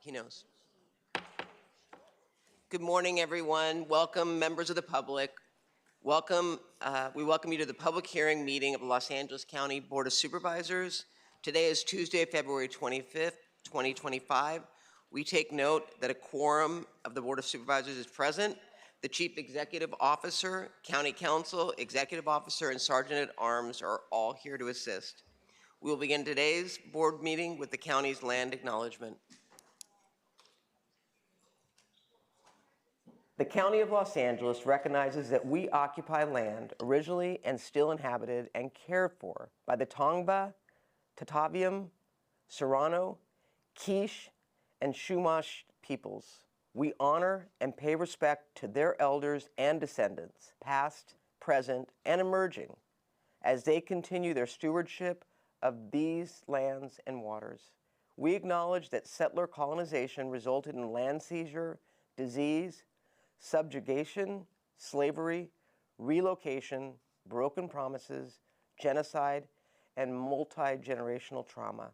He knows. Good morning, everyone. Welcome, members of the public. Welcome. We welcome you to the public hearing meeting of the Los Angeles County Board of Supervisors. Today is Tuesday, February 25th, 2025. We take note that a quorum of the Board of Supervisors is present. The Chief Executive Officer, County Counsel, Executive Officer, and Sergeant at Arms are all here to assist. We will begin today's board meeting with the county's land acknowledgement. The County of Los Angeles recognizes that we occupy land originally and still inhabited and cared for by the Tongva, Tataviam, Serrano, Quiche, and Chumash peoples. We honor and pay respect to their elders and descendants, past, present, and emerging, as they continue their stewardship of these lands and waters. We acknowledge that settler colonization resulted in land seizure, disease, subjugation, slavery, relocation, broken promises, genocide, and multi-generational trauma.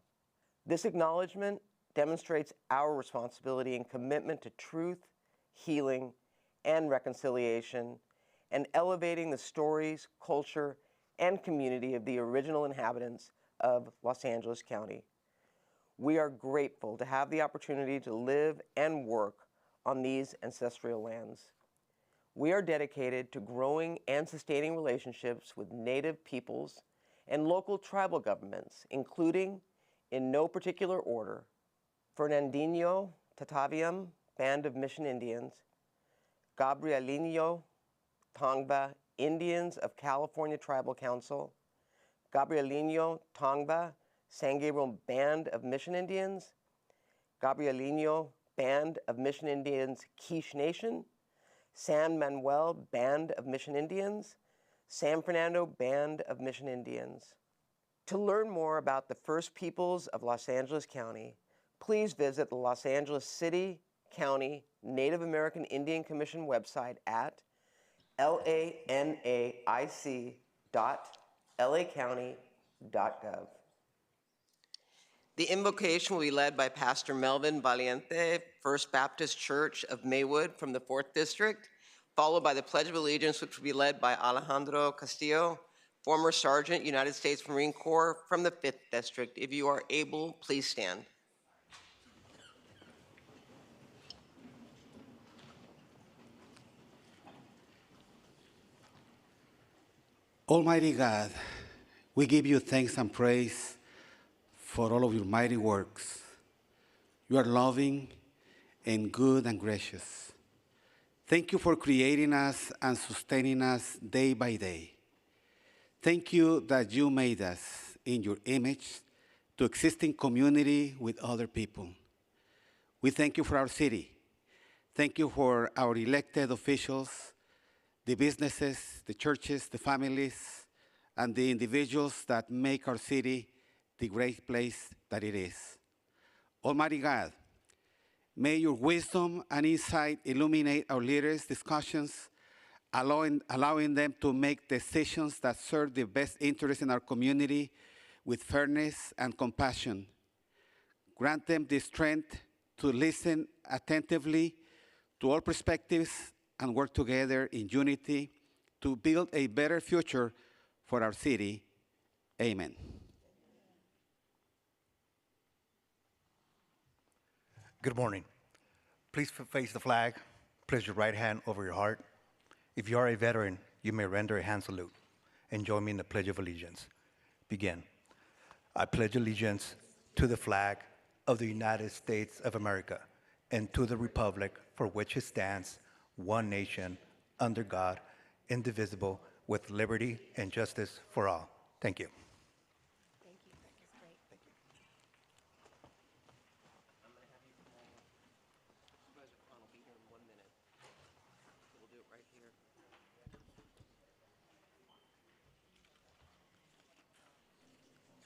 This acknowledgement demonstrates our responsibility and commitment to truth, healing, and reconciliation, and elevating the stories, culture, and community of the original inhabitants of Los Angeles County. We are grateful to have the opportunity to live and work on these ancestral lands. We are dedicated to growing and sustaining relationships with Native peoples and local tribal governments, including, in no particular order, Fernandinho Tataviam Band of Mission Indians, Gabrielino Tongva Indians of California Tribal Council, Gabrielino Tongva San Gabriel Band of Mission Indians, Gabrielino Band of Mission Indians Quiche Nation, San Manuel Band of Mission Indians, San Fernando Band of Mission Indians. To learn more about the First Peoples of Los Angeles County, please visit the Los Angeles City, County, Native American Indian Commission website at lanaic.lacounty.gov. The invocation will be led by Pastor Melvin Valiente, First Baptist Church of Maywood from the 4th District, followed by the Pledge of Allegiance, which will be led by Alejandro Castillo, former Sergeant, United States Marine Corps from the 5th District. If you are able, please stand. Almighty God, we give you thanks and praise for all of your mighty works. You are loving and good and gracious. Thank you for creating us and sustaining us day by day. Thank you that you made us in your image to exist in community with other people. We thank you for our city. Thank you for our elected officials, the businesses, the churches, the families, and the individuals that make our city the great place that it is. Almighty God, may your wisdom and insight illuminate our leaders' discussions, allowing them to make decisions that serve the best interests in our community with fairness and compassion. Grant them the strength to listen attentively to all perspectives and work together in unity to build a better future for our city. Amen. Good morning. Please face the flag. Place your right hand over your heart. If you are a veteran, you may render a hand salute and join me in the Pledge of Allegiance. Begin. I pledge allegiance to the flag of the United States of America and to the republic for which it stands, one nation, under God, indivisible, with liberty and justice for all. Thank you.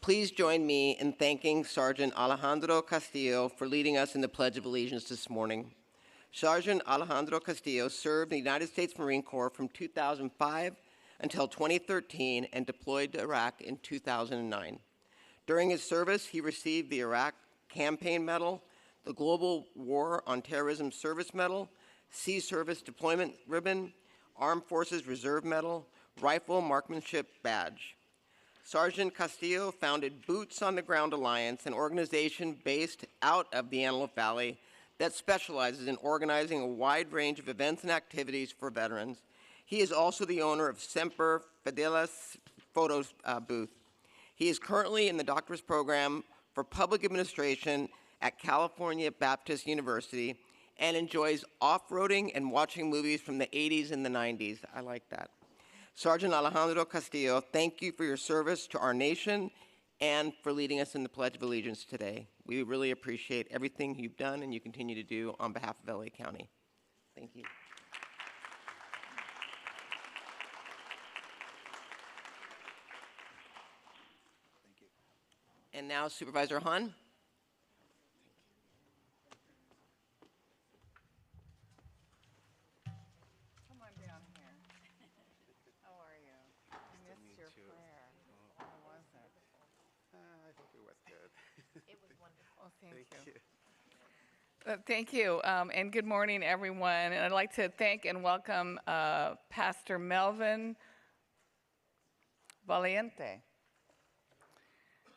Please join me in thanking Sergeant Alejandro Castillo for leading us in the Pledge of Allegiance this morning. Sergeant Alejandro Castillo served in the United States Marine Corps from 2005 until 2013 and deployed to Iraq in 2009. During his service, he received the Iraq Campaign Medal, the Global War on Terrorism Service Medal, Sea Service Deployment Ribbon, Armed Forces Reserve Medal, Rifle Marksmanship Badge. Sergeant Castillo founded Boots on the Ground Alliance, an organization based out of the Antelope Valley that specializes in organizing a wide range of events and activities for veterans. He is also the owner of Semper Fidelis Photo Booth. He is currently in the doctorate program for public administration at California Baptist University and enjoys off-roading and watching movies from the 80s and the 90s. I like that. Sergeant Alejandro Castillo, thank you for your service to our nation and for leading us in the Pledge of Allegiance today. We really appreciate everything you've done and you continue to do on behalf of LA County. Thank you. And now Supervisor Hahn. Come on down here. How are you? I missed your prayer. How was it? I hope it was good. It was wonderful. Oh, thank you. Thank you, and good morning, everyone. And I'd like to thank and welcome Pastor Melvin Valiente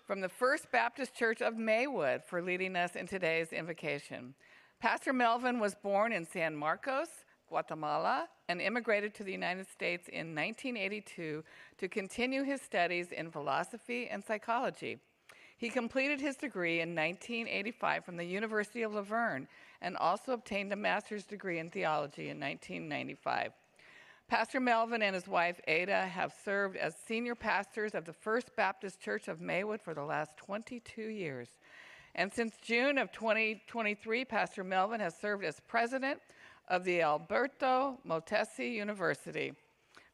from the First Baptist Church of Maywood for leading us in today's invocation. Pastor Melvin was born in San Marcos, Guatemala, and immigrated to the United States in 1982 to continue his studies in philosophy and psychology. He completed his degree in 1985 from the University of Laverne and also obtained a master's degree in theology in 1995. Pastor Melvin and his wife, Ada, have served as senior pastors of the First Baptist Church of Maywood for the last 22 years. And since June of 2023, Pastor Melvin has served as president of the Alberto Motesi University.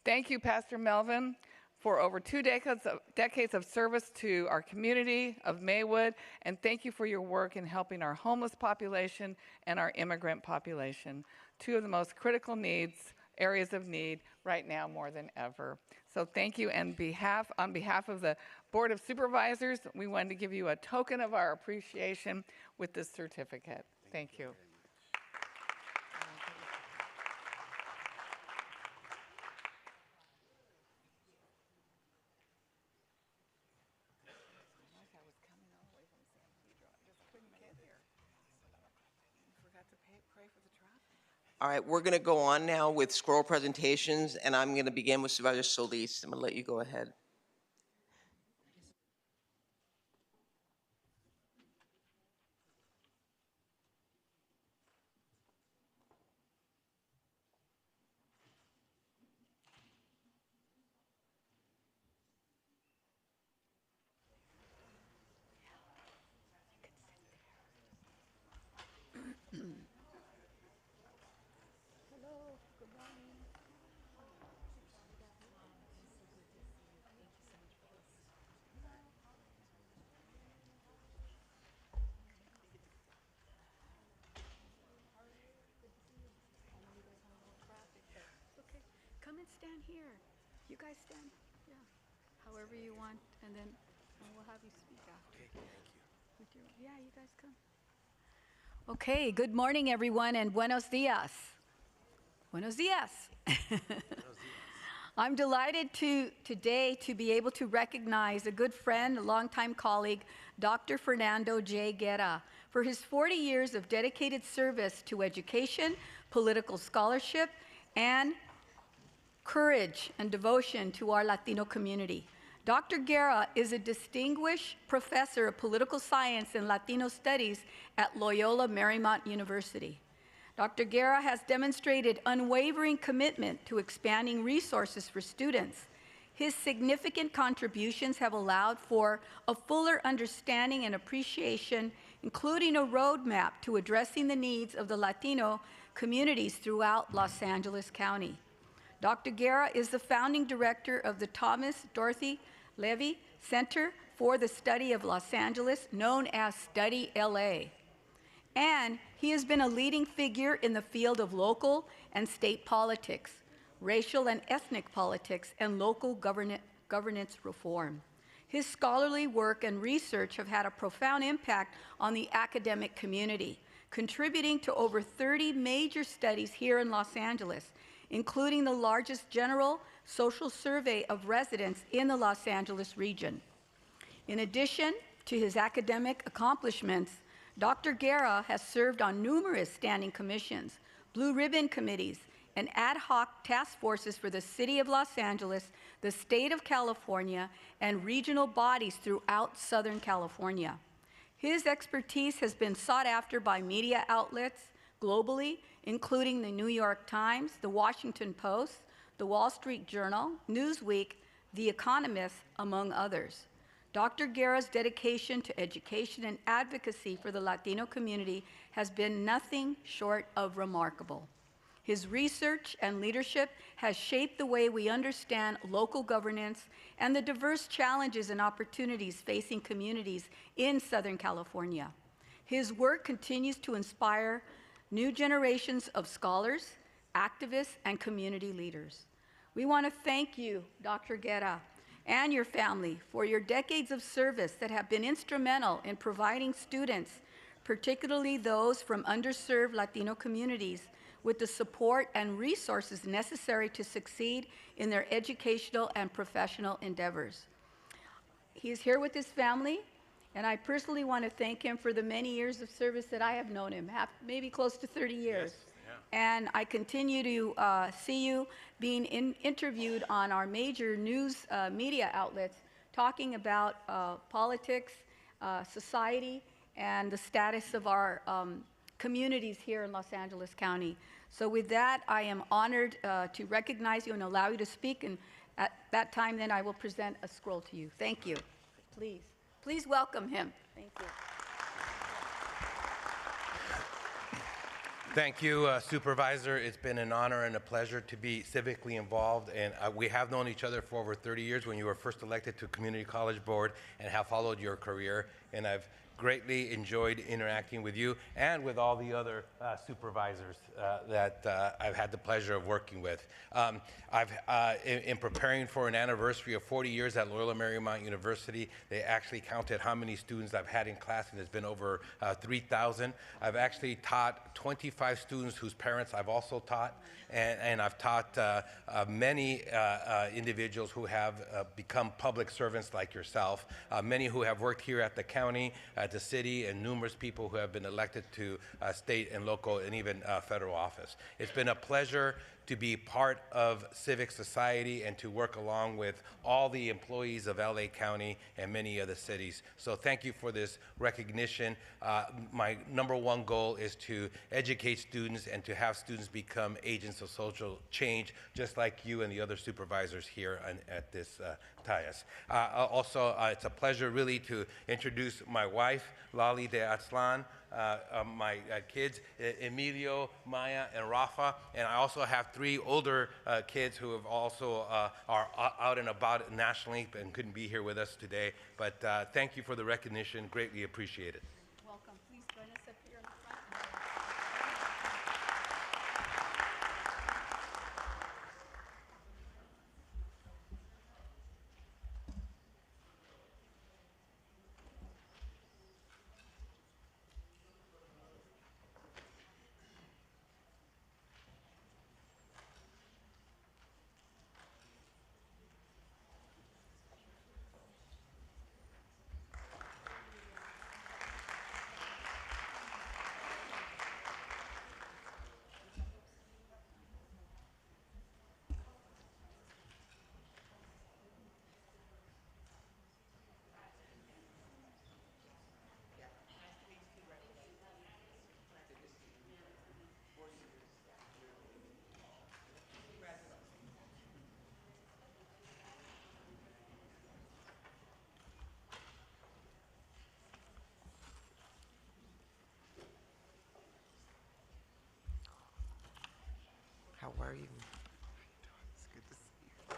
Thank you, Pastor Melvin, for over 2 decades of service to our community of Maywood, and thank you for your work in helping our homeless population and our immigrant population, two of the most critical areas of need right now more than ever. So thank you, and on behalf of the Board of Supervisors, we wanted to give you a token of our appreciation with this certificate. Thank you. All right, we're going to go on now with scroll presentations, and I'm going to begin with Supervisor Solis. I'm going to let you go ahead. Come and stand here. You guys stand, yeah, however you want, and then we'll have you speak after. Okay, thank you. Yeah, you guys come. Okay, good morning, everyone, and buenos dias. Buenos dias. I'm delighted today to be able to recognize a good friend, a longtime colleague, Dr. Fernando J. Guerra, for his 40 years of dedicated service to education, political scholarship, and courage and devotion to our Latino community. Dr. Guerra is a distinguished professor of political science and Latino studies at Loyola Marymount University. Dr. Guerra has demonstrated unwavering commitment to expanding resources for students. His significant contributions have allowed for a fuller understanding and appreciation, including a roadmap to addressing the needs of the Latino communities throughout Los Angeles County. Dr. Guerra is the founding director of the Thomas Dorothy Levy Center for the Study of Los Angeles, known as Study LA. And he has been a leading figure in the field of local and state politics, racial and ethnic politics, and local governance reform. His scholarly work and research have had a profound impact on the academic community, contributing to over 30 major studies here in Los Angeles, including the largest general social survey of residents in the Los Angeles region. In addition to his academic accomplishments, Dr. Guerra has served on numerous standing commissions, blue ribbon committees, and ad hoc task forces for the City of Los Angeles, the State of California, and regional bodies throughout Southern California. His expertise has been sought after by media outlets globally, including the New York Times, the Washington Post, the Wall Street Journal, Newsweek, The Economist, among others. Dr. Guerra's dedication to education and advocacy for the Latino community has been nothing short of remarkable. His research and leadership has shaped the way we understand local governance and the diverse challenges and opportunities facing communities in Southern California. His work continues to inspire new generations of scholars, activists, and community leaders. We want to thank you, Dr. Guerra, and your family for your decades of service that have been instrumental in providing students, particularly those from underserved Latino communities, with the support and resources necessary to succeed in their educational and professional endeavors. He is here with his family, and I personally want to thank him for the many years of service that I have known him, maybe close to 30 years. Yes. And I continue to see you being interviewed on our major news media outlets talking about politics, society, and the status of our communities here in Los Angeles County. So with that, I am honored to recognize you and allow you to speak. And at that time, then I will present a scroll to you. Thank you. Please welcome him. Thank you. Thank you, Supervisor. It's been an honor and a pleasure to be civically involved, and we have known each other for over 30 years when you were first elected to Community College Board and have followed your career, and I've greatly enjoyed interacting with you and with all the other supervisors that I've had the pleasure of working with. In preparing for an anniversary of 40 years at Loyola Marymount University, they actually counted how many students I've had in class, and it's been over 3,000. I've actually taught 25 students whose parents I've also taught, and I've taught many individuals who have become public servants like yourself, many who have worked here at the county, at the city, and numerous people who have been elected to state and local and even federal office. It's been a pleasure to be part of civic society and to work along with all the employees of LA County and many other cities. So thank you for this recognition. My number one goal is to educate students and to have students become agents of social change, just like you and the other supervisors here at this dais. Also, it's a pleasure really to introduce my wife, Lali de Aztlan, my kids, Emilio, Maya, and Rafa, and I also have 3 older kids who have also are out and about nationally and couldn't be here with us today. But thank you for the recognition, greatly appreciate it. Welcome. Please join us up here in the front. How are you? It's good to see you.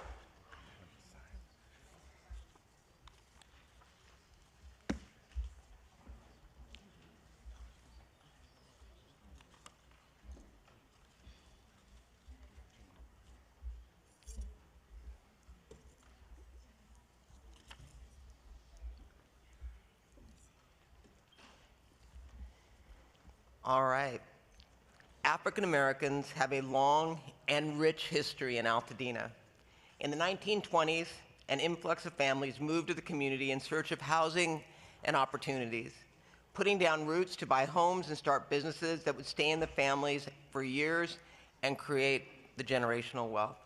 All right. African Americans have a long and rich history in Altadena. In the 1920s, an influx of families moved to the community in search of housing and opportunities, putting down roots to buy homes and start businesses that would stay in the families for years and create the generational wealth.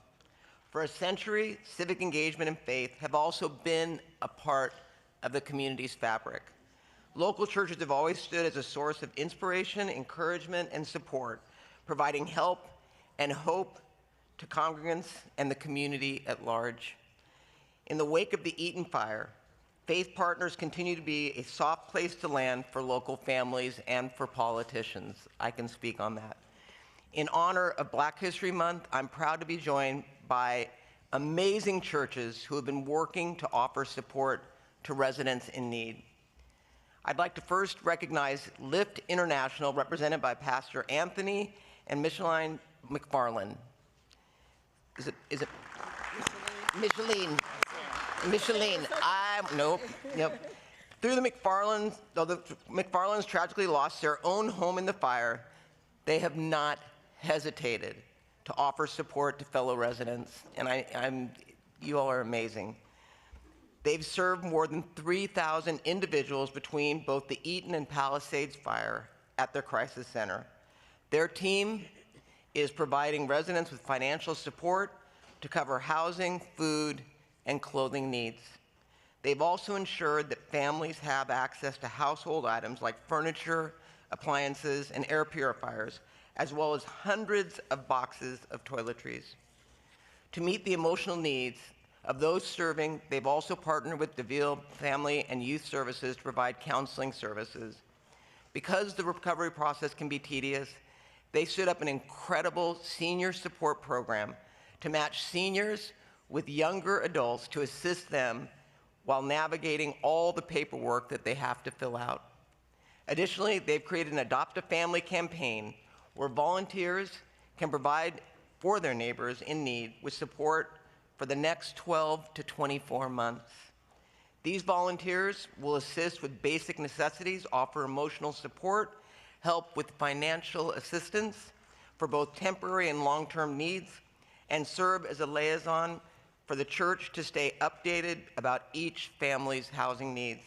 For a century, civic engagement and faith have also been a part of the community's fabric. Local churches have always stood as a source of inspiration, encouragement, and support, providing help and hope to congregants and the community at large. In the wake of the Eaton fire, faith partners continue to be a soft place to land for local families and for politicians. I can speak on that. In honor of Black History Month, I'm proud to be joined by amazing churches who have been working to offer support to residents in need. I'd like to first recognize Lift International, represented by Pastor Anthony and Micheline McFarland. Is it Micheline? Micheline. Nope. Yep. Through the McFarlands, though the McFarlands tragically lost their own home in the fire, they have not hesitated to offer support to fellow residents, and you all are amazing. They've served more than 3,000 individuals between both the Eaton and Palisades fire at their crisis center. Their team is providing residents with financial support to cover housing, food, and clothing needs. They've also ensured that families have access to household items like furniture, appliances, and air purifiers, as well as hundreds of boxes of toiletries. To meet the emotional needs of those serving, they've also partnered with DeVille Family and Youth Services to provide counseling services. Because the recovery process can be tedious, they stood up an incredible senior support program to match seniors with younger adults to assist them while navigating all the paperwork that they have to fill out. Additionally, they've created an Adopt a Family campaign where volunteers can provide for their neighbors in need with support for the next 12 to 24 months. These volunteers will assist with basic necessities, offer emotional support, help with financial assistance for both temporary and long-term needs, and serve as a liaison for the church to stay updated about each family's housing needs.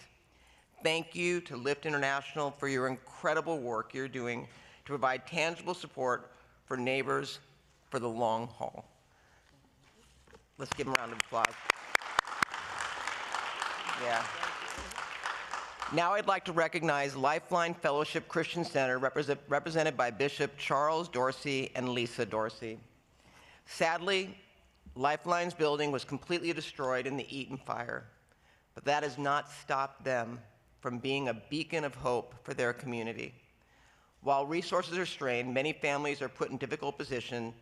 Thank you to Lift International for your incredible work you're doing to provide tangible support for neighbors for the long haul. Let's give them a round of applause. Yeah. Now I'd like to recognize Lifeline Fellowship Christian Center, represented by Bishop Charles Dorsey and Lisa Dorsey. Sadly, Lifeline's building was completely destroyed in the Eaton fire, but that has not stopped them from being a beacon of hope for their community. While resources are strained, many families are put in difficult position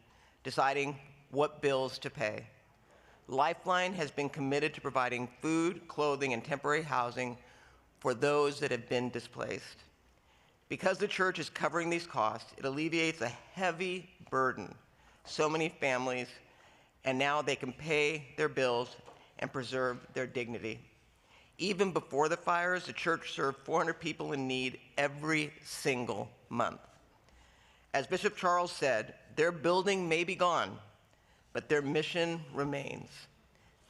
deciding what bills to pay. Lifeline has been committed to providing food, clothing, and temporary housing for those that have been displaced. Because the church is covering these costs, it alleviates a heavy burden so many families, and now they can pay their bills and preserve their dignity. Even before the fires, the church served 400 people in need every single month. As Bishop Charles said, their building may be gone, but their mission remains.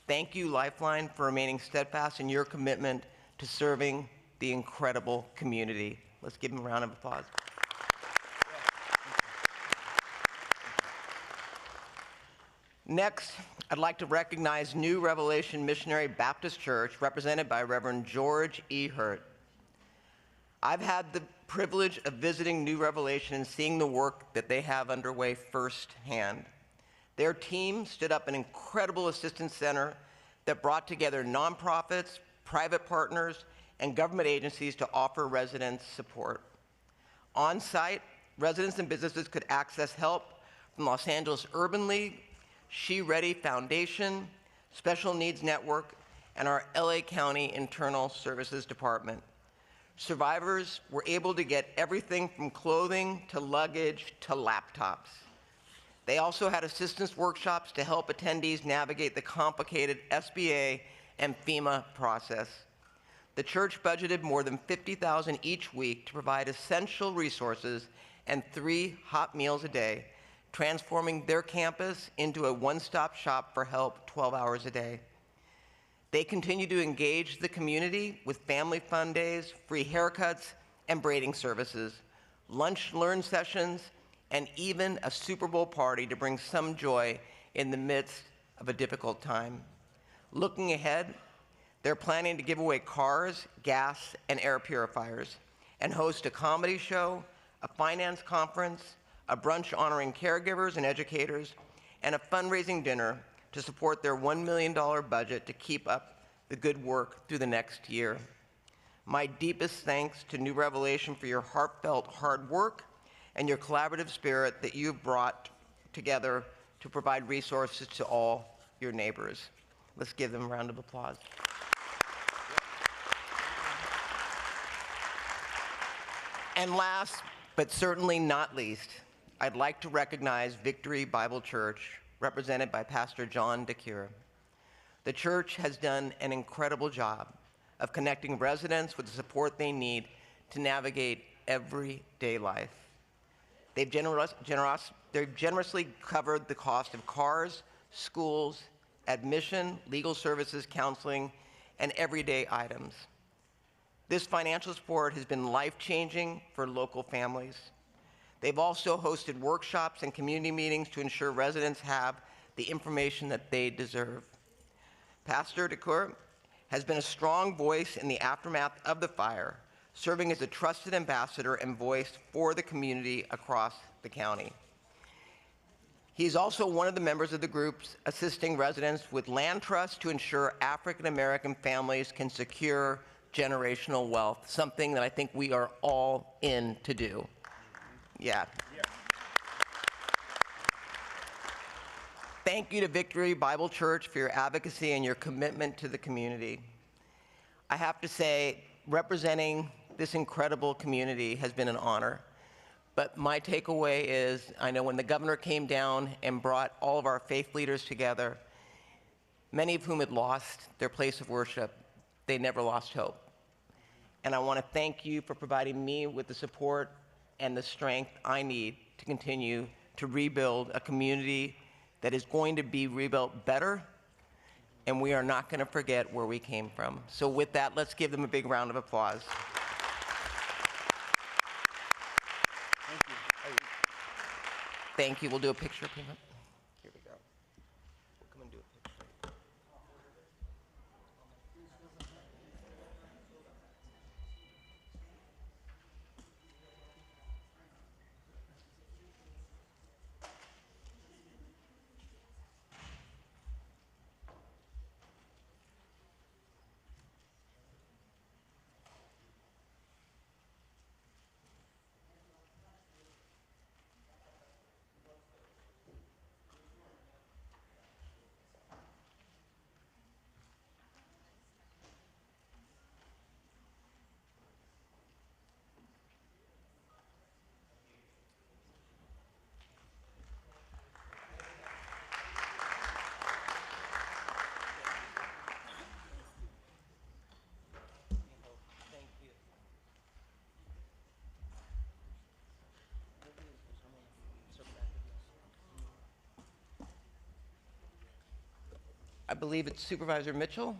Thank you, Lifeline, for remaining steadfast in your commitment to serving the incredible community. Let's give them a round of applause. Next, I'd like to recognize New Revelation Missionary Baptist Church, represented by Reverend George E. Hurt. I've had the privilege of visiting New Revelation and seeing the work that they have underway firsthand. Their team stood up an incredible assistance center that brought together nonprofits, private partners, and government agencies to offer residents support. On site, residents and businesses could access help from Los Angeles Urban League, She Ready Foundation, Special Needs Network, and our LA County Internal Services Department. Survivors were able to get everything from clothing to luggage to laptops. They also had assistance workshops to help attendees navigate the complicated SBA and FEMA process. the church budgeted more than $50,000 each week to provide essential resources and 3 hot meals a day, transforming their campus into a one-stop shop for help 12 hours a day. They continue to engage the community with family fun days, free haircuts, and braiding services, lunch learn sessions, and even a Super Bowl party to bring some joy in the midst of a difficult time. Looking ahead, they're planning to give away cars, gas, and air purifiers, and host a comedy show, a finance conference, a brunch honoring caregivers and educators, and a fundraising dinner to support their $1 million budget to keep up the good work through the next year. My deepest thanks to New Revelation for your heartfelt hard work and your collaborative spirit that you've brought together to provide resources to all your neighbors. Let's give them a round of applause. And last, but certainly not least, I'd like to recognize Victory Bible Church, represented by Pastor John DeCure. The church has done an incredible job of connecting residents with the support they need to navigate everyday life. They've generously covered the cost of cars, schools, admission, legal services, counseling, and everyday items. This financial support has been life-changing for local families. They've also hosted workshops and community meetings to ensure residents have the information that they deserve. Pastor DeCoeur has been a strong voice in the aftermath of the fire, serving as a trusted ambassador and voice for the community across the county. He's also one of the members of the groups assisting residents with land trusts to ensure African American families can secure generational wealth, something that I think we are all in to do. Yeah. Thank you to Victory Bible Church for your advocacy and your commitment to the community. I have to say, representing this incredible community has been an honor. But my takeaway is, I know when the governor came down and brought all of our faith leaders together, many of whom had lost their place of worship, they never lost hope. And I want to thank you for providing me with the support and the strength I need to continue to rebuild a community that is going to be rebuilt better, and we are not going to forget where we came from. So with that, let's give them a big round of applause. Thank you. Thank you. We'll do a picture. Here we go. We'll come and do a picture. I believe it's Supervisor Mitchell.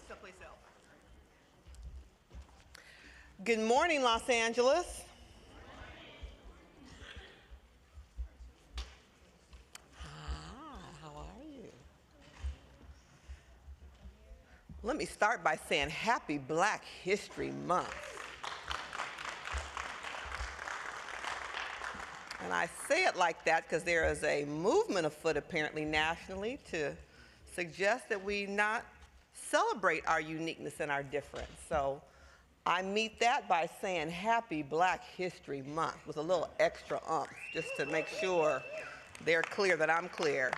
Someplace else. Good morning, Los Angeles. How are you? Let me start by saying Happy Black History Month. And I say it like that because there is a movement afoot apparently nationally to suggest that we not celebrate our uniqueness and our difference. So I meet that by saying Happy Black History Month with a little extra oomph just to make sure they're clear that I'm clear.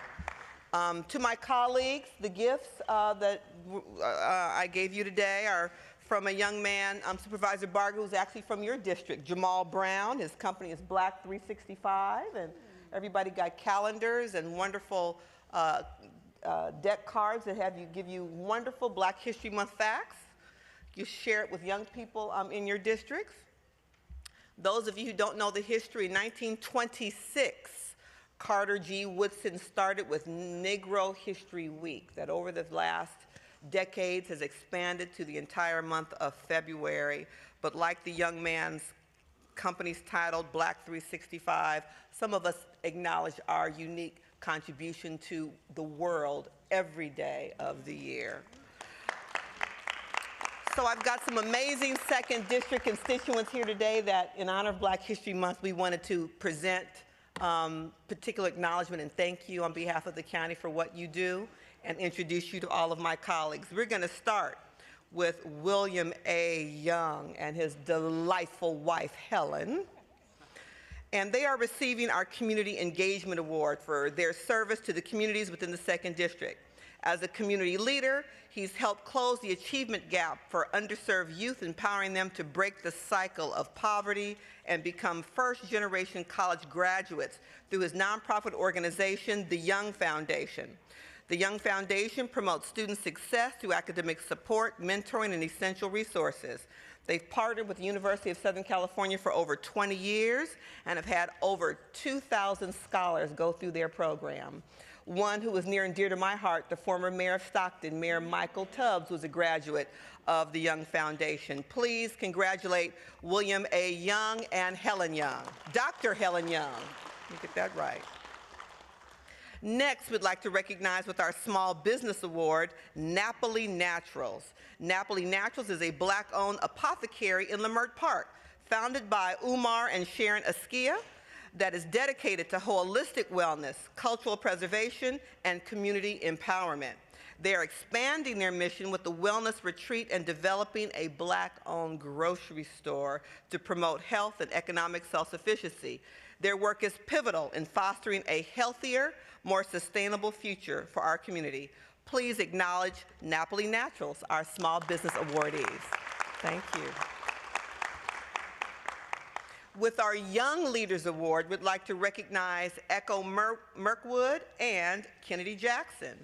To my colleagues, the gifts that I gave you today are from a young man, Supervisor Barger, who's actually from your district, Jamal Brown. His company is Black 365, and everybody got calendars and wonderful deck cards that give you wonderful Black History Month facts. You share it with young people in your districts. Those of you who don't know the history, in 1926, Carter G. Woodson started with Negro History Week, that over the last decades has expanded to the entire month of February. But like the young man's company's titled Black 365, some of us acknowledge our unique contribution to the world every day of the year. So I've got some amazing second district constituents here today that in honor of Black History Month, we wanted to present particular acknowledgement and thank you on behalf of the county for what you do and introduce you to all of my colleagues. We're gonna start with William A. Young and his delightful wife, Helen. And they are receiving our Community Engagement Award for their service to the communities within the second district. As a community leader, he's helped close the achievement gap for underserved youth, empowering them to break the cycle of poverty and become first-generation college graduates through his nonprofit organization, the Young Foundation. The Young Foundation promotes student success through academic support, mentoring, and essential resources. They've partnered with the University of Southern California for over 20 years and have had over 2,000 scholars go through their program. One who is near and dear to my heart, the former mayor of Stockton, Mayor Michael Tubbs, was a graduate of the Young Foundation. Please congratulate William A. Young and Helen Young. Dr. Helen Young. Let me get that right. Next, we'd like to recognize with our Small Business Award, Napoli Naturals. Napoli Naturals is a Black-owned apothecary in Leimert Park, founded by Umar and Sharon Askia, that is dedicated to holistic wellness, cultural preservation, and community empowerment. They are expanding their mission with the Wellness Retreat and developing a Black-owned grocery store to promote health and economic self-sufficiency. Their work is pivotal in fostering a healthier, more sustainable future for our community. Please acknowledge Napoli Naturals, our small business awardees. Thank you. With our Young Leaders Award, we'd like to recognize Echo Mirkwood and Kennedy Jackson.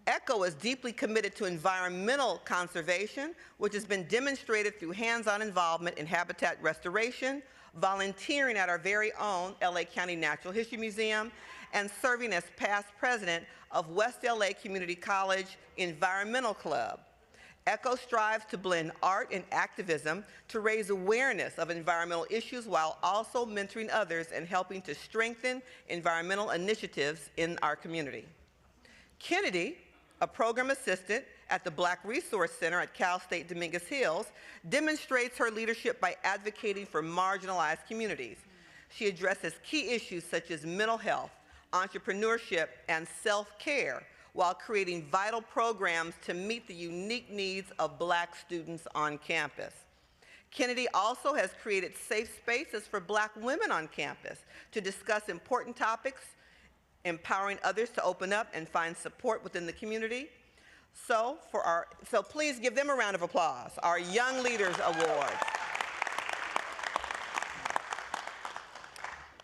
Echo is deeply committed to environmental conservation, which has been demonstrated through hands-on involvement in habitat restoration, volunteering at our very own LA County Natural History Museum, and serving as past president of West LA Community College Environmental Club. ECHO strives to blend art and activism to raise awareness of environmental issues while also mentoring others and helping to strengthen environmental initiatives in our community. Kennedy, a program assistant at the Black Resource Center at Cal State Dominguez Hills, demonstrates her leadership by advocating for marginalized communities. She addresses key issues such as mental health, entrepreneurship, and self-care, while creating vital programs to meet the unique needs of Black students on campus. Kennedy also has created safe spaces for Black women on campus to discuss important topics, empowering others to open up and find support within the community. So please give them a round of applause, our Young Leaders Award.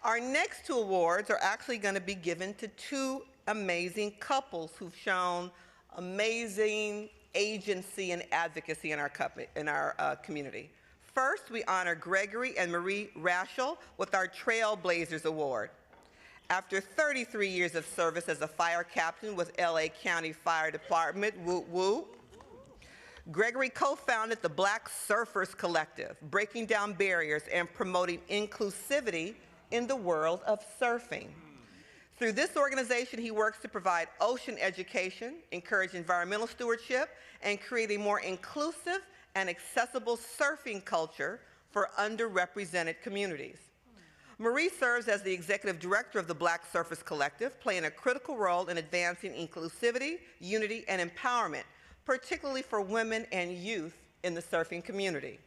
Our next two awards are actually going to be given to two amazing couples who've shown amazing agency and advocacy in our community. First, we honor Gregory and Marie Rachel with our Trailblazers Award. After 33 years of service as a fire captain with LA County Fire Department, whoop whoop, Gregory co-founded the Black Surfers Collective, breaking down barriers and promoting inclusivity in the world of surfing. Through this organization, he works to provide ocean education, encourage environmental stewardship, and create a more inclusive and accessible surfing culture for underrepresented communities. Marie serves as the executive director of the Black Surfers Collective, playing a critical role in advancing inclusivity, unity, and empowerment, particularly for women and youth in the surfing community.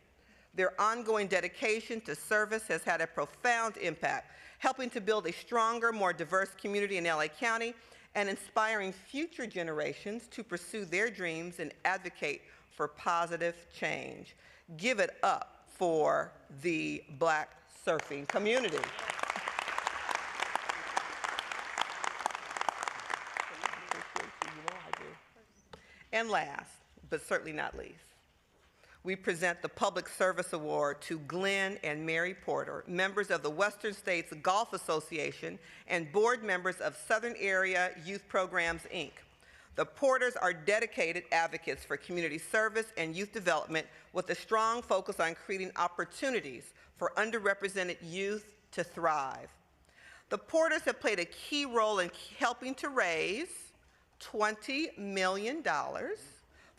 Their ongoing dedication to service has had a profound impact, helping to build a stronger, more diverse community in LA County and inspiring future generations to pursue their dreams and advocate for positive change. Give it up for the Black surfing community. And last, but certainly not least, we present the Public Service Award to Glenn and Mary Porter, members of the Western States Golf Association and board members of Southern Area Youth Programs, Inc. The Porters are dedicated advocates for community service and youth development with a strong focus on creating opportunities for underrepresented youth to thrive. The Porters have played a key role in helping to raise $20 million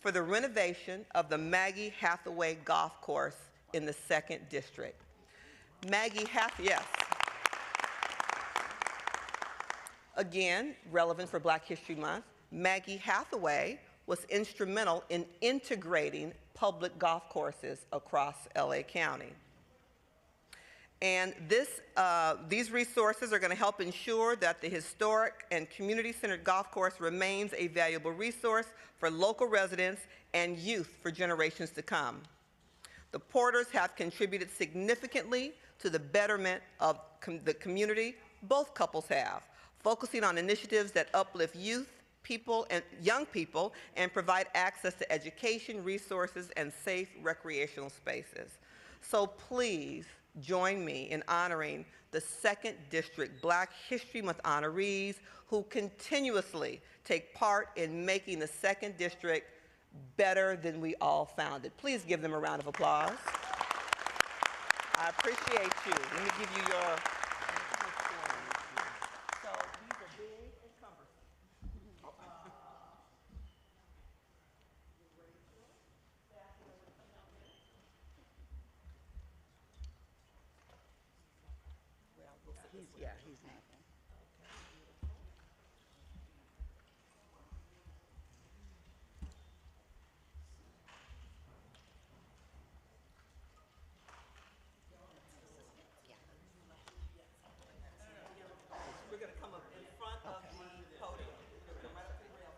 for the renovation of the Maggie Hathaway Golf Course in the 2nd District. Yes. Again, relevant for Black History Month, Maggie Hathaway was instrumental in integrating public golf courses across LA County. And these resources are going to help ensure that the historic and community-centered golf course remains a valuable resource for local residents and youth for generations to come. The Porters have contributed significantly to the betterment of the community. Both couples have, focusing on initiatives that uplift youth, young people, and provide access to education, resources, and safe recreational spaces. So please, join me in honoring the 2nd District Black History Month honorees who continuously take part in making the 2nd District better than we all found it. Please give them a round of applause. I appreciate you. Let me give you your... So these are big and cumbersome. He's not. We're going to come up in front of the podium. We're going to come right up to the rail.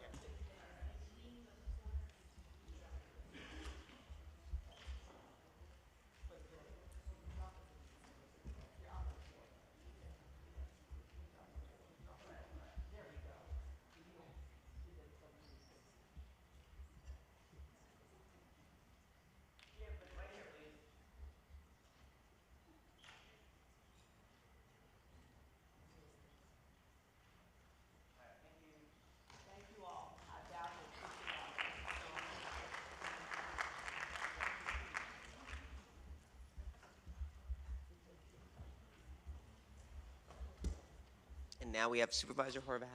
And now we have Supervisor Horvath.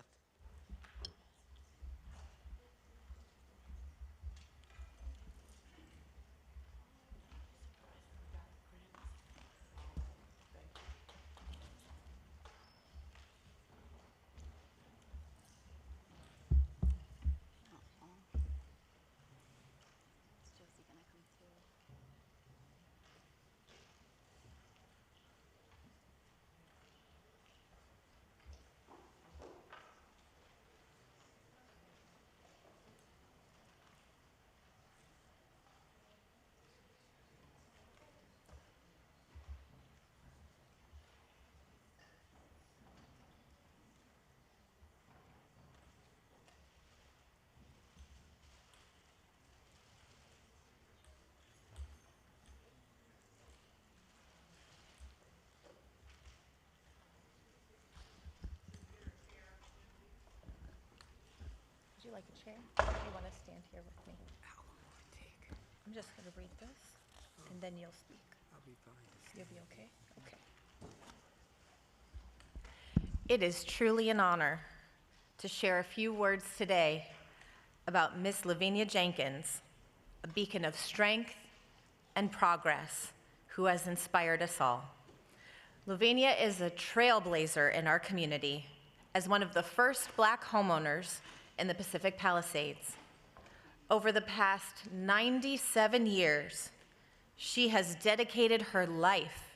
Would you like a chair? Or do you want to stand here with me? How long will it take? I'm just going to read this, and then you'll speak. I'll be fine. You'll be okay? Okay. It is truly an honor to share a few words today about Miss Lavinia Jenkins, a beacon of strength and progress who has inspired us all. Lavinia is a trailblazer in our community as one of the first Black homeowners in the Pacific Palisades. Over the past 97 years, she has dedicated her life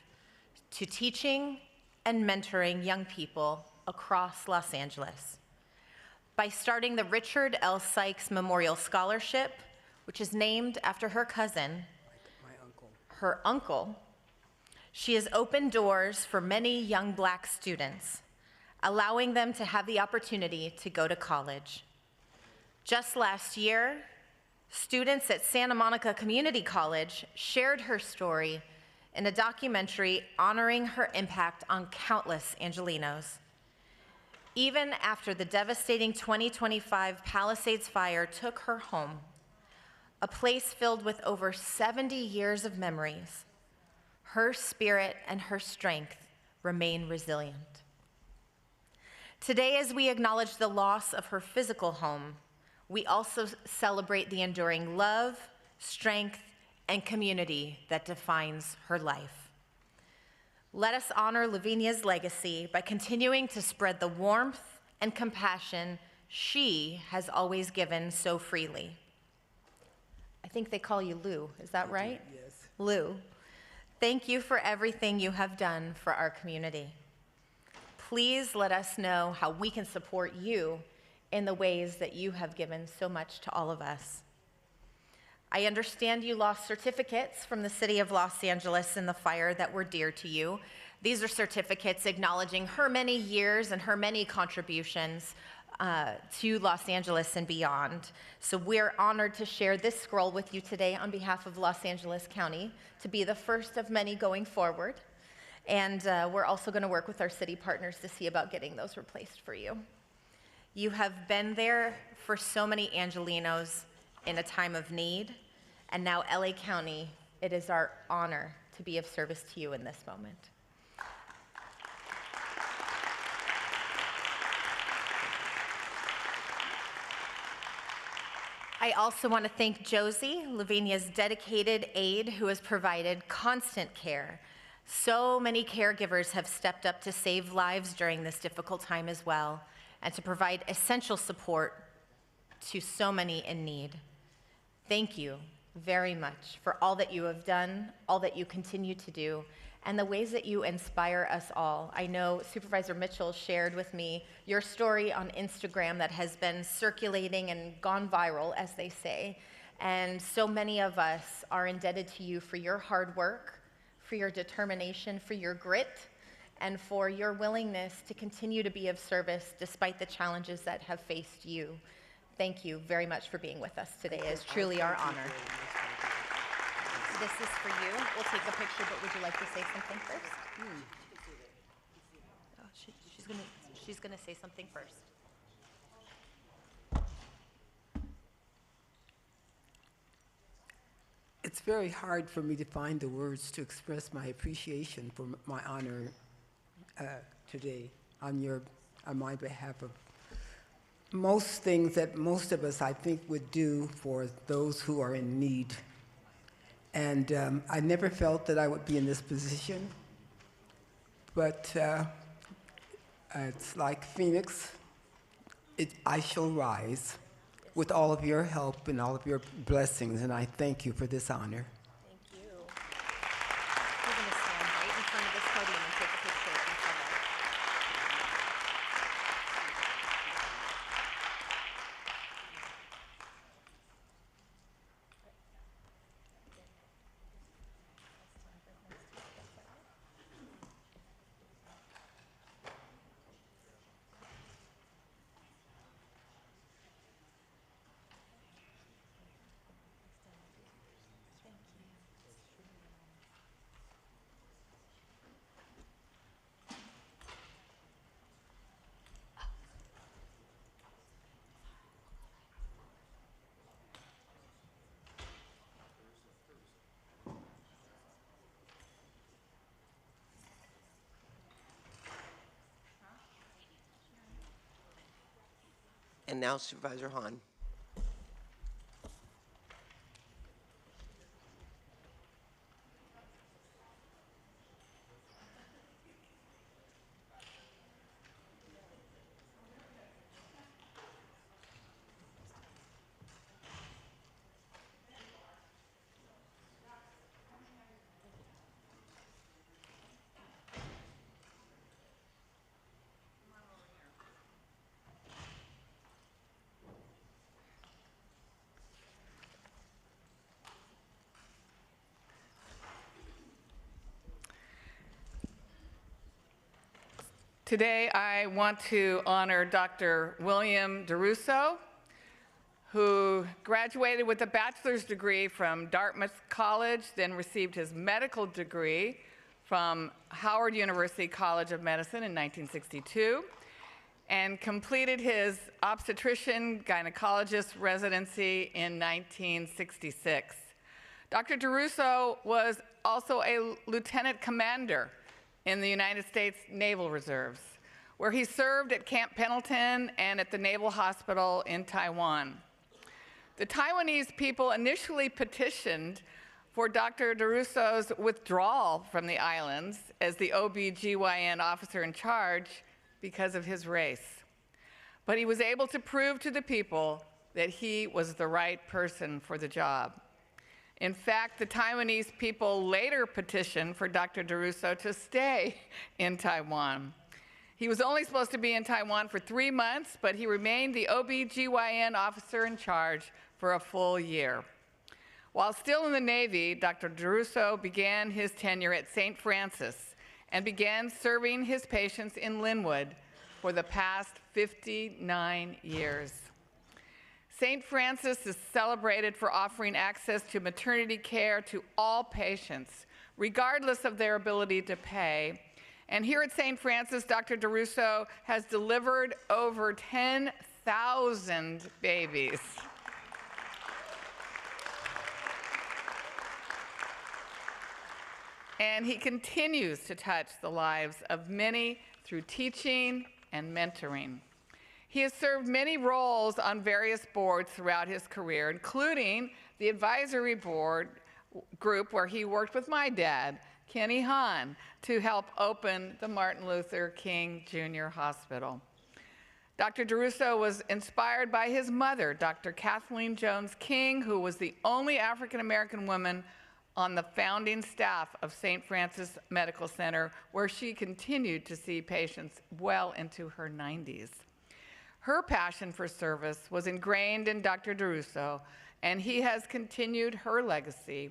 to teaching and mentoring young people across Los Angeles. By starting the Richard L. Sykes Memorial Scholarship which is named after her cousin, My uncle. her uncle, she has opened doors for many young Black students, allowing them to have the opportunity to go to college. Just last year, students at Santa Monica Community College shared her story in a documentary honoring her impact on countless Angelenos. Even after the devastating 2025 Palisades fire took her home, a place filled with over 70 years of memories, her spirit and her strength remain resilient. Today, as we acknowledge the loss of her physical home, we also celebrate the enduring love, strength, and community that defines her life. Let us honor Lavinia's legacy by continuing to spread the warmth and compassion she has always given so freely. I think they call you Lou, is that right? Yes. Lou, thank you for everything you have done for our community. Please let us know how we can support you in the ways that you have given so much to all of us. I understand you lost certificates from the City of Los Angeles in the fire that were dear to you. These are certificates acknowledging her many years and her many contributions to Los Angeles and beyond. So we're honored to share this scroll with you today on behalf of Los Angeles County to be the first of many going forward. And we're also going to work with our city partners to see about getting those replaced for you. You have been there for so many Angelenos in a time of need, and now LA County, it is our honor to be of service to you in this moment. I also want to thank Josie, Lavinia's dedicated aide who has provided constant care. So many caregivers have stepped up to save lives during this difficult time as well, and to provide essential support to so many in need. Thank you very much for all that you have done, all that you continue to do, and the ways that you inspire us all. I know Supervisor Mitchell shared with me your story on Instagram that has been circulating and gone viral, as they say, and so many of us are indebted to you for your hard work, for your determination, for your grit, and for your willingness to continue to be of service despite the challenges that have faced you. Thank you very much for being with us today. It is truly our honor. This is for you. We'll take a picture, but would you like to say something first? Oh, she's gonna say something first. It's very hard for me to find the words to express my appreciation for my honor today on my behalf of most things that most of us, I think, would do for those who are in need. And I never felt that I would be in this position, but it's like Phoenix, I shall rise with all of your help and all of your blessings, and I thank you for this honor. Thank you. You're going to stand right in front of this podium and take a picture with each other. And now Supervisor Hahn. Today, I want to honor Dr. William DeRusso, who graduated with a bachelor's degree from Dartmouth College, then received his medical degree from Howard University College of Medicine in 1962, and completed his obstetrician gynecologist residency in 1966. Dr. DeRusso was also a lieutenant commander in the United States Naval Reserves, where he served at Camp Pendleton and at the Naval Hospital in Taiwan. The Taiwanese people initially petitioned for Dr. DeRusso's withdrawal from the islands as the OB/GYN officer in charge because of his race. But he was able to prove to the people that he was the right person for the job. In fact, the Taiwanese people later petitioned for Dr. DeRusso to stay in Taiwan. He was only supposed to be in Taiwan for 3 months, but he remained the OB/GYN officer in charge for a full year. While still in the Navy, Dr. DeRusso began his tenure at St. Francis and began serving his patients in Linwood for the past 59 years. St. Francis is celebrated for offering access to maternity care to all patients, regardless of their ability to pay. And here at St. Francis, Dr. DeRusso has delivered over 10,000 babies. And he continues to touch the lives of many through teaching and mentoring. He has served many roles on various boards throughout his career, including the advisory board group where he worked with my dad, Kenny Hahn, to help open the Martin Luther King Jr. Hospital. Dr. DeRusso was inspired by his mother, Dr. Kathleen Jones King, who was the only African-American woman on the founding staff of St. Francis Medical Center, where she continued to see patients well into her 90s. Her passion for service was ingrained in Dr. DeRusso, and he has continued her legacy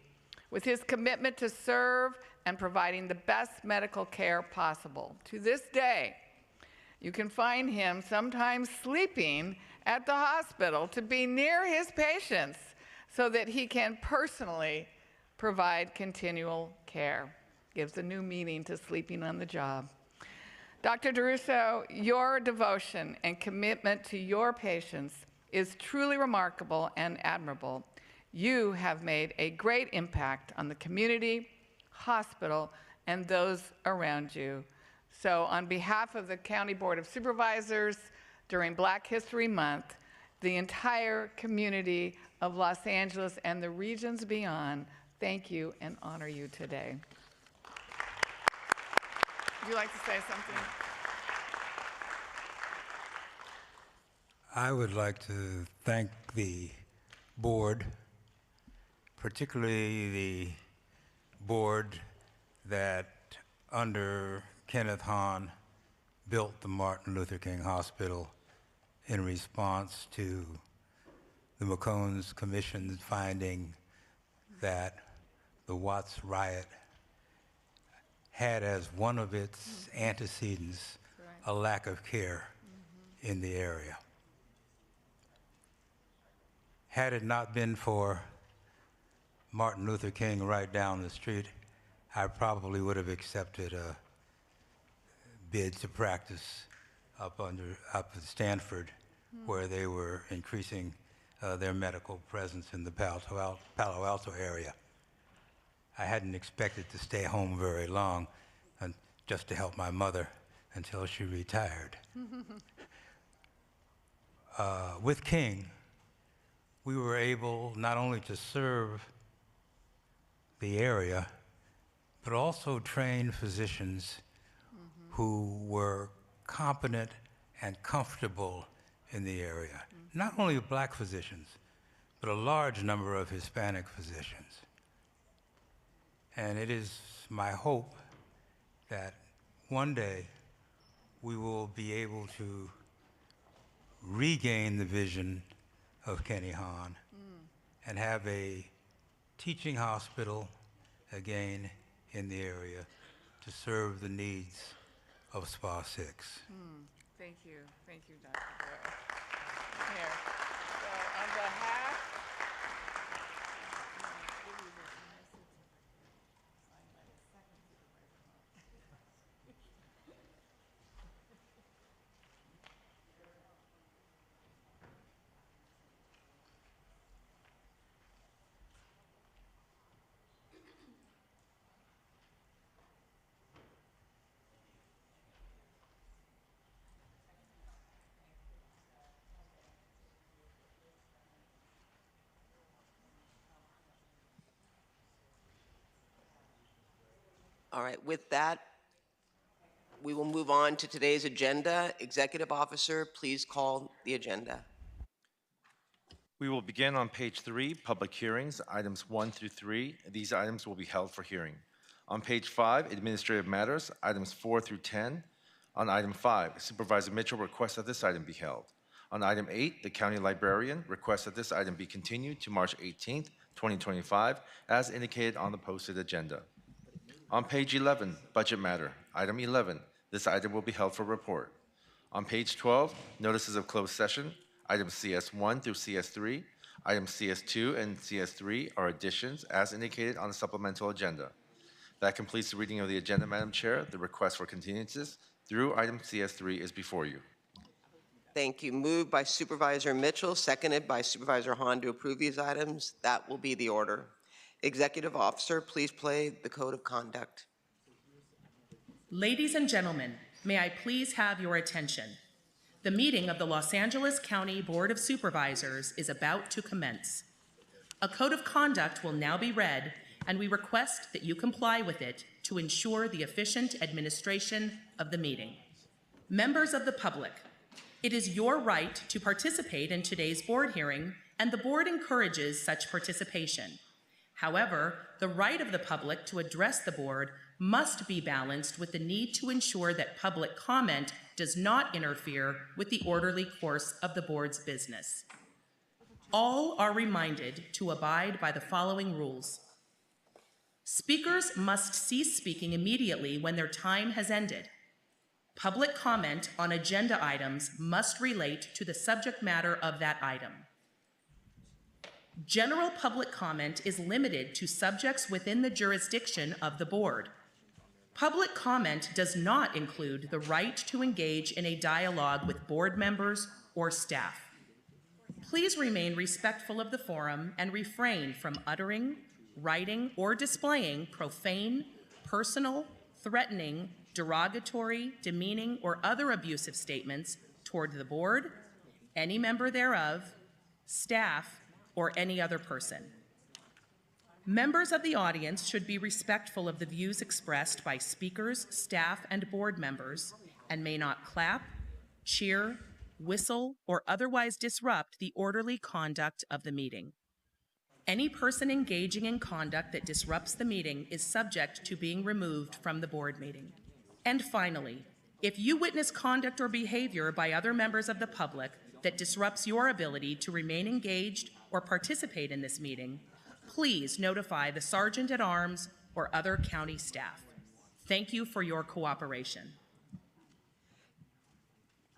with his commitment to serve and providing the best medical care possible. To this day, you can find him sometimes sleeping at the hospital to be near his patients so that he can personally provide continual care. Gives a new meaning to sleeping on the job. Dr. DeRusso, your devotion and commitment to your patients is truly remarkable and admirable. You have made a great impact on the community, hospital, and those around you. So on behalf of the County Board of Supervisors, during Black History Month, the entire community of Los Angeles and the regions beyond, thank you and honor you today. Would you like to say something? I would like to thank the board, particularly the board that under Kenneth Hahn built the Martin Luther King Hospital in response to the McCone's Commission's finding that the Watts riot had as one of its antecedents a lack of care in the area. Had it not been for Martin Luther King right down the street, I probably would have accepted a bid to practice up at Stanford, where they were increasing their medical presence in the Palo Alto area. I hadn't expected to stay home very long, and just to help my mother until she retired. With King, we were able not only to serve the area, but also train physicians who were competent and comfortable in the area. Not only Black physicians, but a large number of Hispanic physicians. And it is my hope that one day we will be able to regain the vision of Kenny Hahn and have a teaching hospital again in the area to serve the needs of SPA 6. Thank you. Thank you, Dr. Boyle. Here. So on behalf. All right, with that, we will move on to today's agenda. Executive Officer, please call the agenda. We will begin on page 3, public hearings, items 1 through 3. These items will be held for hearing. On page 5, administrative matters, items 4 through 10. On item 5, Supervisor Mitchell requests that this item be held. On item 8, the county librarian requests that this item be continued to March 18th, 2025, as indicated on the posted agenda. On page 11, budget matter, item 11, this item will be held for report. On page 12, notices of closed session, items CS1 through CS3. Items CS2 and CS3 are additions as indicated on the supplemental agenda. That completes the reading of the agenda, Madam Chair. The request for continuances through item CS3 is before you. Thank you. Moved by Supervisor Mitchell, seconded by Supervisor Hahn to approve these items. That will be the order. Executive Officer, please play the code of conduct. Ladies and gentlemen, may I please have your attention? The meeting of the Los Angeles County Board of Supervisors is about to commence. A code of conduct will now be read, and we request that you comply with it to ensure the efficient administration of the meeting. Members of the public, it is your right to participate in today's board hearing, and the board encourages such participation. However, the right of the public to address the board must be balanced with the need to ensure that public comment does not interfere with the orderly course of the board's business. All are reminded to abide by the following rules. Speakers must cease speaking immediately when their time has ended. Public comment on agenda items must relate to the subject matter of that item. General public comment is limited to subjects within the jurisdiction of the board. Public comment does not include the right to engage in a dialogue with board members or staff. Please remain respectful of the forum and refrain from uttering, writing, or displaying profane, personal, threatening, derogatory, demeaning, or other abusive statements toward the board, any member thereof, staff, or any other person. Members of the audience should be respectful of the views expressed by speakers, staff, and board members, and may not clap, cheer, whistle, or otherwise disrupt the orderly conduct of the meeting. Any person engaging in conduct that disrupts the meeting is subject to being removed from the board meeting. And finally, if you witness conduct or behavior by other members of the public that disrupts your ability to remain engaged or participate in this meeting, please notify the Sergeant at Arms or other county staff. Thank you for your cooperation.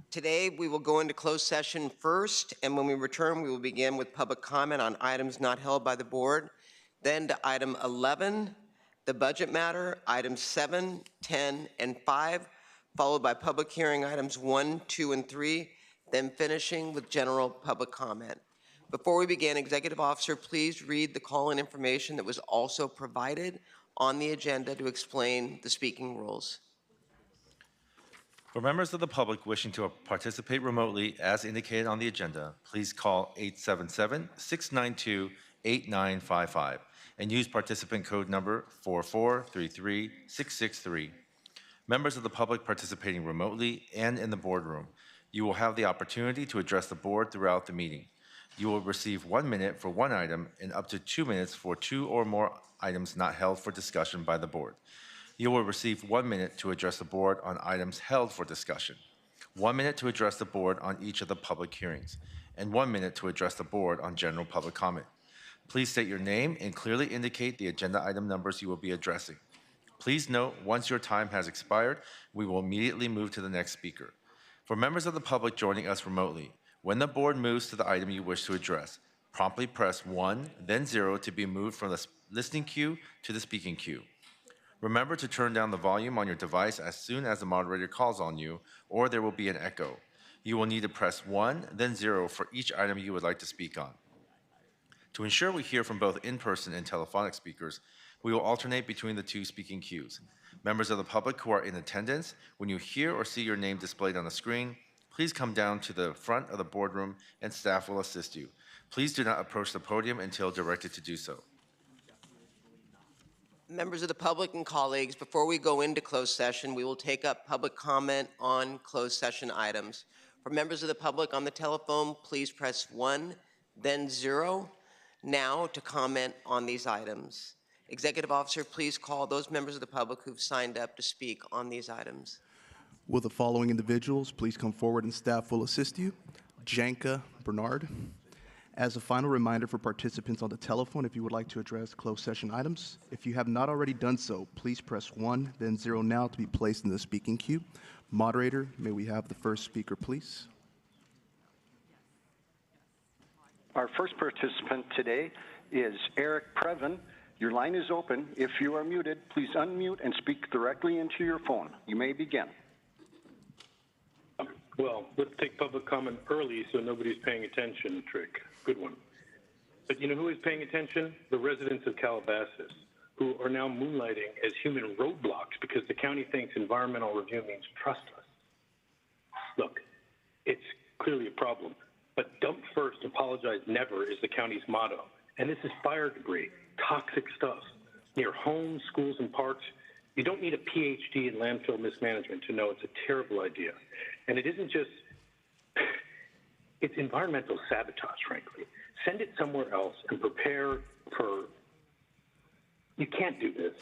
Today, we will go into closed session first, and when we return, we will begin with public comment on items not held by the board. Then to item 11, the budget matter, items 7, 10, and 5, followed by public hearing items 1, 2, and 3, then finishing with general public comment. Before we begin, Executive Officer, please read the call-in information that was also provided on the agenda to explain the speaking rules. For members of the public wishing to participate remotely as indicated on the agenda, please call 877-692-8955 and use participant code number 4433663. Members of the public participating remotely and in the boardroom, you will have the opportunity to address the board throughout the meeting. You will receive 1 minute for one item and up to 2 minutes for 2 or more items not held for discussion by the board. You will receive 1 minute to address the board on items held for discussion, 1 minute to address the board on each of the public hearings, and 1 minute to address the board on general public comment. Please state your name and clearly indicate the agenda item numbers you will be addressing. Please note, once your time has expired, we will immediately move to the next speaker. For members of the public joining us remotely, when the board moves to the item you wish to address, promptly press 1, then 0 to be moved from the listening queue to the speaking queue. Remember to turn down the volume on your device as soon as the moderator calls on you, or there will be an echo. You will need to press 1, then 0 for each item you would like to speak on. To ensure we hear from both in-person and telephonic speakers, we will alternate between the two speaking queues. Members of the public who are in attendance, when you hear or see your name displayed on the screen, please come down to the front of the boardroom and staff will assist you. Please do not approach the podium until directed to do so. Members of the public and colleagues, before we go into closed session, we will take up public comment on closed session items. For members of the public on the telephone, please press 1, then 0 now to comment on these items. Executive Officer, please call those members of the public who've signed up to speak on these items. Will the following individuals please come forward and staff will assist you? Janka Bernard. As a final reminder for participants on the telephone, if you would like to address closed session items, if you have not already done so, please press 1, then 0 now to be placed in the speaking queue. Moderator, may we have the first speaker, please? Our first participant today is Eric Previn. Your line is open. If you are muted, please unmute and speak directly into your phone. You may begin. Well, let's take public comment early so nobody's paying attention, Trick. Good one. But you know who is paying attention? The residents of Calabasas, who are now moonlighting as human roadblocks because the county thinks environmental review means trustless. Look, it's clearly a problem, but dump first, apologize never is the county's motto. And this is fire debris, toxic stuff, near homes, schools, and parks. You don't need a PhD in landfill mismanagement to know it's a terrible idea. And it isn't just, it's environmental sabotage, frankly. Send it somewhere else and prepare for, you can't do this.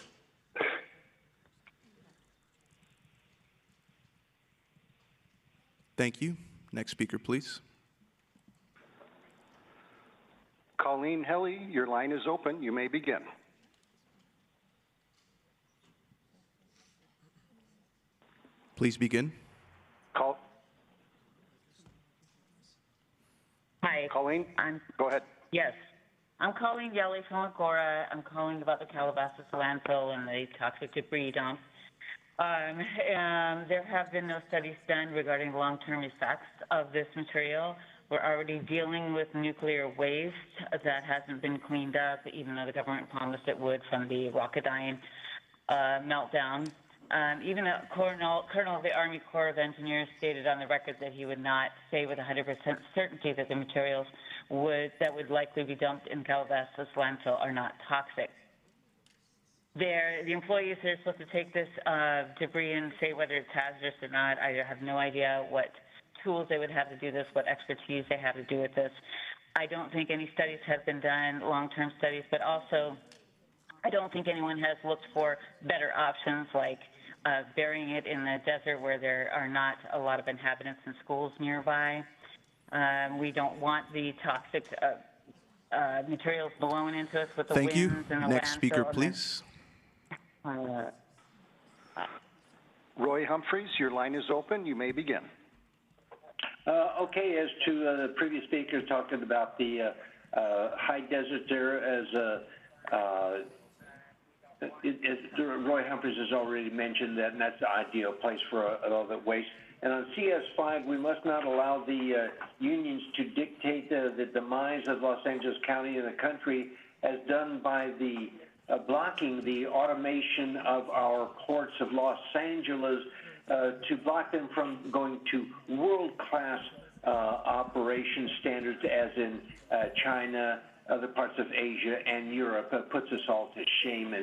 Thank you. Next speaker, please. Colleen Helly, your line is open. You may begin. Please begin. Hi. Colleen, go ahead. Yes. I'm Colleen Yelly from Agora. I'm calling about the Calabasas landfill and the toxic debris dump. There have been no studies done regarding long-term effects of this material. We're already dealing with nuclear waste that hasn't been cleaned up, even though the government promised it would from the Rocketdyne meltdown. Even a colonel of the Army Corps of Engineers stated on the record that he would not say with 100% certainty that the materials that would likely be dumped in Calabasas landfill are not toxic. The employees that are supposed to take this debris and say whether it's hazardous or not, I have no idea what tools they would have to do this, what expertise they have to do with this. I don't think any studies have been done, long-term studies, but also I don't think anyone has looked for better options like burying it in the desert where there are not a lot of inhabitants and schools nearby. We don't want the toxic materials blowing into us with the Thank winds you. and the Next speaker, landfill please. Roy Humphreys, your line is open. You may begin. Okay, as to the previous speaker talking about the high desert there as Roy Humphreys has already mentioned that, and that's the ideal place for all that waste. And on CS5, we must not allow the unions to dictate the demise of Los Angeles County and the country as done by the blocking the automation of our ports of Los Angeles to block them from going to world-class operation standards as in China, other parts of Asia, and Europe. Puts us all to shame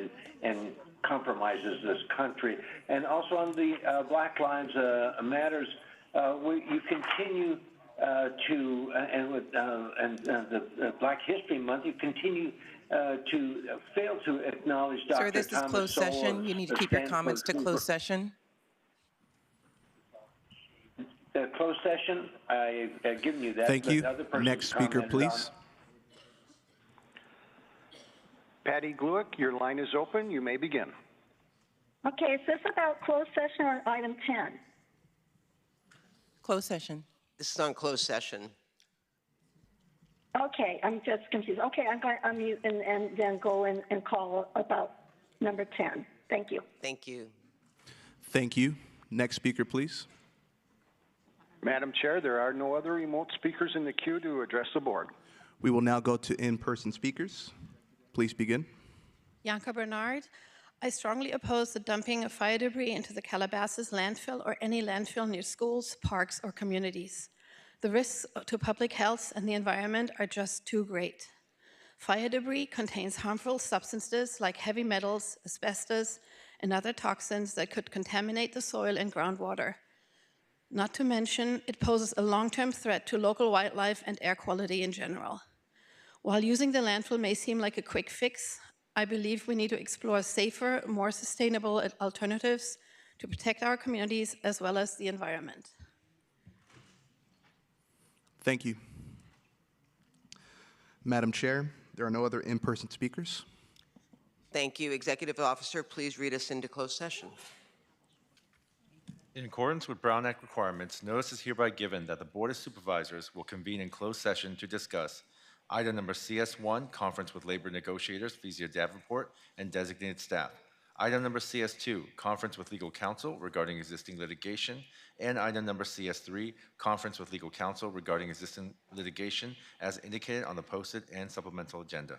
and compromises this country. And also on the Black Lives Matters, you continue to, and with the Black History Month, you continue to fail to acknowledge Dr. Sir, this is closed session. You need to keep your comments to closed session. Closed session, I've given you that. Thank you. Next speaker, please. Patty Gluick, your line is open. You may begin. Okay, is this about closed session or item 10? Closed session. This is on closed session. Okay, I'm just confused. Okay, I'm going to unmute and then go and call about number 10. Thank you. Thank you. Thank you. Next speaker, please. Madam Chair, there are no other remote speakers in the queue to address the board. We will now go to in-person speakers. Please begin. Bianca Bernard. I strongly oppose the dumping of fire debris into the Calabasas landfill or any landfill near schools, parks, or communities. The risks to public health and the environment are just too great. Fire debris contains harmful substances like heavy metals, asbestos, and other toxins that could contaminate the soil and groundwater. Not to mention, it poses a long-term threat to local wildlife and air quality in general. While using the landfill may seem like a quick fix, I believe we need to explore safer, more sustainable alternatives to protect our communities as well as the environment. Thank you. Madam Chair, there are no other in-person speakers. Thank you. Executive Officer, please read us into closed session. In accordance with Brown Act requirements, notice is hereby given that the Board of Supervisors will convene in closed session to discuss item number CS1, conference with labor negotiators, Fezia Davenport, and designated staff. Item number CS2, conference with legal counsel regarding existing litigation. And item number CS3, conference with legal counsel regarding existing litigation as indicated on the posted and supplemental agenda.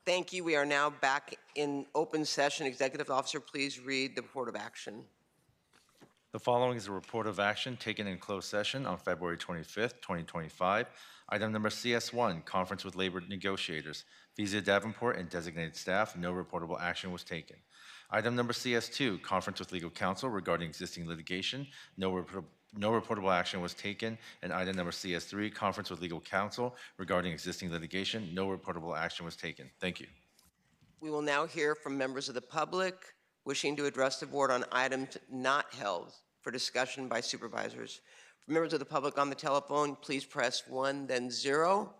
Thank you. We are now back in open session. Executive Officer, please read the report of action. The following is a report of action taken in closed session on February 25th, 2025. Item number CS1, conference with labor negotiators. Visa Davenport and designated staff, no reportable action was taken. Item number CS2, conference with legal counsel regarding existing litigation, no reportable action was taken. And item number CS3, conference with legal counsel regarding existing litigation, no reportable action was taken. Thank you. We will now hear from members of the public wishing to address the board on items not held for discussion by supervisors. For members of the public on the telephone, please press 1, then 0.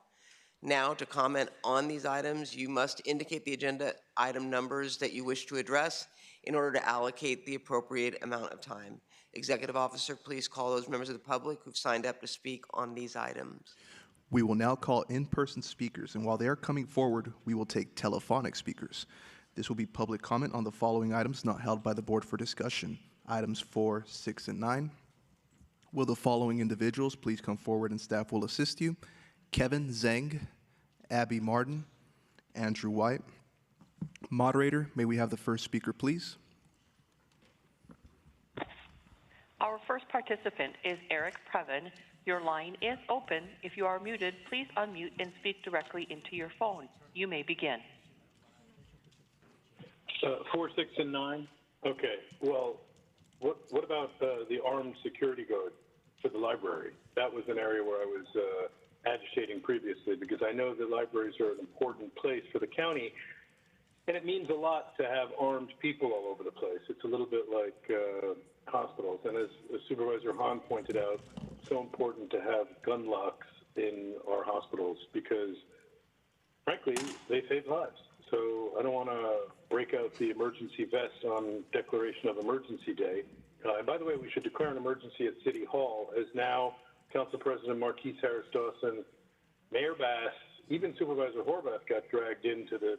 Now, to comment on these items, you must indicate the agenda item numbers that you wish to address in order to allocate the appropriate amount of time. Executive Officer, please call those members of the public who've signed up to speak on these items. We will now call in-person speakers, and while they are coming forward, we will take telephonic speakers. This will be public comment on the following items not held by the board for discussion. Items 4, 6, and 9. Will the following individuals please come forward and staff will assist you? Kevin Zeng, Abby Martin, Andrew White. Moderator, may we have the first speaker, please? Our first participant is Eric Previn. Your line is open. If you are muted, please unmute and speak directly into your phone. You may begin. 4, 6, and 9? Okay. Well, what about the armed security guard for the library? That was an area where I was agitating previously because I know that libraries are an important place for the county, and it means a lot to have armed people all over the place. It's a little bit like hospitals, and as Supervisor Hahn pointed out, it's so important to have gun locks in our hospitals because, frankly, they save lives. So I don't want to break out the emergency vest on Declaration of Emergency Day. And by the way, we should declare an emergency at City Hall, as now Council President Marquise Harris Dawson, Mayor Bass, even Supervisor Horvath got dragged into the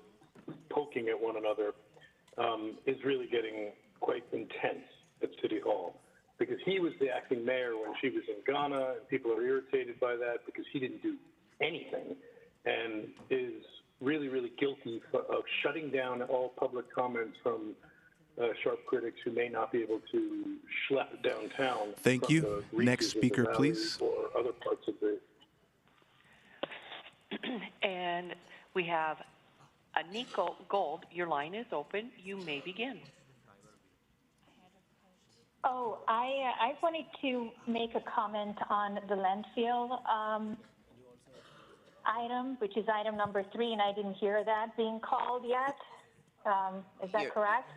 poking at one another, is really getting quite intense at City Hall. Because he was the acting mayor when she was in Ghana, and people are irritated by that because he didn't do anything, and is really, really guilty of shutting down all public comments from sharp critics who may not be able to schlep downtown. Thank you. Next speaker, please. Or other parts of the. And we have Aniko Gold. Your line is open. You may begin. Oh, I wanted to make a comment on the landfill item, which is item number 3, and I didn't hear that being called yet. Is that correct?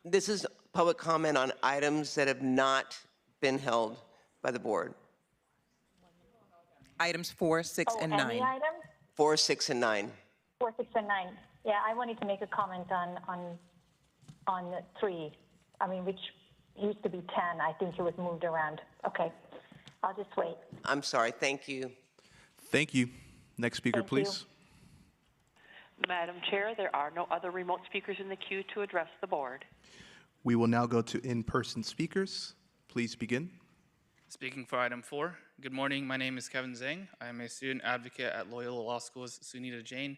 This is public comment on items that have not been held by the board. Items 4, 6, and 9. Any item? 4, 6, and 9. 4, 6, and 9. Yeah, I wanted to make a comment on 3. I mean, which used to be 10. I think it was moved around. Okay, I'll just wait. I'm sorry. Thank you. Thank you. Next speaker, please. Madam Chair, there are no other remote speakers in the queue to address the board. We will now go to in-person speakers. Please begin. Speaking for item 4, good morning. My name is Kevin Zeng. I am a student advocate at Loyola Law School's Sunita Jain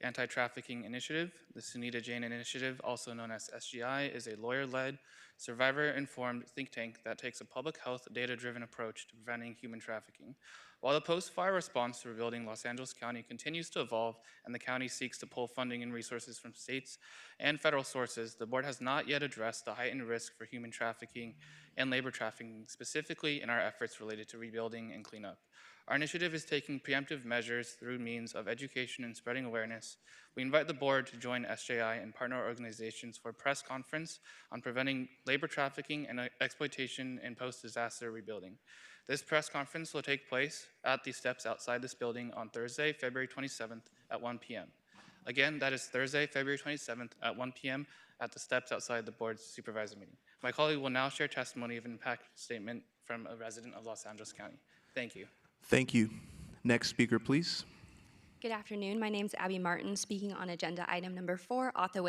Anti-Trafficking Initiative. The Sunita Jain Initiative, also known as SGI, is a lawyer-led, survivor-informed think tank that takes a public health, data-driven approach to preventing human trafficking. While the post-fire response to rebuilding Los Angeles County continues to evolve and the county seeks to pull funding and resources from states and federal sources, the board has not yet addressed the heightened risk for human trafficking and labor trafficking, specifically in our efforts related to rebuilding and cleanup. Our initiative is taking preemptive measures through means of education and spreading awareness. We invite the board to join SJI and partner organizations for a press conference on preventing labor trafficking and exploitation in post-disaster rebuilding. This press conference will take place at the steps outside this building on Thursday, February 27th at 1 p.m. Again, that is Thursday, February 27th at 1 p.m. at the steps outside the board's supervisor meeting. My colleague will now share testimony of an impact statement from a resident of Los Angeles County. Thank you. Thank you. Next speaker, please. Good afternoon. My name is Abby Martin, speaking on agenda item number 4, also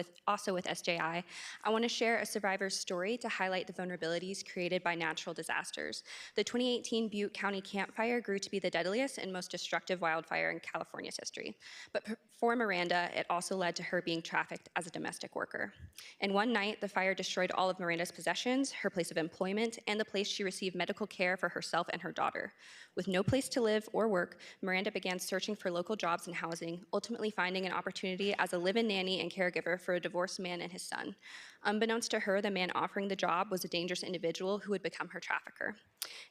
with SJI. I want to share a survivor's story to highlight the vulnerabilities created by natural disasters. The 2018 Butte County Camp Fire grew to be the deadliest and most destructive wildfire in California's history. But for Miranda, it also led to her being trafficked as a domestic worker. In one night, the fire destroyed all of Miranda's possessions, her place of employment, and the place she received medical care for herself and her daughter. With no place to live or work, Miranda began searching for local jobs and housing, ultimately finding an opportunity as a live-in nanny and caregiver for a divorced man and his son. Unbeknownst to her, the man offering the job was a dangerous individual who would become her trafficker.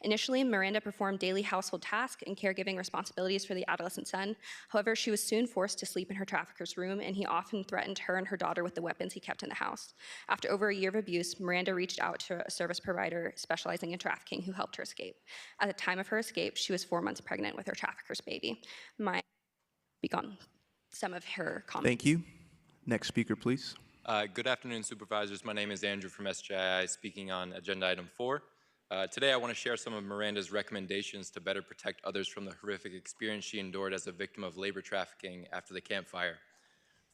Initially, Miranda performed daily household tasks and caregiving responsibilities for the adolescent son. However, she was soon forced to sleep in her trafficker's room, and he often threatened her and her daughter with the weapons he kept in the house. After over a year of abuse, Miranda reached out to a service provider specializing in trafficking who helped her escape. At the time of her escape, she was 4 months pregnant with her trafficker's baby. Begun some of her comments. Thank you. Next speaker, please. Good afternoon, Supervisors. My name is Andrew from SJI, speaking on agenda item 4. Today, I want to share some of Miranda's recommendations to better protect others from the horrific experience she endured as a victim of labor trafficking after the Camp Fire.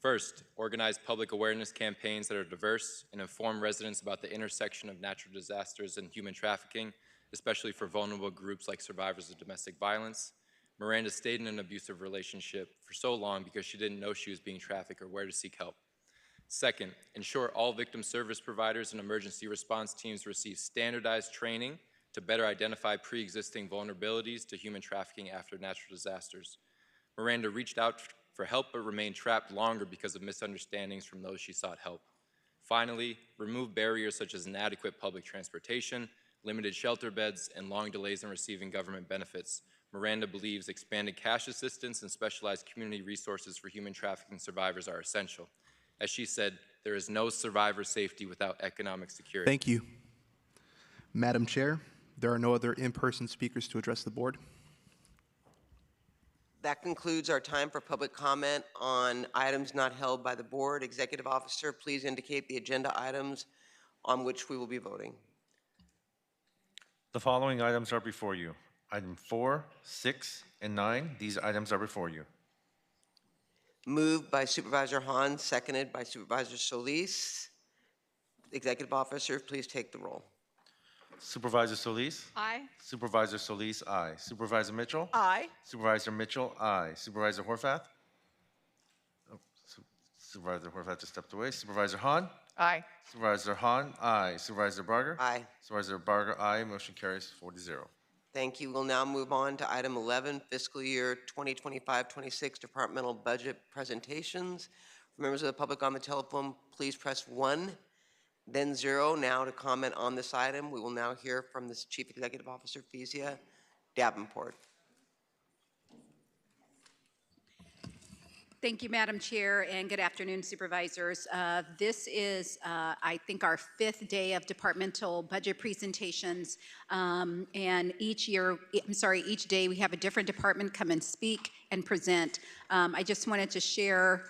First, organize public awareness campaigns that are diverse and inform residents about the intersection of natural disasters and human trafficking, especially for vulnerable groups like survivors of domestic violence. Miranda stayed in an abusive relationship for so long because she didn't know she was being trafficked or where to seek help. Second, ensure all victim service providers and emergency response teams receive standardized training to better identify pre-existing vulnerabilities to human trafficking after natural disasters. Miranda reached out for help but remained trapped longer because of misunderstandings from those she sought help. Finally, remove barriers such as inadequate public transportation, limited shelter beds, and long delays in receiving government benefits. Miranda believes expanded cash assistance and specialized community resources for human trafficking survivors are essential. As she said, there is no survivor safety without economic security. Thank you. Madam Chair, there are no other in-person speakers to address the board. That concludes our time for public comment on items not held by the board. Executive Officer, please indicate the agenda items on which we will be voting. The following items are before you. Item 4, 6, and 9. These items are before you. Moved by Supervisor Hahn, seconded by Supervisor Solis. Executive Officer, please take the roll. Supervisor Solis? Aye. Supervisor Solis, aye. Supervisor Mitchell? Aye. Supervisor Mitchell, aye. Supervisor Horvath? Oh, Supervisor Horvath just stepped away. Supervisor Hahn? Aye. Supervisor Hahn, aye. Supervisor Barger? Aye. Supervisor Barger, aye. Motion carries 4-0. Thank you. We'll now move on to item 11, fiscal year 2025-26 departmental budget presentations. For members of the public on the telephone, please press 1, then 0 now to comment on this item. We will now hear from the Chief Executive Officer, Kezia Davenport. Thank you, Madam Chair, and good afternoon, Supervisors. This is, I think, our 5th day of departmental budget presentations, and each day we have a different department come and speak and present. I just wanted to share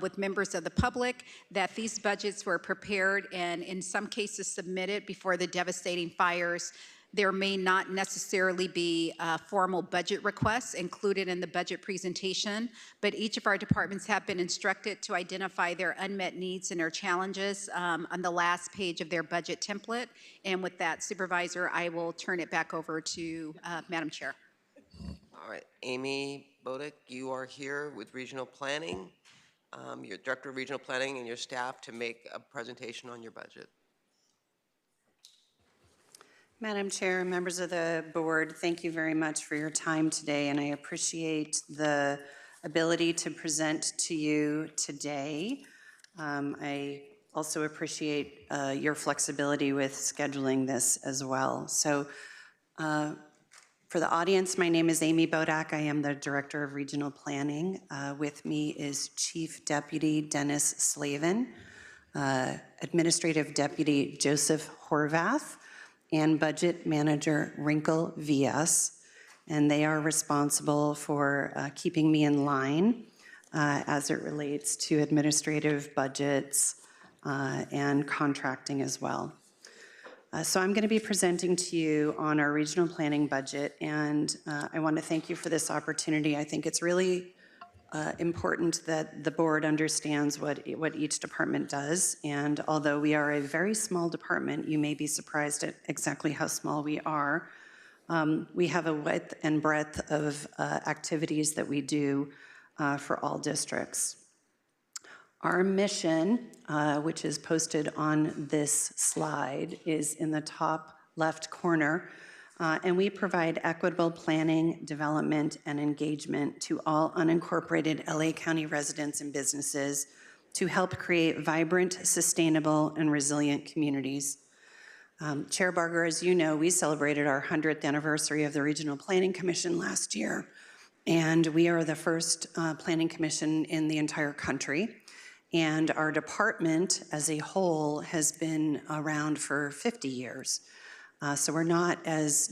with members of the public that these budgets were prepared and in some cases submitted before the devastating fires. There may not necessarily be formal budget requests included in the budget presentation, but each of our departments have been instructed to identify their unmet needs and their challenges on the last page of their budget template. And with that, Supervisor, I will turn it back over to Madam Chair. All right, Amy Bodick, you are here with Regional Planning, your Director of Regional Planning and your staff to make a presentation on your budget. Madam Chair, members of the board, thank you very much for your time today, and I appreciate the ability to present to you today. I also appreciate your flexibility with scheduling this as well. So for the audience, my name is Amy Bodak. I am the Director of Regional Planning. With me is Chief Deputy Dennis Slavin, Administrative Deputy Joseph Horvath, and Budget Manager Wrinkle Vias, and they are responsible for keeping me in line as it relates to administrative budgets and contracting as well. So I'm going to be presenting to you on our regional planning budget, and I want to thank you for this opportunity. I think it's really important that the board understands what each department does. And although we are a very small department, you may be surprised at exactly how small we are. We have a width and breadth of activities that we do for all districts. Our mission, which is posted on this slide, is in the top left corner. And we provide equitable planning, development, and engagement to all unincorporated LA County residents and businesses to help create vibrant, sustainable, and resilient communities. Chair Barger, as you know, we celebrated our 100th anniversary of the Regional Planning Commission last year, and we are the first planning commission in the entire country. And our department as a whole has been around for 50 years. So we're not as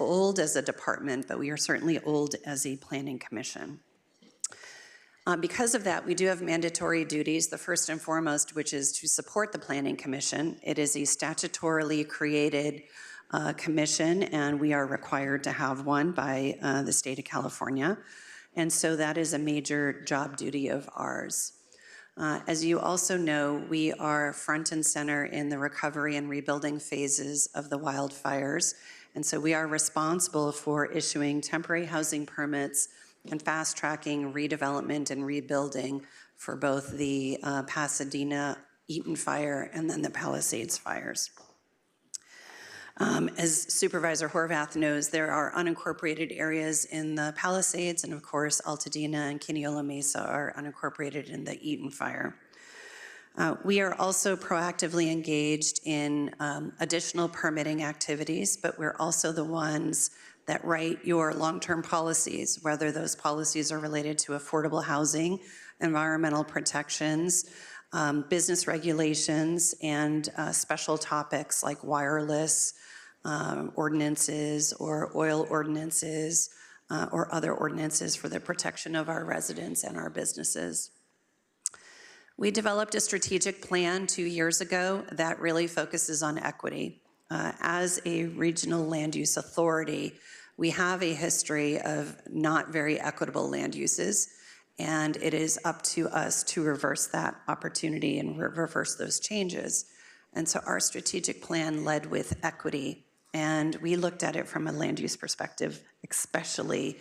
old as a department, but we are certainly old as a planning commission. Because of that, we do have mandatory duties, the first and foremost, which is to support the Planning Commission. It is a statutorily created commission, and we are required to have one by the state of California. And so that is a major job duty of ours. As you also know, we are front and center in the recovery and rebuilding phases of the wildfires. And so we are responsible for issuing temporary housing permits and fast-tracking redevelopment and rebuilding for both the Pasadena Eaton fire and then the Palisades fires. As Supervisor Horvath knows, there are unincorporated areas in the Palisades, and of course, Altadena and Quiniola Mesa are unincorporated in the Eaton fire. We are also proactively engaged in additional permitting activities, but we're also the ones that write your long-term policies, whether those policies are related to affordable housing, environmental protections, business regulations, and special topics like wireless ordinances or oil ordinances or other ordinances for the protection of our residents and our businesses. We developed a strategic plan 2 years ago that really focuses on equity. As a regional land use authority, we have a history of not very equitable land uses, and it is up to us to reverse that opportunity and reverse those changes. And so our strategic plan led with equity, and we looked at it from a land use perspective, especially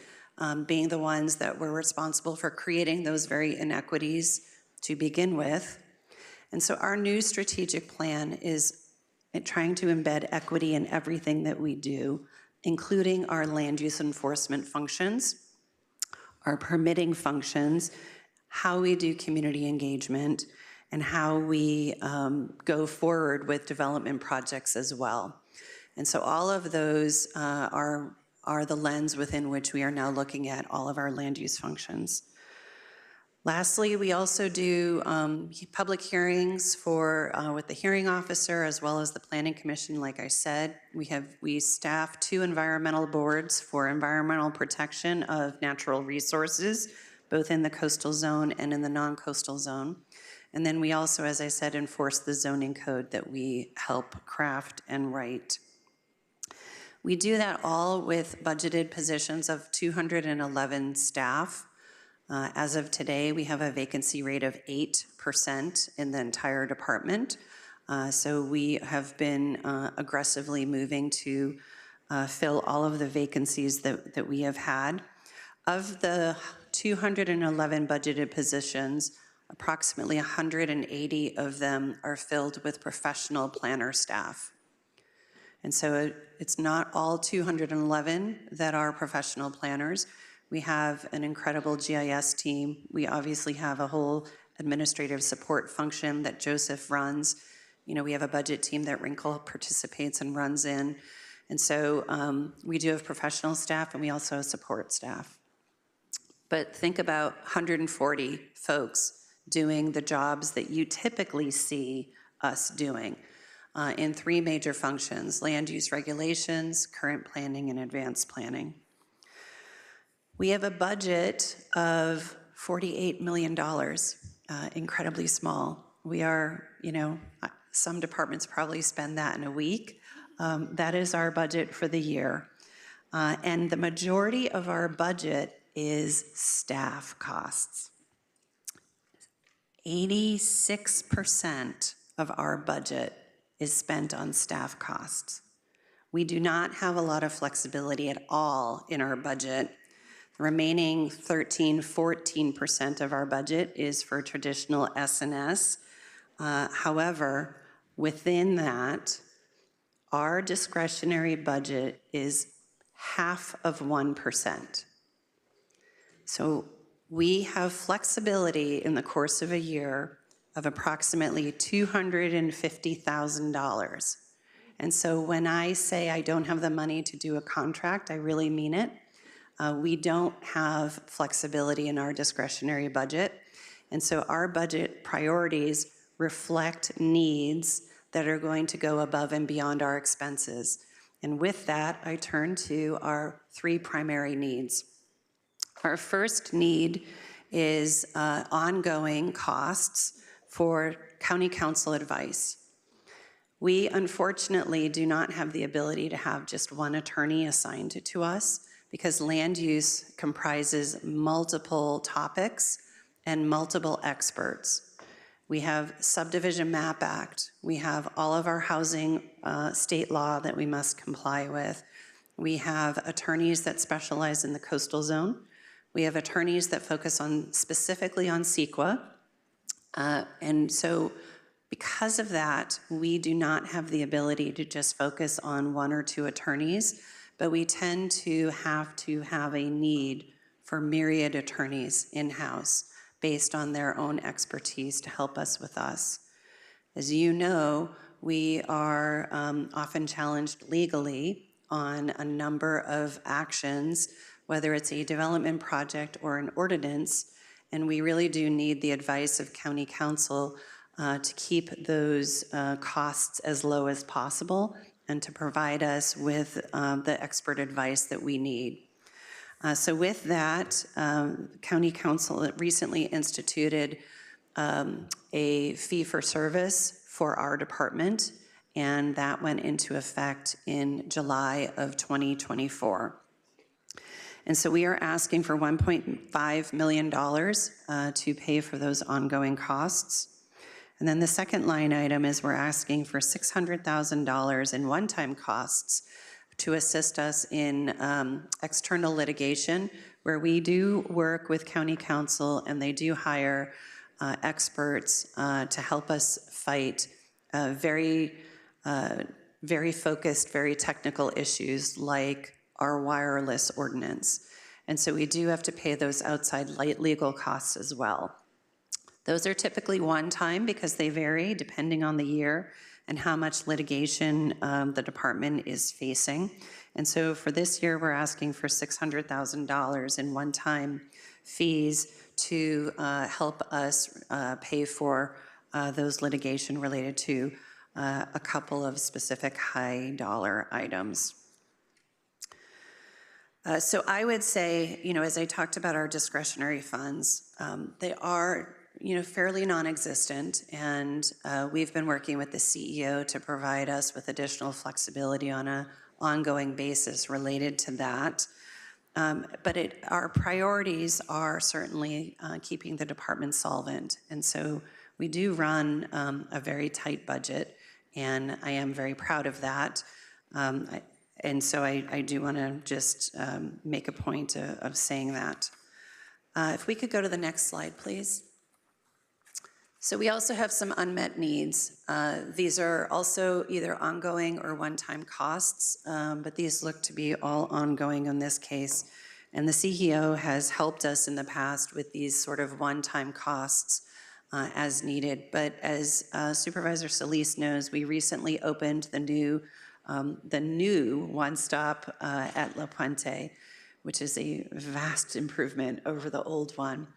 being the ones that were responsible for creating those very inequities to begin with. And so our new strategic plan is trying to embed equity in everything that we do, including our land use enforcement functions, our permitting functions, how we do community engagement, and how we go forward with development projects as well. And so all of those are the lens within which we are now looking at all of our land use functions. Lastly, we also do public hearings with the hearing officer as well as the Planning Commission. Like I said, we staff 2 environmental boards for environmental protection of natural resources, both in the coastal zone and in the non-coastal zone. And then we also, as I said, enforce the zoning code that we help craft and write. We do that all with budgeted positions of 211 staff. As of today, we have a vacancy rate of 8% in the entire department. So we have been aggressively moving to fill all of the vacancies that we have had. Of the 211 budgeted positions, approximately 180 of them are filled with professional planner staff. And so it's not all 211 that are professional planners. We have an incredible GIS team. We obviously have a whole administrative support function that Joseph runs. You know, we have a budget team that Wrinkle participates and runs in. And so we do have professional staff, and we also have support staff. But think about 140 folks doing the jobs that you typically see us doing in 3 major functions: land use regulations, current planning, and advanced planning. We have a budget of $48 million, incredibly small. We are, some departments probably spend that in a week. That is our budget for the year. And the majority of our budget is staff costs. 86% of our budget is spent on staff costs. We do not have a lot of flexibility at all in our budget. The remaining 14% of our budget is for traditional S&S. However, within that, our discretionary budget is 0.5%. So we have flexibility in the course of a year of approximately $250,000. And so when I say I don't have the money to do a contract, I really mean it. We don't have flexibility in our discretionary budget. And so our budget priorities reflect needs that are going to go above and beyond our expenses. And with that, I turn to our 3 primary needs. Our first need is ongoing costs for county council advice. We unfortunately do not have the ability to have just one attorney assigned to us because land use comprises multiple topics and multiple experts. We have Subdivision Map Act. We have all of our housing state law that we must comply with. We have attorneys that specialize in the coastal zone. We have attorneys that focus specifically on CEQA. And so because of that, we do not have the ability to just focus on 1 or 2 attorneys, but we tend to have a need for myriad attorneys in-house based on their own expertise to help us with us. As you know, we are often challenged legally on a number of actions, whether it's a development project or an ordinance, and we really do need the advice of county council to keep those costs as low as possible and to provide us with the expert advice that we need. So with that, County Council recently instituted a fee for service for our department, and that went into effect in July of 2024. And so we are asking for $1.5 million to pay for those ongoing costs. And then the second line item is we're asking for $600,000 in one-time costs to assist us in external litigation, where we do work with county council and they do hire experts to help us fight very focused, very technical issues like our wireless ordinance. And so we do have to pay those outside legal costs as well. Those are typically one-time because they vary depending on the year and how much litigation the department is facing. And so for this year, we're asking for $600,000 in one-time fees to help us pay for those litigation related to a couple of specific high-dollar items. So I would say, as I talked about our discretionary funds, they are fairly non-existent, and we've been working with the CEO to provide us with additional flexibility on an ongoing basis related to that. But our priorities are certainly keeping the department solvent, and so we do run a very tight budget, and I am very proud of that. And so I do want to just make a point of saying that. If we could go to the next slide, please. So we also have some unmet needs. These are also either ongoing or one-time costs, but these look to be all ongoing in this case. And the CEO has helped us in the past with these sort of one-time costs as needed. But as Supervisor Solis knows, we recently opened the new one-stop at La Puente, which is a vast improvement over the old one.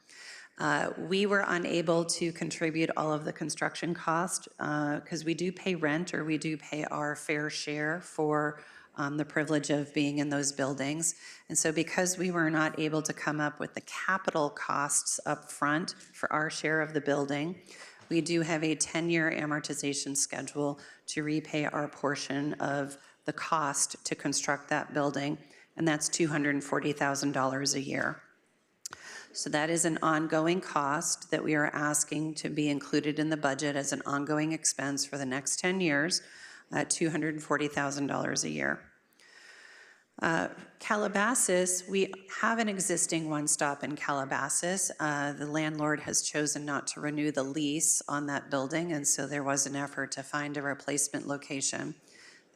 We were unable to contribute all of the construction cost because we do pay rent, or we do pay our fair share for the privilege of being in those buildings. And so because we were not able to come up with the capital costs up front for our share of the building, we do have a 10-year amortization schedule to repay our portion of the cost to construct that building, and that's $240,000 a year. So that is an ongoing cost that we are asking to be included in the budget as an ongoing expense for the next 10 years at $240,000 a year. Calabasas, we have an existing one-stop in Calabasas. The landlord has chosen not to renew the lease on that building, and so there was an effort to find a replacement location.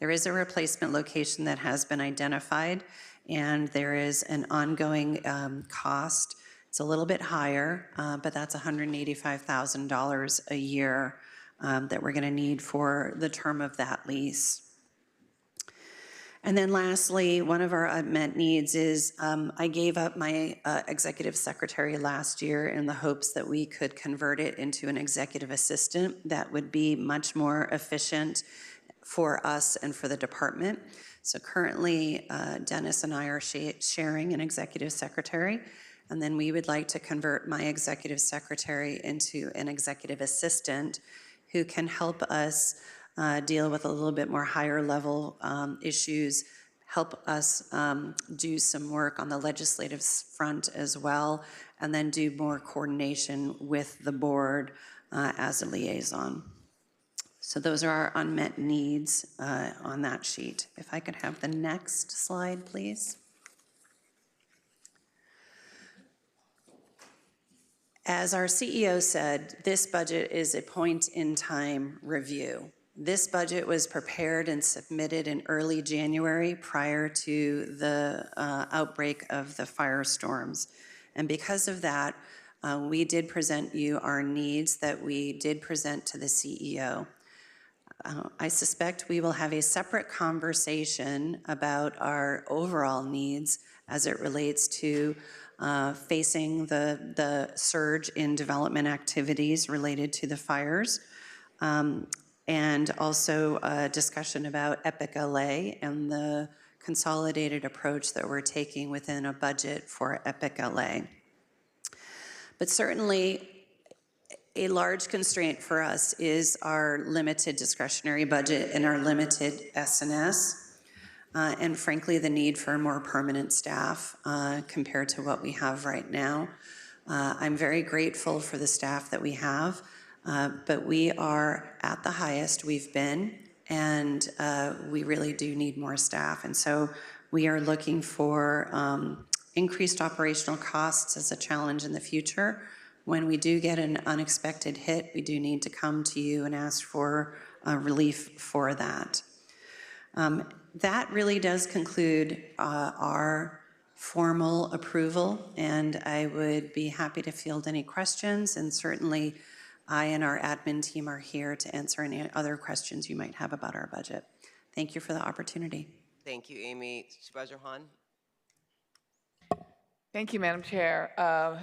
There is a replacement location that has been identified, and there is an ongoing cost. It's a little bit higher, but that's $185,000 a year that we're going to need for the term of that lease. And then lastly, one of our unmet needs is I gave up my executive secretary last year in the hopes that we could convert it into an executive assistant that would be much more efficient for us and for the department. So currently, Dennis and I are sharing an executive secretary, and then we would like to convert my executive secretary into an executive assistant who can help us deal with a little bit more higher level issues, help us do some work on the legislative front as well, and then do more coordination with the board as a liaison. So those are our unmet needs on that sheet. If I could have the next slide, please. As our CEO said, this budget is a point-in-time review. This budget was prepared and submitted in early January prior to the outbreak of the firestorms. And because of that, we did present you our needs that we did present to the CEO. I suspect we will have a separate conversation about our overall needs as it relates to facing the surge in development activities related to the fires. And also a discussion EPIC LA and the consolidated approach that we're taking within a budget for EPIC LA. But certainly, a large constraint for us is our limited discretionary budget and our limited S&S, and frankly, the need for more permanent staff compared to what we have right now. I'm very grateful for the staff that we have. But we are at the highest we've been, and we really do need more staff. And so we are looking for increased operational costs as a challenge in the future. When we do get an unexpected hit, we do need to come to you and ask for relief for that. That really does conclude our formal approval, and I would be happy to field any questions, and certainly I and our admin team are here to answer any other questions you might have about our budget. Thank you for the opportunity. Thank you, Amy. Supervisor Hahn? Thank you, Madam Chair.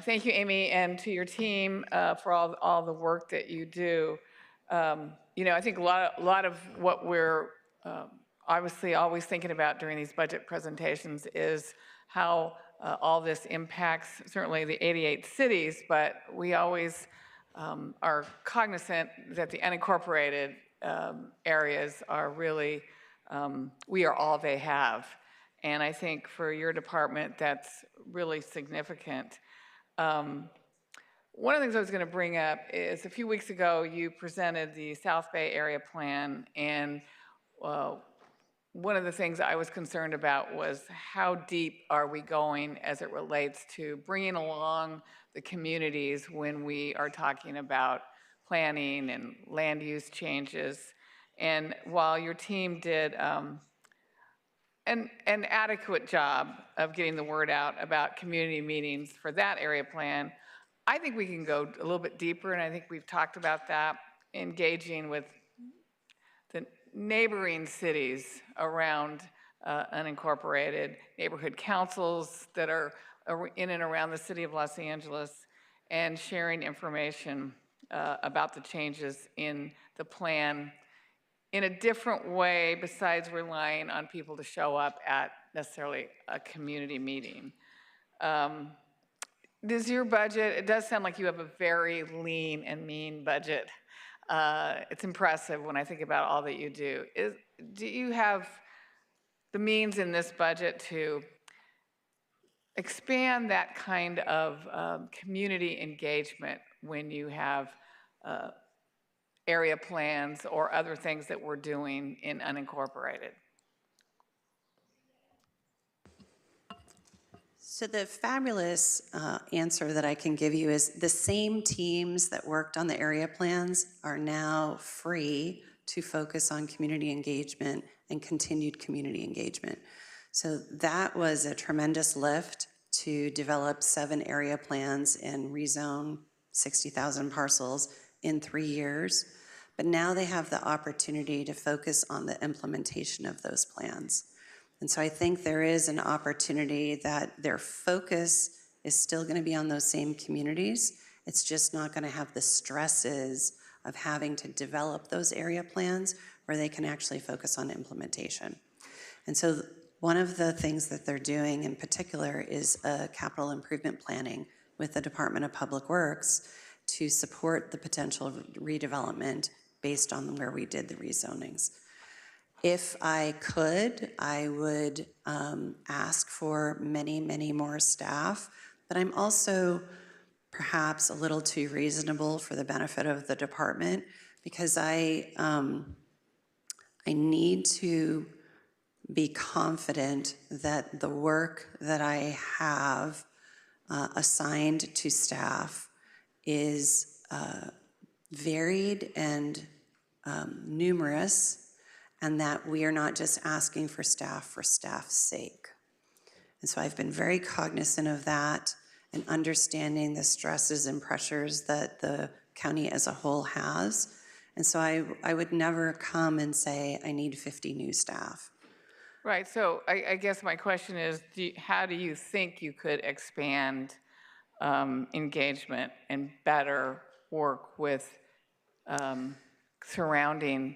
Thank you, Amy, and to your team for all the work that you do. You know, I think a lot of what we're obviously always thinking about during these budget presentations is how all this impacts certainly the 88 cities, but we always are cognizant that the unincorporated areas are really, we are all they have. And I think for your department, that's really significant. One of the things I was going to bring up is a few weeks ago, you presented the South Bay Area Plan, and one of the things I was concerned about was how deep are we going as it relates to bringing along the communities when we are talking about planning and land use changes. And while your team did an adequate job of getting the word out about community meetings for that area plan, I think we can go a little bit deeper, and I think we've talked about that, engaging with the neighboring cities around unincorporated, neighborhood councils that are in and around the city of Los Angeles, and sharing information about the changes in the plan in a different way besides relying on people to show up at necessarily a community meeting. Does your budget, it does sound like you have a very lean and mean budget. It's impressive when I think about all that you do. Do you have the means in this budget to expand that kind of community engagement when you have area plans or other things that we're doing in unincorporated? So the fabulous answer that I can give you is the same teams that worked on the area plans are now free to focus on community engagement and continued community engagement. So that was a tremendous lift to develop 7 area plans and rezone 60,000 parcels in 3 years. But now they have the opportunity to focus on the implementation of those plans. And so I think there is an opportunity that their focus is still going to be on those same communities. It's just not going to have the stresses of having to develop those area plans where they can actually focus on implementation. And so one of the things that they're doing in particular is a capital improvement planning with the Department of Public Works to support the potential redevelopment based on where we did the rezonings. If I could, I would ask for many, many more staff, but I'm also perhaps a little too reasonable for the benefit of the department because I need to be confident that the work that I have assigned to staff is varied and numerous, and that we are not just asking for staff's sake. And so I've been very cognizant of that and understanding the stresses and pressures that the county as a whole has. And so I would never come and say, I need 50 new staff. Right, so I guess my question is, how do you think you could expand engagement and better work with surrounding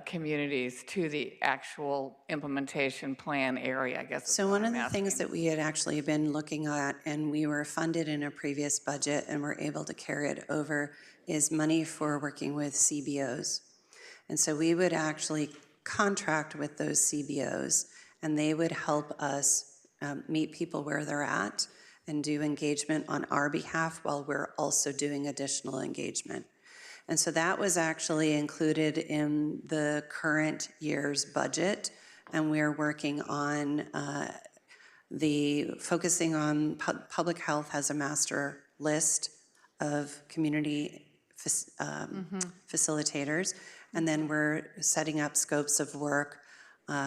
communities to the actual implementation plan area, I guess? So one of the things that we had actually been looking at, and we were funded in a previous budget and were able to carry it over, is money for working with CBOs. And so we would actually contract with those CBOs, and they would help us meet people where they're at and do engagement on our behalf while we're also doing additional engagement. And so that was actually included in the current year's budget, and we're working on focusing on public health has a master list of community facilitators, and then we're setting up scopes of work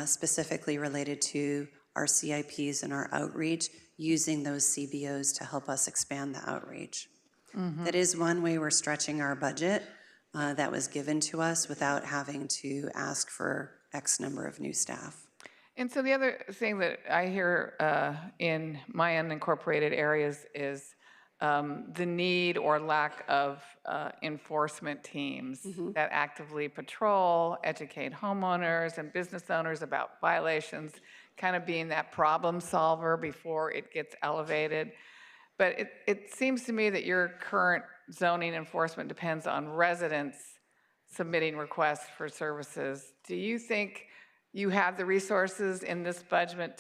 specifically related to our CIPs and our outreach, using those CBOs to help us expand the outreach. That is one way we're stretching our budget that was given to us without having to ask for X number of new staff. And so the other thing that I hear in my unincorporated areas is the need or lack of enforcement teams that actively patrol, educate homeowners and business owners about violations, kind of being that problem solver before it gets elevated. But it seems to me that your current zoning enforcement depends on residents submitting requests for services. Do you think you have the resources in this budget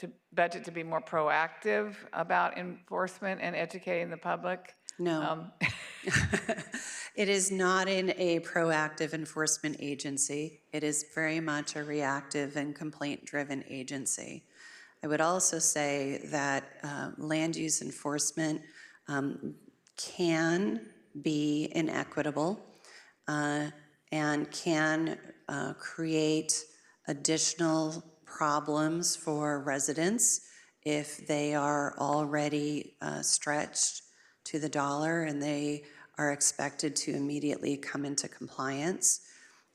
to be more proactive about enforcement and educating the public? No. It is not in a proactive enforcement agency. It is very much a reactive and complaint-driven agency. I would also say that land use enforcement can be inequitable and can create additional problems for residents if they are already stretched to the dollar and they are expected to immediately come into compliance.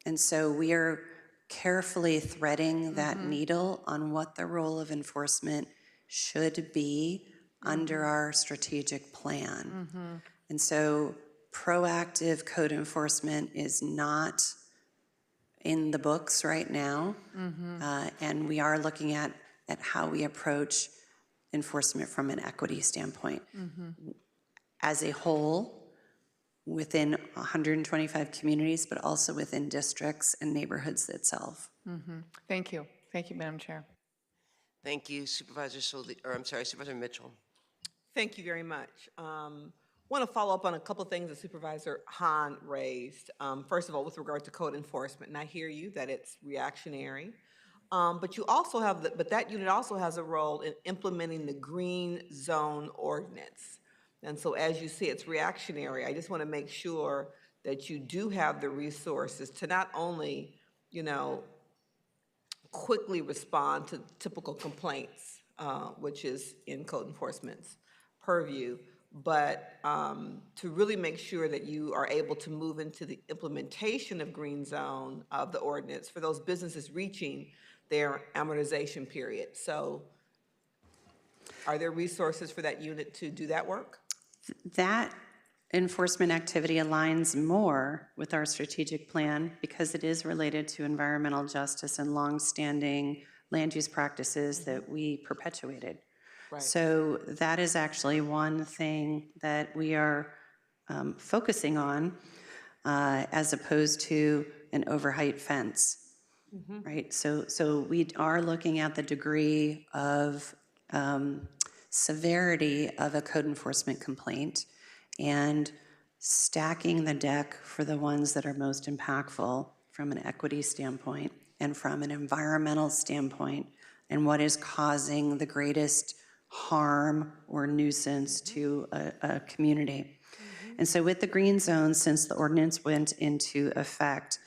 And so we are carefully threading that needle on what the role of enforcement should be under our strategic plan. And so proactive code enforcement is not in the books right now, and we are looking at how we approach enforcement from an equity standpoint. As a whole, within 125 communities, but also within districts and neighborhoods itself. Thank you. Thank you, Madam Chair. Thank you, Supervisor Supervisor Mitchell. Thank you very much. Want to follow up on a couple of things that Supervisor Hahn raised. First of all, with regard to code enforcement, and I hear you that it's reactionary, but you also have but that unit also has a role in implementing the green zone ordinance. And so, as you see, it's reactionary. I just want to make sure that you do have the resources to not only, quickly respond to typical complaints, which is in code enforcement's purview, but to really make sure that you are able to move into the implementation of green zone of the ordinance for those businesses reaching their amortization period. So are there resources for that unit to do that work? That enforcement activity aligns more with our strategic plan because it is related to environmental justice and longstanding land use practices that we perpetuated. Right. So that is actually one thing that we are focusing on as opposed to an overheight fence, right? So we are looking at the degree of severity of a code enforcement complaint and stacking the deck for the ones that are most impactful from an equity standpoint and from an environmental standpoint, and what is causing the greatest harm or nuisance to a community. And so with the green zone, since the ordinance went into effect,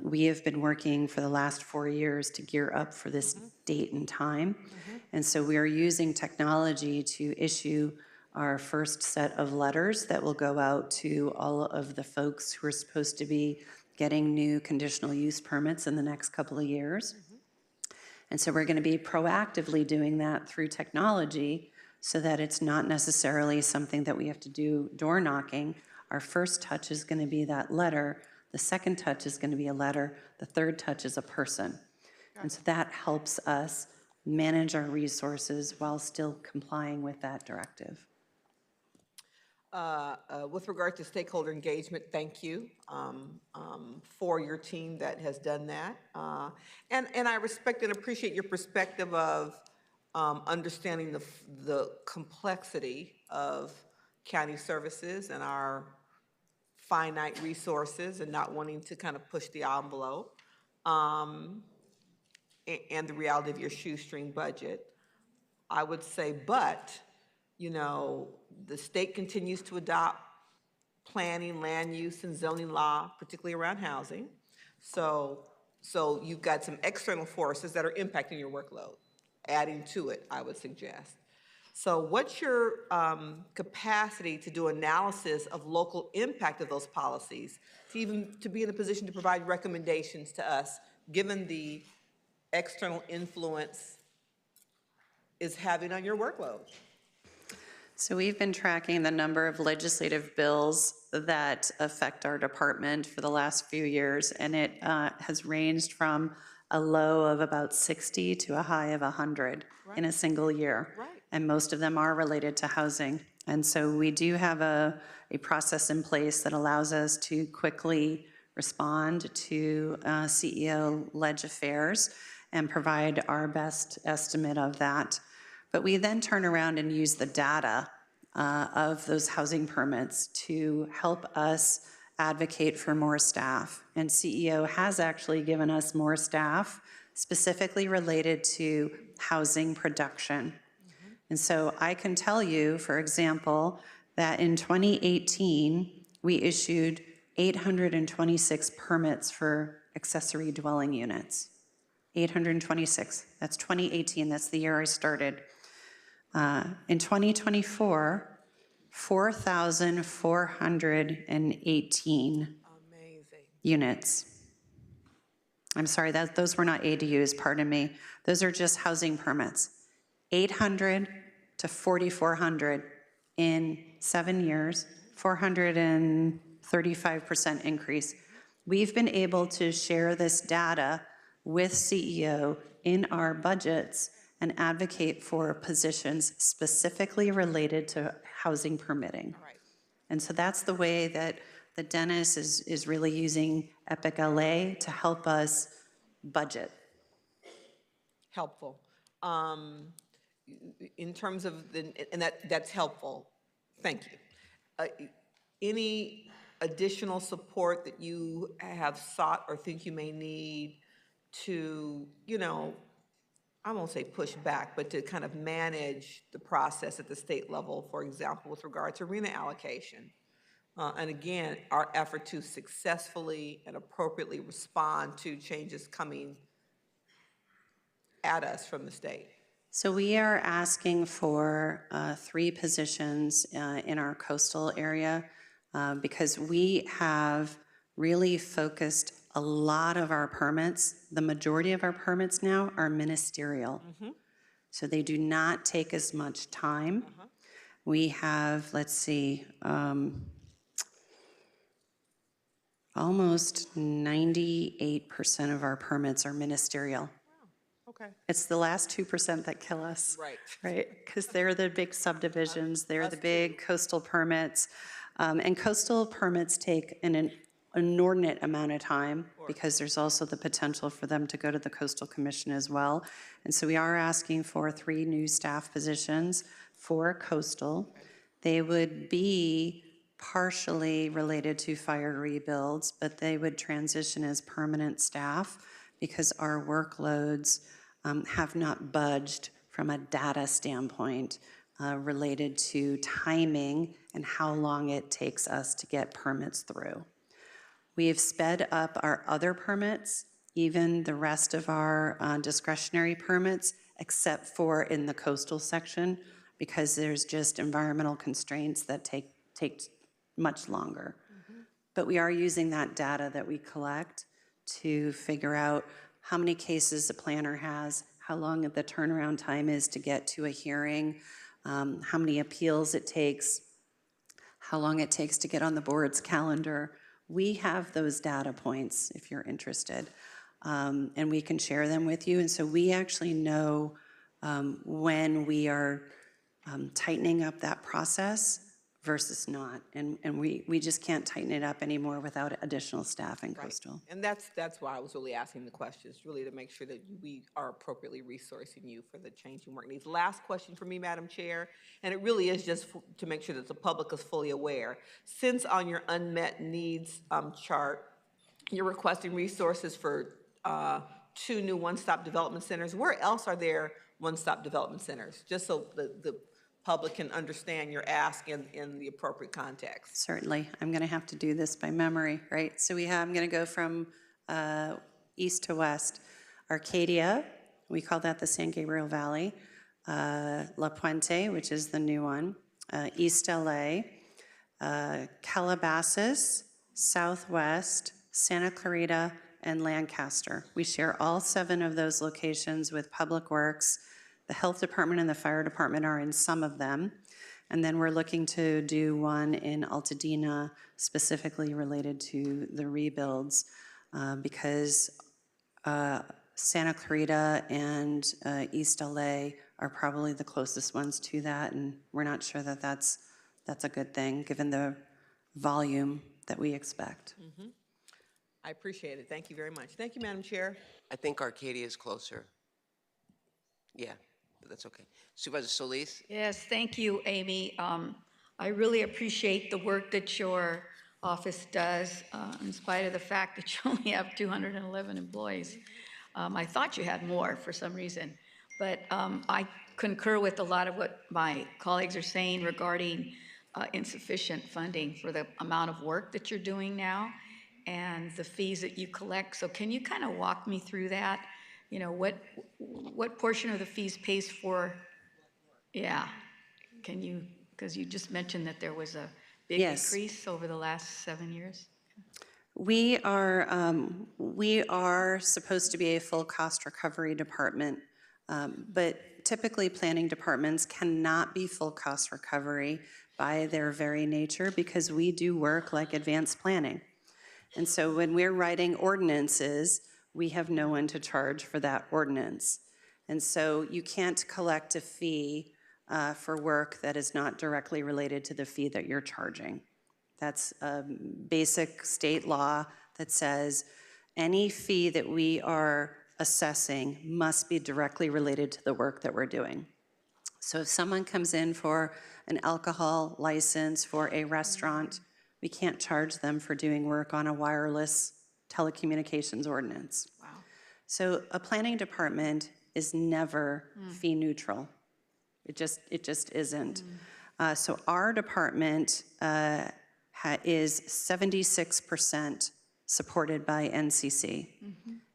we have been working for the last 4 years to gear up for this date and time. And so we are using technology to issue our first set of letters that will go out to all of the folks who are supposed to be getting new conditional use permits in the next couple of years. And so we're going to be proactively doing that through technology so that it's not necessarily something that we have to do door knocking. Our first touch is going to be that letter. The second touch is going to be a letter. The third touch is a person. And so that helps us manage our resources while still complying with that directive. With regard to stakeholder engagement, thank you for your team that has done that. And I respect and appreciate your perspective of understanding the complexity of county services and our finite resources and not wanting to kind of push the envelope and the reality of your shoestring budget. I would say, but the state continues to adopt planning, land use, and zoning law, particularly around housing. So you've got some external forces that are impacting your workload, adding to it, I would suggest. So what's your capacity to do analysis of local impact of those policies, to be in a position to provide recommendations to us, given the external influence is having on your workload? So we've been tracking the number of legislative bills that affect our department for the last few years, and it has ranged from a low of about 60 to a high of 100 in a single year. Right. And most of them are related to housing. And so we do have a process in place that allows us to quickly respond to CEO ledge affairs and provide our best estimate of that. But we then turn around and use the data of those housing permits to help us advocate for more staff. And CEO has actually given us more staff specifically related to housing production. And so I can tell you, for example, that in 2018, we issued 826 permits for accessory dwelling units. 826. That's 2018. That's the year I started. In 2024, 4,418 units. I'm sorry, those were not ADUs, pardon me. Those are just housing permits. 800 to 4,400 in 7 years, 435% increase. We've been able to share this data with CEO in our budgets and advocate for positions specifically related to housing permitting. Right. And so that's the way that the dentist is really using Epic LA to help us budget. Helpful. in terms of and that's helpful. Thank you. Any additional support that you have sought or think you may need to, I won't say push back, but to kind of manage the process at the state level, for example, with regard to arena allocation? And again, our effort to successfully and appropriately respond to changes coming at us from the state. So we are asking for 3 positions in our coastal area because we have really focused a lot of our permits. The majority of our permits now are ministerial. So they do not take as much time. We have, let's see, almost 98% of our permits are ministerial. Okay. It's the last 2% that kill us. Right. Right, because they're the big subdivisions, they're the big coastal permits. And coastal permits take an inordinate amount of time because there's also the potential for them to go to the Coastal Commission as well. And so we are asking for 3 new staff positions for coastal. They would be partially related to fire rebuilds, but they would transition as permanent staff because our workloads have not budged from a data standpoint related to timing and how long it takes us to get permits through. We have sped up our other permits, even the rest of our discretionary permits, except for in the coastal section, because there's just environmental constraints that take much longer. But we are using that data that we collect to figure out how many cases the planner has, how long the turnaround time is to get to a hearing, how many appeals it takes, how long it takes to get on the board's calendar. We have those data points if you're interested, and we can share them with you. And so we actually know when we are tightening up that process versus not. And we just can't tighten it up anymore without additional staff in coastal. And that's why I was really asking the questions, really to make sure that we are appropriately resourcing you for the changing work needs. Last question for me, Madam Chair, and it really is just to make sure that the public is fully aware. Since on your unmet needs chart, you're requesting resources for 2 new one-stop development centers, where else are there one-stop development centers? Just so the public can understand your ask in the appropriate context. Certainly. I'm going to have to do this by memory, right? So I'm going to go from east to west. Arcadia, we call that the San Gabriel Valley. La Puente, which is the new one. East LA. Calabasas, Southwest, Santa Clarita, and Lancaster. We share all 7 of those locations with Public Works. The Health Department and the Fire Department are in some of them. And then we're looking to do one in Altadena, specifically related to the rebuilds, because Santa Clarita and East LA are probably the closest ones to that, and we're not sure that that's a good thing, given the volume that we expect. I appreciate it. Thank you very much. Thank you, Madam Chair. I think Arcadia is closer. Yeah, but that's okay. Supervisor Solis? Yes, thank you, Amy. I really appreciate the work that your office does, in spite of the fact that you only have 211 employees. I thought you had more for some reason, but I concur with a lot of what my colleagues are saying regarding insufficient funding for the amount of work that you're doing now and the fees that you collect. So can you kind of walk me through that? You know, what portion of the fees pays for, yeah, can you, because you just mentioned that there was a big increase over the last 7 years. We are supposed to be a full cost recovery department, but typically planning departments cannot be full cost recovery by their very nature because we do work like advanced planning. And so when we're writing ordinances, we have no one to charge for that ordinance. And so you can't collect a fee for work that is not directly related to the fee that you're charging. That's a basic state law that says any fee that we are assessing must be directly related to the work that we're doing. So if someone comes in for an alcohol license for a restaurant, we can't charge them for doing work on a wireless telecommunications ordinance. Wow. So a planning department is never fee neutral. It just isn't. So our department is 76% supported by NCC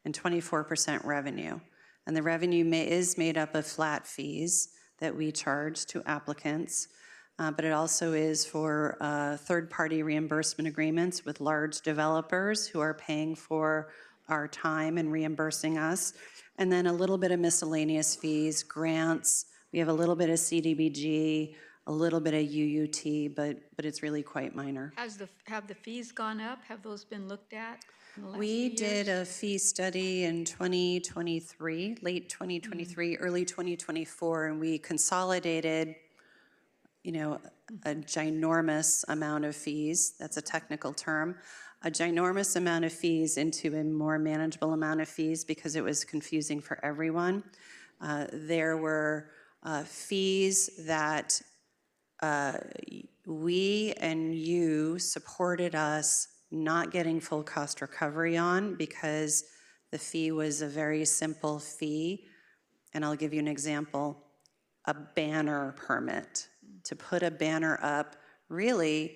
and 24% revenue. And the revenue is made up of flat fees that we charge to applicants, but it also is for third-party reimbursement agreements with large developers who are paying for our time and reimbursing us, and then a little bit of miscellaneous fees, grants. We have a little bit of CDBG, a little bit of UUT, but it's really quite minor. Have the fees gone up? Have those been looked at in the last We few did years? a fee study in 2023, late 2023, early 2024, and we consolidated, you know, a ginormous amount of fees. That's a technical term. A ginormous amount of fees into a more manageable amount of fees because it was confusing for everyone. There were fees that we and you supported us not getting full cost recovery on because the fee was a very simple fee. And I'll give you an example, a banner permit. To put a banner up, really,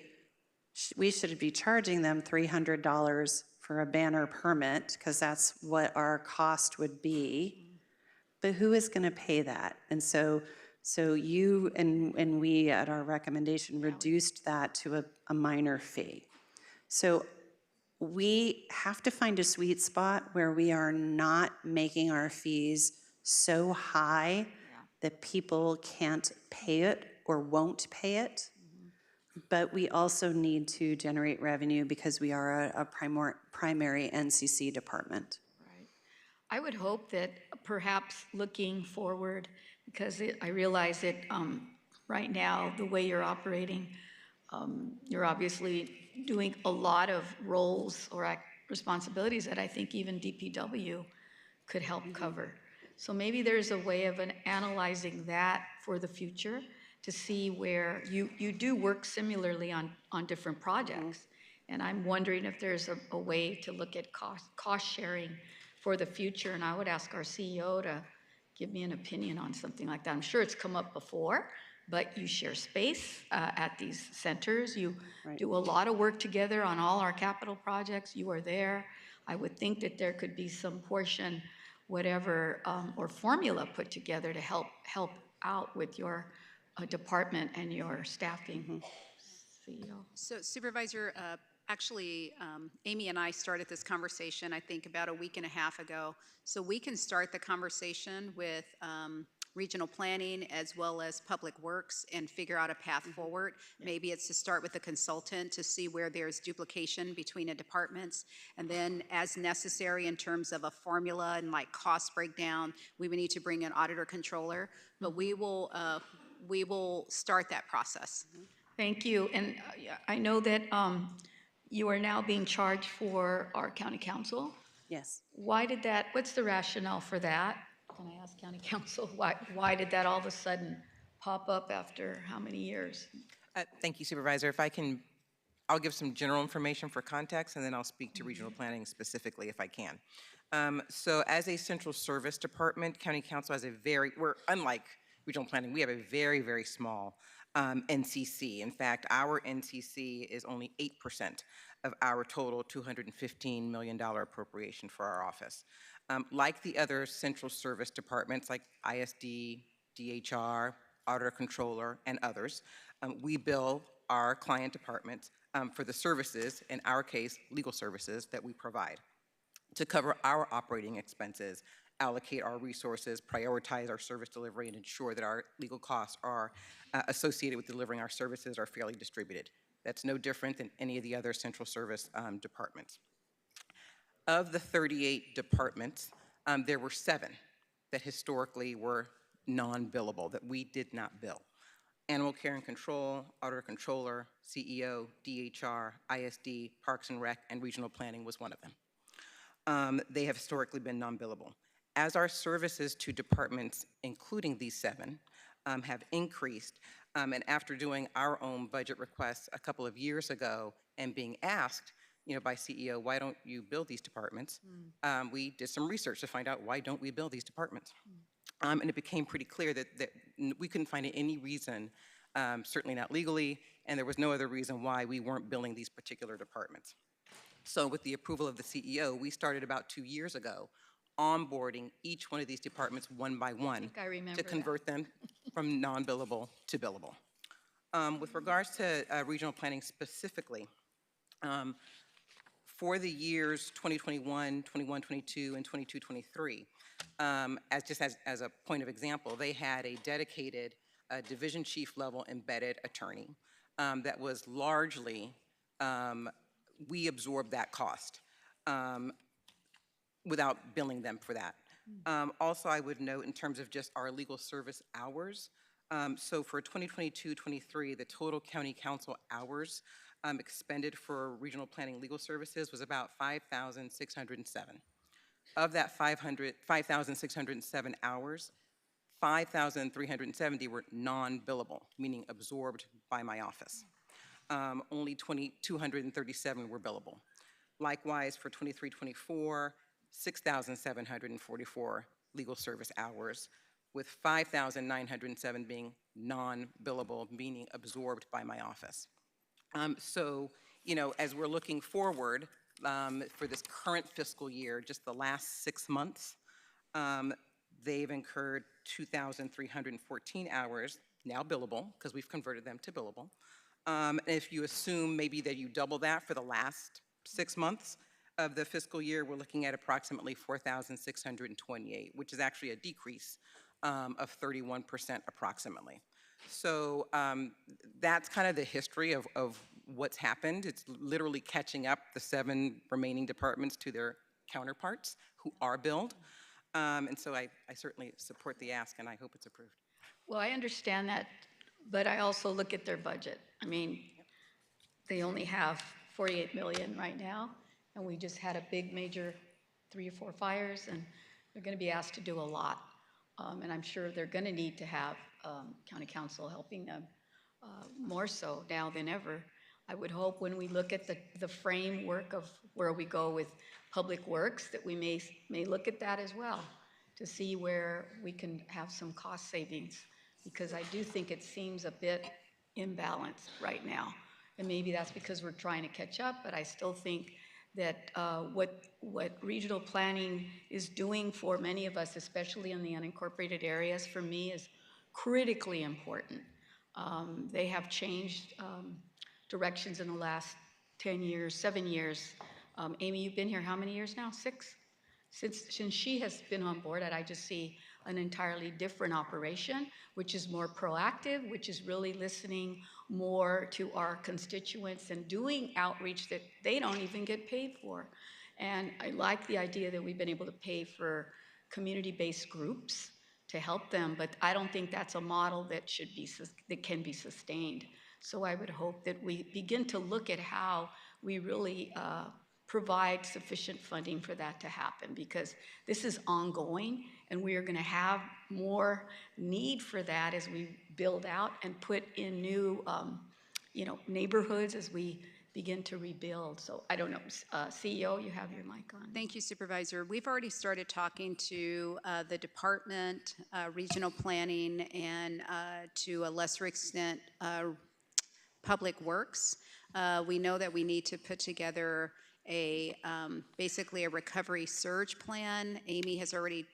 we should be charging them $300 for a banner permit because that's what our cost would be. But who is going to pay that? And so you and we at our recommendation reduced that to a minor fee. So we have to find a sweet spot where we are not making our fees so high that people can't pay it or won't pay it. But we also need to generate revenue because we are a primary NCC department. I would hope that perhaps looking forward, because I realize that right now, the way you're operating, you're obviously doing a lot of roles or responsibilities that I think even DPW could help cover. So maybe there's a way of analyzing that for the future to see where you do work similarly on different projects. And I'm wondering if there's a way to look at cost sharing for the future. And I would ask our CEO to give me an opinion on something like that. I'm sure it's come up before, but you share space at these centers. You do a lot of work together on all our capital projects. You are there. I would think that there could be some portion, whatever, or formula put together to help out with your department and your staffing. CEO. So Supervisor, actually, Amy and I started this conversation, I think, about a week and a half ago. So we can start the conversation with regional planning as well as public works and figure out a path forward. Maybe it's to start with a consultant to see where there's duplication between the departments. And then as necessary in terms of a formula and like cost breakdown, we would need to bring an auditor controller. But we will start that process. Thank you. And I know that you are now being charged for our county council. Yes. Why did that, what's the rationale for that? Can I ask county council, why did that all of a sudden pop up after how many years? Thank you, Supervisor. If I can, I'll give some general information for context, and then I'll speak to regional planning specifically if I can. So as a central service department, county council has we're unlike regional planning, we have a very, very small NCC. In fact, our NCC is only 8% of our total $215 million appropriation for our office. Like the other central service departments like ISD, DHR, Auditor Controller, and others, we bill our client departments for the services, in our case, legal services that we provide to cover our operating expenses, allocate our resources, prioritize our service delivery, and ensure that our legal costs are associated with delivering our services are fairly distributed. That's no different than any of the other central service departments. Of the 38 departments, there were 7 that historically were non-billable, that we did not bill. Animal Care and Control, Auditor Controller, CEO, DHR, ISD, Parks and Rec, and Regional Planning was one of them. They have historically been non-billable. As our services to departments, including these 7, have increased. And after doing our own budget requests a couple of years ago and being asked, by CEO, why don't you build these departments? We did some research to find out why don't we build these departments. And it became pretty clear that we couldn't find any reason, certainly not legally, and there was no other reason why we weren't building these particular departments. So with the approval of the CEO, we started about 2 years ago onboarding each one of these departments one by one to convert them from non-billable to billable. With regards to regional planning specifically, for the years 2021, 21-22, and 22-23, as a point of example, they had a dedicated division chief level embedded attorney that was largely, we absorbed that cost without billing them for that. Also, I would note in terms of just our legal service hours, so for 2022-23, the total county council hours expended for regional planning legal services was about 5,607. Of that 5,607 hours, 5,370 were non-billable, meaning absorbed by my office. Only 237 were billable. Likewise, for 23-24, 6,744 legal service hours, with 5,907 being non-billable, meaning absorbed by my office. So, as we're looking forward for this current fiscal year, just the last 6 months, they've incurred 2,314 hours, now billable, because we've converted them to billable. And if you assume maybe that you double that for the last 6 months of the fiscal year, we're looking at approximately 4,628, which is actually a decrease of 31% approximately. So that's kind of the history of what's happened. It's literally catching up the 7 remaining departments to their counterparts who are billed. And so I certainly support the ask, and I hope it's approved. Well, I understand that, but I also look at their budget. I mean, they only have 48 million right now, and we just had a big major 3 or 4 fires, and they're going to be asked to do a lot. And I'm sure they're going to need to have county council helping them more so now than ever. I would hope when we look at the framework of where we go with public works that we may look at that as well to see where we can have some cost savings, because I do think it seems a bit imbalanced right now. And maybe that's because we're trying to catch up, but I still think that what regional planning is doing for many of us, especially in the unincorporated areas, for me is critically important. They have changed directions in the last 10 years, 7 years. Amy, you've been here how many years now? 6? Since she has been on board, I just see an entirely different operation, which is more proactive, which is really listening more to our constituents and doing outreach that they don't even get paid for. And I like the idea that we've been able to pay for community-based groups to help them, but I don't think that's a model that can be sustained. So I would hope that we begin to look at how we really provide sufficient funding for that to happen, because this is ongoing and we are going to have more need for that as we build out and put in new neighborhoods as we begin to rebuild. So I don't know, CEO, you have your mic on. Thank you, Supervisor. We've already started talking to the department, regional planning, and to a lesser extent, Public Works. We know that we need to put together basically a recovery surge plan. Amy has already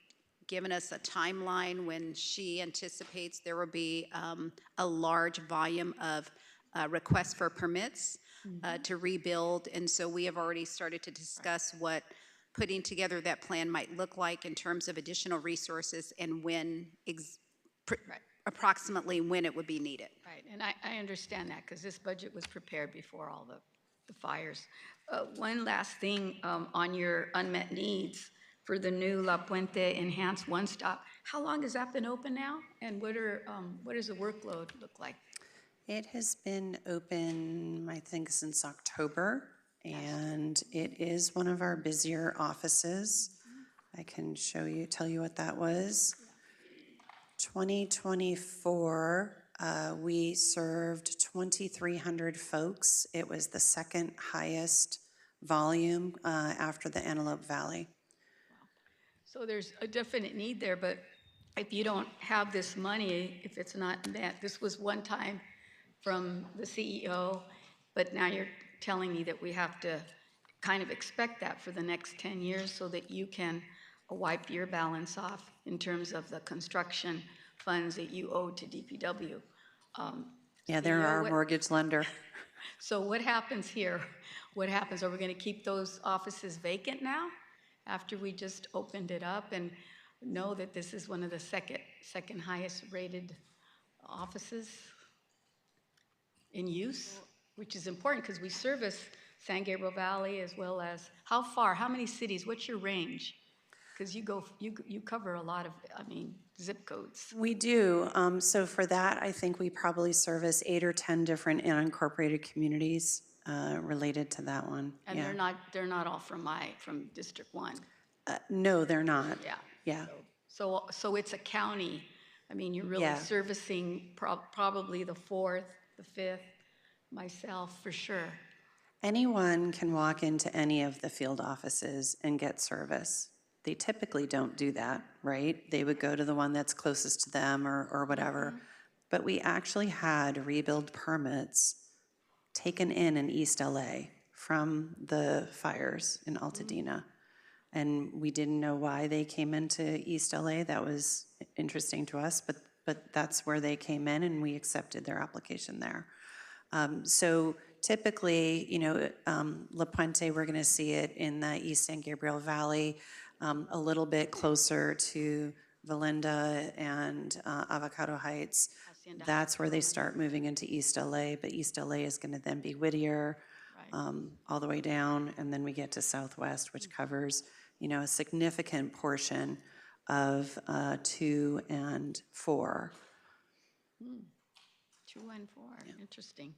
given us a timeline when she anticipates there will be a large volume of requests for permits to rebuild. And so we have already started to discuss what putting together that plan might look like in terms of additional resources and when approximately when it would be needed. Right, and I understand that because this budget was prepared before all the fires. One last thing on your unmet needs for the new La Puente Enhanced One Stop. How long has that been open now? And what does the workload look like? It has been open, I think, since October, and it is one of our busier offices. I can tell you what that was. 2024, we served 2,300 folks. It was the second highest volume after the Antelope Valley. So there's a definite need there, but if you don't have this money, if it's not met, this was one time from the CEO, but now you're telling me that we have to kind of expect that for the next 10 years so that you can wipe your balance off in terms of the construction funds that you owe to DPW. Yeah, they're our mortgage lender. So what happens here? What happens? Are we going to keep those offices vacant now after we just opened it up and know that this is one of the second highest rated offices in use, which is important because we service San Gabriel Valley as well as, how far, how many cities, what's your range? Because you cover a lot of, zip codes. We do. So for that, I think we probably service 8 or 10 different unincorporated communities related to that one. And yeah. they're not all from District 1. No, they're not. Yeah. Yeah. So it's a county. You're really Yeah. servicing probably the 4th, the 5th, myself for sure. Anyone can walk into any of the field offices and get service. They typically don't do that, right? They would go to the one that's closest to them or whatever. But we actually had rebuild permits taken in East LA from the fires in Altadena. And we didn't know why they came into East LA. That was interesting to us, but that's where they came in and we accepted their application there. So typically, La Puente, we're gonna see it in the East San Gabriel Valley, a little bit closer to Valinda and Avocado Heights. That's where they start moving into East LA, but East LA is gonna then be Whittier, all the way down, and then we get to Southwest, which covers, a significant portion of 2 and 4. 2 and 4, interesting.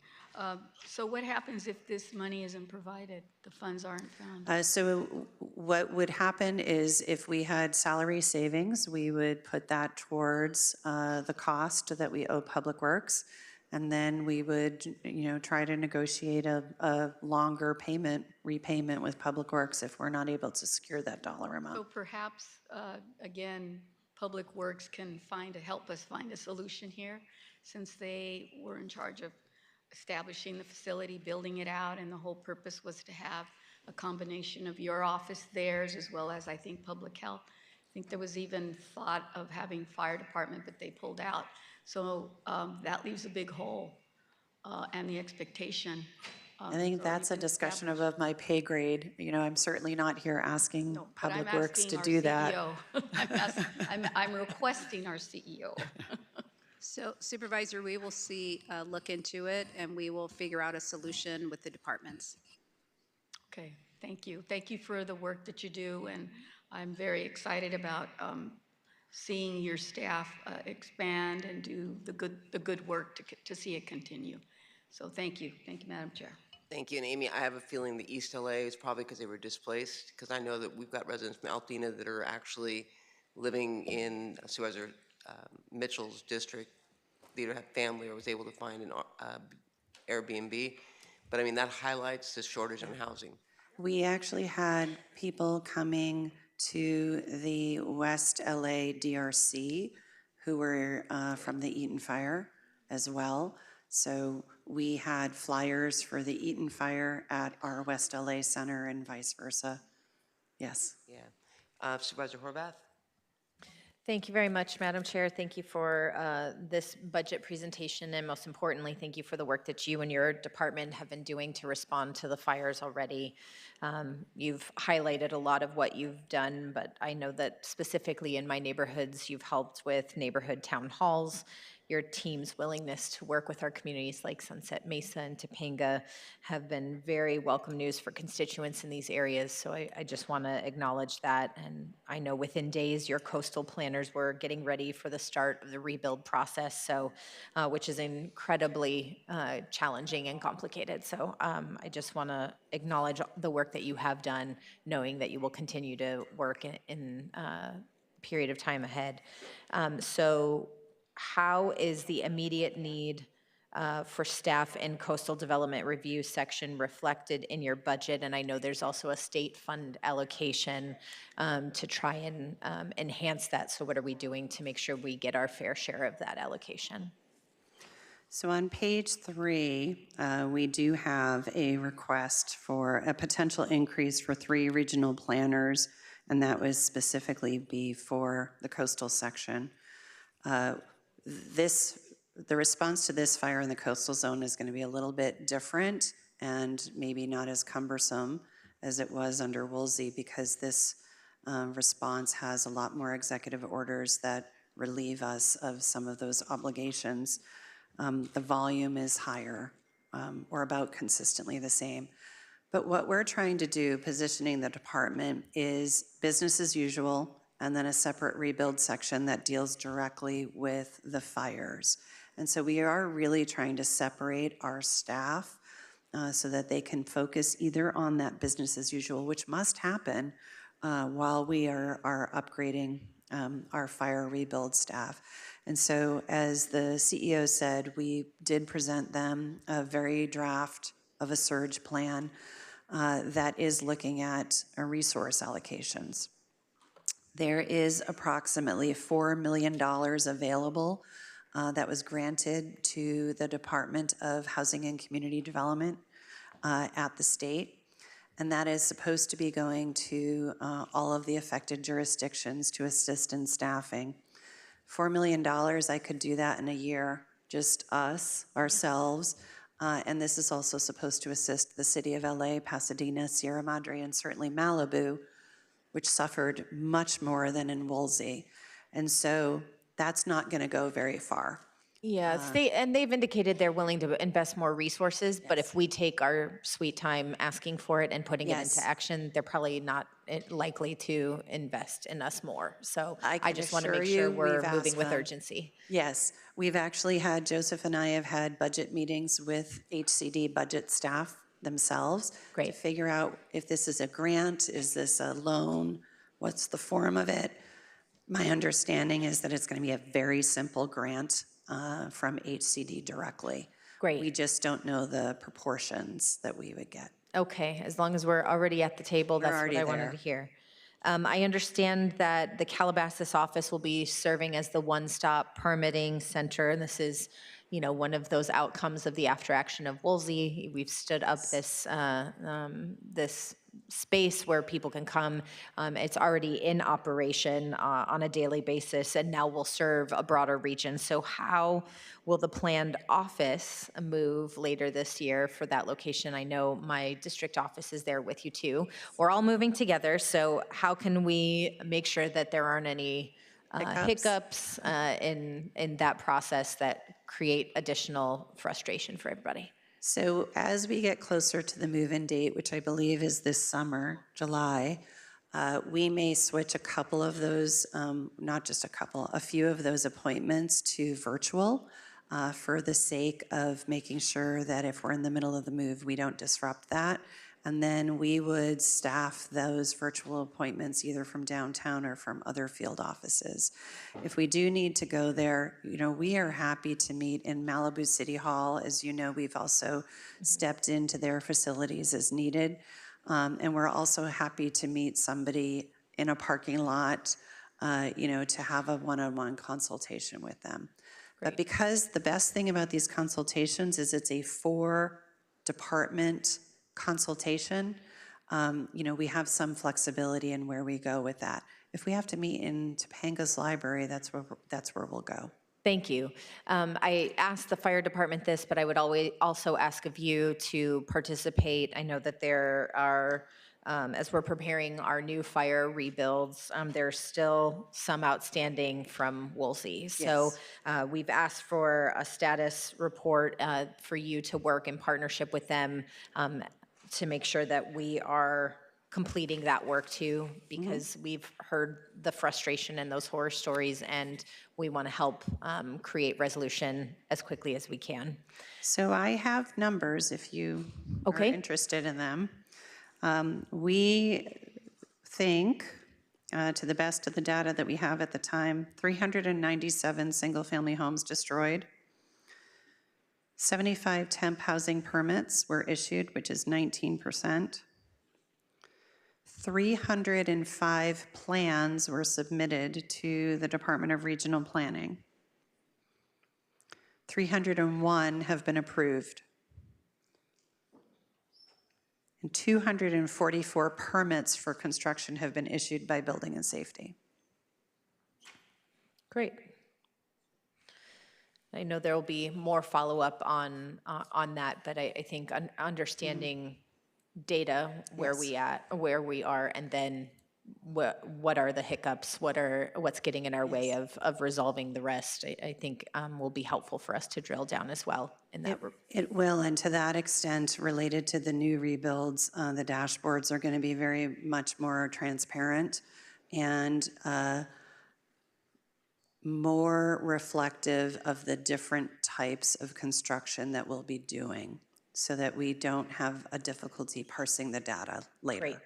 So what happens if this money isn't provided, the funds aren't found? So what would happen is if we had salary savings, we would put that towards the cost that we owe Public Works. And then we would, try to negotiate a longer repayment with Public Works if we're not able to secure that dollar amount. So perhaps, again, Public Works can help us find a solution here, since they were in charge of establishing the facility, building it out, and the whole purpose was to have a combination of your office, theirs, as well as, I think, Public Health. I think there was even thought of having fire department, but they pulled out. So that leaves a big hole and the expectation. I think that's a discussion above my pay grade. I'm certainly not here asking Public Works to do that. I'm requesting our CEO. So Supervisor, we will look into it, and we will figure out a solution with the departments. Okay, thank you. Thank you for the work that you do, and I'm very excited about seeing your staff expand and do the good work to see it continue. So thank you, Madam Chair. Thank you, and Amy, I have a feeling the East LA is probably because they were displaced, because I know that we've got residents from Altadena that are actually living in Supervisor Mitchell's district. They either have family or was able to find an Airbnb, but that highlights the shortage in housing. We actually had people coming to the West LA DRC who were from the Eaton Fire as well. So we had flyers for the Eaton Fire at our West LA Center and vice versa. Yes. Yeah. Supervisor Horvath? Thank you very much, Madam Chair. Thank you for this budget presentation, and most importantly, thank you for the work that you and your department have been doing to respond to the fires already. You've highlighted a lot of what you've done, but I know that specifically in my neighborhoods, you've helped with neighborhood town halls. Your team's willingness to work with our communities like Sunset Mesa and Topanga have been very welcome news for constituents in these areas. So I just want to acknowledge that. And I know within days, your coastal planners were getting ready for the start of the rebuild process, so which is incredibly challenging and complicated. So I just want to acknowledge the work that you have done, knowing that you will continue to work in period of time ahead. So how is the immediate need for staff in coastal development review section reflected in your budget? And I know there's also a state fund allocation to try and enhance that. So what are we doing to make sure we get our fair share of that allocation? So on page 3, we do have a request for a potential increase for 3 regional planners, and that would specifically be for the coastal section. The response to this fire in the coastal zone is going to be a little bit different and maybe not as cumbersome as it was under Woolsey, because this response has a lot more executive orders that relieve us of some of those obligations. The volume is higher, or about consistently the same. But what we're trying to do, positioning the department, is business as usual, and then a separate rebuild section that deals directly with the fires. And so we are really trying to separate our staff so that they can focus either on that business as usual, which must happen while we are upgrading our fire rebuild staff. And so as the CEO said, we did present them a very draft of a surge plan that is looking at resource allocations. There is approximately $4 million available that was granted to the Department of Housing and Community Development at the state. And that is supposed to be going to all of the affected jurisdictions to assist in staffing. $4 million, I could do that in a year, just us, ourselves. And this is also supposed to assist the city of LA, Pasadena, Sierra Madre, and certainly Malibu, which suffered much more than in Woolsey. And so that's not going to go very far. Yeah, they've indicated they're willing to invest more resources, but if we take our sweet time asking for it and putting it into action, they're probably not likely to invest in us more. So I just want to make sure we're moving with urgency. Yes, we've actually had, Joseph and I have had budget meetings with HCD budget staff themselves to figure out if this is a grant, is this a loan, what's the form of it. My understanding is that it's going to be a very simple grant from HCD directly. Great. We just don't know the proportions that we would get. Okay, as long as we're already at the table, that's what I wanted to hear. I understand that the Calabasas office will be serving as the one-stop permitting center, and this is, you know, one of those outcomes of the after action of Woolsey. We've stood up this this space where people can come. It's already in operation on a daily basis, and now will serve a broader region. So how will the planned office move later this year for that location? I know my district office is there with you too. We're all moving together, so how can we make sure that there aren't any hiccups in that process that create additional frustration for everybody? So as we get closer to the move-in date, which I believe is this summer, July, we may switch a couple of those, not just a couple, a few of those appointments to virtual for the sake of making sure that if we're in the middle of the move, we don't disrupt that. And then we would staff those virtual appointments either from downtown or from other field offices. If we do need to go there, you know, we are happy to meet in Malibu City Hall. As you know, we've also stepped into their facilities as needed. And we're also happy to meet somebody in a parking lot, you know, to have a one-on-one consultation with them. But because the best thing about these consultations is it's a 4-department consultation, you know, we have some flexibility in where we go with that. If we have to meet in Topanga's library, that's where we'll go. Thank you. I asked the fire department this, but I would also ask of you to participate. I know that there are, as we're preparing our new fire rebuilds, there's still some outstanding from Woolsey. So we've asked for a status report for you to work in partnership with them to make sure that we are completing that work too, because we've heard the frustration and those horror stories, and we want to help create resolution as quickly as we can. So I have numbers if you are interested in them. We think, To the best of the data that we have at the time, 397 single-family homes destroyed. 75 temp housing permits were issued, which is 19%. 305 plans were submitted to the Department of Regional Planning. 301 have been approved. And 244 permits for construction have been issued by Building and Safety. Great. I know there will be more follow-up on that, but I think understanding data, where we are, and then what are the hiccups, what's getting in our way of resolving the rest, I think will be helpful for us to drill down as well in that. It will, and to that extent, related to the new rebuilds, the dashboards are going to be very much more transparent and more reflective of the different types of construction that we'll be doing, so that we don't have a difficulty parsing the data later.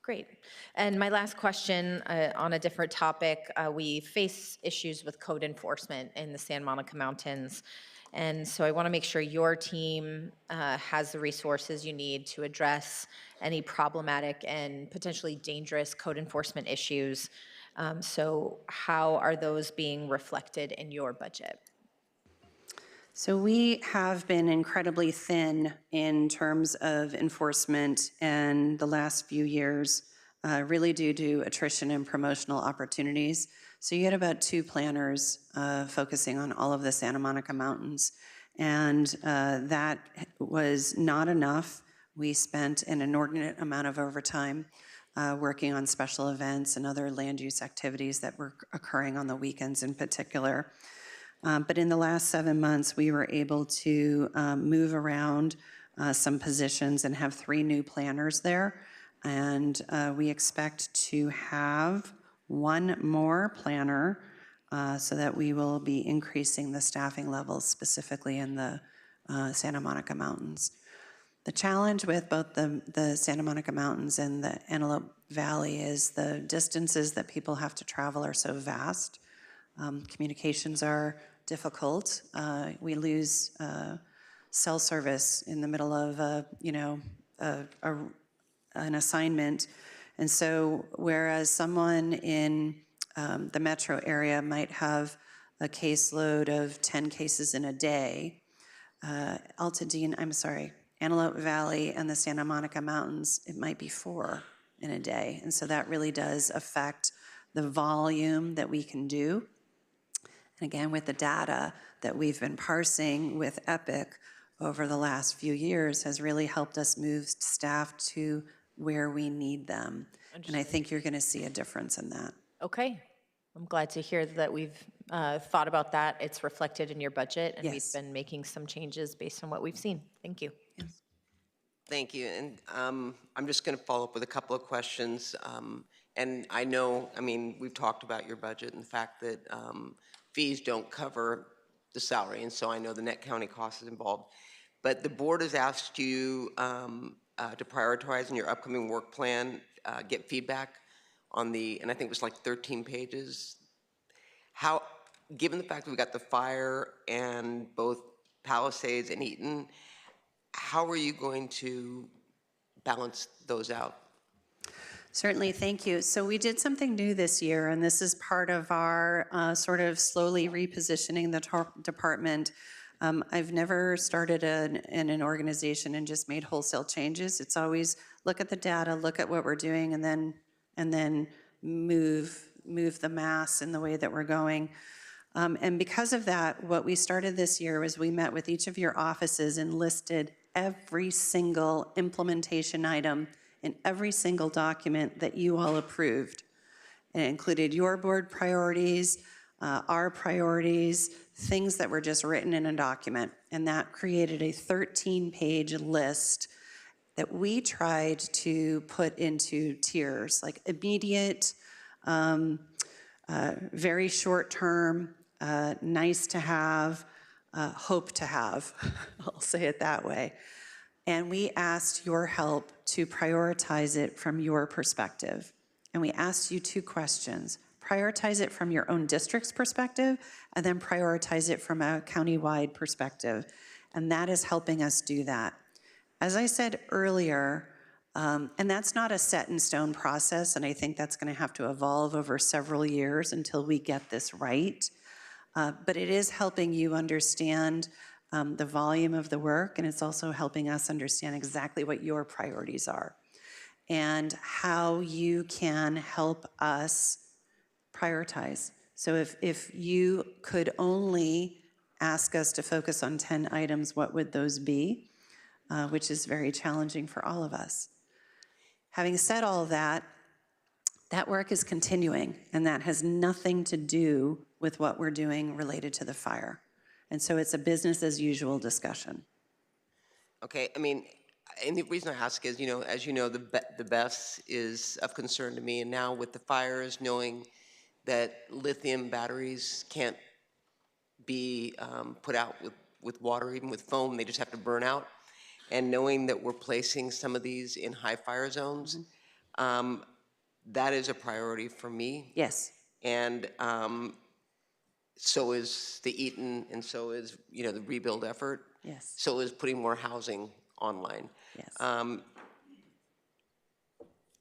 Great. And my last question on a different topic, we face issues with code enforcement in the Santa Monica Mountains. And so I want to make sure your team has the resources you need to address any problematic and potentially dangerous code enforcement issues. So how are those being reflected in your budget? So we have been incredibly thin in terms of enforcement in the last few years, really due to attrition and promotional opportunities. So you had about 2 planners focusing on all of the Santa Monica Mountains, and that was not enough. We spent an inordinate amount of overtime working on special events and other land use activities that were occurring on the weekends in particular. But in the last 7 months, we were able to move around some positions and have 3 new planners there. And we expect to have 1 more planner so that we will be increasing the staffing levels specifically in the Santa Monica Mountains. The challenge with both the Santa Monica Mountains and the Antelope Valley is the distances that people have to travel are so vast. Communications are difficult. We lose cell service in the middle of an assignment. And so whereas someone in the metro area might have a caseload of 10 cases in a day, Antelope Valley and the Santa Monica Mountains, it might be 4 in a day. And so that really does affect the volume that we can do. And again, with the data that we've been parsing with Epic over the last few years has really helped us move staff to where we need them. And I think you're going to see a difference in that. Okay. I'm glad to hear that we've thought about that. It's reflected in your budget, and we've been making some changes based on what we've seen. Thank you. Yes. Thank you. And I'm just going to follow up with a couple of questions. And I know, we've talked about your budget and the fact that fees don't cover the salary, and so I know the net county cost is involved. But the board has asked you to prioritize in your upcoming work plan, get feedback on and I think it was like 13 pages. How, given the fact that we got the fire and both Palisades and Eaton, how are you going to balance those out? Certainly, thank you. So we did something new this year, and this is part of our sort of slowly repositioning the department. I've never started in an organization and just made wholesale changes. It's always look at the data, look at what we're doing, and then move the mass in the way that we're going. And because of that, what we started this year was we met with each of your offices and listed every single implementation item in every single document that you all approved. And it included your board priorities, our priorities, things that were just written in a document. And that created a 13-page list that we tried to put into tiers, like immediate, very short term, nice to have, hope to have, I'll say it that way. And we asked your help to prioritize it from your perspective. and we asked you 2 questions. Prioritize it from your own district's perspective, and then prioritize it from a countywide perspective. And that is helping us do that. As I said earlier, and that's not a set in stone process, and I think that's going to have to evolve over several years until we get this right. But it is helping you understand the volume of the work, and it's also helping us understand exactly what your priorities are and how you can help us prioritize. So if you could only ask us to focus on 10 items, what would those be? Which is very challenging for all of us. Having said all that, that work is continuing, and that has nothing to do with what we're doing related to the fire. And so it's a business as usual discussion. Okay, I mean, and the reason I ask is, as you know, the BESS is of concern to me, and now with the fires, knowing that lithium batteries can't be put out with water, even with foam, they just have to burn out. And knowing that we're placing some of these in high fire zones, that is a priority for me. Yes. And so is the Eaton, and so is, the rebuild effort. Yes. So is putting more housing online. Yes.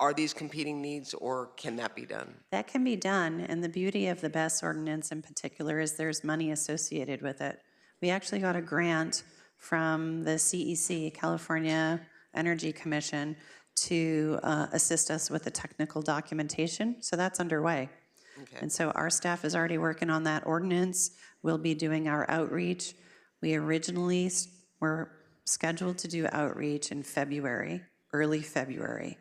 Are these competing needs, or can that be done? That can be done, and the beauty of the BESS ordinance in particular is there's money associated with it. We actually got a grant from the CEC, California Energy Commission, to assist us with the technical documentation, so that's underway. Okay. And so our staff is already working on that ordinance. We'll be doing our outreach. We originally were scheduled to do outreach in February, early February.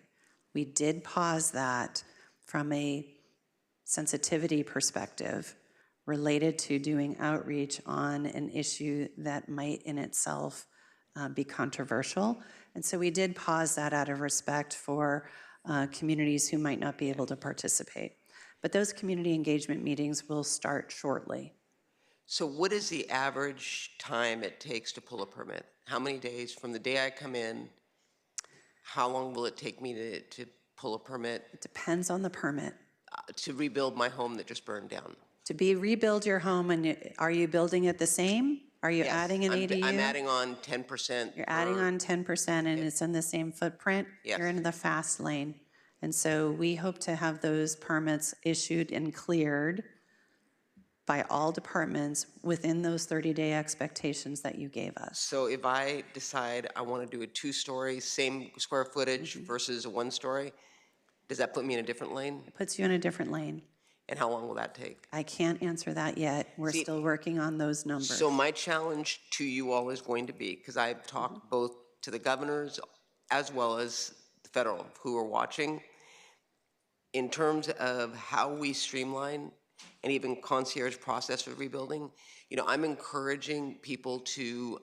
We did pause that from a sensitivity perspective related to doing outreach on an issue that might in itself be controversial. And so we did pause that out of respect for communities who might not be able to participate. But those community engagement meetings will start shortly. So what is the average time it takes to pull a permit? How many days from the day I come in? How long will it take me to pull a permit? It depends on the permit. To rebuild my home that just burned down. To rebuild your home, and are you building it the same? Are you adding an ADU? I'm adding on 10%. You're adding on 10% and it's in the same footprint? Yes. You're in the fast lane. And so we hope to have those permits issued and cleared by all departments within those 30-day expectations that you gave us. So if I decide I want to do a 2-story, same square footage versus a 1-story, does that put me in a different lane? It puts you in a different lane. And how long will that take? I can't answer that yet. We're still working on those numbers. So my challenge to you all is going to be, because I've talked both to the governors as well as the federal who are watching, in terms of how we streamline and even concierge process for rebuilding. I'm encouraging people to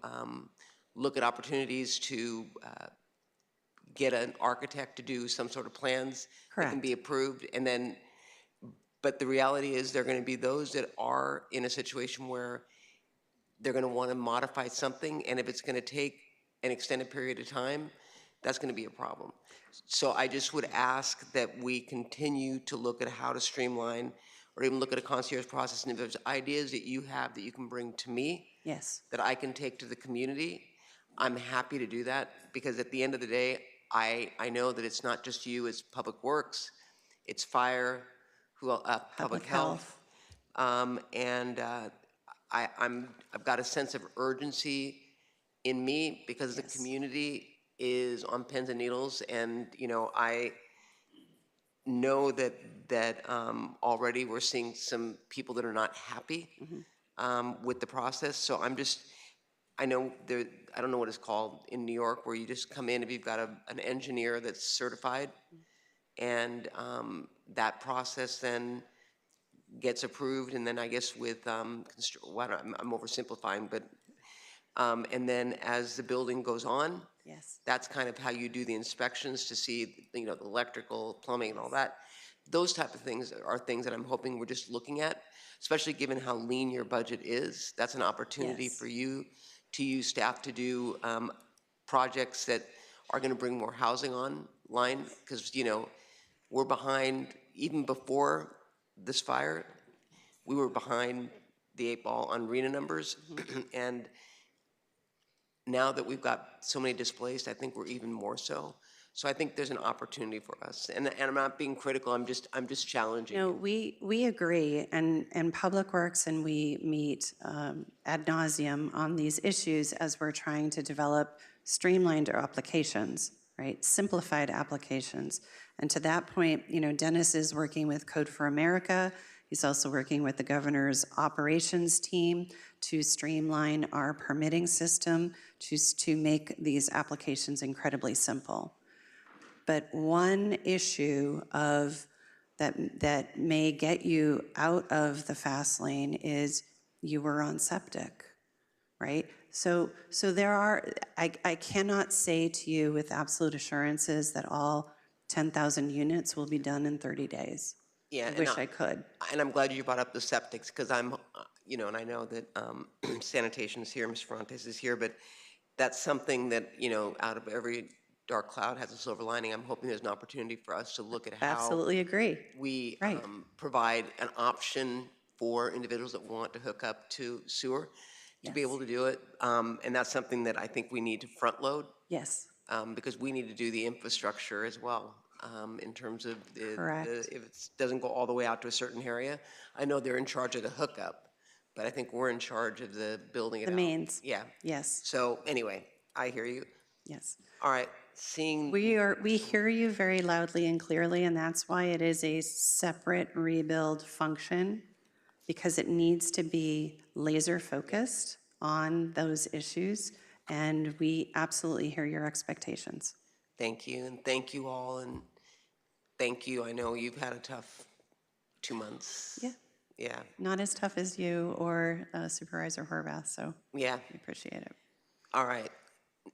look at opportunities to get an architect to do some sort of plans that can be approved, and then, but the reality is there are going to be those that are in a situation where they're going to want to modify something, and if it's going to take an extended period of time, that's going to be a problem. So I just would ask that we continue to look at how to streamline or even look at a concierge process, and if there's ideas that you have that you can bring to me, yes, that I can take to the community, I'm happy to do that, because at the end of the day, I know that it's not just you, it's Public Works, it's fire, public health. And I've got a sense of urgency in me because the community is on pins and needles, and I know that already we're seeing some people that are not happy with the process. So I know I don't know what it's called in New York, where you just come in if you've got an engineer that's certified, and that process then gets approved, and then I guess with, I'm oversimplifying, but, and then as the building goes on, yes, that's kind of how you do the inspections to see, the electrical, plumbing, and all that. Those type of things are things that I'm hoping we're just looking at, especially given how lean your budget is. That's an opportunity for you to use staff to do projects that are going to bring more housing online, because we're behind even before this fire, we were behind the 8 ball on RENA numbers. And now that we've got so many displaced, I think we're even more so. So I think there's an opportunity for us. And I'm not being critical, I'm just challenging. No, we agree, and Public Works and we meet ad nauseum on these issues as we're trying to develop streamlined applications, right? Simplified applications. And to that point, Dennis is working with Code for America. He's also working with the governor's operations team to streamline our permitting system, to make these applications incredibly simple. But one issue that may get you out of the fast lane is you were on septic, right? So there are, I cannot say to you with absolute assurances that all 10,000 units will be done in 30 days. Yeah, I wish I could. And I'm glad you brought up the septics, because I'm, and I know that sanitation is here, Ms. Ferrantes is here, but that's something that, out of every dark cloud has a silver lining. I'm hoping there's an opportunity for us to look at how Absolutely agree. we provide an option for individuals that want to hook up to sewer to be able to do it. And that's something that I think we need to front load. Yes. Because we need to do the infrastructure as well. In terms of Correct. if it doesn't go all the way out to a certain area. I know they're in charge of the hookup, but I think we're in charge of the building it out. The mains. Yeah. Yes. So anyway, I hear you. Yes. All right, We hear you very loudly and clearly, and that's why it is a separate rebuild function, because it needs to be laser focused on those issues, and we absolutely hear your expectations. Thank you, and thank you all, and thank you. I know you've had a tough 2 months. Yeah. Yeah. Not as tough as you or Supervisor Horvath, so yeah, we appreciate it. All right.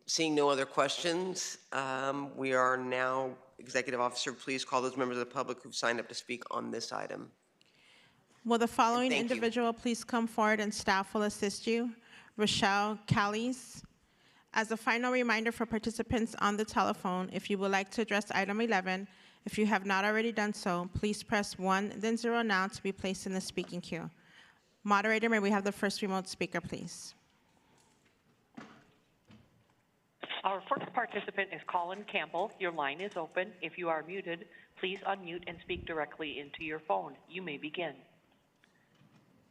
Seeing no other questions, we are now, Executive Officer, please call those members of the public who've signed up to speak on this item. Will the following individual please come forward and staff will assist you? Rochelle Callies. As a final reminder for participants on the telephone, if you would like to address item 11, if you have not already done so, please press 1, then 0 now to be placed in the speaking queue. Moderator, may we have the first remote speaker, please? Our first participant is Colin Campbell. Your line is open. If you are muted, please unmute and speak directly into your phone. You may begin.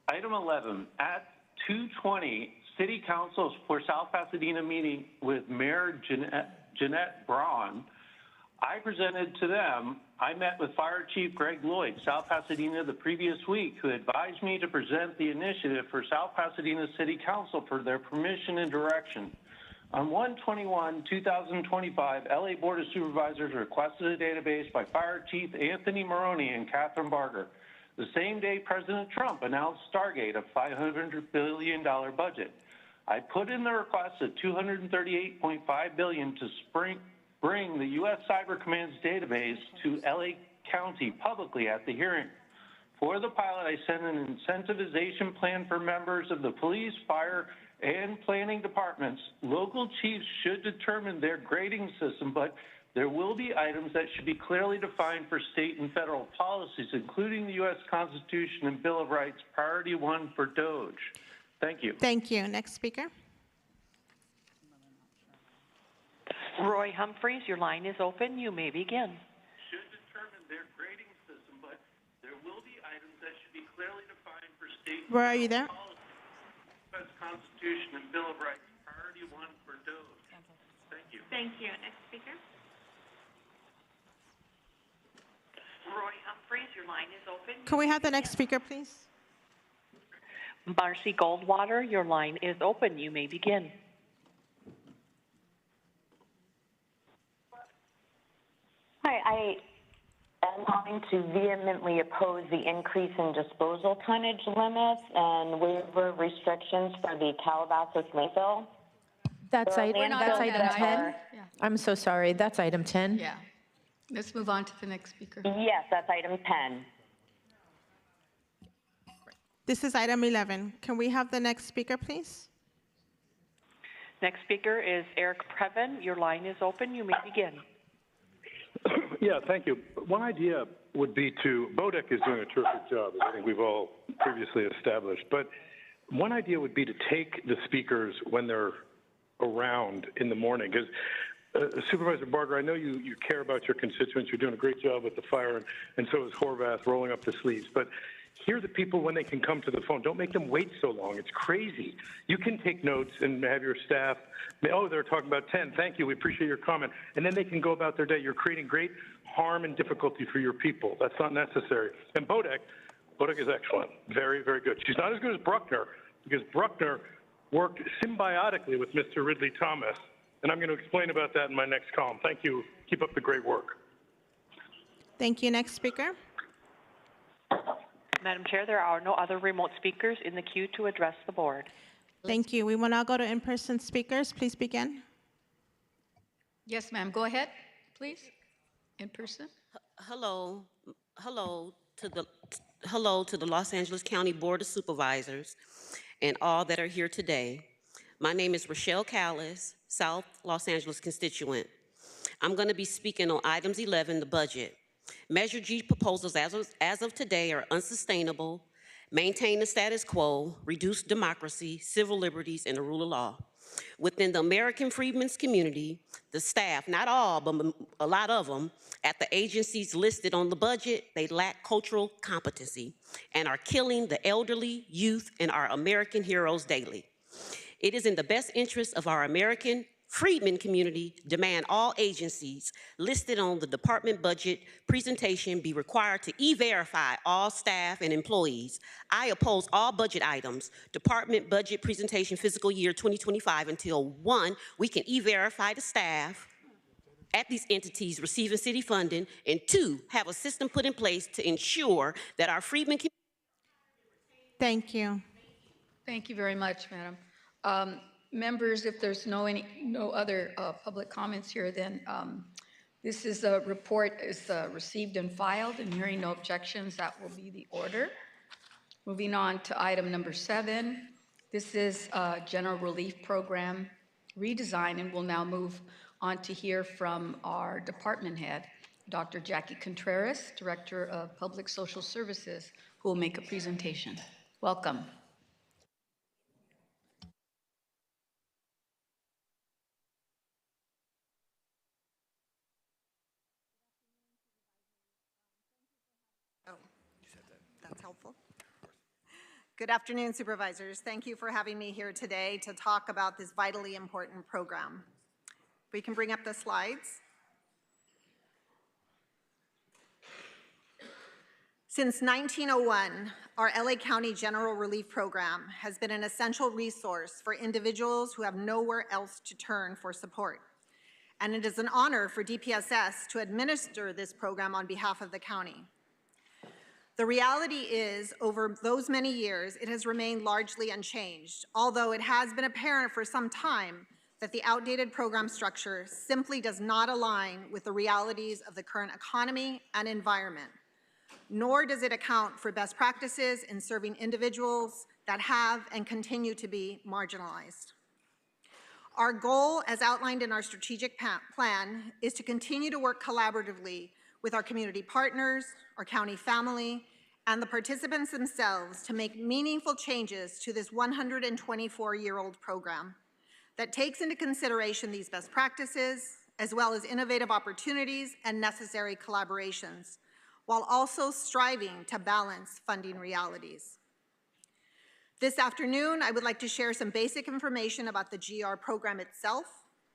Item 11, at 2:20, City Council for South Pasadena meeting with Mayor Jeanette Braun. I presented to them, I met with Fire Chief Greg Lloyd, South Pasadena, the previous week, who advised me to present the initiative for South Pasadena City Council for their permission and direction. On 1/21/2025, LA Board of Supervisors requested a database by Fire Chief Anthony Maroney and Catherine Barger. The same day President Trump announced Stargate, a $500 billion budget. I put in the request of $238.5 billion to bring the U.S. Cyber Command's database to LA County publicly at the hearing. For the pilot, I sent an incentivization plan for members of the police, fire, and planning departments. Local chiefs should determine their grading system, but there will be items that should be clearly defined for state and federal policies, including the U.S. Constitution and Bill of Rights, priority 1 for DOJ. Thank you. Thank you. Next speaker. Roy Humphreys, your line is open. You may begin. Should determine their grading system, but there will be items that should be clearly defined for state and Roy, are you there? policies, U.S. Constitution and Bill of Rights, priority 1 for DOJ. Thank you. Thank you. Next speaker. Roy Humphreys, your line is open. Can we have the next speaker, please? Marcy Goldwater, your line is open. You may begin. Hi, I am going to vehemently oppose the increase in disposal tonnage limits and waiver restrictions for the Calabasas landfill. That's There are item landfills that 10? are- I'm so sorry, that's item 10? Yeah. Let's move on to the next speaker. Yes, that's item 10. This is item 11. Can we have the next speaker, please? Next speaker is Eric Previn. Your line is open. You may begin. Yeah, thank you. One idea would be BODEC is doing a terrific job, as I think we've all previously established, but one idea would be to take the speakers when they're around in the morning, because Supervisor Barger, I know you care about your constituents. You're doing a great job with the fire, and so is Horvath rolling up the sleeves. But hear the people when they can come to the phone. Don't make them wait so long. It's crazy. You can take notes and have your staff, oh, they're talking about 10. Thank you. We appreciate your comment. And then they can go about their day. You're creating great harm and difficulty for your people. That's not necessary. And BODEC is excellent. Very, very good. She's not as good as Bruckner, because Bruckner worked symbiotically with Mr. Ridley Thomas. And I'm going to explain about that in my next column. Thank you. Keep up the great work. Thank you. Next speaker. Madam Chair, there are no other remote speakers in the queue to address the board. Thank you. We will now go to in-person speakers. Please begin. Yes, ma'am. Go ahead, please. In person. Hello to the Los Angeles County Board of Supervisors and all that are here today. My name is Rochelle Callis, South Los Angeles constituent. I'm going to be speaking on items 11, the budget. Measure G proposals as of today are unsustainable, maintain the status quo, reduce democracy, civil liberties, and the rule of law. Within the American Freedmen's community, the staff, not all, but a lot of them, at the agencies listed on the budget, they lack cultural competency and are killing the elderly, youth, and our American heroes daily. It is in the best interest of our American Freedmen community to demand all agencies listed on the department budget presentation be required to e-verify all staff and employees. I oppose all budget items, department budget presentation fiscal year 2025 until 1, we can e-verify the staff at these entities receiving city funding, and 2, have a system put in place to ensure that our Freedmen community. Thank you. Thank you very much, madam. Members, if there's no other public comments here, then this is a report is received and filed, and hearing no objections, that will be the order. Moving on to item number 7. This is General Relief Program redesign, and we'll now move on to hear from our department head, Dr. Jackie Contreras, Director of Public Social Services, who will make a presentation. Welcome. That's helpful. Good afternoon, supervisors. Thank you for having me here today to talk about this vitally important program. We can bring up the slides. Since 1901, our LA County General Relief Program has been an essential resource for individuals who have nowhere else to turn for support. And it is an honor for DPSS to administer this program on behalf of the county. The reality is, over those many years, it has remained largely unchanged, although it has been apparent for some time that the outdated program structure simply does not align with the realities of the current economy and environment, nor does it account for best practices in serving individuals that have and continue to be marginalized. Our goal, as outlined in our strategic plan, is to continue to work collaboratively with our community partners, our county family, and the participants themselves to make meaningful changes to this 124-year-old program that takes into consideration these best practices, as well as innovative opportunities and necessary collaborations, while also striving to balance funding realities. This afternoon, I would like to share some basic information about the GR program itself,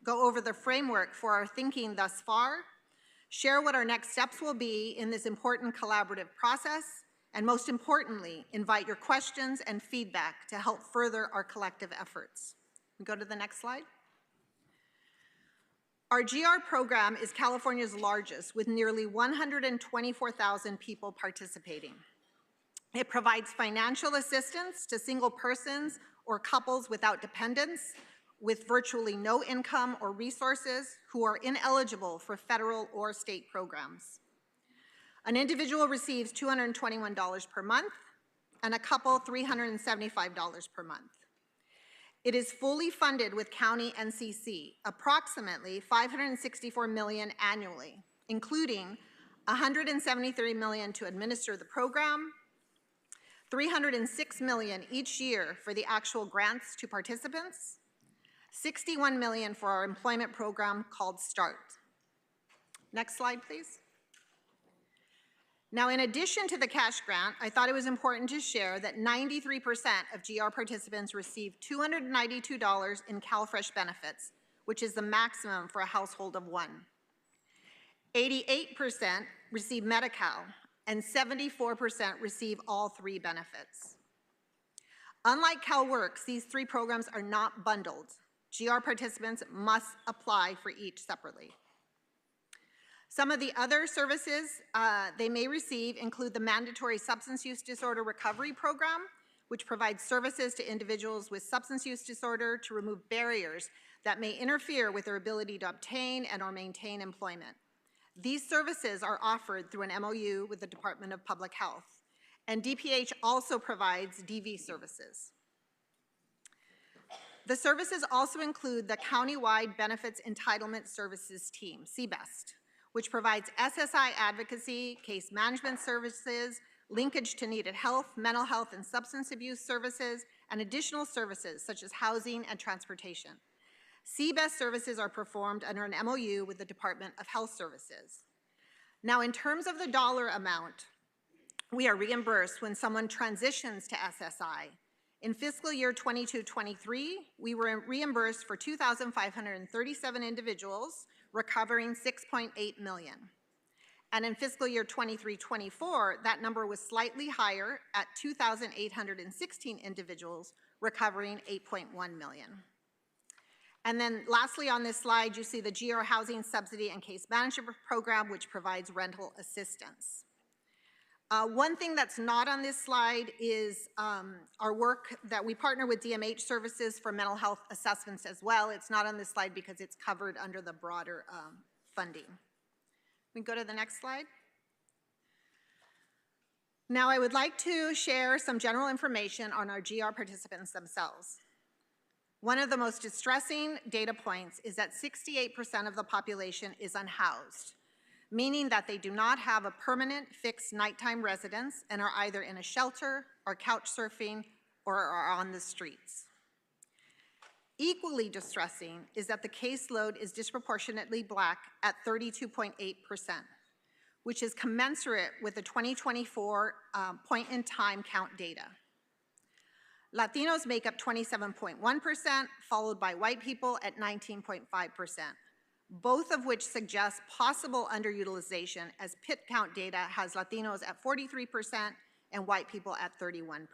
go over the framework for our thinking thus far, share what our next steps will be in this important collaborative process, and most importantly, invite your questions and feedback to help further our collective efforts. We go to the next slide. Our GR program is California's largest, with nearly 124,000 people participating. It provides financial assistance to single persons or couples without dependents, with virtually no income or resources, who are ineligible for federal or state programs. An individual receives $221 per month, and a couple $375 per month. It is fully funded with county NCC, approximately $564 million annually, including $173 million to administer the program, $306 million each year for the actual grants to participants, $61 million for our employment program called START. Next slide, please. Now, in addition to the cash grant, I thought it was important to share that 93% of GR participants receive $292 in CalFresh benefits, which is the maximum for a household of one. 88% receive Medi-Cal, and 74% receive all three benefits. Unlike CalWorks, these three programs are not bundled. GR participants must apply for each separately. Some of the other services they may receive include the Mandatory Substance Use Disorder Recovery Program, which provides services to individuals with substance use disorder to remove barriers that may interfere with their ability to obtain and or maintain employment. These services are offered through an MOU with the Department of Public Health, and DPH also provides DV services. The services also include the Countywide Benefits Entitlement Services Team, CBEST, which provides SSI advocacy, case management services, linkage to needed health, mental health, and substance abuse services, and additional services such as housing and transportation. CBEST services are performed under an MOU with the Department of Health Services. Now, in terms of the dollar amount, we are reimbursed when someone transitions to SSI. In fiscal year 22-23, we were reimbursed for 2,537 individuals, recovering $6.8 million. And in fiscal year 23-24, that number was slightly higher at 2,816 individuals, recovering $8.1 million. And then lastly on this slide, you see the GR Housing Subsidy and Case Management Program, which provides rental assistance. One thing that's not on this slide is our work that we partner with DMH Services for mental health assessments as well. It's not on this slide because it's covered under the broader funding. We can go to the next slide. Now I would like to share some general information on our GR participants themselves. One of the most distressing data points is that 68% of the population is unhoused, meaning that they do not have a permanent fixed nighttime residence and are either in a shelter or couch surfing or are on the streets. Equally distressing is that the caseload is disproportionately Black at 32.8%, which is commensurate with the 2024 point-in-time count data. Latinos make up 27.1%, followed by white people at 19.5%. Both of which suggest possible underutilization, as PIT count data has Latinos at 43% and white people at 31%.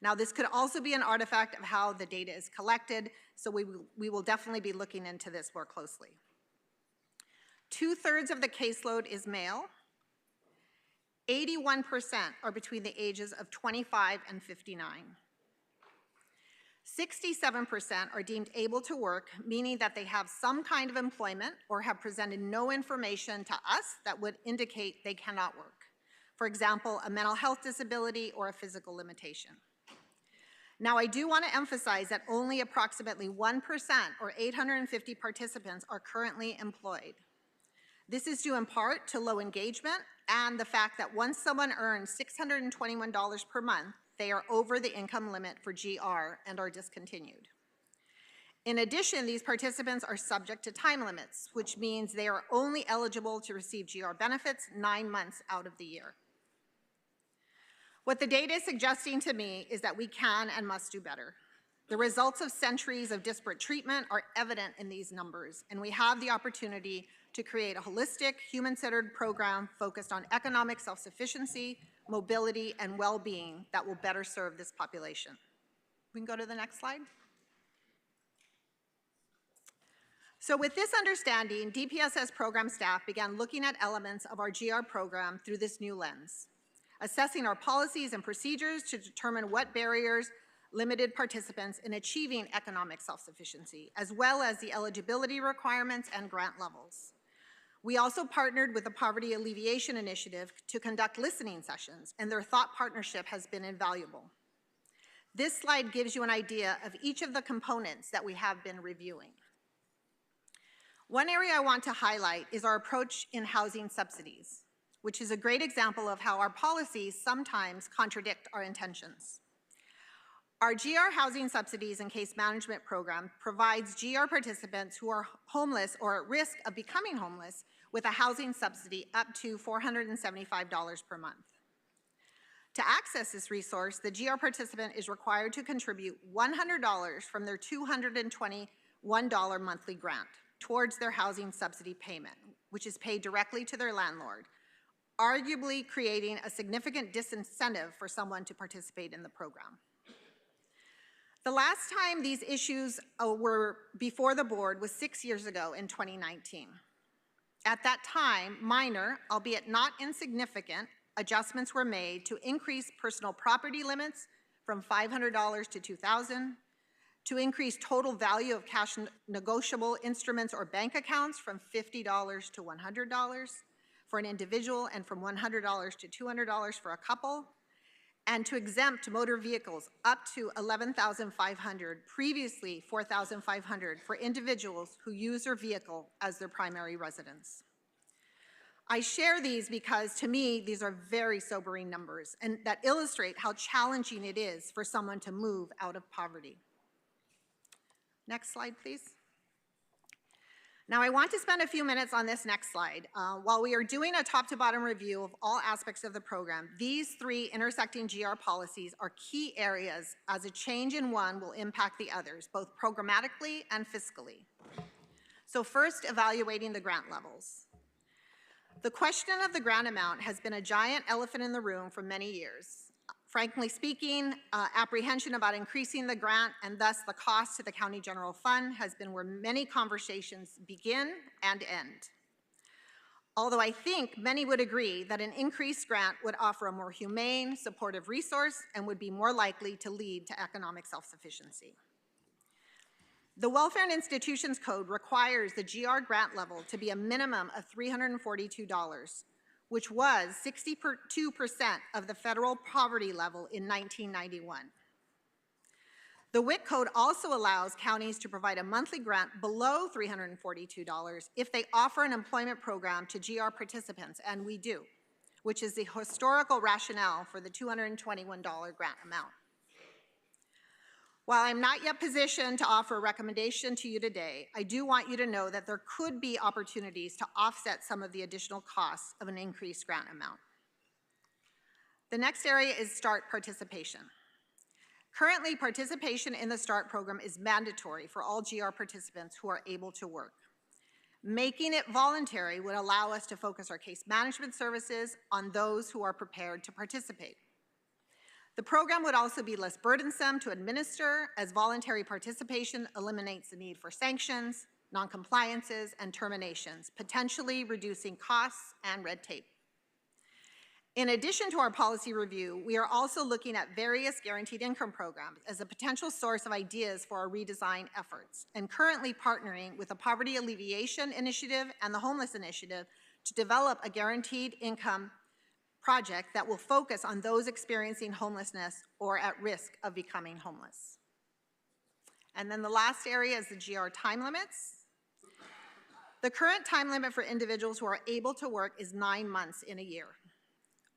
Now, this could also be an artifact of how the data is collected, so we will definitely be looking into this more closely. 2/3 of the caseload is male. 81% are between the ages of 25 and 59. 67% are deemed able to work, meaning that they have some kind of employment or have presented no information to us that would indicate they cannot work. For example, a mental health disability or a physical limitation. Now, I do want to emphasize that only approximately 1% or 850 participants are currently employed. This is due in part to low engagement and the fact that once someone earns $621 per month, they are over the income limit for GR and are discontinued. In addition, these participants are subject to time limits, which means they are only eligible to receive GR benefits 9 months out of the year. What the data is suggesting to me is that we can and must do better. The results of centuries of disparate treatment are evident in these numbers, and we have the opportunity to create a holistic, human-centered program focused on economic self-sufficiency, mobility, and well-being that will better serve this population. We can go to the next slide. So with this understanding, DPSS program staff began looking at elements of our GR program through this new lens, assessing our policies and procedures to determine what barriers limited participants in achieving economic self-sufficiency, as well as the eligibility requirements and grant levels. We also partnered with the Poverty Alleviation Initiative to conduct listening sessions, and their thought partnership has been invaluable. This slide gives you an idea of each of the components that we have been reviewing. One area I want to highlight is our approach in housing subsidies, which is a great example of how our policies sometimes contradict our intentions. Our GR Housing Subsidies and Case Management Program provides GR participants who are homeless or at risk of becoming homeless with a housing subsidy up to $475 per month. To access this resource, the GR participant is required to contribute $100 from their $221 monthly grant towards their housing subsidy payment, which is paid directly to their landlord, arguably creating a significant disincentive for someone to participate in the program. The last time these issues were before the board was 6 years ago in 2019. At that time, minor, albeit not insignificant, adjustments were made to increase personal property limits from $500 to $2,000, to increase total value of cash negotiable instruments or bank accounts from $50 to $100 for an individual and from $100 to $200 for a couple, and to exempt motor vehicles up to $11,500, previously $4,500, for individuals who use their vehicle as their primary residence. I share these because, to me, these are very sobering numbers and that illustrate how challenging it is for someone to move out of poverty. Next slide, please. Now, I want to spend a few minutes on this next slide. While we are doing a top-to-bottom review of all aspects of the program, these three intersecting GR policies are key areas, as a change in one will impact the others, both programmatically and fiscally. So first, evaluating the grant levels. The question of the grant amount has been a giant elephant in the room for many years. Frankly speaking, apprehension about increasing the grant and thus the cost to the county general fund has been where many conversations begin and end. Although I think many would agree that an increased grant would offer a more humane, supportive resource and would be more likely to lead to economic self-sufficiency. The Welfare and Institutions Code requires the GR grant level to be a minimum of $342, which was 62% of the federal poverty level in 1991. The WIC code also allows counties to provide a monthly grant below $342 if they offer an employment program to GR participants, and we do, which is the historical rationale for the $221 grant amount. While I'm not yet positioned to offer a recommendation to you today, I do want you to know that there could be opportunities to offset some of the additional costs of an increased grant amount. The next area is START participation. Currently, participation in the START program is mandatory for all GR participants who are able to work. Making it voluntary would allow us to focus our case management services on those who are prepared to participate. The program would also be less burdensome to administer, as voluntary participation eliminates the need for sanctions, noncompliances, and terminations, potentially reducing costs and red tape. In addition to our policy review, we are also looking at various guaranteed income programs as a potential source of ideas for our redesign efforts, and currently partnering with the Poverty Alleviation Initiative and the Homeless Initiative to develop a guaranteed income project that will focus on those experiencing homelessness or at risk of becoming homeless. And then the last area is the GR time limits. The current time limit for individuals who are able to work is 9 months in a year.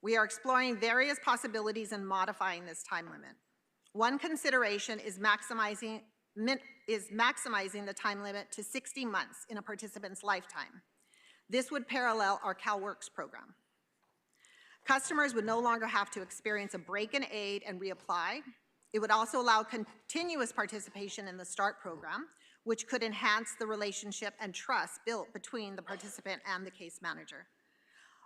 We are exploring various possibilities in modifying this time limit. One consideration is maximizing the time limit to 60 months in a participant's lifetime. This would parallel our CalWorks program. Customers would no longer have to experience a break in aid and reapply. It would also allow continuous participation in the START program, which could enhance the relationship and trust built between the participant and the case manager.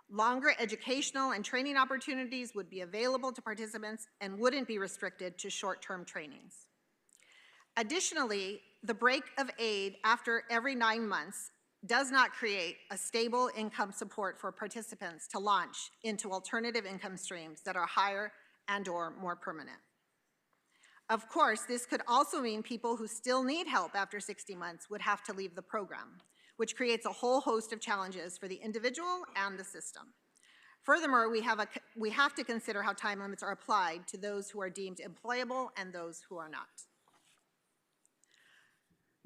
Longer educational and training opportunities would be available to participants and wouldn't be restricted to short-term trainings. Additionally, the break of aid after every 9 months does not create a stable income support for participants to launch into alternative income streams that are higher and/or more permanent. Of course, this could also mean people who still need help after 60 months would have to leave the program, which creates a whole host of challenges for the individual and the system. Furthermore, we have to consider how time limits are applied to those who are deemed employable and those who are not.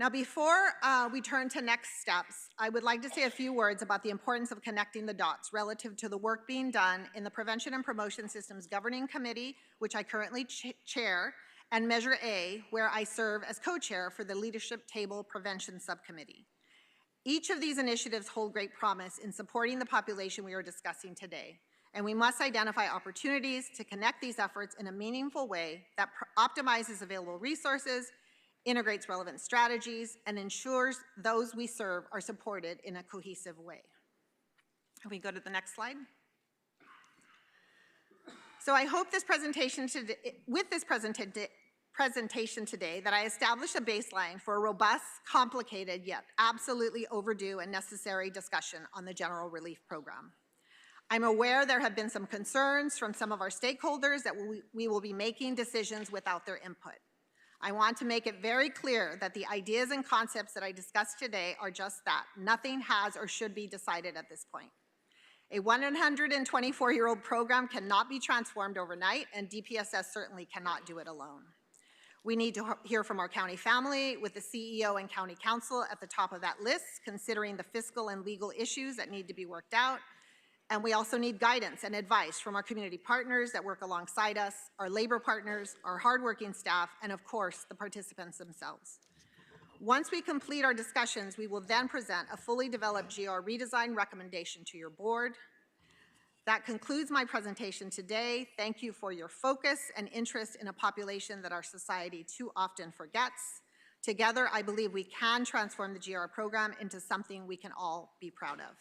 Now, before we turn to next steps, I would like to say a few words about the importance of connecting the dots relative to the work being done in the Prevention and Promotion Systems Governing Committee, which I currently chair, and Measure A, where I serve as co-chair for the Leadership Table Prevention Subcommittee. Each of these initiatives hold great promise in supporting the population we are discussing today, and we must identify opportunities to connect these efforts in a meaningful way that optimizes available resources, integrates relevant strategies, and ensures those we serve are supported in a cohesive way. Can we go to the next slide? So I hope this presentation today, that I establish a baseline for a robust, complicated, yet absolutely overdue and necessary discussion on the General Relief Program. I'm aware there have been some concerns from some of our stakeholders that we will be making decisions without their input. I want to make it very clear that the ideas and concepts that I discussed today are just that. Nothing has or should be decided at this point. A 124-year-old program cannot be transformed overnight, and DPSS certainly cannot do it alone. We need to hear from our county family, with the CEO and county council at the top of that list, considering the fiscal and legal issues that need to be worked out. And we also need guidance and advice from our community partners that work alongside us, our labor partners, our hardworking staff, and of course, the participants themselves. Once we complete our discussions, we will then present a fully developed GR redesign recommendation to your board. That concludes my presentation today. Thank you for your focus and interest in a population that our society too often forgets. Together, I believe we can transform the GR program into something we can all be proud of.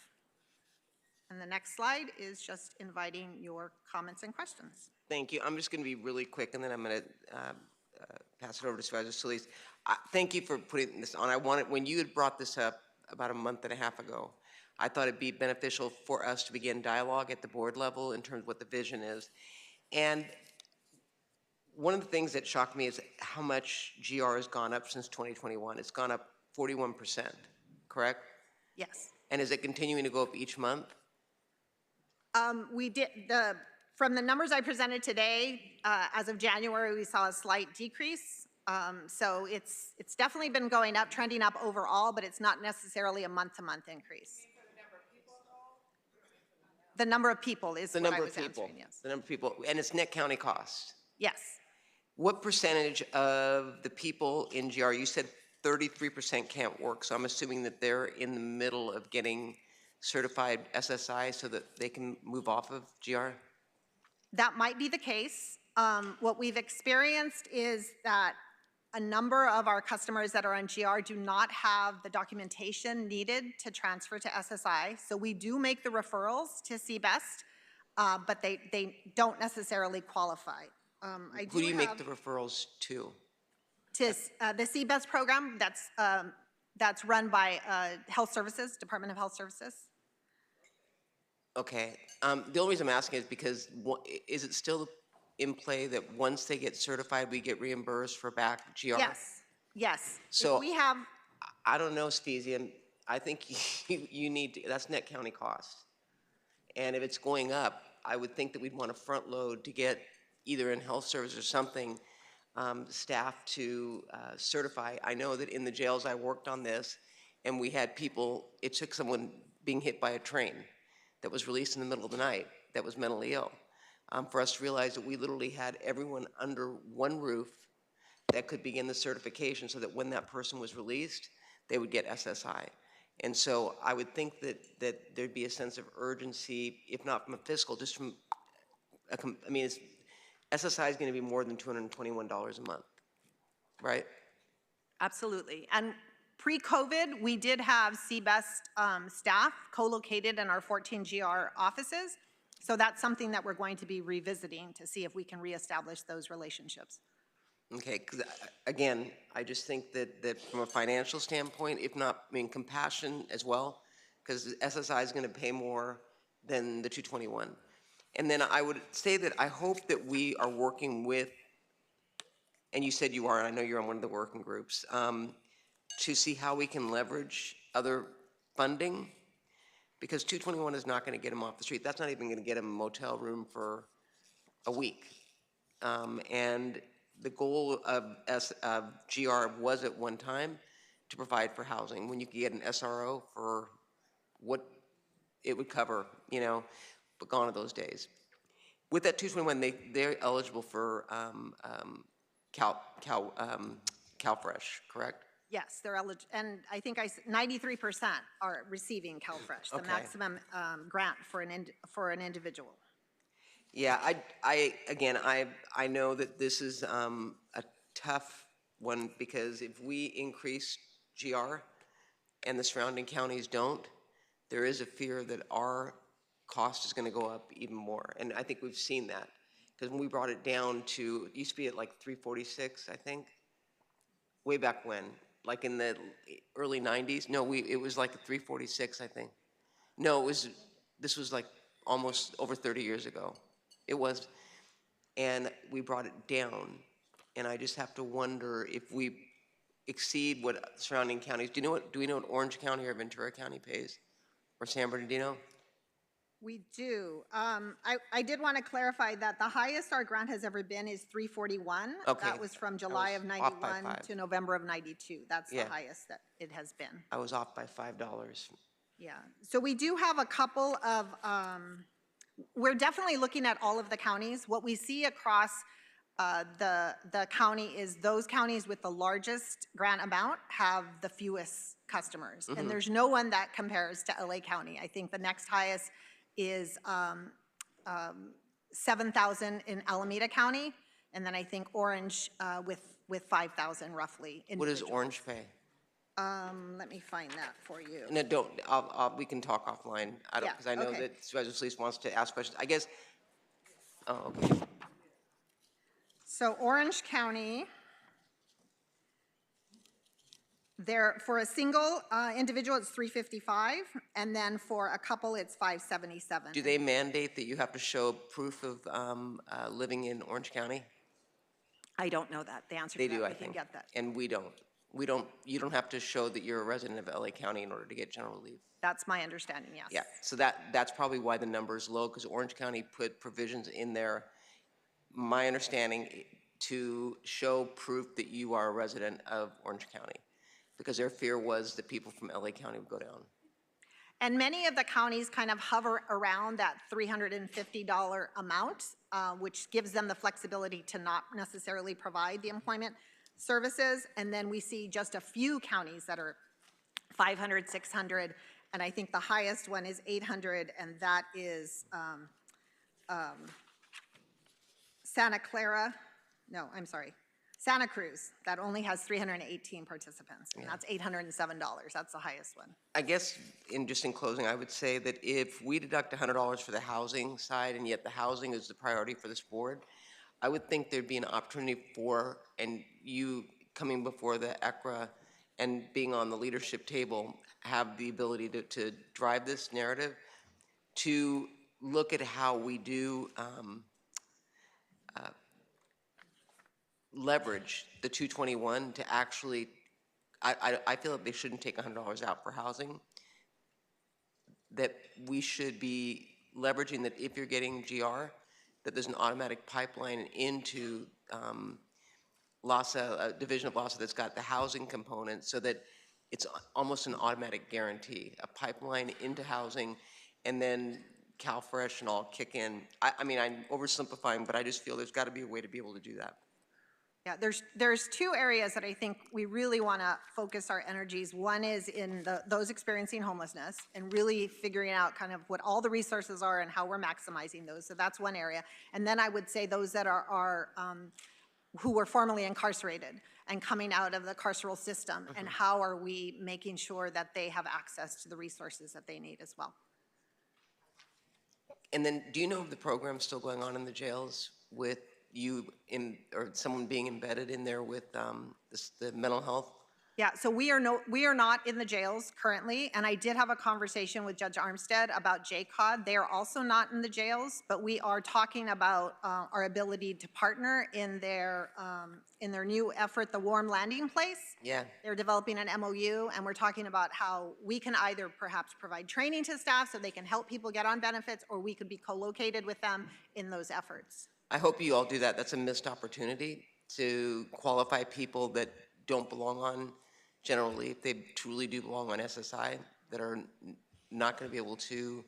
And the next slide is just inviting your comments and questions. Thank you. I'm just going to be really quick, and then I'm going to pass it over to Supervisor Solis. Thank you for putting this on. When you had brought this up about a month and a half ago, I thought it'd be beneficial for us to begin dialogue at the board level in terms of what the vision is. And one of the things that shocked me is how much GR has gone up since 2021. It's gone up 41%, correct? Yes. And is it continuing to go up each month? From the numbers I presented today, as of January, we saw a slight decrease. So it's definitely been going up, trending up overall, but it's not necessarily a month-to-month increase. The number of people is what I was answering, yes. The number of people, and it's net county cost. Yes. What percentage of the people in GR, you said 33% can't work, so I'm assuming that they're in the middle of getting certified SSI so that they can move off of GR? That might be the case. What we've experienced is that a number of our customers that are on GR do not have the documentation needed to transfer to SSI. So we do make the referrals to CBEST, but they don't necessarily qualify. Who do you make the referrals to? To the CBEST program that's run by Health Services, Department of Health Services. Okay. The only reason I'm asking is because is it still in play that once they get certified, we get reimbursed for back GR? Yes, yes. So if we have, I don't know, Spezian. I think you need to, that's net county cost. And if it's going up, I would think that we'd want to front load to get either in health service or something, staff to certify. I know that in the jails I worked on this, and we had people, it took someone being hit by a train that was released in the middle of the night that was mentally ill. For us to realize that we literally had everyone under one roof that could begin the certification so that when that person was released, they would get SSI. And so I would think that there'd be a sense of urgency, if not from a fiscal, just from, SSI is going to be more than $221 a month, right? Absolutely. And pre-COVID, we did have CBEST staff co-located in our 14 GR offices. So that's something that we're going to be revisiting to see if we can reestablish those relationships. Okay, because again, I just think that from a financial standpoint, if not, compassion as well, because SSI is going to pay more than the 221. And then I would say that I hope that we are working with, and you said you are, and I know you're on one of the working groups, to see how we can leverage other funding, because 221 is not going to get them off the street. That's not even going to get them a motel room for a week. And the goal of GR was at one time to provide for housing when you could get an SRO for what it would cover, you know, but gone are those days. With that 221, they're eligible for CalFresh, correct? Yes, they're eligible, and I think 93% are receiving CalFresh, the Okay. maximum grant for an individual. Yeah, I know that this is a tough one because if we increase GR and the surrounding counties don't, there is a fear that our cost is going to go up even more. And I think we've seen that because when we brought it down to, it used to be at like 346, I think, way back when, like in the early 90s. No, it was like 346, I think. No, this was like almost over 30 years ago. It was, and we brought it down. And I just have to wonder if we exceed what surrounding counties, do we know what Orange County or Ventura County pays? Or San Bernardino? We do. I did want to clarify that the highest our grant has ever been is 341. Okay. That was from July of off by 91 5. to November of 92. That's Yeah. the highest that it has been. I was off by $5. Yeah. So we do have a couple of, we're definitely looking at all of the counties. What we see across the county is those counties with the largest grant amount have the fewest customers. Mhm. And there's no one that compares to LA County. I think the next highest is 7,000 in Alameda County. And then I think Orange with 5,000 roughly. What does Orange pay? Let me find that for you. No, don't, we can talk offline. I don't, Yeah, because I know okay. that Supervisor Solis wants to ask questions. I guess, oh, okay. So Orange County, for a single individual, it's 355, and then for a couple, it's 577. Do they mandate that you have to show proof of living in Orange County? I don't know that. The answer They to do, that, I we can think. get that. And we don't. You don't have to show that you're a resident of LA County in order to get general relief. That's my understanding, yes. Yeah, so that's probably why the number is low, because Orange County put provisions in there, my understanding, to show proof that you are a resident of Orange County, because their fear was that people from LA County would go down. And many of the counties kind of hover around that $350 amount, which gives them the flexibility to not necessarily provide the employment services. And then we see just a few counties that are 500, 600, and I think the highest one is 800, and that is Santa Cruz, that only has 318 participants, and that's $807. That's the highest one. I guess, just in closing, I would say that if we deduct $100 for the housing side, and yet the housing is the priority for this board, I would think there'd be an opportunity for, and you coming before the ECRA and being on the leadership table, have the ability to drive this narrative, to look at how we do leverage the 221 to actually, I feel like they shouldn't take $100 out for housing, that we should be leveraging that if you're getting GR, that there's an automatic pipeline into LASA, Division of LASA that's got the housing component, so that it's almost an automatic guarantee, a pipeline into housing, and then CalFresh and all kick in. I mean, I'm oversimplifying, but I just feel there's got to be a way to be able to do that. Yeah, there's two areas that I think we really want to focus our energies. One is in those experiencing homelessness and really figuring out kind of what all the resources are and how we're maximizing those. So that's one area. And then I would say those that are who were formerly incarcerated and coming out of the carceral system, and how are we making sure that they have access to the resources that they need as well. And then, do you know if the program's still going on in the jails with you or someone being embedded in there with the mental health? Yeah, so we are not in the jails currently, and I did have a conversation with Judge Armstead about JCOD. They are also not in the jails, but we are talking about our ability to partner in their new effort, the Warm Landing Place. Yeah. They're developing an MOU, and we're talking about how we can either perhaps provide training to staff so they can help people get on benefits, or we could be co-located with them in those efforts. I hope you all do that. That's a missed opportunity to qualify people that don't belong on general relief, they truly do belong on SSI, that are not going to be able to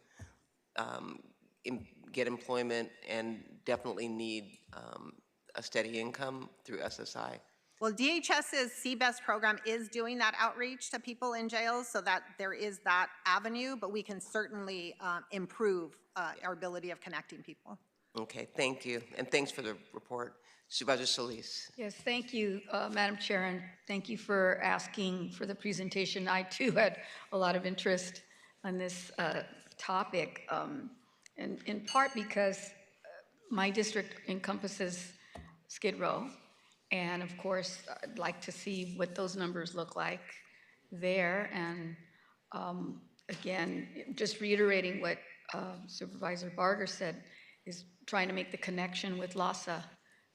get employment and definitely need a steady income through SSI. Well, DHS's CBEST program is doing that outreach to people in jails so that there is that avenue, but we can certainly improve our ability of connecting people. Okay, thank you, and thanks for the report. Supervisor Solis. Yes, thank you, Madam Chair, and thank you for asking for the presentation. I too had a lot of interest on this topic, and in part because my district encompasses Skid Row, and of course, I'd like to see what those numbers look like there. And again, just reiterating what Supervisor Barger said, is trying to make the connection with LASA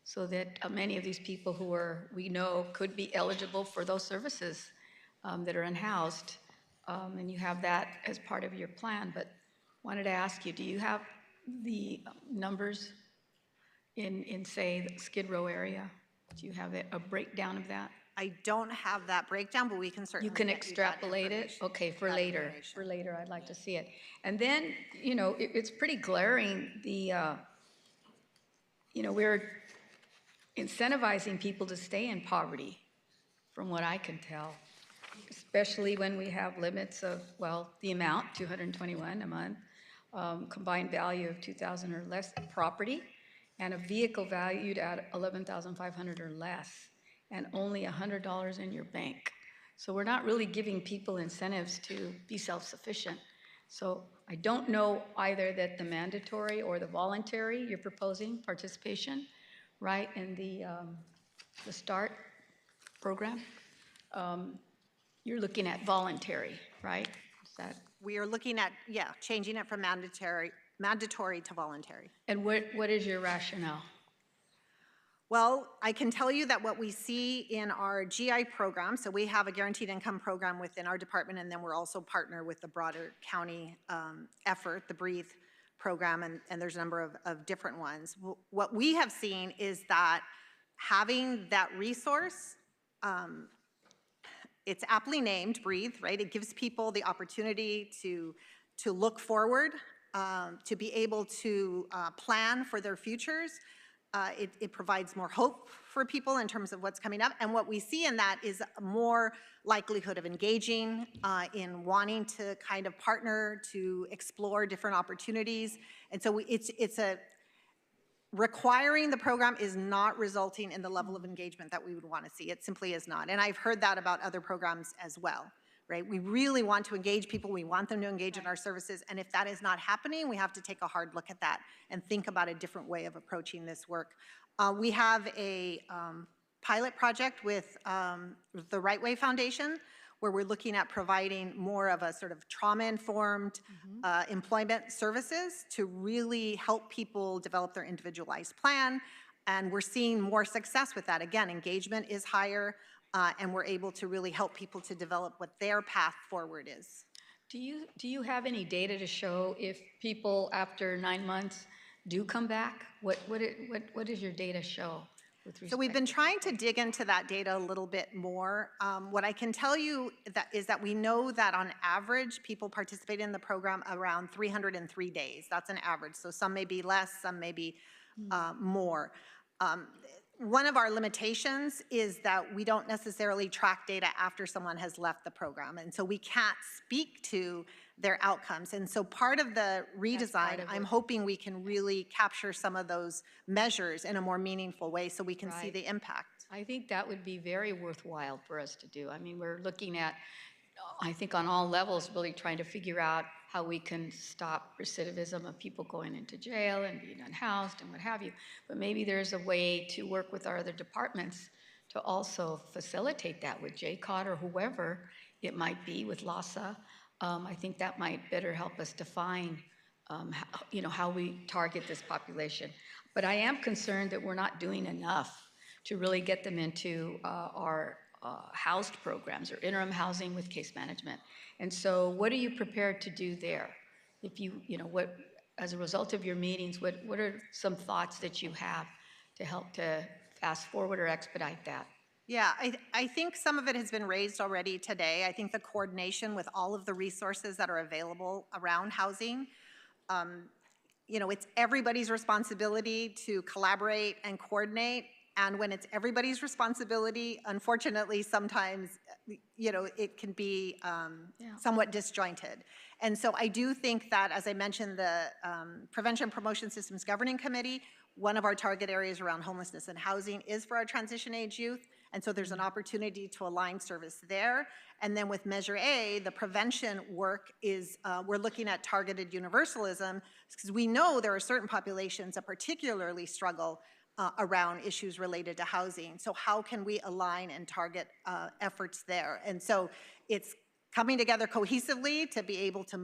so that many of these people who we know could be eligible for those services that are unhoused, and you have that as part of your plan. But wanted to ask you, do you have the numbers in say, the Skid Row area? Do you have a breakdown of that? I don't have that breakdown, but we can certainly You can get you that extrapolate it? information. Okay, for later. For later, I'd like to see it. And then, it's pretty glaring, we're incentivizing people to stay in poverty, from what I can tell, especially when we have limits of, well, the amount, $221 a month, combined value of $2,000 or less property, and a vehicle valued at $11,500 or less, and only $100 in your bank. So we're not really giving people incentives to be self-sufficient. So I don't know either that the mandatory or the voluntary you're proposing participation, right, in the START program. You're looking at voluntary, right? Is that? We are looking at, changing it from mandatory to voluntary. And what is your rationale? Well, I can tell you that what we see in our GI program, so we have a guaranteed income program within our department, and then we're also partner with the broader county effort, the BREATHE program, and there's a number of different ones. What we have seen is that having that resource, it's aptly named BREATHE, right? It gives people the opportunity to look forward, to be able to plan for their futures. It provides more hope for people in terms of what's coming up. And what we see in that is more likelihood of engaging in wanting to kind of partner, to explore different opportunities. And so requiring the program is not resulting in the level of engagement that we would want to see. It simply is not. And I've heard that about other programs as well. Right? We really want to engage people. We want them to engage in our services. And if that is not happening, we have to take a hard look at that and think about a different way of approaching this work. We have a pilot project with the Right Way Foundation, where we're looking at providing more of a sort of trauma-informed employment services to really help people develop their individualized plan. And we're seeing more success with that. Again, engagement is higher. And we're able to really help people to develop what their path forward is. Do you have any data to show if people after 9 months do come back? What does your data show with respect? So we've been trying to dig into that data a little bit more. What I can tell you is that we know that on average, people participate in the program around 303 days. That's an average. So some may be less, some may be more. One of our limitations is that we don't necessarily track data after someone has left the program, and so we can't speak to their outcomes. And so part of the redesign, I'm hoping we can really capture some of those measures in a more meaningful way so we can see the impact. I think that would be very worthwhile for us to do. I mean, we're looking at, I think on all levels, really trying to figure out how we can stop recidivism of people going into jail and being unhoused and what have you. But maybe there's a way to work with our other departments to also facilitate that with JCOT or whoever it might be, with LASA. I think that might better help us define how we target this population. But I am concerned that we're not doing enough to really get them into our housed programs or interim housing with case management. And so what are you prepared to do there? If as a result of your meetings, what are some thoughts that you have to help to fast forward or expedite that? Yeah, I think some of it has been raised already today. I think the coordination with all of the resources that are available around housing, you know, it's everybody's responsibility to collaborate and coordinate. And when it's everybody's responsibility, unfortunately, sometimes, you know, it can be somewhat disjointed. And so I do think that, as I mentioned, the Prevention Promotion Systems Governing Committee, one of our target areas around homelessness and housing is for our transition age youth. And so there's an opportunity to align service there. And then with Measure A, the prevention work is, we're looking at targeted universalism, because we know there are certain populations that particularly struggle around issues related to housing. So how can we align and target efforts there? And so it's coming together cohesively to be able to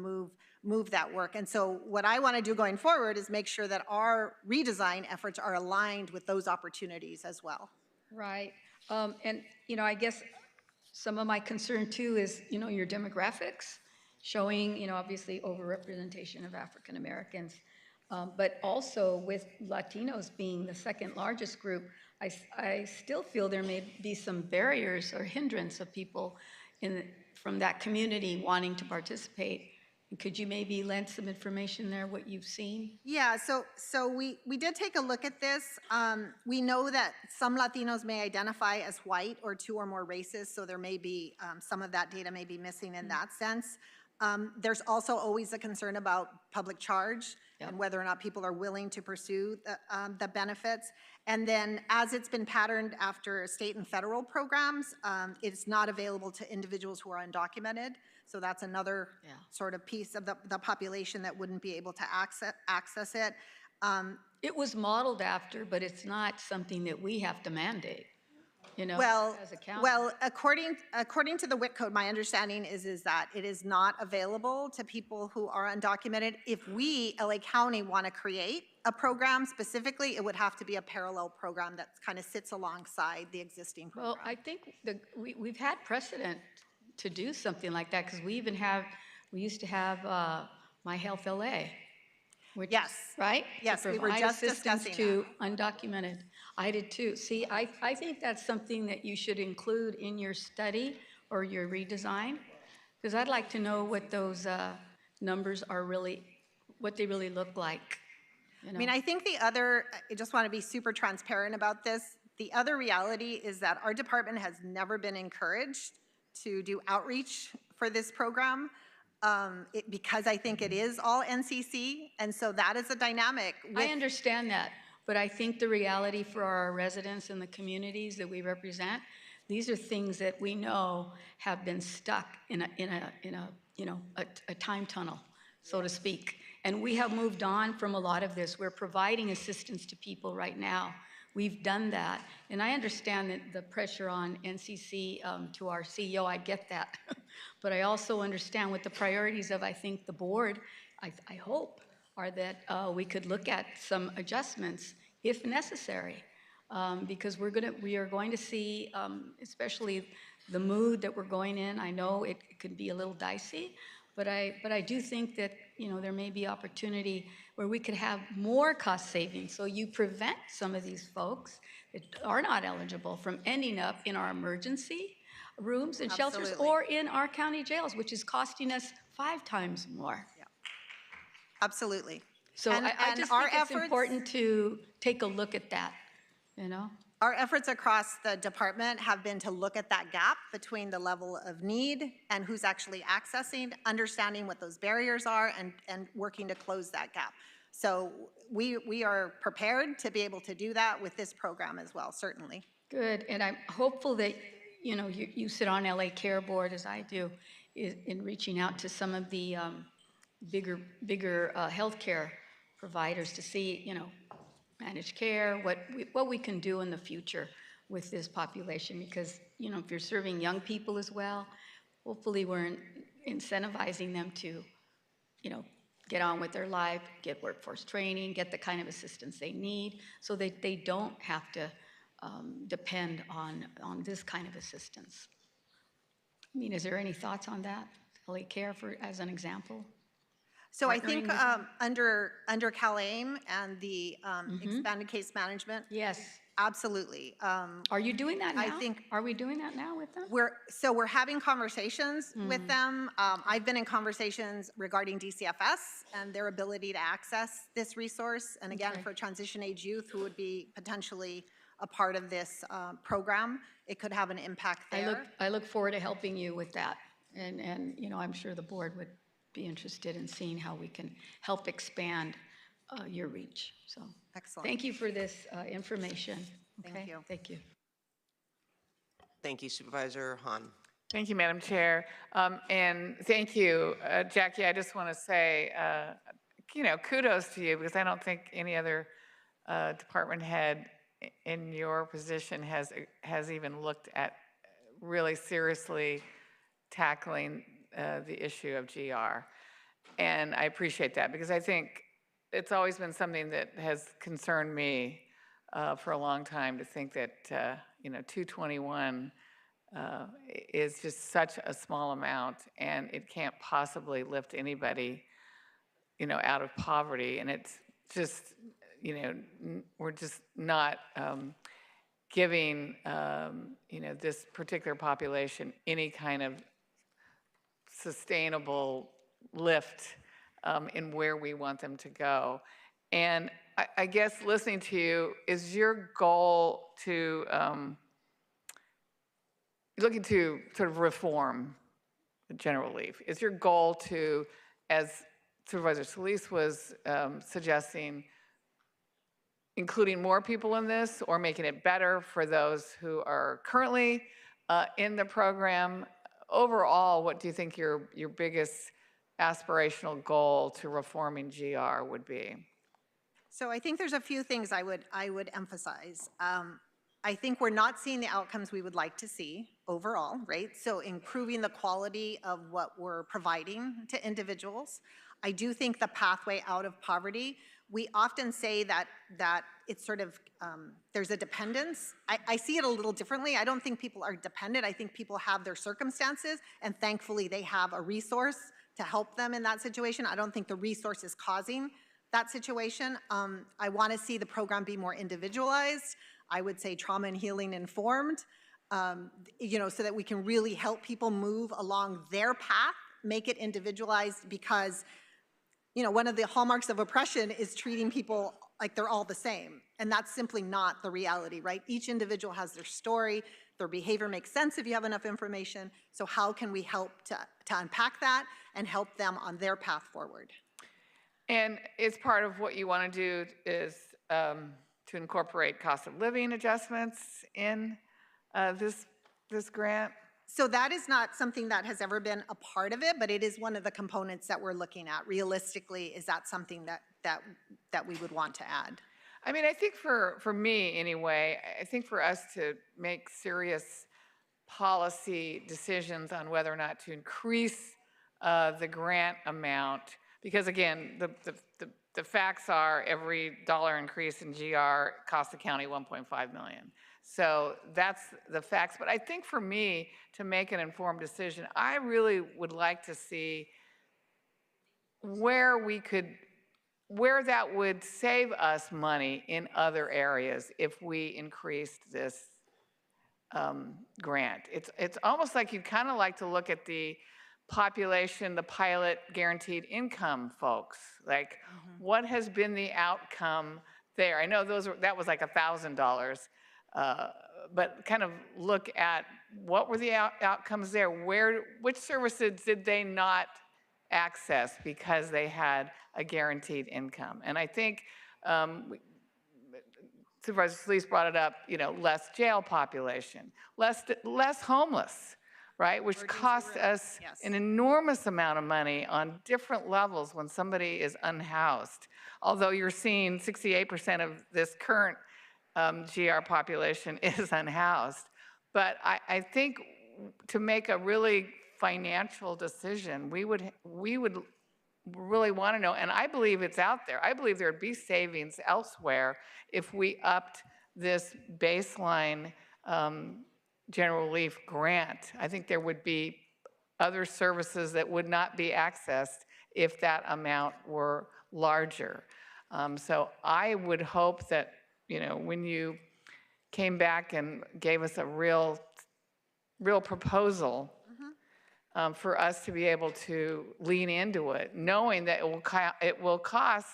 move that work. And so what I want to do going forward is make sure that our redesign efforts are aligned with those opportunities as well. Right. And, you know, I guess some of my concern too is, you know, your demographics showing, you know, obviously overrepresentation of African Americans, but also with Latinos being the second largest group, I still feel there may be some barriers or hindrance of people from that community wanting to participate. Could you maybe lend some information there, what you've seen? Yeah, so we did take a look at this. We know that some Latinos may identify as white or two or more races, so there may be, some of that data may be missing in that sense. There's also always a concern about public charge and whether or not people are willing to pursue the benefits. And then as it's been patterned after state and federal programs, it's not available to individuals who are undocumented. So that's another sort of piece of the population that wouldn't be able to access it. It was modeled after, but it's not something that we have to mandate, you know, as a county. Well, according to the WIC code, my understanding is that it is not available to people who are undocumented. If we, LA County, want to create a program specifically, it would have to be a parallel program that kind of sits alongside the existing program. Well, I think we've had precedent to do something like that, because we used to have My Health LA. Which, yes. Right? Yes, we were just discussing to undocumented. I did too. See, I think that's something that you should include in your study or your redesign, because I'd like to know what those numbers are really, what they really look like. You know? I mean, I think the other, I just want to be super transparent about this. The other reality is that our department has never been encouraged to do outreach for this program because I think it is all NCC, and so that is a dynamic. I understand that, but I think the reality for our residents and the communities that we represent, these are things that we know have been stuck in a time tunnel, so to speak. And we have moved on from a lot of this. We're providing assistance to people right now. We've done that. And I understand that the pressure on NCC to our CEO, I get that. But I also understand what the priorities of, I think, the board, I hope, are that we could look at some adjustments if necessary. Because we are going to see, especially the mood that we're going in. I know it could be a little dicey, but I do think that, you know, there may be opportunity where we could have more cost savings. So you prevent some of these folks that are not eligible from ending up in our emergency rooms and shelters or in our county jails, which is costing us 5 times more. Yeah. Absolutely. So I just think it's important to take a look at that, you know? Our efforts across the department have been to look at that gap between the level of need and who's actually accessing, understanding what those barriers are, and working to close that gap. So we are prepared to be able to do that with this program as well, certainly. Good, and I'm hopeful that, you know, you sit on LA Care Board, as I do, in reaching out to some of the bigger healthcare providers to see, you know, managed care, what we can do in the future with this population, because, you know, if you're serving young people as well, hopefully we're incentivizing them to, you know, get on with their life, get workforce training, get the kind of assistance they need, so that they don't have to depend on this kind of assistance. I mean, is there any thoughts on that? LA Care, as an example? So I think under CalAIM and the expanded case management, yes, Absolutely. Are you doing that now? I think Are we doing that now with them? we're having conversations with them. I've been in conversations regarding DCFS and their ability to access this resource. And again, for transition age youth who would be potentially a part of this program, it could have an impact there. I look forward to helping you with that. And you know, I'm sure the board would be interested in seeing how we can help expand your reach. So excellent. Thank you for this information. Okay? Thank you. Thank you. Thank you, Supervisor Hahn. Thank you, Madam Chair. And thank you, Jackie. I just want to say, you know, kudos to you, because I don't think any other department head in your position has even looked at really seriously tackling the issue of GR. And I appreciate that, because I think it's always been something that has concerned me for a long time, to think that, you know, 221 is just such a small amount, and it can't possibly lift anybody, you know, out of poverty. And it's just, you know, we're just not giving, you know, this particular population any kind of sustainable lift in where we want them to go. And I guess listening to you, is your goal to, looking to sort of reform general relief? Is your goal to, as Supervisor Solis was suggesting, including more people in this, or making it better for those who are currently in the program? Overall, what do you think your biggest aspirational goal to reforming GR would be? So I think there's a few things I would emphasize. I think we're not seeing the outcomes we would like to see overall, right? So improving the quality of what we're providing to individuals. I do think the pathway out of poverty, we often say that it's sort of, there's a dependence. I see it a little differently. I don't think people are dependent. I think people have their circumstances, and thankfully they have a resource to help them in that situation. I don't think the resource is causing that situation. I want to see the program be more individualized. I would say trauma and healing informed, you know, so that we can really help people move along their path, make it individualized, because, you know, one of the hallmarks of oppression is treating people like they're all the same. And that's simply not the reality, right? Each individual has their story. Their behavior makes sense if you have enough information. So how can we help to unpack that and help them on their path forward? And it's part of what you want to do is to incorporate cost of living adjustments in this grant? So that is not something that has ever been a part of it, but it is one of the components that we're looking at. Realistically, is that something that we would want to add? I mean, I think for me anyway, I think for us to make serious policy decisions on whether or not to increase the grant amount, because again, the facts are every dollar increase in GR costs the county $1.5 million. So that's the facts. But I think for me, to make an informed decision, I really would like to see where that would save us money in other areas if we increased this grant. It's almost like you'd kind of like to look at the population, the pilot guaranteed income folks, like what has been the outcome there? I know that was like $1,000, but kind of look at what were the outcomes there? Which services did they not access because they had a guaranteed income? And I think Supervisor Solis brought it up, you know, less jail population, less homeless, right? Which costs us an enormous amount of money on different levels when somebody is unhoused. Although you're seeing 68% of this current GR population is unhoused. But I think to make a really financial decision, we would really want to know, and I believe it's out there. I believe there would be savings elsewhere if we upped this baseline general relief grant. I think there would be other services that would not be accessed if that amount were larger. So I would hope that, you know, when you came back and gave us a real proposal for us to be able to lean into it, knowing that it will cost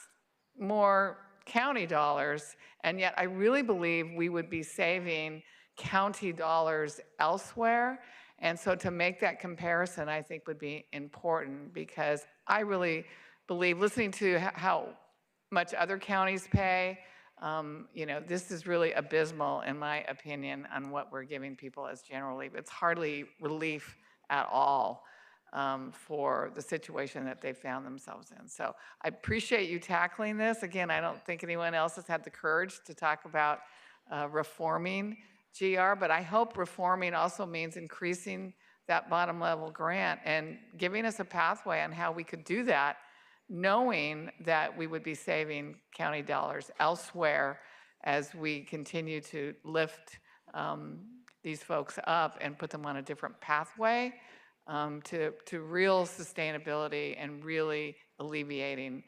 more county dollars, and yet I really believe we would be saving county dollars elsewhere. And so to make that comparison, I think would be important, because I really believe, listening to how much other counties pay, you know, this is really abysmal, in my opinion, on what we're giving people as general relief. It's hardly relief at all for the situation that they found themselves in. So I appreciate you tackling this. Again, I don't think anyone else has had the courage to talk about reforming GR, but I hope reforming also means increasing that bottom level grant and giving us a pathway on how we could do that, knowing that we would be saving county dollars elsewhere as we continue to lift these folks up and put them on a different pathway to real sustainability and really alleviating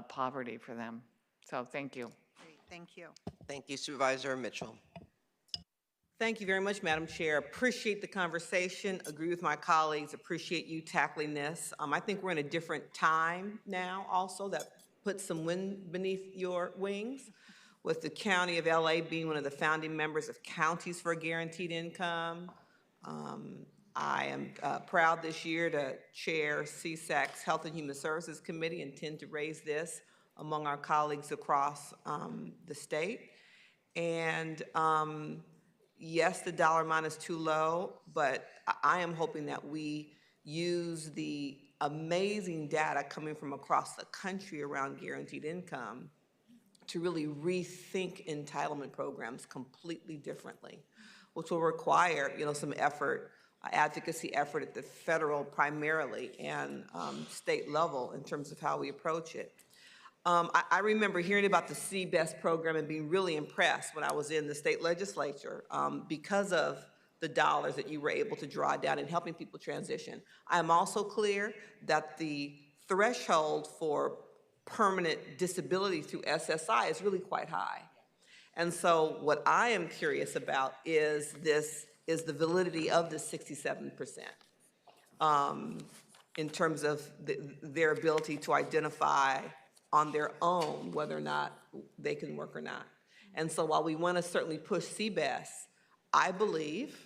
poverty for them. So thank you. Great, thank you. Thank you, Supervisor Mitchell. Thank you very much, Madam Chair. Appreciate the conversation. Agree with my colleagues. Appreciate you tackling this. I think we're in a different time now also that puts some wind beneath your wings, with the County of LA being one of the founding members of Counties for Guaranteed Income. I am proud this year to chair CSAC's Health and Human Services Committee, and intend to raise this among our colleagues across the state. And yes, the dollar amount is too low, but I am hoping that we use the amazing data coming from across the country around guaranteed income to really rethink entitlement programs completely differently, which will require, you know, some effort, advocacy effort at the federal primarily and state level in terms of how we approach it. I remember hearing about the CBEST program and being really impressed when I was in the state legislature because of the dollars that you were able to draw down in helping people transition. I am also clear that the threshold for permanent disability through SSI is really quite high. And so what I am curious about is the validity of the 67%. In terms of their ability to identify on their own whether or not they can work or not. And so while we want to certainly push CBEST, I believe,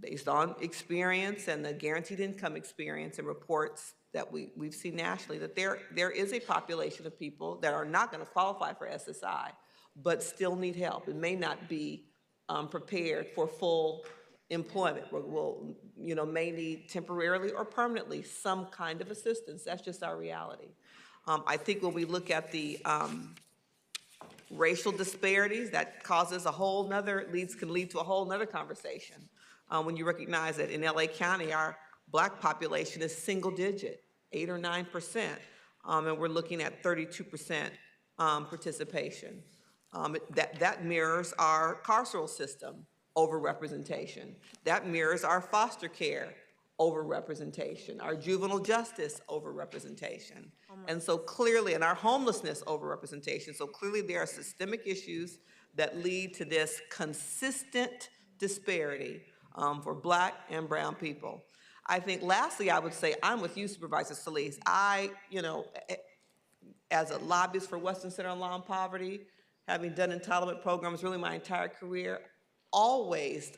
based on experience and the guaranteed income experience and reports that we've seen nationally, that there is a population of people that are not going to qualify for SSI, but still need help and may not be prepared for full employment. Will, you know, may need temporarily or permanently some kind of assistance. That's just our reality. I think when we look at the racial disparities, that causes a whole nother, can lead to a whole nother conversation. When you recognize that in LA County, our Black population is single digit, 8 or 9%, and we're looking at 32% participation. That mirrors our carceral system overrepresentation. That mirrors our foster care overrepresentation, our juvenile justice overrepresentation. And so clearly, and our homelessness overrepresentation, so clearly there are systemic issues that lead to this consistent disparity for Black and brown people. I think lastly, I would say I'm with you, Supervisor Solis. You know, as a lobbyist for Western Center on Law and Poverty, having done entitlement programs really my entire career, always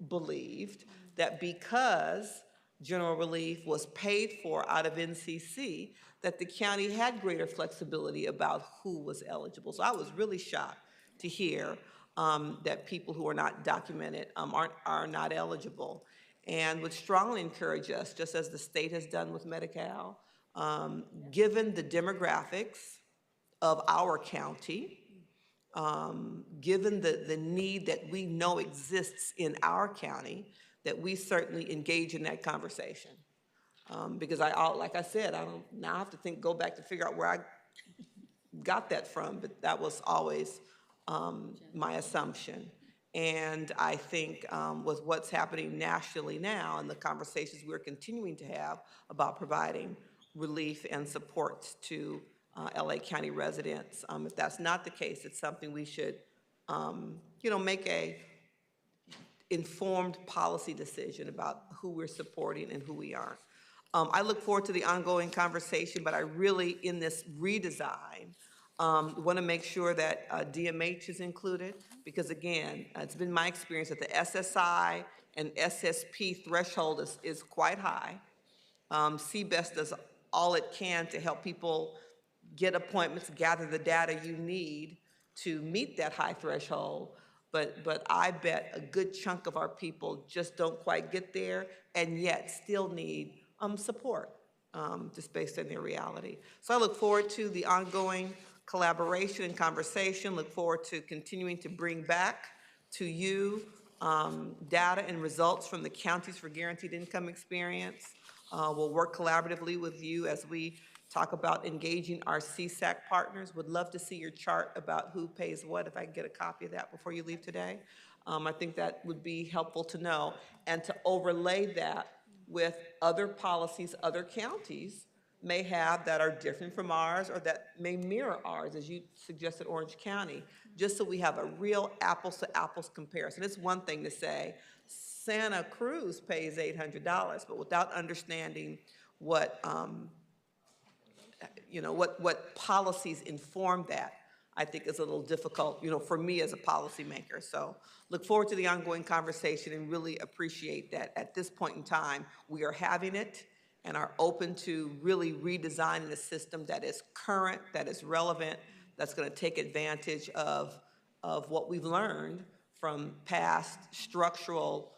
believed that because general relief was paid for out of NCC, that the county had greater flexibility about who was eligible. So I was really shocked to hear that people who are not documented are not eligible, and would strongly encourage us, just as the state has done with Medi-Cal, given the demographics of our county, given the need that we know exists in our county, that we certainly engage in that conversation. Because like I said, I don't now have to go back to figure out where I got that from, but that was always my assumption. And I think with what's happening nationally now and the conversations we're continuing to have about providing relief and support to LA County residents, if that's not the case, it's something we should, you know, make a informed policy decision about who we're supporting and who we aren't. I look forward to the ongoing conversation, but I really, in this redesign, want to make sure that DMH is included, because again, it's been my experience that the SSI and SSP threshold is quite high. CBEST does all it can to help people get appointments, gather the data you need to meet that high threshold. But I bet a good chunk of our people just don't quite get there and yet still need support, just based on their reality. So I look forward to the ongoing collaboration and conversation, look forward to continuing to bring back to you data and results from the counties for guaranteed income experience. We'll work collaboratively with you as we talk about engaging our CSAC partners. Would love to see your chart about who pays what, if I can get a copy of that before you leave today. I think that would be helpful to know, and to overlay that with other policies other counties may have that are different from ours or that may mirror ours, as you suggested, Orange County, just so we have a real apples to apples comparison. It's one thing to say Santa Cruz pays $800, but without understanding what what policies inform that, I think is a little difficult, for me as a policymaker. So look forward to the ongoing conversation and really appreciate that at this point in time, we are having it and are open to really redesigning a system that is current, that is relevant, that's going to take advantage of what we've learned from past structural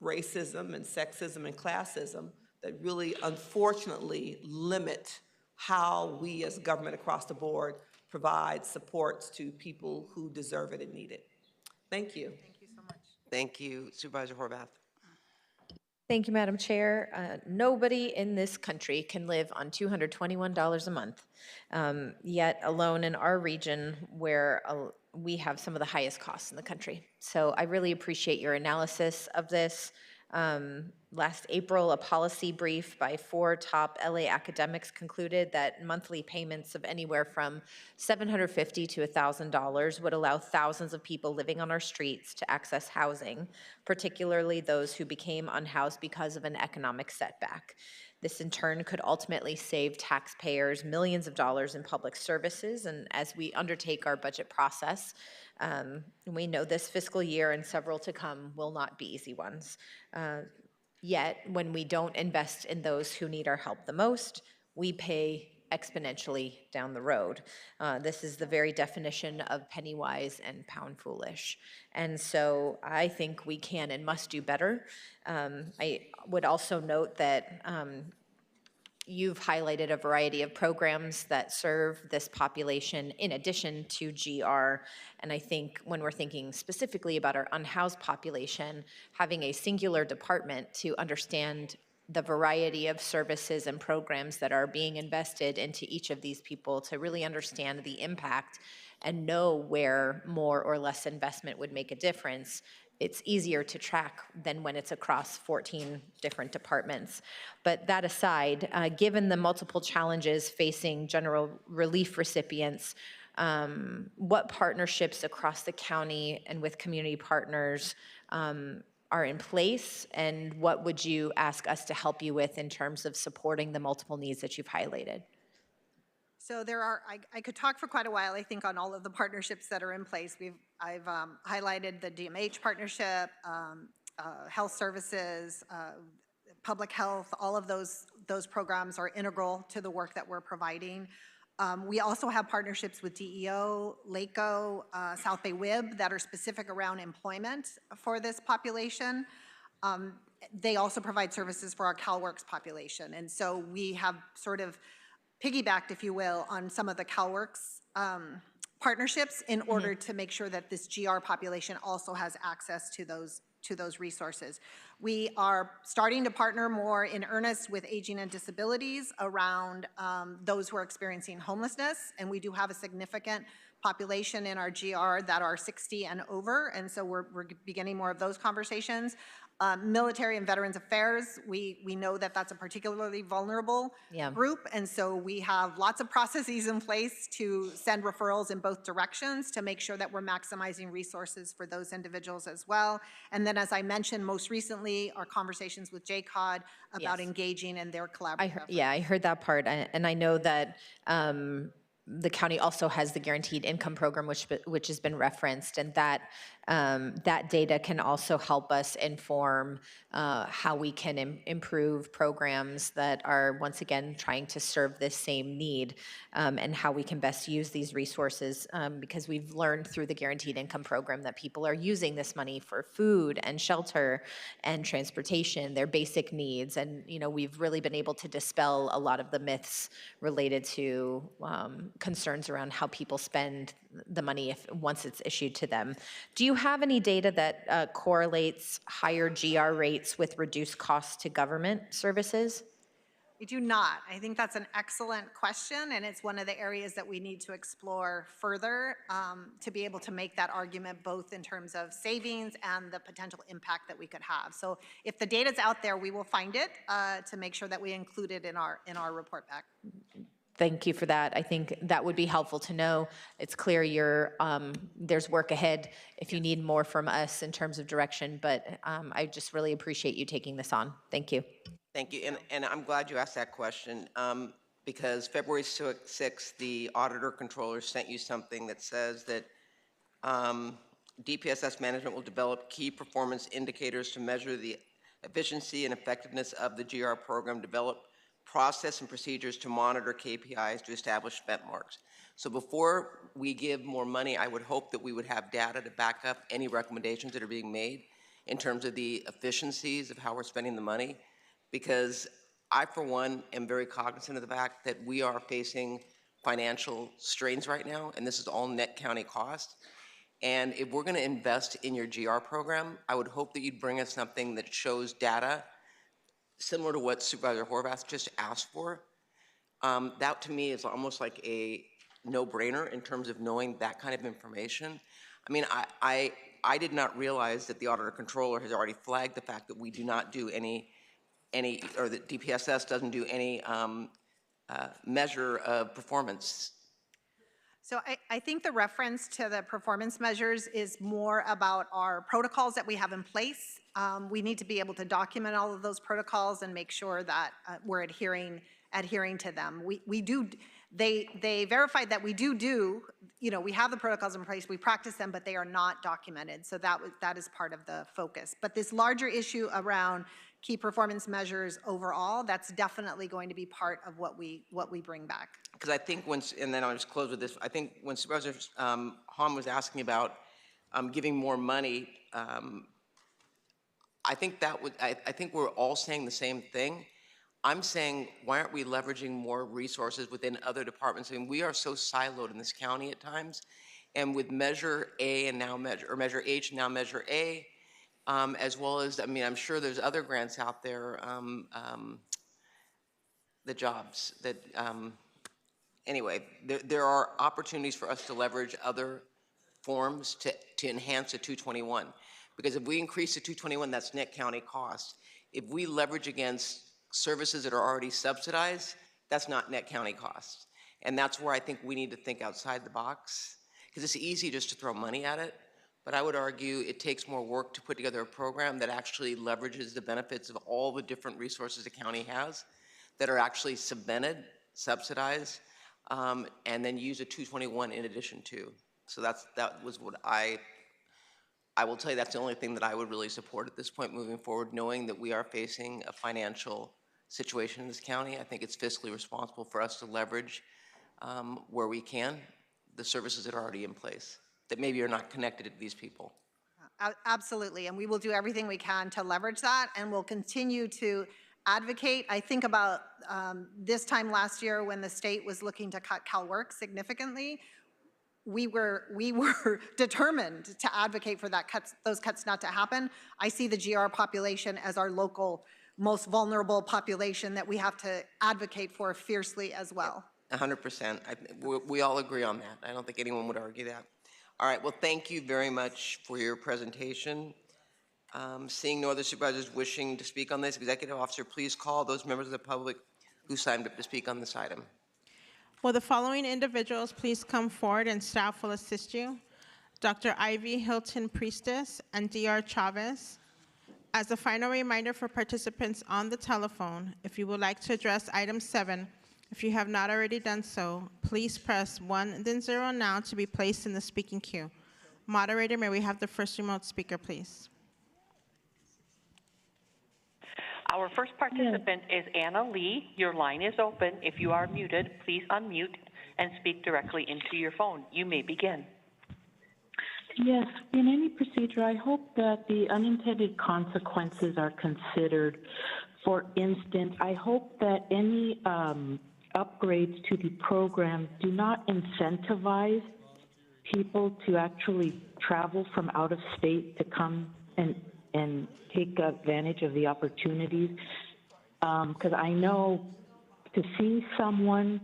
racism and sexism and classism that really unfortunately limit how we as government across the board provide supports to people who deserve it and need it. Thank you. Thank you so much. Thank you, Supervisor Horvath. Thank you, Madam Chair. Nobody in this country can live on $221 a month, yet alone in our region where we have some of the highest costs in the country. So I really appreciate your analysis of this. Last April, a policy brief by 4 top LA academics concluded that monthly payments of anywhere from $750 to $1,000 would allow thousands of people living on our streets to access housing, particularly those who became unhoused because of an economic setback. This in turn could ultimately save taxpayers millions of dollars in public services, and as we undertake our budget process, we know this fiscal year and several to come will not be easy ones. Yet, when we don't invest in those who need our help the most, we pay exponentially down the road. This is the very definition of penny wise and pound foolish. And so I think we can and must do better. I would also note that you've highlighted a variety of programs that serve this population in addition to GR. And I think when we're thinking specifically about our unhoused population, having a singular department to understand the variety of services and programs that are being invested into each of these people to really understand the impact and know where more or less investment would make a difference, it's easier to track than when it's across 14 different departments. But that aside, given the multiple challenges facing general relief recipients, what partnerships across the county and with community partners are in place, and what would you ask us to help you with in terms of supporting the multiple needs that you've highlighted? So I could talk for quite a while, I think, on all of the partnerships that are in place. I've highlighted the DMH partnership, health services, public health, all of those programs are integral to the work that we're providing. We also have partnerships with DEO, LACO, South Bay WIB that are specific around employment for this population. They also provide services for our CalWorks population. And so we have sort of piggybacked, if you will, on some of the CalWorks partnerships in order to make sure that this GR population also has access to those resources. We are starting to partner more in earnest with aging and disabilities around those who are experiencing homelessness, and we do have a significant population in our GR that are 60 and over, and so we're beginning more of those conversations. Military and Veterans Affairs, we know that that's a particularly vulnerable group, and so we have lots of processes in place to send referrals in both directions to make sure that we're maximizing resources for those individuals as well. And then, as I mentioned, most recently, our conversations with JCOD about engaging in their collaborative efforts. I heard that part, and I know that the county also has the guaranteed income program, which has been referenced, and that data can also help us inform how we can improve programs that are, once again, trying to serve this same need, and how we can best use these resources, because we've learned through the guaranteed income program that people are using this money for food and shelter and transportation, their basic needs, and we've really been able to dispel a lot of the myths related to concerns around how people spend the money once it's issued to them. Do you have any data that correlates higher GR rates with reduced costs to government services? We do not. I think that's an excellent question, and it's one of the areas that we need to explore further to be able to make that argument both in terms of savings and the potential impact that we could have. So if the data's out there, we will find it to make sure that we include it in our report back. Thank you for that. I think that would be helpful to know. It's clear there's work ahead if you need more from us in terms of direction, but I just really appreciate you taking this on. Thank you. Thank you, and I'm glad you asked that question because February 6th, the auditor controller sent you something that says that DPSS management will develop key performance indicators to measure the efficiency and effectiveness of the GR program, develop process and procedures to monitor KPIs to establish benchmarks. So before we give more money, I would hope that we would have data to back up any recommendations that are being made in terms of the efficiencies of how we're spending the money, because I, for one, am very cognizant of the fact that we are facing financial strains right now, and this is all net county cost. And if we're going to invest in your GR program, I would hope that you'd bring us something that shows data similar to what Supervisor Horvath just asked for. That to me is almost like a no-brainer in terms of knowing that kind of information. I mean, I did not realize that the auditor controller has already flagged the fact that we do not do any or that DPSS doesn't do any measure of performance. So I think the reference to the performance measures is more about our protocols that we have in place. We need to be able to document all of those protocols and make sure that we're adhering to them. They verified that we we have the protocols in place, we practice them, but they are not documented. So that is part of the focus. But this larger issue around key performance measures overall, that's definitely going to be part of what we bring back. Because I think and then I'll just close with this, I think when Supervisor Hahn was asking about giving more money, I think we're all saying the same thing. I'm saying, why aren't we leveraging more resources within other departments? I mean, we are so siloed in this county at times, and with Measure A and now Measure H and now Measure A, as well as, I mean, I'm sure there's other grants out there, the jobs that, anyway, there are opportunities for us to leverage other forms to enhance the 221. Because if we increase the 221, that's net county cost. If we leverage against services that are already subsidized, that's not net county costs. And that's where I think we need to think outside the box. Because it's easy just to throw money at it, but I would argue it takes more work to put together a program that actually leverages the benefits of all the different resources the county has that are actually subsidized, and then use a 221 in addition to. So that was what I will tell you, that's the only thing that I would really support at this point moving forward, knowing that we are facing a financial situation in this county. I think it's fiscally responsible for us to leverage where we can the services that are already in place that maybe are not connected to these people. Absolutely, and we will do everything we can to leverage that, and we'll continue to advocate. I think about this time last year when the state was looking to cut CalWORK significantly. We were determined to advocate for those cuts not to happen. I see the GR population as our local most vulnerable population that we have to advocate for fiercely as well. 100%. We all agree on that. I don't think anyone would argue that. All right, well, thank you very much for your presentation. Seeing no other supervisors wishing to speak on this, Executive Officer, please call those members of the public who signed up to speak on this item. Will the following individuals please come forward and staff will assist you? Dr. Ivy Hilton Priestess and Dr. Chavez. As a final reminder for participants on the telephone, if you would like to address item 7, if you have not already done so, please press 1 then 0 now to be placed in the speaking queue. Moderator, may we have the first remote speaker, please? Our first participant is Anna Lee. Your line is open. If you are muted, please unmute and speak directly into your phone. You may begin. Yes, in any procedure, I hope that the unintended consequences are considered. For instance, I hope that any upgrades to the program do not incentivize people to actually travel from out of state to come and take advantage of the opportunities. Because I know to see someone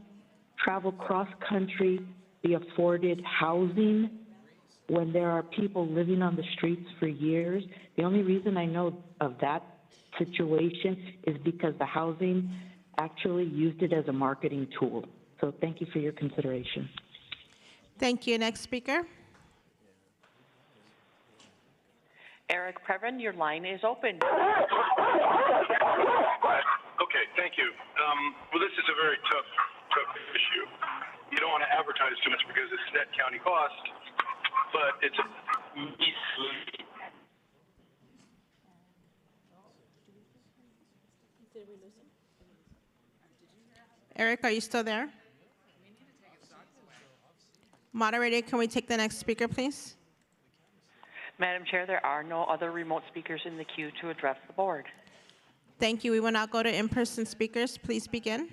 travel cross-country, be afforded housing when there are people living on the streets for years, the only reason I know of that situation is because the housing actually used it as a marketing tool. So thank you for your consideration. Thank you. Next speaker. Eric Previn, your line is open. Okay, thank you. Well, this is a very tough issue. You don't want to advertise too much because it's net county cost, but it's a measly. Eric, are you still there? Moderator, can we take the next speaker, please? Madam Chair, there are no other remote speakers in the queue to address the board. Thank you. We will now go to in-person speakers. Please begin.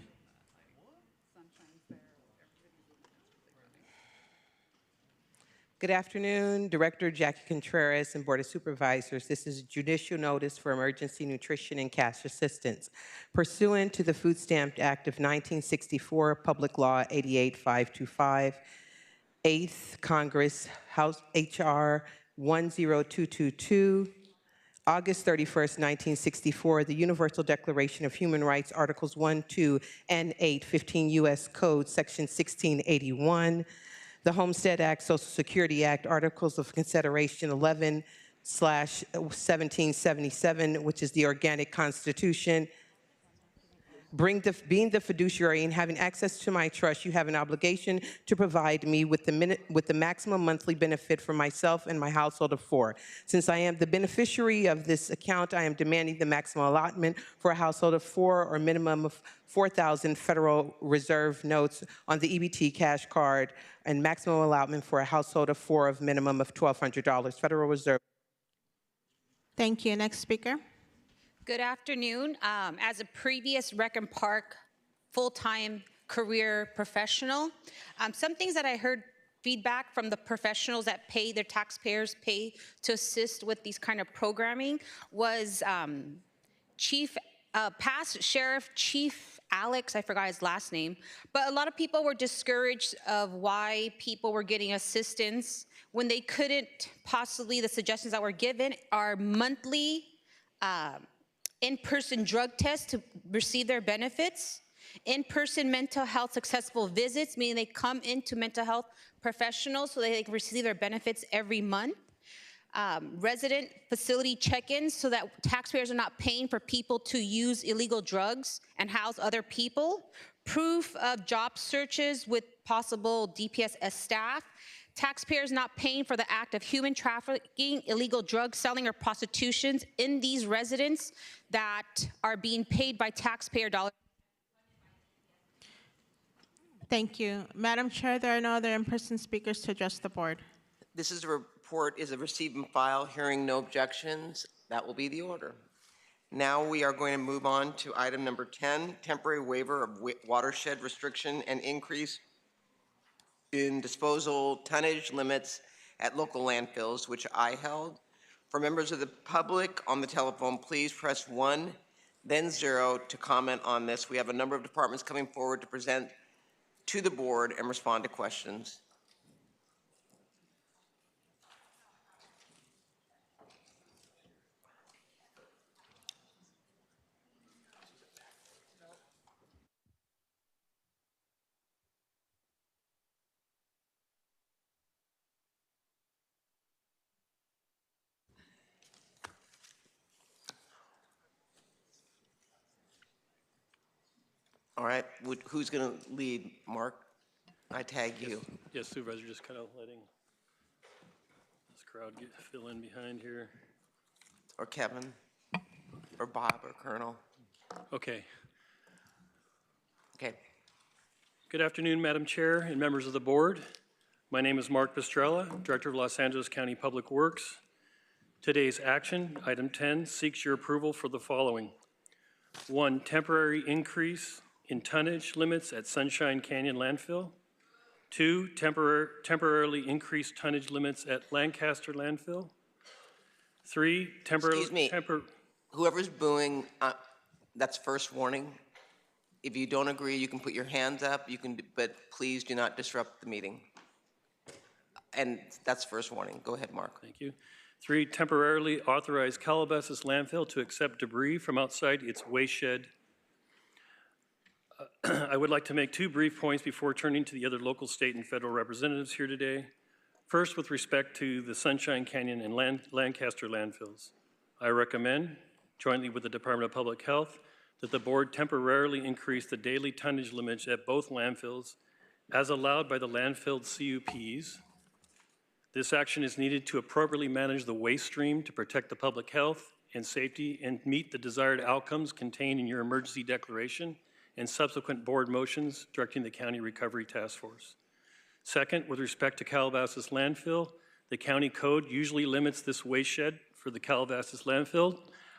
Good afternoon, Director Jackie Contreras and Board of Supervisors. This is a judicial notice for emergency nutrition and cash assistance. Pursuant to the Food Stamp Act of 1964, Public Law 88525, 8th Congress, House H.R. 10222, August 31st, 1964, the Universal Declaration of Human Rights, Articles 1, 2, and 8, 15 U.S. Code, Section 1681, the Homestead Act, Social Security Act, Articles of Consideration 11/1777, which is the Organic Constitution. Being the fiduciary and having access to my trust, you have an obligation to provide me with the maximum monthly benefit for myself and my household of 4. Since I am the beneficiary of this account, I am demanding the maximum allotment for a household of 4 or minimum of 4,000 Federal Reserve notes on the EBT cash card and maximum allotment for a household of 4 of minimum of $1,200 Federal Reserve. Thank you. Next speaker. Good afternoon. As a previous Rec and Park full-time career professional, some things that I heard feedback from the professionals that pay, their taxpayers pay to assist with these kind of programming was past Sheriff Chief Alex, I forgot his last name, but a lot of people were discouraged of why people were getting assistance when they couldn't possibly, the suggestions that were given are monthly in-person drug tests to receive their benefits, in-person mental health successful visits, meaning they come into mental health professionals so they can receive their benefits every month, resident facility check-ins so that taxpayers are not paying for people to use illegal drugs and house other people, proof of job searches with possible DPS staff, taxpayers not paying for the act of human trafficking, illegal drug selling, or prostitutions in these residents that are being paid by taxpayer dollars. Thank you. Madam Chair, there are no other in-person speakers to address the board. This is a report is a receive and file. Hearing no objections, that will be the order. Now we are going to move on to item number 10, temporary waiver of watershed restriction and increase in disposal tonnage limits at local landfills, which I held. For members of the public on the telephone, please press 1, then 0 to comment on this. We have a number of departments coming forward to present to the board and respond to questions. All right, who's going to lead? Mark, I tag you. Yes, Supervisor, just kind of letting this crowd fill in behind here. Or Kevin, or Bob, or Colonel. Okay. Okay. Good afternoon, Madam Chair and members of the board. My name is Mark Pastrella, Director of Los Angeles County Public Works. Today's action, item 10, seeks your approval for the following. 1, temporary increase in tonnage limits at Sunshine Canyon Landfill. 2, temporarily increased tonnage limits at Lancaster Landfill. 3, temporarily. Excuse me. Whoever's booing, that's first warning. If you don't agree, you can put your hands up. You can, but please do not disrupt the meeting. And that's first warning. Go ahead, Mark. Thank you. 3, temporarily authorize Calabasas Landfill to accept debris from outside its waste shed. I would like to make 2 brief points before turning to the other local, state, and federal representatives here today. First, with respect to the Sunshine Canyon and Lancaster landfills, I recommend, jointly with the Department of Public Health, that the board temporarily increase the daily tonnage limits at both landfills as allowed by the landfill CUPs. This action is needed to appropriately manage the waste stream to protect the public health and safety and meet the desired outcomes contained in your emergency declaration and subsequent board motions directing the County Recovery Task Force. Second, with respect to Calabasas landfill, the county code usually limits this waste shed for the Calabasas landfill.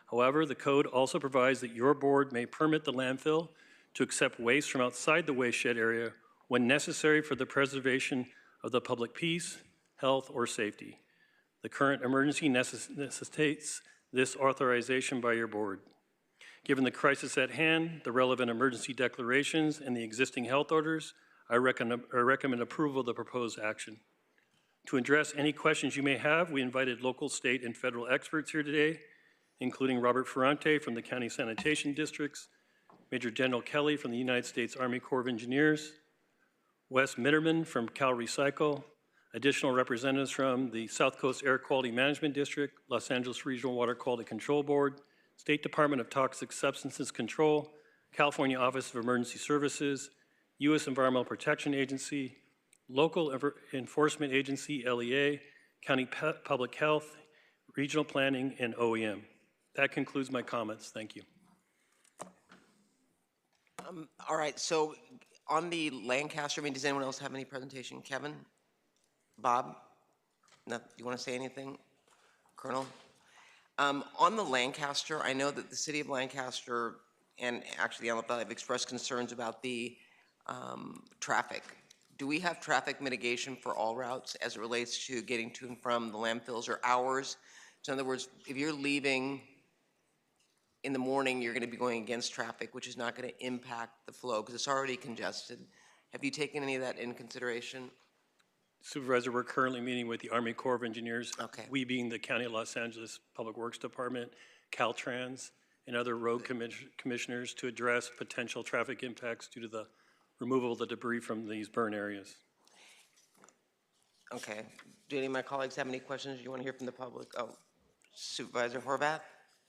However, the code also provides that your board may permit the landfill to accept waste from outside the waste shed area when necessary for the preservation of the public peace, health, or safety. The current emergency necessitates this authorization by your board. Given the crisis at hand, the relevant emergency declarations, and the existing health orders, I recommend approval of the proposed action. To address any questions you may have, we invited local, state, and federal experts here today, including Robert Ferrante from the County Sanitation Districts, Major General Kelly from the United States Army Corps of Engineers, Wes Mitterman from Cal Recycle, additional representatives from the South Coast Air Quality Management District, Los Angeles Regional Water Quality Control Board, State Department of Toxic Substances Control, California Office of Emergency Services, U.S. Environmental Protection Agency, Local Enforcement Agency, LEA, County Public Health, Regional Planning, and OEM. That concludes my comments. Thank you. All right, so on the Lancaster, does anyone else have any presentation? Kevin? Bob? No, you want to say anything? Colonel? On the Lancaster, I know that the city of Lancaster and actually the Antelope Valley have expressed concerns about the traffic. Do we have traffic mitigation for all routes as it relates to getting to and from the landfills or hours? So in other words, if you're leaving in the morning, you're going to be going against traffic, which is not going to impact the flow because it's already congested. Have you taken any of that in consideration? Supervisor, we're currently meeting with the Army Corps of Engineers. Okay. We being the County of Los Angeles Public Works Department, Caltrans, and other road commissioners to address potential traffic impacts due to the removal of the debris from these burn areas. Okay. Do any of my colleagues have any questions you want to hear from the public? Oh, Supervisor Horvath?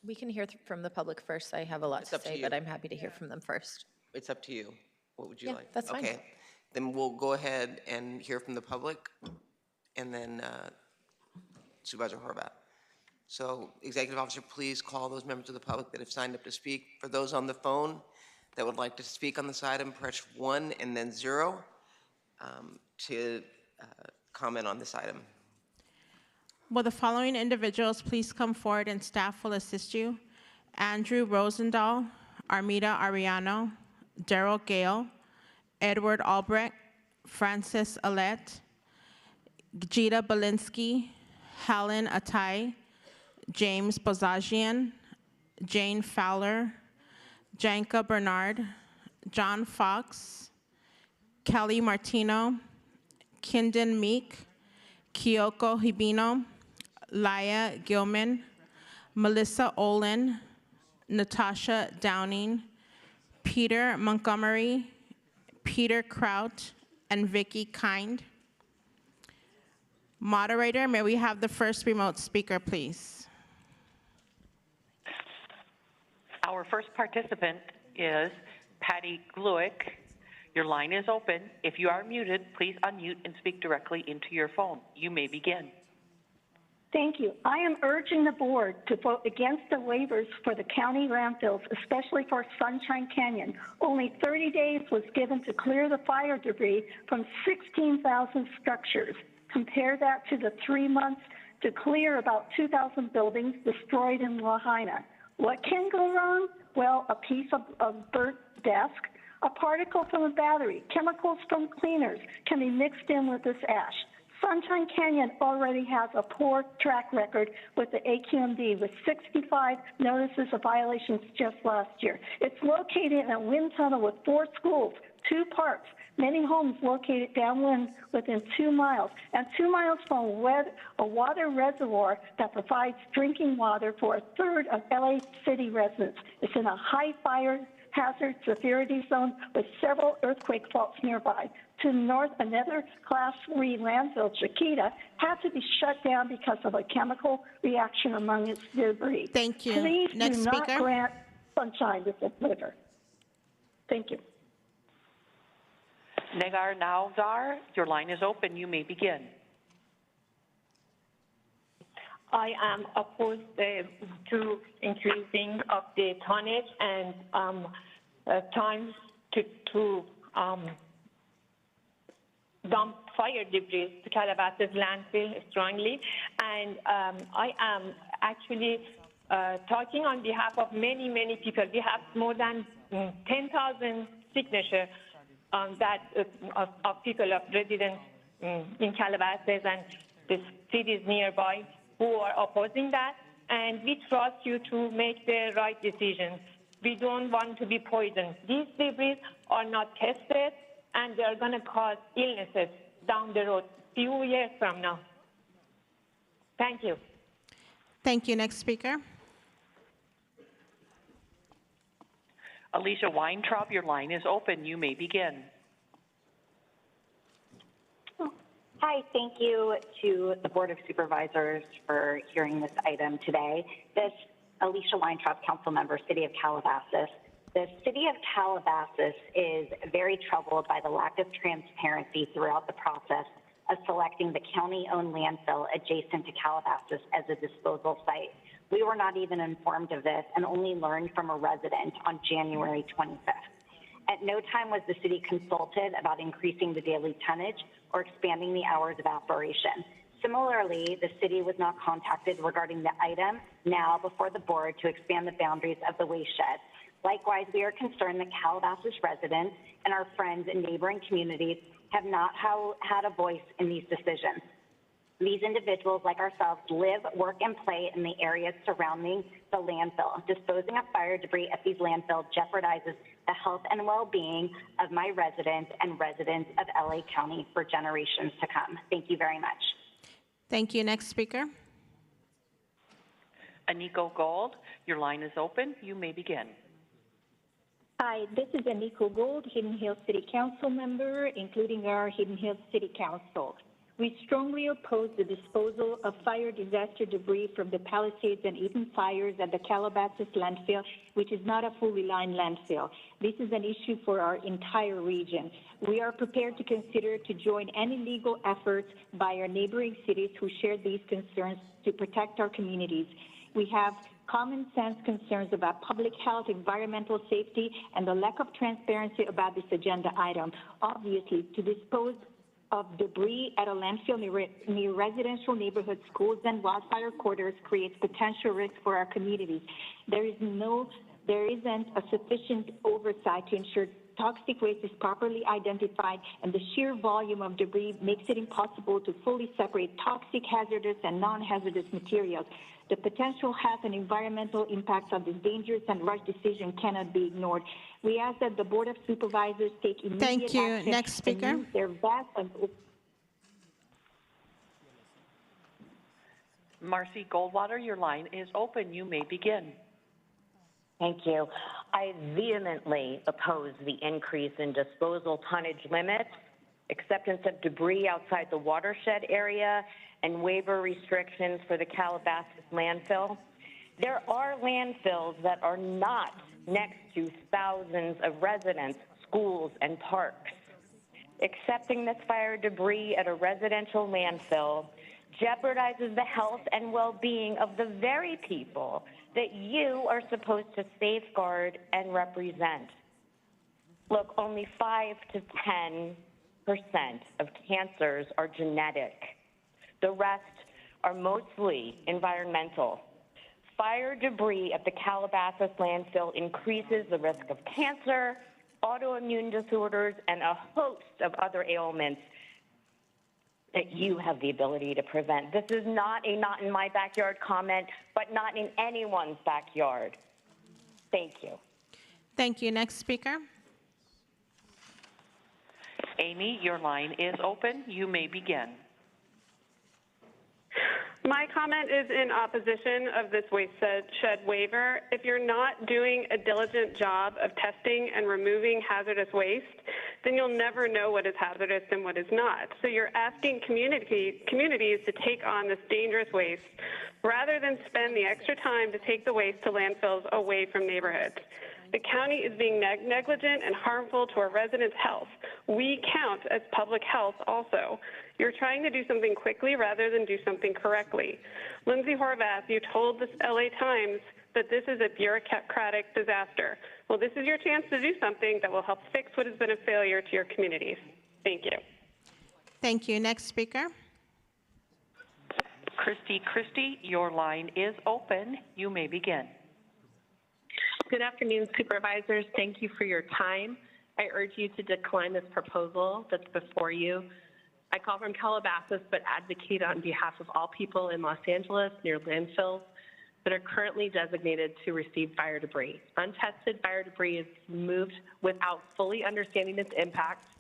We can hear from the public first. I have a lot to say, but I'm happy to hear from them first. It's up to you. What would you Yeah, like? that's fine. Okay. Then we'll go ahead and hear from the public, and then Supervisor Horvath. So, Executive Officer, please call those members of the public that have signed up to speak. For those on the phone that would like to speak on this item, press 1 and then 0 to comment on this item. Will the following individuals please come forward and staff will assist you? Andrew Rosendahl, Armida Ariano, Daryl Gale, Edward Albrecht, Francis Alette, Gita Belinsky, Helen Atai, James Bozajian, Jane Fowler, Janka Bernard, John Fox, Kelly Martino, Kindon Meek, Kyoko Hibino, Laya Gilman, Melissa Olin, Natasha Downing, Peter Montgomery, Peter Kraut, and Vicky Kind. Moderator, may we have the first remote speaker, please? Our first participant is Patty Gluick, your line is open. If you are muted, please unmute and speak directly into your phone. You may begin. Thank you. I am urging the board to vote against the waivers for the county landfills, especially for Sunshine Canyon. Only 30 days was given to clear the fire debris from 16,000 structures. Compare that to the 3 months to clear about 2,000 buildings destroyed in Lahaina. What can go wrong? Well, a piece of burnt desk, a particle from a battery, chemicals from cleaners can be mixed in with this ash. Sunshine Canyon already has a poor track record with the AQMD with 65 notices of violations just last year. It's located in a wind tunnel with 4 schools, 2 parks, many homes located downwind within 2 miles, and 2 miles from a water reservoir that provides drinking water for a third of LA City residents. It's in a high fire hazard severity zone with several earthquake faults nearby. To the north, another Class 3 landfill, Chiquita, had to be shut down because of a chemical reaction among its debris. Thank you. Please Next do not speaker. grant Sunshine this waiver. Thank you. Negar Nalzar, your line is open. You may begin. I am opposed to increasing of the tonnage and times to dump fire debris to Calabasas landfill strongly. And I am actually talking on behalf of many, many people. We have more than 10,000 signatures of people, of residents in Calabasas and the cities nearby who are opposing that. And we trust you to make the right decisions. We don't want to be poisoned. These debris are not tested, and they are going to cause illnesses down the road, few years from now. Thank you. Thank you. Next speaker. Alicia Weintraub, your line is open. You may begin. Hi, thank you to the Board of Supervisors for hearing this item today. This Alicia Weintraub, Council Member, City of Calabasas. The City of Calabasas is very troubled by the lack of transparency throughout the process of selecting the county-owned landfill adjacent to Calabasas as a disposal site. We were not even informed of this and only learned from a resident on January 25th. At no time was the city consulted about increasing the daily tonnage or expanding the hours of operation. Similarly, the city was not contacted regarding the item now before the board to expand the boundaries of the waste shed. Likewise, we are concerned that Calabasas residents and our friends in neighboring communities have not had a voice in these decisions. These individuals, like ourselves, live, work, and play in the areas surrounding the landfill. Disposing of fire debris at these landfills jeopardizes the health and well-being of my residents and residents of LA County for generations to come. Thank you very much. Thank you. Next speaker. Aniko Gold, your line is open. You may begin. Hi, this is Aniko Gold, Hidden Hills City Council member, including our Hidden Hills City Council. We strongly oppose the disposal of fire disaster debris from the Palisades and Eden fires at the Calabasas landfill, which is not a fully lined landfill. This is an issue for our entire region. We are prepared to consider to join any legal efforts by our neighboring cities who share these concerns to protect our communities. We have common sense concerns about public health, environmental safety, and the lack of transparency about this agenda item. Obviously, to dispose of debris at a landfill near residential neighborhoods, schools, and wildfire corridors creates potential risk for our communities. There isn't a sufficient oversight to ensure toxic waste is properly identified, and the sheer volume of debris makes it impossible to fully separate toxic, hazardous, and non-hazardous materials. The potential health and environmental impacts of this dangerous and rushed decision cannot be ignored. We ask that the Board of Supervisors take immediate Thank you. action Next speaker. and use their vast and Marcy Goldwater, your line is open. You may begin. Thank you. I vehemently oppose the increase in disposal tonnage limits, acceptance of debris outside the watershed area, and waiver restrictions for the Calabasas landfill. There are landfills that are not next to thousands of residents, schools, and parks. Accepting this fire debris at a residential landfill jeopardizes the health and well-being of the very people that you are supposed to safeguard and represent. Look, only 5 to 10% of cancers are genetic. The rest are mostly environmental. Fire debris at the Calabasas landfill increases the risk of cancer, autoimmune disorders, and a host of other ailments that you have the ability to prevent. This is not a not in my backyard comment, but not in anyone's backyard. Thank you. Thank you. Next speaker. Amy, your line is open. You may begin. My comment is in opposition of this waste shed waiver. If you're not doing a diligent job of testing and removing hazardous waste, then you'll never know what is hazardous and what is not. So you're asking communities to take on this dangerous waste rather than spend the extra time to take the waste to landfills away from neighborhoods. The county is being negligent and harmful to our residents' health. We count as public health also. You're trying to do something quickly rather than do something correctly. Lindsay Horvath, you told the LA Times that this is a bureaucratic disaster. Well, this is your chance to do something that will help fix what has been a failure to your communities. Thank you. Thank you. Next speaker. Christy, your line is open. You may begin. Good afternoon, Supervisors. Thank you for your time. I urge you to decline this proposal that's before you. I call from Calabasas, but advocate on behalf of all people in Los Angeles near landfills that are currently designated to receive fire debris. Untested fire debris is moved without fully understanding its impacts.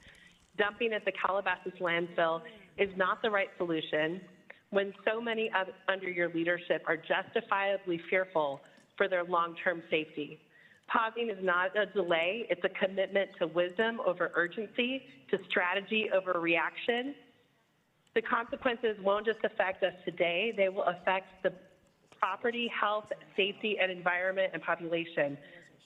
Dumping at the Calabasas landfill is not the right solution when so many under your leadership are justifiably fearful for their long-term safety. Pausing is not a delay, it's a commitment to wisdom over urgency, to strategy over reaction. The consequences won't just affect us today, they will affect the property, health, safety, and environment and population.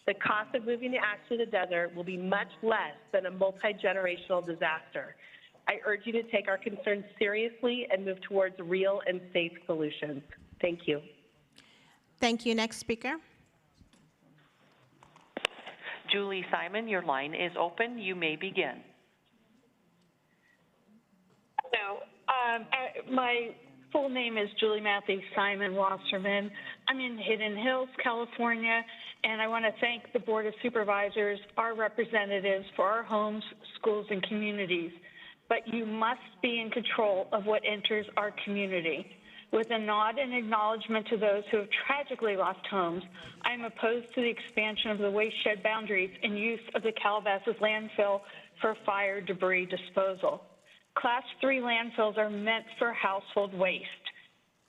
The cost of moving the ash to the desert will be much less than a multi-generational disaster. I urge you to take our concerns seriously and move towards real and safe solutions. Thank you. Thank you. Next speaker. Julie Simon, your line is open. You may begin. Hello. My full name is Julie Matthews Simon Wasserman. I'm in Hidden Hills, California, and I want to thank the Board of Supervisors, our representatives for our homes, schools, and communities. But you must be in control of what enters our community. With a nod and acknowledgement to those who have tragically lost homes, I am opposed to the expansion of the waste shed boundaries and use of the Calabasas landfill for fire debris disposal. Class 3 landfills are meant for household waste.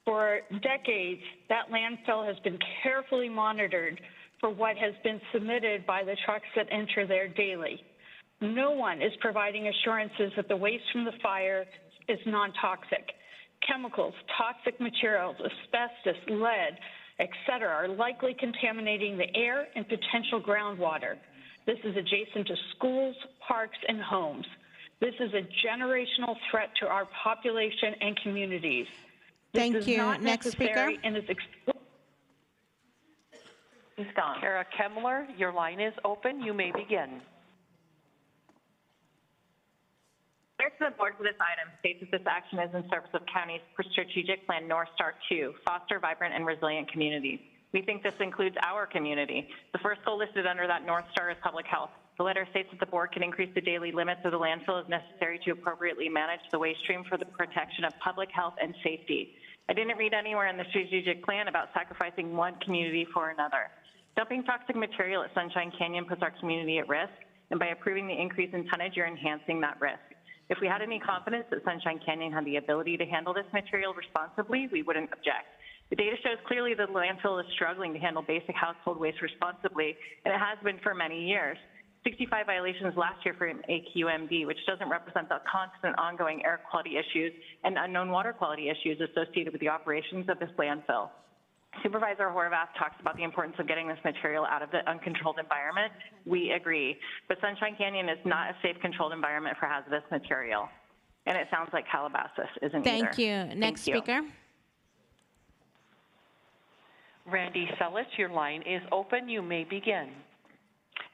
For decades, that landfill has been carefully monitored for what has been submitted by the trucks that enter there daily. No one is providing assurances that the waste from the fire is non-toxic. Chemicals, toxic materials, asbestos, lead, etc., are likely contaminating the air and potential groundwater. This is adjacent to schools, parks, and homes. This is a generational threat to our population and communities. Thank you. Next speaker. And it's He's gone. Kara Kemmler, your line is open. You may begin. Thanks to the board for this item states that this action is in service of county's strategic plan North Star 2, foster vibrant and resilient communities. We think this includes our community. The first goal listed under that North Star is public health. The letter states that the board can increase the daily limits of the landfill as necessary to appropriately manage the waste stream for the protection of public health and safety. I didn't read anywhere in the strategic plan about sacrificing one community for another. Dumping toxic material at Sunshine Canyon puts our community at risk, and by approving the increase in tonnage, you're enhancing that risk. If we had any confidence that Sunshine Canyon had the ability to handle this material responsibly, we wouldn't object. The data shows clearly that the landfill is struggling to handle basic household waste responsibly, and it has been for many years. 65 violations last year for an AQMD, which doesn't represent the constant ongoing air quality issues and unknown water quality issues associated with the operations of this landfill. Supervisor Horvath talks about the importance of getting this material out of the uncontrolled environment. We agree. But Sunshine Canyon is not a safe, controlled environment for hazardous material. And it sounds like Calabasas isn't either. Thank you. Next speaker. Randy Sellis, your line is open. You may begin.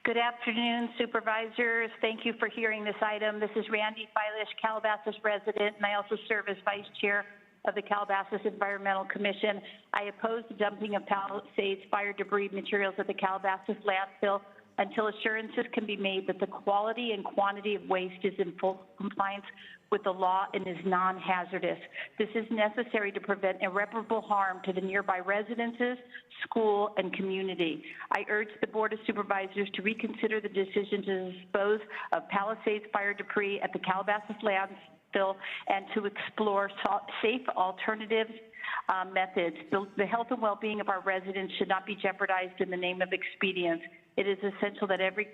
Good afternoon, Supervisors. Thank you for hearing this item. This is Randy Filish, Calabasas resident, and I also serve as Vice Chair of the Calabasas Environmental Commission. I oppose the dumping of Palisades fire debris materials at the Calabasas landfill until assurances can be made that the quality and quantity of waste is in full compliance with the law and is non-hazardous. This is necessary to prevent irreparable harm to the nearby residences, school, and community. I urge the Board of Supervisors to reconsider the decision to dispose of Palisades fire debris at the Calabasas landfill and to explore safe alternatives methods. The health and well-being of our residents should not be jeopardized in the name of expedience. It is essential that every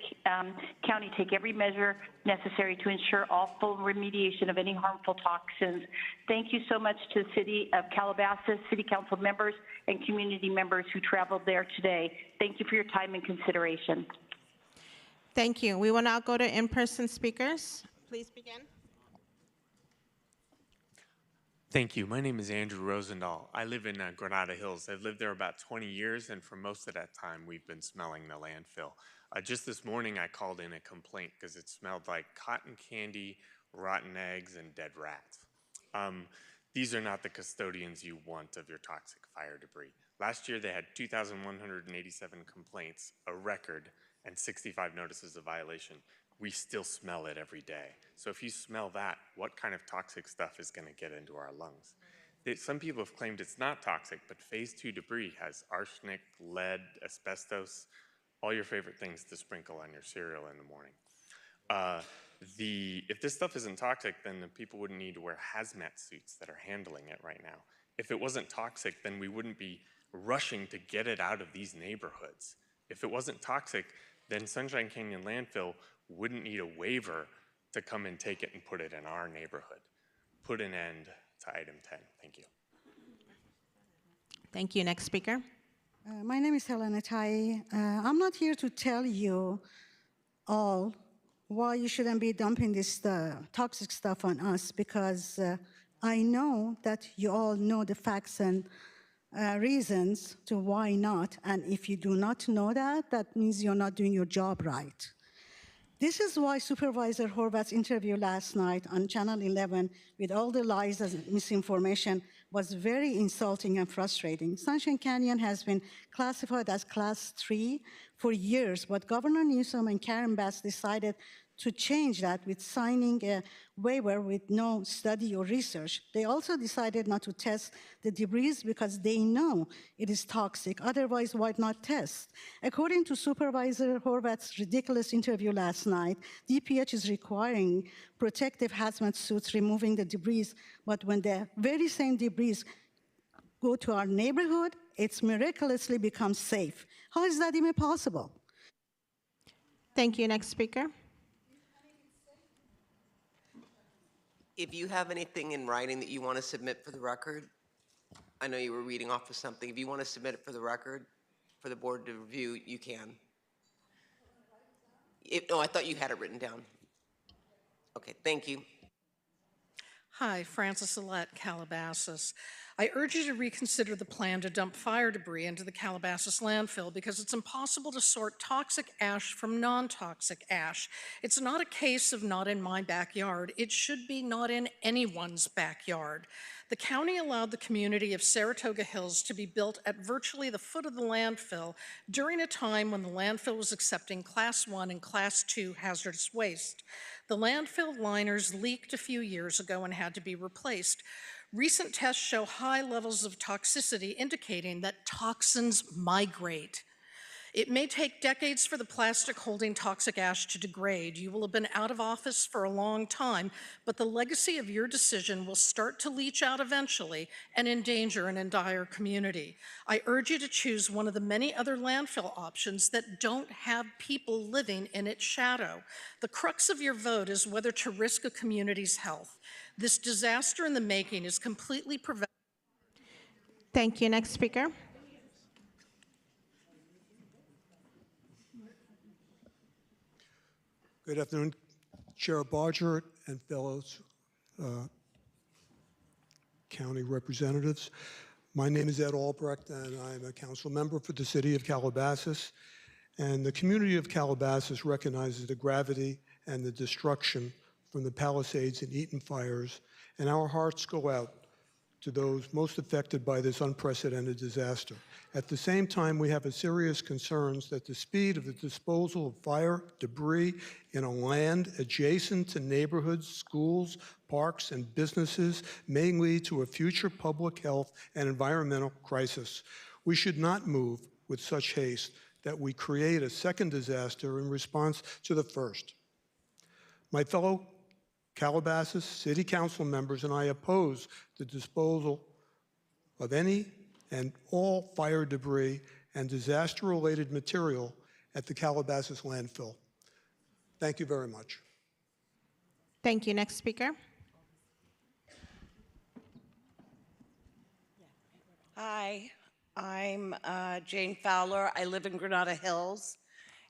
county take every measure necessary to ensure all full remediation of any harmful toxins. Thank you so much to the City of Calabasas, City Council members, and community members who traveled there today. Thank you for your time and consideration. Thank you. We will now go to in-person speakers. Please begin. Thank you. My name is Andrew Rosendahl. I live in Granada Hills. I've lived there about 20 years, and for most of that time, we've been smelling the landfill. Just this morning, I called in a complaint because it smelled like cotton candy, rotten eggs, and dead rats. These are not the custodians you want of your toxic fire debris. Last year, they had 2,187 complaints, a record, and 65 notices of violation. We still smell it every day. So if you smell that, what kind of toxic stuff is going to get into our lungs? Some people have claimed it's not toxic, but phase 2 debris has arsenic, lead, asbestos, all your favorite things to sprinkle on your cereal in the morning. If this stuff isn't toxic, then the people wouldn't need to wear hazmat suits that are handling it right now. If it wasn't toxic, then we wouldn't be rushing to get it out of these neighborhoods. If it wasn't toxic, then Sunshine Canyon Landfill wouldn't need a waiver to come and take it and put it in our neighborhood. Put an end to item 10. Thank you. Thank you. Next speaker. My name is Helena Tai. I'm not here to tell you all why you shouldn't be dumping this toxic stuff on us, because I know that you all know the facts and reasons to why not. And if you do not know that, that means you're not doing your job right. This is why Supervisor Horvath's interview last night on Channel 11 with all the lies and misinformation was very insulting and frustrating. Sunshine Canyon has been classified as Class 3 for years, but Governor Newsom and Karen Bass decided to change that with signing a waiver with no study or research. They also decided not to test the debris because they know it is toxic. Otherwise, why not test? According to Supervisor Horvath's ridiculous interview last night, DPH is requiring protective hazmat suits removing the debris, but when the very same debris go to our neighborhood, it's miraculously becomes safe. How is that even possible? Thank you. Next speaker. If you have anything in writing that you want to submit for the record, I know you were reading off of something. If you want to submit it for the record, for the board to review, you can. No, I thought you had it written down. Okay, thank you. Hi, Frances Alette, Calabasas. I urge you to reconsider the plan to dump fire debris into the Calabasas landfill because it's impossible to sort toxic ash from non-toxic ash. It's not a case of not in my backyard. It should be not in anyone's backyard. The county allowed the community of Saratoga Hills to be built at virtually the foot of the landfill during a time when the landfill was accepting Class 1 and Class 2 hazardous waste. The landfill liners leaked a few years ago and had to be replaced. Recent tests show high levels of toxicity, indicating that toxins migrate. It may take decades for the plastic holding toxic ash to degrade. You will have been out of office for a long time, but the legacy of your decision will start to leach out eventually and endanger an entire community. I urge you to choose one of the many other landfill options that don't have people living in its shadow. The crux of your vote is whether to risk a community's health. This disaster in the making is completely preventable. Thank you. Next speaker. Good afternoon, Chair Barger and fellow county representatives. My name is Ed Albrecht, and I'm a council member for the city of Calabasas. And the community of Calabasas recognizes the gravity and the destruction from the Palisades and Eaton fires, and our hearts go out to those most affected by this unprecedented disaster. At the same time, we have a serious concerns that the speed of the disposal of fire debris in a land adjacent to neighborhoods, schools, parks, and businesses may lead to a future public health and environmental crisis. We should not move with such haste that we create a second disaster in response to the first. My fellow Calabasas City Council members and I oppose the disposal of any and all fire debris and disaster-related material at the Calabasas landfill. Thank you very much. Thank you. Next speaker. Hi, I'm Jane Fowler. I live in Granada Hills.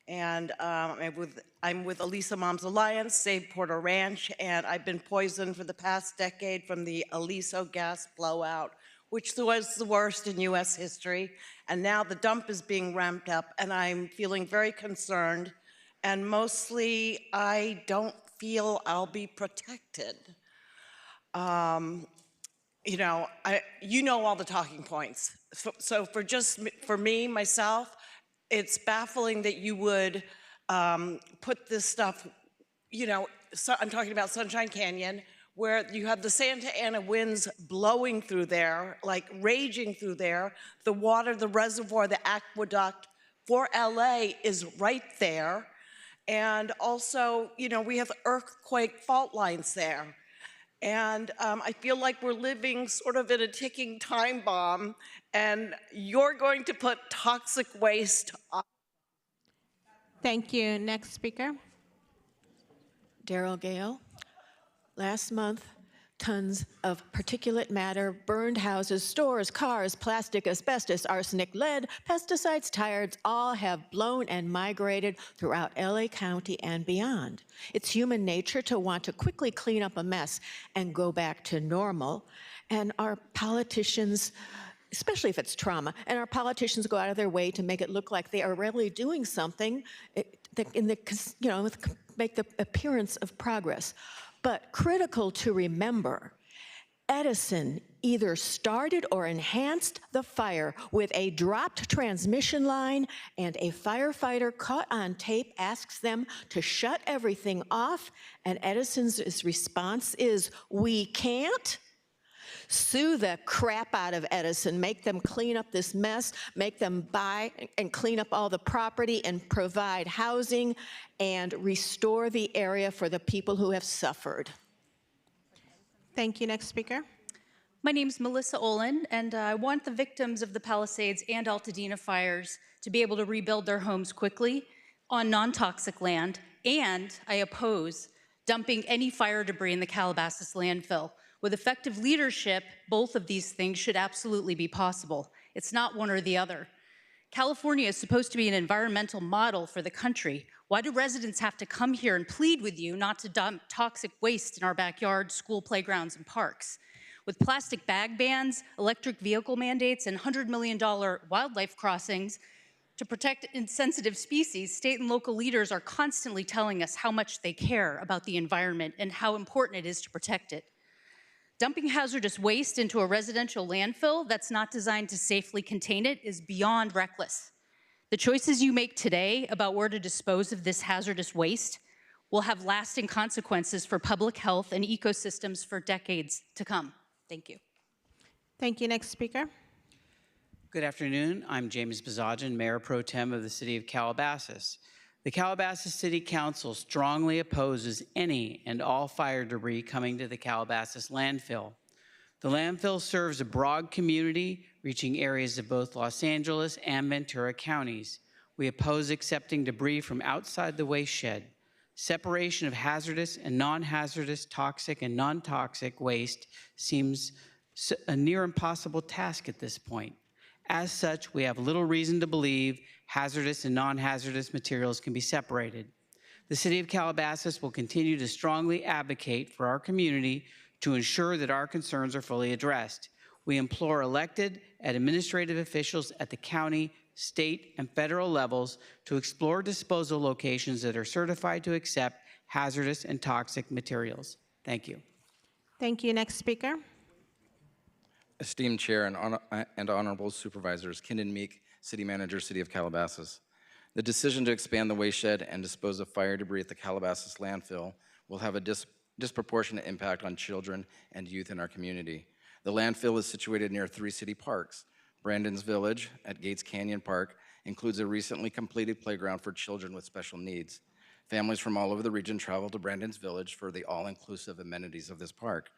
And I'm with Elisa Moms Alliance, Save Porter Ranch, and I've been poisoned for the past decade from the Aliso gas blowout, which was the worst in U.S. history. And now the dump is being ramped up, and I'm feeling very concerned. And mostly, I don't feel I'll be protected. You know all the talking points. So for me, myself, it's baffling that you would put this stuff, I'm talking about Sunshine Canyon, where you have the Santa Ana winds blowing through there, like raging through there. The water, the reservoir, the aqueduct for LA is right there. And also, we have earthquake fault lines there. And I feel like we're living sort of in a ticking time bomb, and you're going to put toxic waste on. Thank you. Next speaker. Daryl Gale. Last month, tons of particulate matter burned houses, stores, cars, plastic, asbestos, arsenic, lead, pesticides, tires, all have blown and migrated throughout LA County and beyond. It's human nature to want to quickly clean up a mess and go back to normal. And our politicians, especially if it's trauma, and our politicians go out of their way to make it look like they are really doing something make the appearance of progress. But critical to remember, Edison either started or enhanced the fire with a dropped transmission line, and a firefighter caught on tape asks them to shut everything off, and Edison's response is, "We can't." Sue the crap out of Edison, make them clean up this mess, make them buy and clean up all the property and provide housing and restore the area for the people who have suffered. Thank you. Next speaker. My name's Melissa Olin, and I want the victims of the Palisades and Altadena fires to be able to rebuild their homes quickly on non-toxic land, and I oppose dumping any fire debris in the Calabasas landfill. With effective leadership, both of these things should absolutely be possible. It's not one or the other. California is supposed to be an environmental model for the country. Why do residents have to come here and plead with you not to dump toxic waste in our backyard, school playgrounds, and parks? With plastic bag bans, electric vehicle mandates, and $100 million wildlife crossings to protect insensitive species, state and local leaders are constantly telling us how much they care about the environment and how important it is to protect it. Dumping hazardous waste into a residential landfill that's not designed to safely contain it is beyond reckless. The choices you make today about where to dispose of this hazardous waste will have lasting consequences for public health and ecosystems for decades to come. Thank you. Thank you. Next speaker. Good afternoon. I'm James Bazajan, Mayor Pro Tem of the City of Calabasas. The Calabasas City Council strongly opposes any and all fire debris coming to the Calabasas landfill. The landfill serves a broad community, reaching areas of both Los Angeles and Ventura counties. We oppose accepting debris from outside the waste shed. Separation of hazardous and non-hazardous, toxic and non-toxic waste seems a near impossible task at this point. As such, we have little reason to believe hazardous and non-hazardous materials can be separated. The City of Calabasas will continue to strongly advocate for our community to ensure that our concerns are fully addressed. We implore elected and administrative officials at the county, state, and federal levels to explore disposal locations that are certified to accept hazardous and toxic materials. Thank you. Thank you. Next speaker. Esteemed Chair and Honorable Supervisors, Kendon Meek, City Manager, City of Calabasas. The decision to expand the waste shed and dispose of fire debris at the Calabasas landfill will have a disproportionate impact on children and youth in our community. The landfill is situated near 3 city parks. Brandon's Village at Gates Canyon Park includes a recently completed playground for children with special needs. Families from all over the region travel to Brandon's Village for the all-inclusive amenities of this park.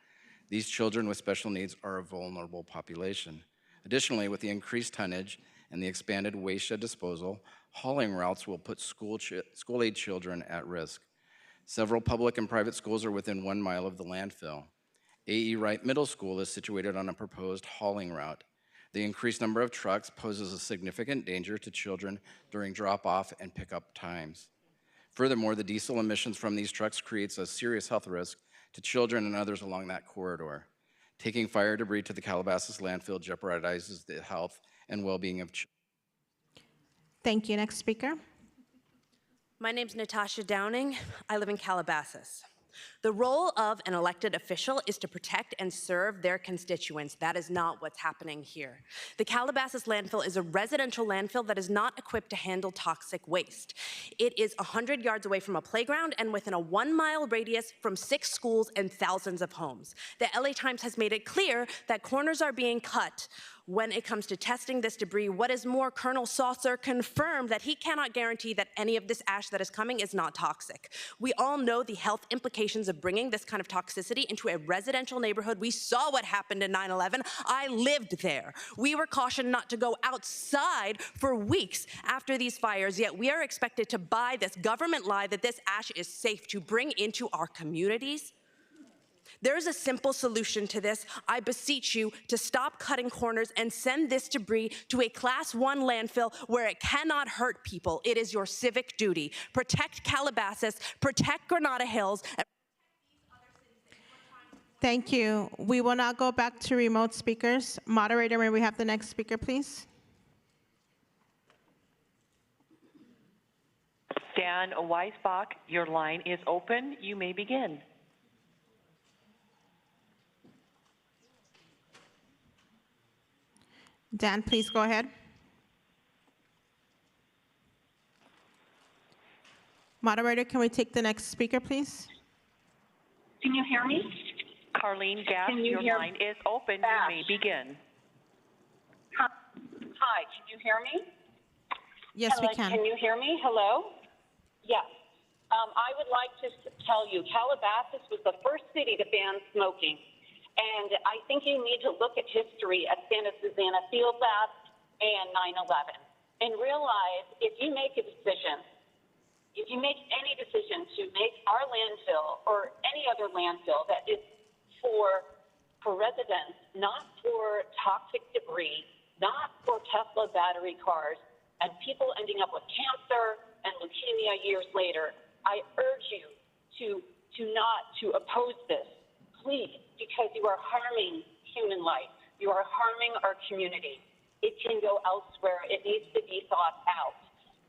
These children with special needs are a vulnerable population. Additionally, with the increased tonnage and the expanded waste shed disposal, hauling routes will put school-age children at risk. Several public and private schools are within 1 mile of the landfill. A.E. Wright Middle School is situated on a proposed hauling route. The increased number of trucks poses a significant danger to children during drop-off and pickup times. Furthermore, the diesel emissions from these trucks creates a serious health risk to children and others along that corridor. Taking fire debris to the Calabasas landfill jeopardizes the health and well-being of children. Thank you. Next speaker. My name's Natasha Downing. I live in Calabasas. The role of an elected official is to protect and serve their constituents. That is not what's happening here. The Calabasas landfill is a residential landfill that is not equipped to handle toxic waste. It is 100 yards away from a playground and within a 1-mile radius from 6 schools and thousands of homes. The LA Times has made it clear that corners are being cut when it comes to testing this debris. What is more, Colonel Saucer confirmed that he cannot guarantee that any of this ash that is coming is not toxic. We all know the health implications of bringing this kind of toxicity into a residential neighborhood. We saw what happened in 9/11. I lived there. We were cautioned not to go outside for weeks after these fires, yet we are expected to buy this government lie that this ash is safe to bring into our communities. There is a simple solution to this. I beseech you to stop cutting corners and send this debris to a Class 1 landfill where it cannot hurt people. It is your civic duty. Protect Calabasas, protect Granada Hills. Thank you. We will now go back to remote speakers. Moderator, may we have the next speaker, please? Dan Weisbach, your line is open. You may begin. Dan, please go ahead. Moderator, can we take the next speaker, please? Can you hear me? Carlene Gass, your line is open. You may begin. Hi, can you hear me? Yes, we can. Can you hear me? Hello? Yes. I would like to tell you, Calabasas was the first city to ban smoking. And I think you need to look at history at Santa Susana Field Lab and 9/11 and realize if you make a decision, if you make any decision to make our landfill or any other landfill that is for residents, not for toxic debris, not for Tesla battery cars, and people ending up with cancer and leukemia years later, I urge you to oppose this. Please, because you are harming human life. You are harming our community. It can go elsewhere. It needs to be thought out,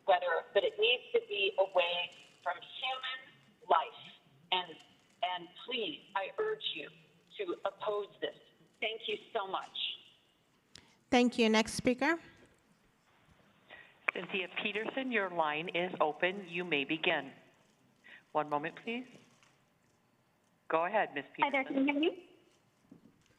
but it needs to be away from human life. And please, I urge you to oppose this. Thank you so much. Thank you. Next speaker. Cynthia Peterson, your line is open. You may begin. One moment, please. Go ahead, Ms. Peterson. Hi there, can you hear me?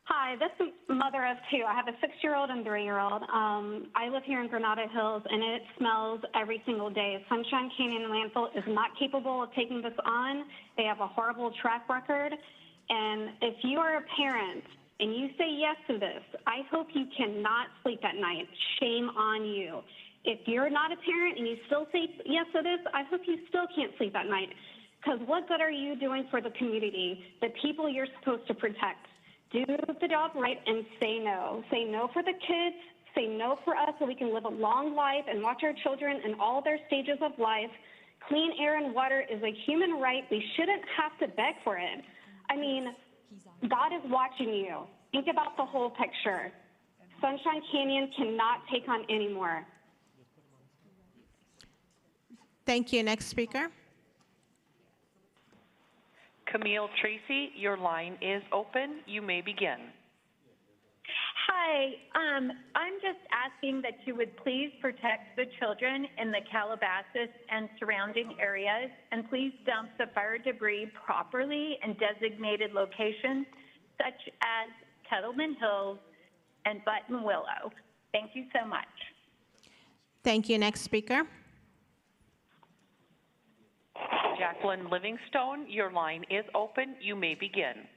Hi, this is mother of 2. I have a 6-year-old and 3-year-old. I live here in Granada Hills, and it smells every single day. Sunshine Canyon Landfill is not capable of taking this on. They have a horrible track record. And if you are a parent and you say yes to this, I hope you cannot sleep at night. Shame on you. If you're not a parent and you still say yes to this, I hope you still can't sleep at night. Because what good are you doing for the community, the people you're supposed to protect? Do the job right and say no. Say no for the kids. Say no for us so we can live a long life and watch our children in all their stages of life Clean air and water is a human right. We shouldn't have to beg for it. I mean, God is watching you. Think about the whole picture. Sunshine Canyon cannot take on anymore. Thank you. Next speaker. Camille Tracy, your line is open. You may begin. Hi, I'm just asking that you would please protect the children in the Calabasas and surrounding areas, and please dump the fire debris properly in designated locations such as Kettleman Hills and Button Willow. Thank you so much. Thank you. Next speaker. Jacqueline Livingstone, your line is open. You may begin.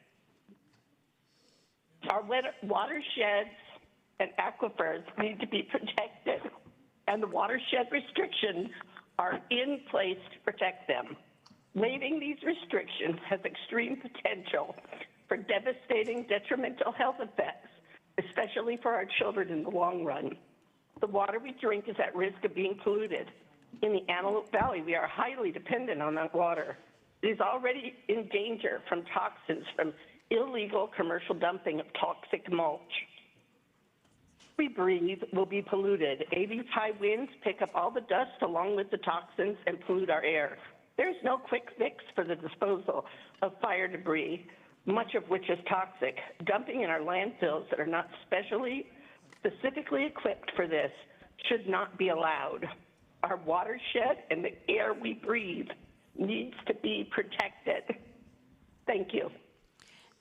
Our watersheds and aquifers need to be protected, and the watershed restrictions are in place to protect them. Waiving these restrictions has extreme potential for devastating detrimental health effects, especially for our children in the long run. The water we drink is at risk of being polluted. In the Antelope Valley, we are highly dependent on that water. It is already in danger from toxins from illegal commercial dumping of toxic mulch. We breathe will be polluted. AV's high winds pick up all the dust along with the toxins and pollute our air. There's no quick fix for the disposal of fire debris, much of which is toxic. Dumping in our landfills that are not specifically equipped for this should not be allowed. Our watershed and the air we breathe needs to be protected. Thank you.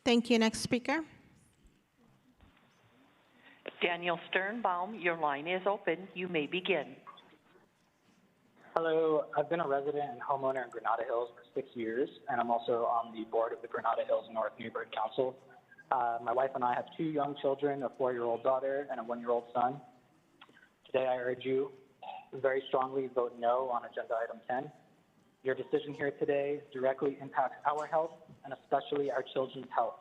Thank you. Next speaker. Daniel Sternbaum, your line is open. You may begin. Hello, I've been a resident and homeowner in Granada Hills for 6 years, and I'm also on the board of the Granada Hills North Neighborhood Council. My wife and I have 2 young children, a 4-year-old daughter and a 1-year-old son. Today I urge you very strongly vote no on agenda item 10. Your decision here today directly impacts our health and especially our children's health.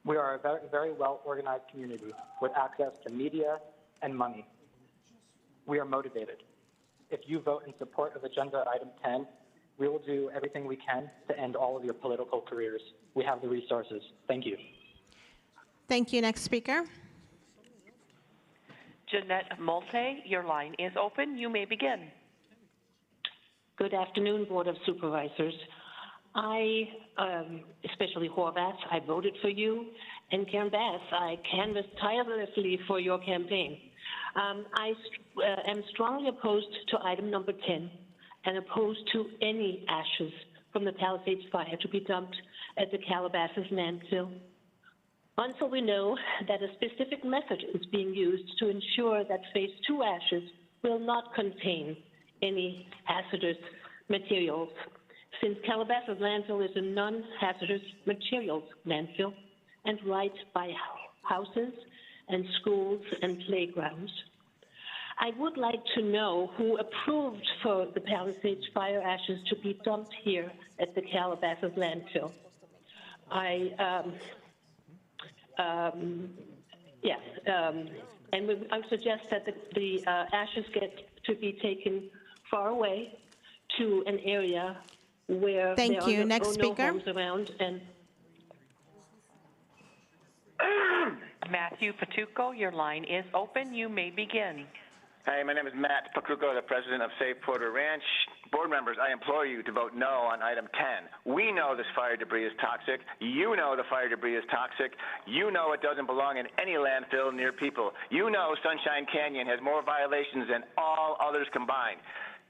We are a very, very well-organized community with access to media and money. We are motivated. If you vote in support of agenda item 10, we will do everything we can to end all of your political careers. We have the resources. Thank you. Thank you. Next speaker. Jeanette Molte, your line is open. You may begin. Good afternoon, Board of Supervisors. I, especially Horvath, I voted for you, and Karen Bass, I canvassed tirelessly for your campaign. I am strongly opposed to item number 10 and opposed to any ashes from the Palisades fire to be dumped at the Calabasas landfill until we know that a specific method is being used to ensure that phase 2 ashes will not contain any hazardous materials, since Calabasas landfill is a non-hazardous materials landfill and right by houses and schools and playgrounds. I would like to know who approved for the Palisades fire ashes to be dumped here at the Calabasas landfill. And I suggest that the ashes get to be taken far away to an area where Thank you. there are Next no speaker. homes around. And Matthew Patuco, your line is open. You may begin. Hi, my name is Matt Pacuco, the president of Save Porter Ranch. Board members, I implore you to vote no on item 10. We know this fire debris is toxic. You know the fire debris is toxic. You know it doesn't belong in any landfill near people. You know Sunshine Canyon has more violations than all others combined.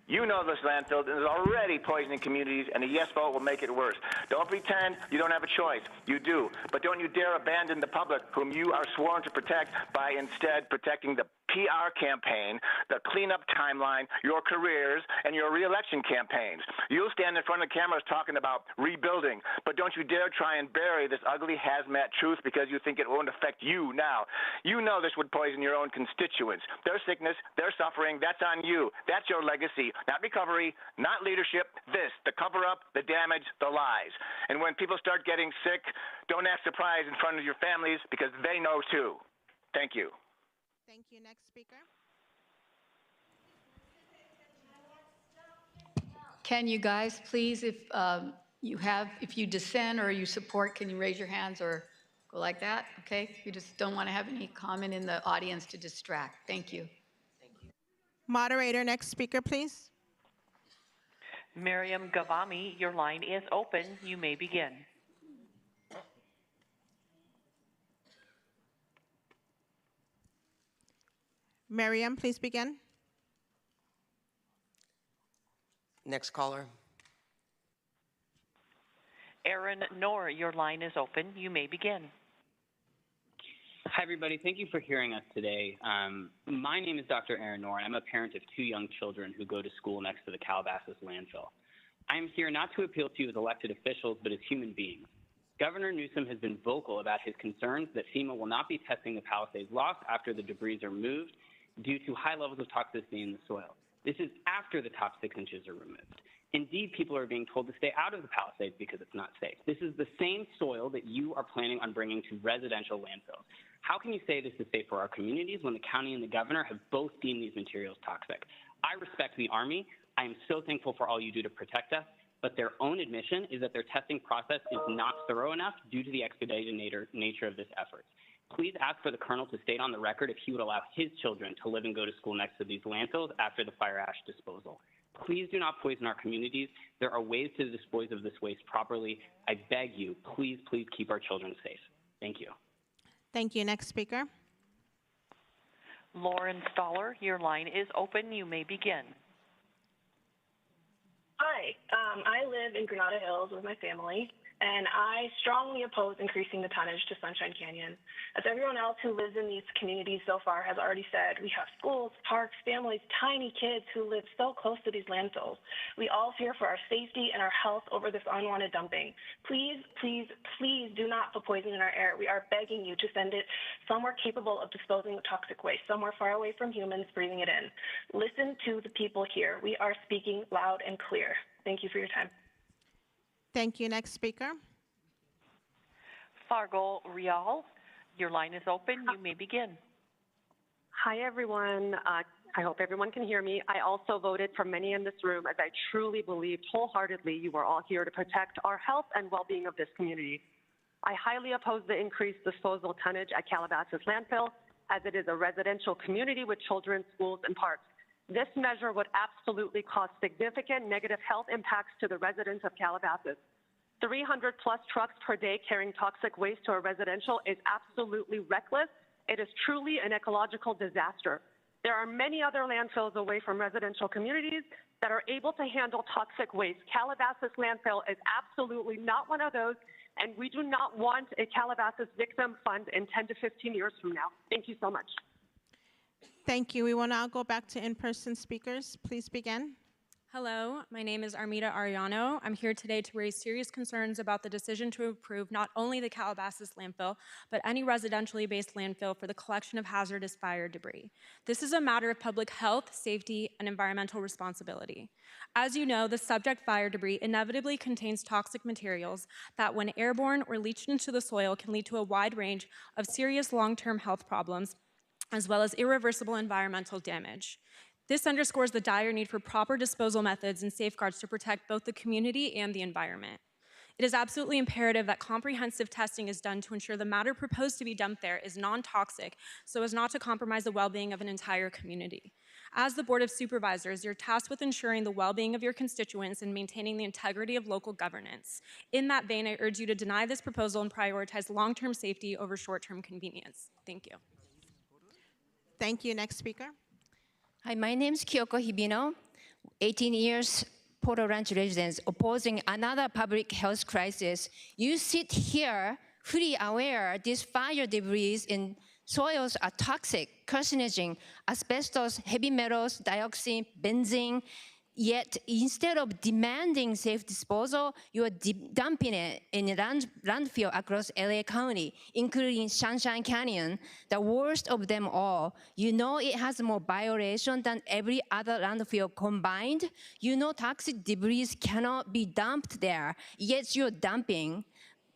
You know this landfill is already poisoning communities, and a yes vote will make it worse. Don't pretend you don't have a choice. You do. But don't you dare abandon the public, whom you are sworn to protect, by instead protecting the PR campaign, the cleanup timeline, your careers, and your re-election campaigns. You'll stand in front of cameras talking about rebuilding, but don't you dare try and bury this ugly hazmat truth because you think it won't affect you now. You know this would poison your own constituents. Their sickness, their suffering, that's on you. That's your legacy. Not recovery, not leadership. This, the cover-up, the damage, the lies. And when people start getting sick, don't act surprised in front of your families because they know too. Thank you. Thank you. Next speaker. Can you guys please, if you dissent or you support, can you raise your hands or go like that? Okay, we just don't want to have any comment in the audience to distract. Thank you. Moderator, next speaker, please. Miriam Gavami, your line is open. You may begin. Miriam, please begin. Next caller. Aaron Knorr, your line is open. You may begin. Hi, everybody. Thank you for hearing us today. My name is Dr. Aaron Knorr, and I'm a parent of 2 young children who go to school next to the Calabasas landfill. I'm here not to appeal to you as elected officials, but as human beings. Governor Newsom has been vocal about his concerns that FEMA will not be testing the Palisades loft after the debris are moved due to high levels of toxicity in the soil. This is after the top 6 inches are removed. Indeed, people are being told to stay out of the Palisades because it's not safe. This is the same soil that you are planning on bringing to residential landfills. How can you say this is safe for our communities when the county and the governor have both deemed these materials toxic? I respect the Army. I am so thankful for all you do to protect us, but their own admission is that their testing process is not thorough enough due to the expedited nature of this effort. Please ask for the Colonel to state on the record if he would allow his children to live and go to school next to these landfills after the fire ash disposal. Please do not poison our communities. There are ways to dispose of this waste properly. I beg you, please, please keep our children safe. Thank you. Thank you. Next speaker. Lauren Stoller, your line is open. You may begin. Hi, I live in Granada Hills with my family, and I strongly oppose increasing the tonnage to Sunshine Canyon. As everyone else who lives in these communities so far has already said, we have schools, parks, families, tiny kids who live so close to these landfills. We all fear for our safety and our health over this unwanted dumping. Please, please, please do not put poison in our air. We are begging you to send it somewhere capable of disposing of toxic waste, somewhere far away from humans breathing it in. Listen to the people here. We are speaking loud and clear. Thank you for your time. Thank you. Next speaker. Fargo Rial, your line is open. You may begin. Hi, everyone. I hope everyone can hear me. I also voted for many in this room as I truly believed wholeheartedly you were all here to protect our health and well-being of this community. I highly oppose the increased disposal tonnage at Calabasas landfill as it is a residential community with children, schools, and parks. This measure would absolutely cause significant negative health impacts to the residents of Calabasas. 300 plus trucks per day carrying toxic waste to a residential is absolutely reckless. It is truly an ecological disaster. There are many other landfills away from residential communities that are able to handle toxic waste. Calabasas landfill is absolutely not one of those, and we do not want a Calabasas victim fund in 10 to 15 years from now. Thank you so much. Thank you. We will now go back to in-person speakers. Please begin. Hello, my name is Armida Ariano. I'm here today to raise serious concerns about the decision to approve not only the Calabasas landfill, but any residentially based landfill for the collection of hazardous fire debris. This is a matter of public health, safety, and environmental responsibility. As you know, the subject fire debris inevitably contains toxic materials that, when airborne or leached into the soil, can lead to a wide range of serious long-term health problems, as well as irreversible environmental damage. This underscores the dire need for proper disposal methods and safeguards to protect both the community and the environment. It is absolutely imperative that comprehensive testing is done to ensure the matter proposed to be dumped there is non-toxic so as not to compromise the well-being of an entire community. As the Board of Supervisors, you're tasked with ensuring the well-being of your constituents and maintaining the integrity of local governance. In that vein, I urge you to deny this proposal and prioritize long-term safety over short-term convenience. Thank you. Thank you. Next speaker. Hi, my name is Kyoko Hibino, 18 years Porto Ranch resident, opposing another public health crisis. You sit here fully aware these fire debris in soils are toxic, carcinogen, asbestos, heavy metals, dioxin, benzene. Yet instead of demanding safe disposal, you are dumping it in a landfill across LA County, including Sunshine Canyon, the worst of them all. You know it has more violation than every other landfill combined. You know toxic debris cannot be dumped there, yet you're dumping.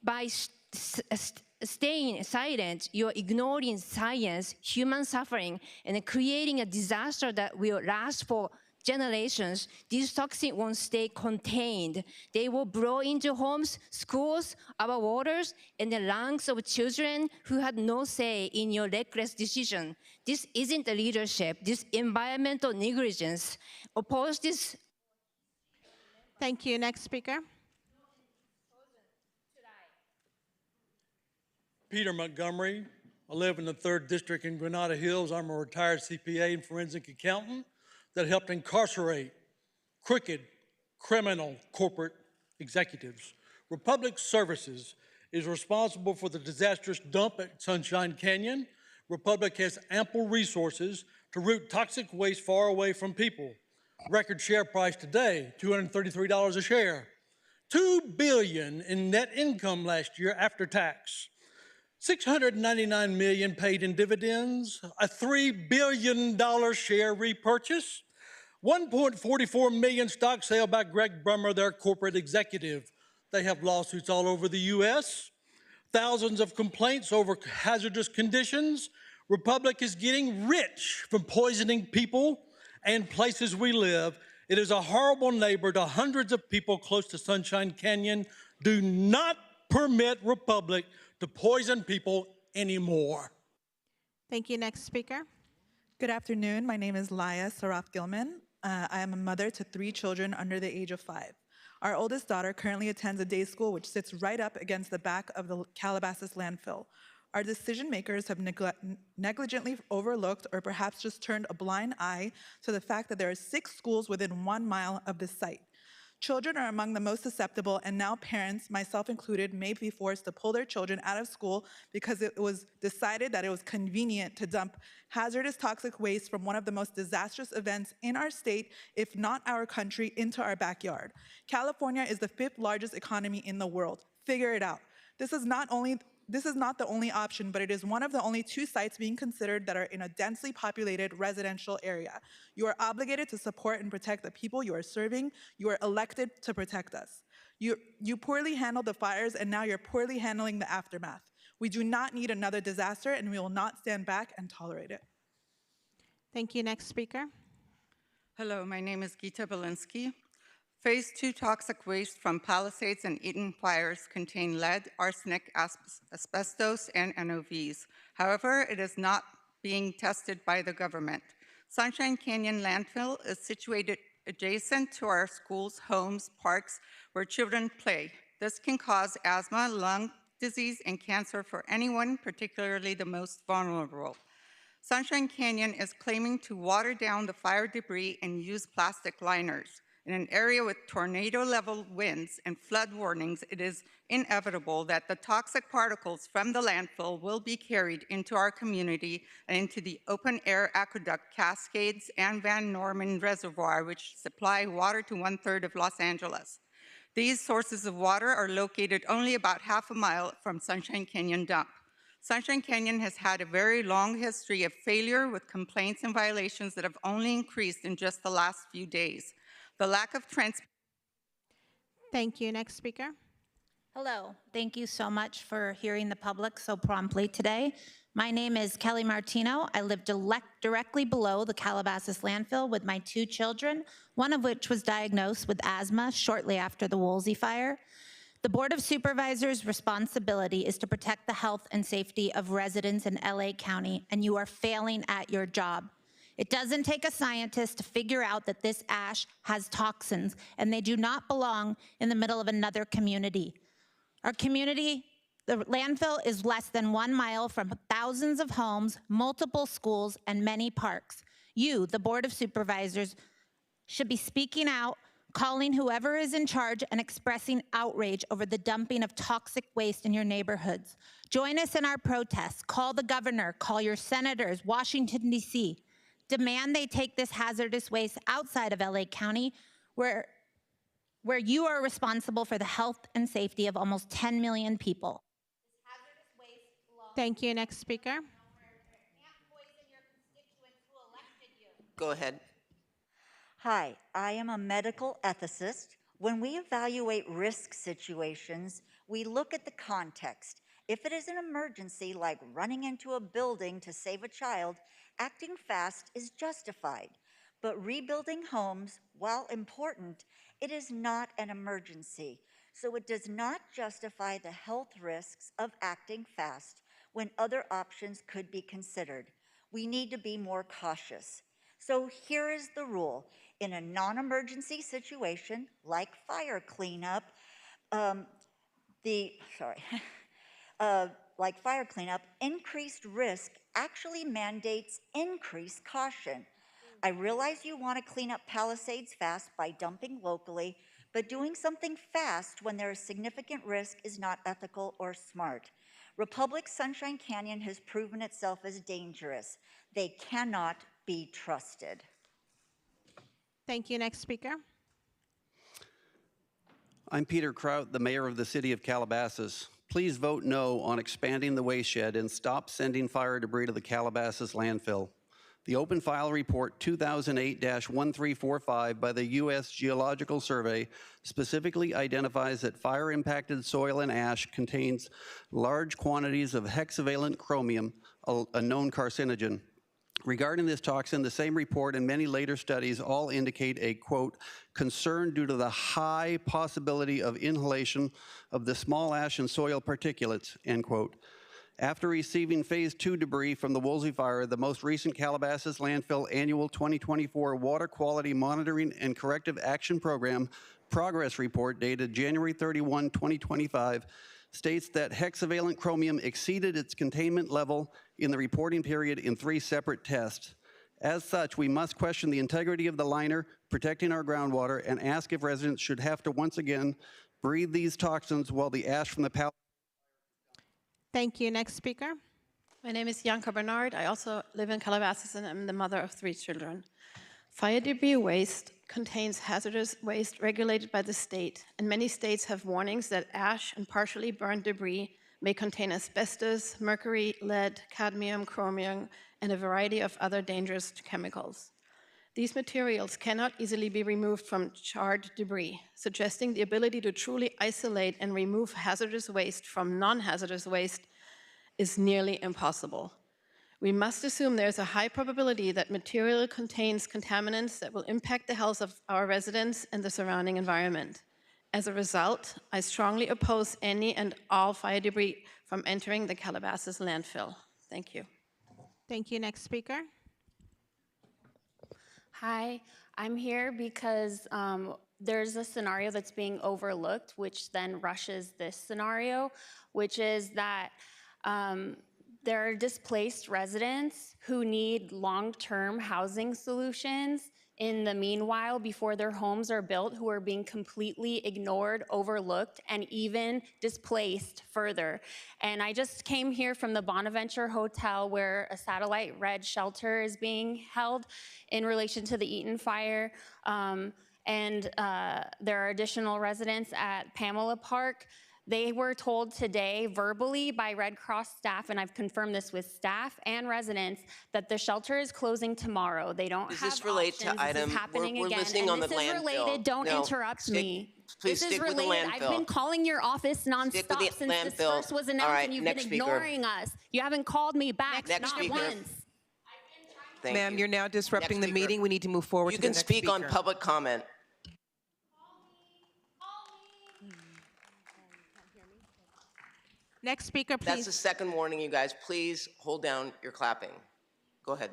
By staying silent, you're ignoring science, human suffering, and creating a disaster that will last for generations, these toxins won't stay contained. They will blow into homes, schools, our waters, and the lungs of children who had no say in your reckless decision. This isn't a leadership. This environmental negligence. Oppose this. Thank you. Next speaker. Peter Montgomery. I live in the 3rd District in Granada Hills. I'm a retired CPA and forensic accountant that helped incarcerate crooked, criminal corporate executives. Republic Services is responsible for the disastrous dump at Sunshine Canyon. Republic has ample resources to route toxic waste far away from people. Record share price today, $233 a share. $2 billion in net income last year after tax. $699 million paid in dividends, a $3 billion share repurchase, 1.44 million stock sale by Greg Brummer, their corporate executive. They have lawsuits all over the U.S., thousands of complaints over hazardous conditions. Republic is getting rich from poisoning people and places we live. It is a horrible neighbor to hundreds of people close to Sunshine Canyon. Do not permit Republic to poison people anymore. Thank you. Next speaker. Good afternoon. My name is Laya Sarath Gilman. I am a mother to 3 children under the age of 5. Our oldest daughter currently attends a day school which sits right up against the back of the Calabasas landfill. Our decision makers have negligently overlooked or perhaps just turned a blind eye to the fact that there are 6 schools within 1 mile of this site. Children are among the most susceptible, and now parents, myself included, may be forced to pull their children out of school because it was decided that it was convenient to dump hazardous toxic waste from one of the most disastrous events in our state, if not our country, into our backyard. California is the 5th largest economy in the world. Figure it out. This is not the only option, but it is one of the only 2 sites being considered that are in a densely populated residential area. You are obligated to support and protect the people you are serving. You are elected to protect us. You poorly handled the fires, and now you're poorly handling the aftermath. We do not need another disaster, and we will not stand back and tolerate it. Thank you. Next speaker. Hello, my name is Gita Belinsky. Phase 2 toxic waste from Palisades and Eaton fires contain lead, arsenic, asbestos, and NOVs. However, it is not being tested by the government. Sunshine Canyon Landfill is situated adjacent to our schools, homes, parks, where children play. This can cause asthma, lung disease, and cancer for anyone, particularly the most vulnerable. Sunshine Canyon is claiming to water down the fire debris and use plastic liners. In an area with tornado-level winds and flood warnings, it is inevitable that the toxic particles from the landfill will be carried into our community and into the open-air aqueduct Cascades and Van Norman Reservoir, which supply water to 1/3 of Los Angeles. These sources of water are located only about half a mile from Sunshine Canyon Dump. Sunshine Canyon has had a very long history of failure with complaints and violations that have only increased in just the last few days. The lack of transparency. Thank you. Next speaker. Hello. Thank you so much for hearing the public so promptly today. My name is Kelly Martino. I live directly below the Calabasas landfill with my 2 children, one of which was diagnosed with asthma shortly after the Woolsey fire. The Board of Supervisors' responsibility is to protect the health and safety of residents in LA County, and you are failing at your job. It doesn't take a scientist to figure out that this ash has toxins, and they do not belong in the middle of another community. Our community, the landfill, is less than 1 mile from thousands of homes, multiple schools, and many parks. You, the Board of Supervisors, should be speaking out, calling whoever is in charge, and expressing outrage over the dumping of toxic waste in your neighborhoods. Join us in our protests. Call the governor, call your senators, Washington, D.C. Demand they take this hazardous waste outside of LA County, where you are responsible for the health and safety of almost 10 million people. Thank you. Next speaker. Go ahead. Hi, I am a medical ethicist. When we evaluate risk situations, we look at the context. If it is an emergency like running into a building to save a child, acting fast is justified. But rebuilding homes, while important, it is not an emergency. So it does not justify the health risks of acting fast when other options could be considered. We need to be more cautious. So here is the rule. In a non-emergency situation, like fire cleanup, like fire cleanup, increased risk actually mandates increased caution. I realize you want to clean up Palisades fast by dumping locally, but doing something fast when there is significant risk is not ethical or smart. Republic Sunshine Canyon has proven itself as dangerous. They cannot be trusted. Thank you. Next speaker. I'm Peter Kraut, the mayor of the city of Calabasas. Please vote no on expanding the waste shed and stop sending fire debris to the Calabasas landfill. The Open File Report 2008-1345 by the U.S. Geological Survey specifically identifies that fire-impacted soil and ash contains large quantities of hexavalent chromium, a known carcinogen. Regarding this toxin, the same report and many later studies all indicate a, quote, concern due to the high possibility of inhalation of the small ash and soil particulates, end quote. After receiving Phase 2 debris from the Woolsey Fire, the most recent Calabasas Landfill Annual 2024 Water Quality Monitoring and Corrective Action Program Progress Report dated January 31, 2025, states that hexavalent chromium exceeded its containment level in the reporting period in 3 separate tests. As such, we must question the integrity of the liner, protecting our groundwater, and ask if residents should have to once again breathe these toxins while the ash from the Palisades. Thank you. Next speaker. My name is Janka Bernard. I also live in Calabasas and I'm the mother of 3 children. Fire debris waste contains hazardous waste regulated by the state, and many states have warnings that ash and partially burned debris may contain asbestos, mercury, lead, cadmium, chromium, and a variety of other dangerous chemicals. These materials cannot easily be removed from charred debris, suggesting the ability to truly isolate and remove hazardous waste from non-hazardous waste is nearly impossible. We must assume there's a high probability that material contains contaminants that will impact the health of our residents and the surrounding environment. As a result, I strongly oppose any and all fire debris from entering the Calabasas landfill. Thank you. Thank you. Next speaker. Hi, I'm here because there's a scenario that's being overlooked, which then rushes this scenario, which is that there are displaced residents who need long-term housing solutions in the meanwhile before their homes are built, who are being completely ignored, overlooked, and even displaced further. And I just came here from the Bonaventure Hotel where a satellite red shelter is being held in relation to the Eaton fire. There are additional residents at Pamela Park. They were told today verbally by Red Cross staff, and I've confirmed this with staff and residents, that the shelter is closing tomorrow. They don't have options. Does this relate to item? This is happening again. Listening on the this is landfill. related. Don't interrupt me. Please this stick is with the related. landfill. I've been calling your office nonstop since this first was announced, right, and you've been ignoring us. You haven't called me back, not once. Ma'am, you're now disrupting the meeting. We need to move forward You to the can next speak on speaker. public comment. Next speaker, please. That's the second warning, you guys. Please hold down your clapping. Go ahead.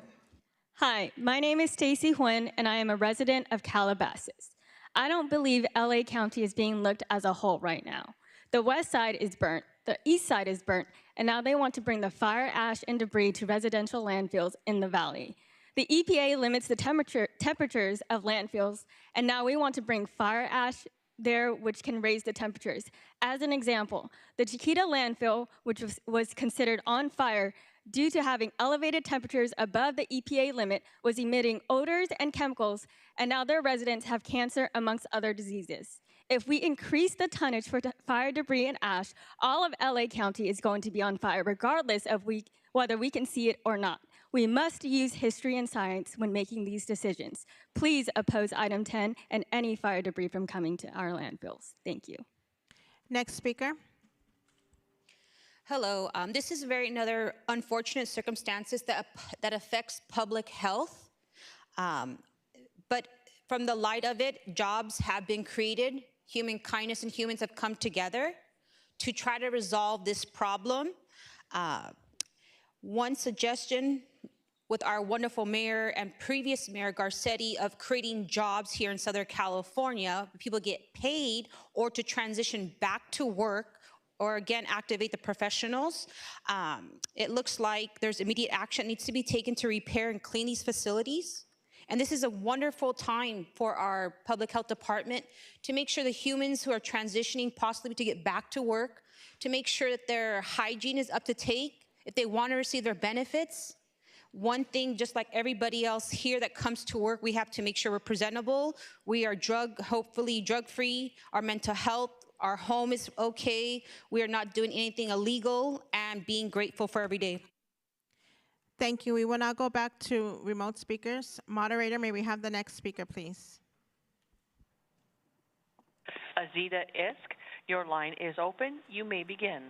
Hi, my name is Stacy Huynh, and I am a resident of Calabasas. I don't believe LA County is being looked as a whole right now. The west side is burnt, the east side is burnt, and now they want to bring the fire, ash, and debris to residential landfills in the valley. The EPA limits the temperatures of landfills, and now we want to bring fire ash there, which can raise the temperatures. As an example, the Chiquita landfill, which was considered on fire due to having elevated temperatures above the EPA limit, was emitting odors and chemicals, and now their residents have cancer amongst other diseases. If we increase the tonnage for fire debris and ash, all of LA County is going to be on fire, regardless of whether we can see it or not. We must use history and science when making these decisions. Please oppose item 10 and any fire debris from coming to our landfills. Thank you. Next speaker. Hello, this is another unfortunate circumstances that affects public health. but from the light of it, jobs have been created. Human kindness and humans have come together to try to resolve this problem. One suggestion with our wonderful mayor and previous mayor Garcetti of creating jobs here in Southern California, people get paid or to transition back to work or again, activate the professionals. It looks like there's immediate action needs to be taken to repair and clean these facilities. And this is a wonderful time for our public health department to make sure the humans who are transitioning possibly to get back to work, to make sure that their hygiene is up to take, if they want to receive their benefits. One thing, just like everybody else here that comes to work, we have to make sure we're presentable. We are hopefully drug-free, our mental health, our home is okay. We are not doing anything illegal and being grateful for every day. Thank you. We will now go back to remote speakers. Moderator, may we have the next speaker, please? Azita Isk, your line is open. You may begin.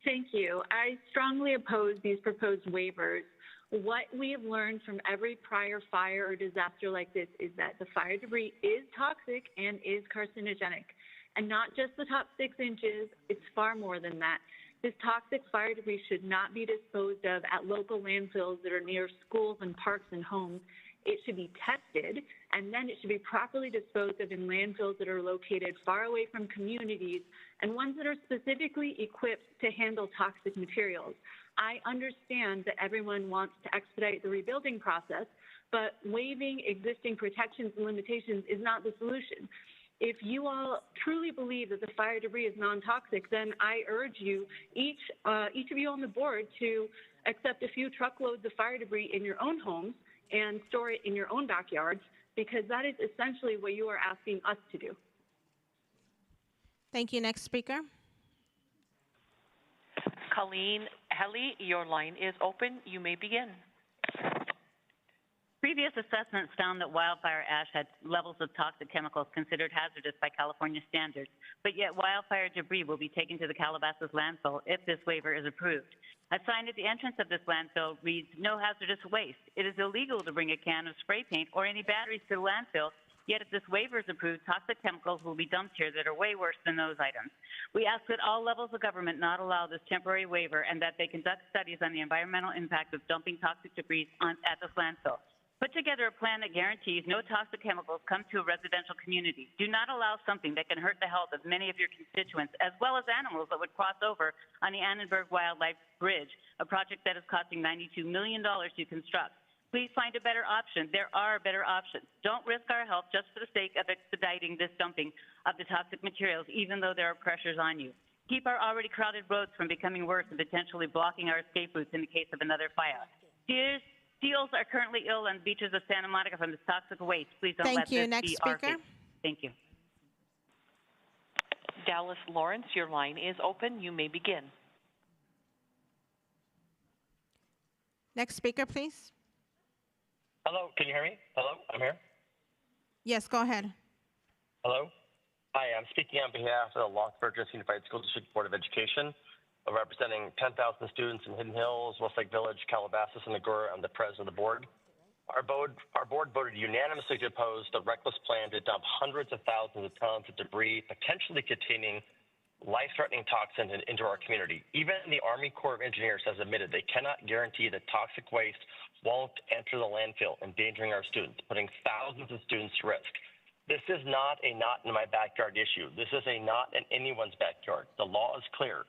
Thank you. I strongly oppose these proposed waivers. What we have learned from every prior fire or disaster like this is that the fire debris is toxic and is carcinogenic. And not just the top 6 inches, it's far more than that. This toxic fire debris should not be disposed of at local landfills that are near schools and parks and homes. It should be tested, and then it should be properly disposed of in landfills that are located far away from communities and ones that are specifically equipped to handle toxic materials. I understand that everyone wants to expedite the rebuilding process, but waiving existing protections and limitations is not the solution. If you all truly believe that the fire debris is non-toxic, then I urge you, each of you on the board, to accept a few truckloads of fire debris in your own homes and store it in your own backyards, because that is essentially what you are asking us to do. Thank you. Next speaker. Colleen Helly, your line is open. You may begin. Previous assessments found that wildfire ash had levels of toxic chemicals considered hazardous by California standards, but yet wildfire debris will be taken to the Calabasas landfill if this waiver is approved. A sign at the entrance of this landfill reads, "No hazardous waste." It is illegal to bring a can of spray paint or any batteries to the landfill, yet if this waiver is approved, toxic chemicals will be dumped here that are way worse than those items. We ask that all levels of government not allow this temporary waiver and that they conduct studies on the environmental impact of dumping toxic debris at this landfill. Put together a plan that guarantees no toxic chemicals come to a residential community. Do not allow something that can hurt the health of many of your constituents, as well as animals that would cross over on the Annenberg Wildlife Bridge, a project that is costing $92 million to construct. Please find a better option. There are better options. Don't risk our health just for the sake of expediting this dumping of the toxic materials, even though there are pressures on you. Keep our already crowded roads from becoming worse and potentially blocking our escape routes in the case of another fire. Seals are currently ill on the beaches of Santa Monica from this toxic waste. Please don't let this be our fate. Thank you. Dallas Lawrence, your line is open. You may begin. Next speaker, please. Hello, can you hear me? Hello, I'm here. Yes, go ahead. Hello. Hi, I'm speaking on behalf of the Los Burgess Unified School District Board of Education, representing 10,000 students in Hidden Hills, Westlake Village, Calabasas, and Agoura. I'm the president of the board. Our board voted unanimously to oppose the reckless plan to dump hundreds of thousands of tons of debris, potentially containing life-threatening toxins into our community. Even the Army Corps of Engineers has admitted they cannot guarantee that toxic waste won't enter the landfill, endangering our students, putting thousands of students to risk. This is not a not-in-my-backyard issue. This is a not in anyone's backyard. The law is clear.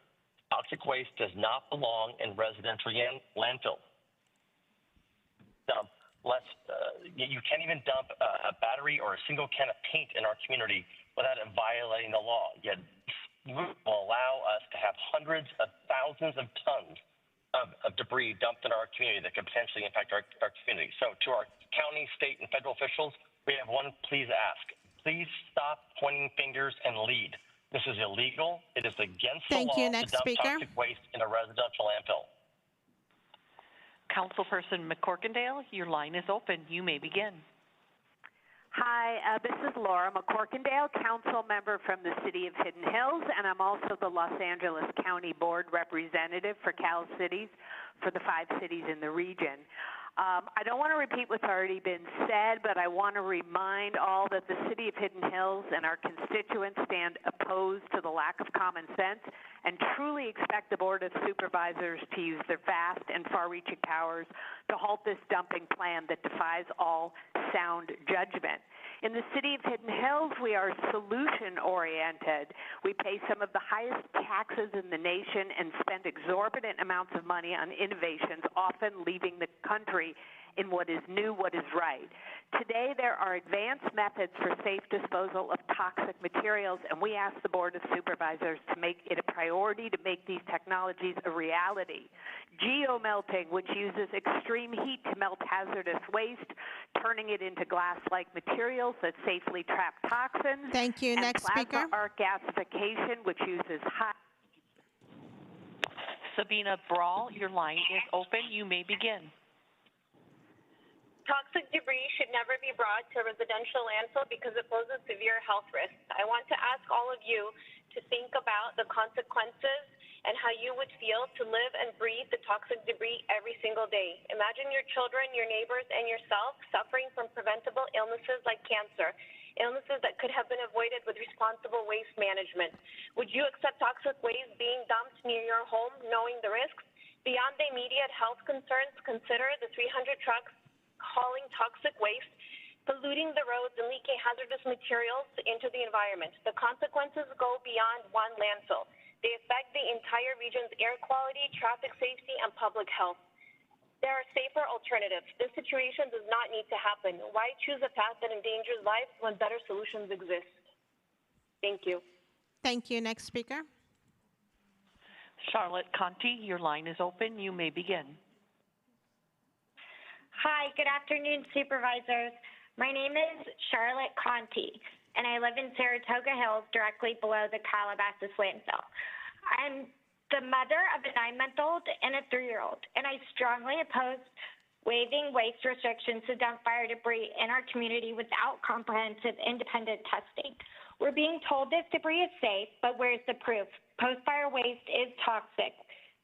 Toxic waste does not belong in residential landfills. You can't even dump a battery or a single can of paint in our community without it violating the law. Yet will allow us to have hundreds of thousands of tons of debris dumped in our community that could potentially impact our community. So to our county, state, and federal officials, we have one please ask. Please stop pointing fingers and lead. This is illegal. It is against the law to dump toxic waste in a residential landfill. Councilperson McCorkindale, your line is open. You may begin. Hi, this is Laura McCorkindale, council member from the city of Hidden Hills, and I'm also the Los Angeles County Board representative for Cal Cities for the 5 cities in the region. I don't want to repeat what's already been said, but I want to remind all that the City of Hidden Hills and our constituents stand opposed to the lack of common sense and truly expect the Board of Supervisors to use their vast and far-reaching powers to halt this dumping plan that defies all sound judgment. In the City of Hidden Hills, we are solution-oriented. We pay some of the highest taxes in the nation and spend exorbitant amounts of money on innovations, often leaving the country in what is new, what is right. Today, there are advanced methods for safe disposal of toxic materials, and we ask the Board of Supervisors to make it a priority to make these technologies a reality. Geomelting, which uses extreme heat to melt hazardous waste, turning it into glass-like materials that safely trap toxins. Thank you. And Next plasma speaker. arc gasification, which uses high... Sabina Brawl, your line is open. You may begin. Toxic debris should never be brought to a residential landfill because it poses severe health risks. I want to ask all of you to think about the consequences and how you would feel to live and breathe the toxic debris every single day. Imagine your children, your neighbors, and yourself suffering from preventable illnesses like cancer, illnesses that could have been avoided with responsible waste management. Would you accept toxic waste being dumped near your home, knowing the risks? Beyond the immediate health concerns, consider the 300 trucks hauling toxic waste, polluting the roads, and leaking hazardous materials into the environment. The consequences go beyond one landfill. They affect the entire region's air quality, traffic safety, and public health. There are safer alternatives. This situation does not need to happen. Why choose a path that endangers lives when better solutions exist? Thank you. Thank you. Next speaker. Charlotte Conti, your line is open. You may begin. Hi, good afternoon, Supervisors. My name is Charlotte Conti, and I live in Saratoga Hills, directly below the Calabasas landfill. I'm the mother of a 9-month-old and a 3-year-old, and I strongly oppose waiving waste restrictions to dump fire debris in our community without comprehensive independent testing. We're being told this debris is safe, but where's the proof? Post-fire waste is toxic.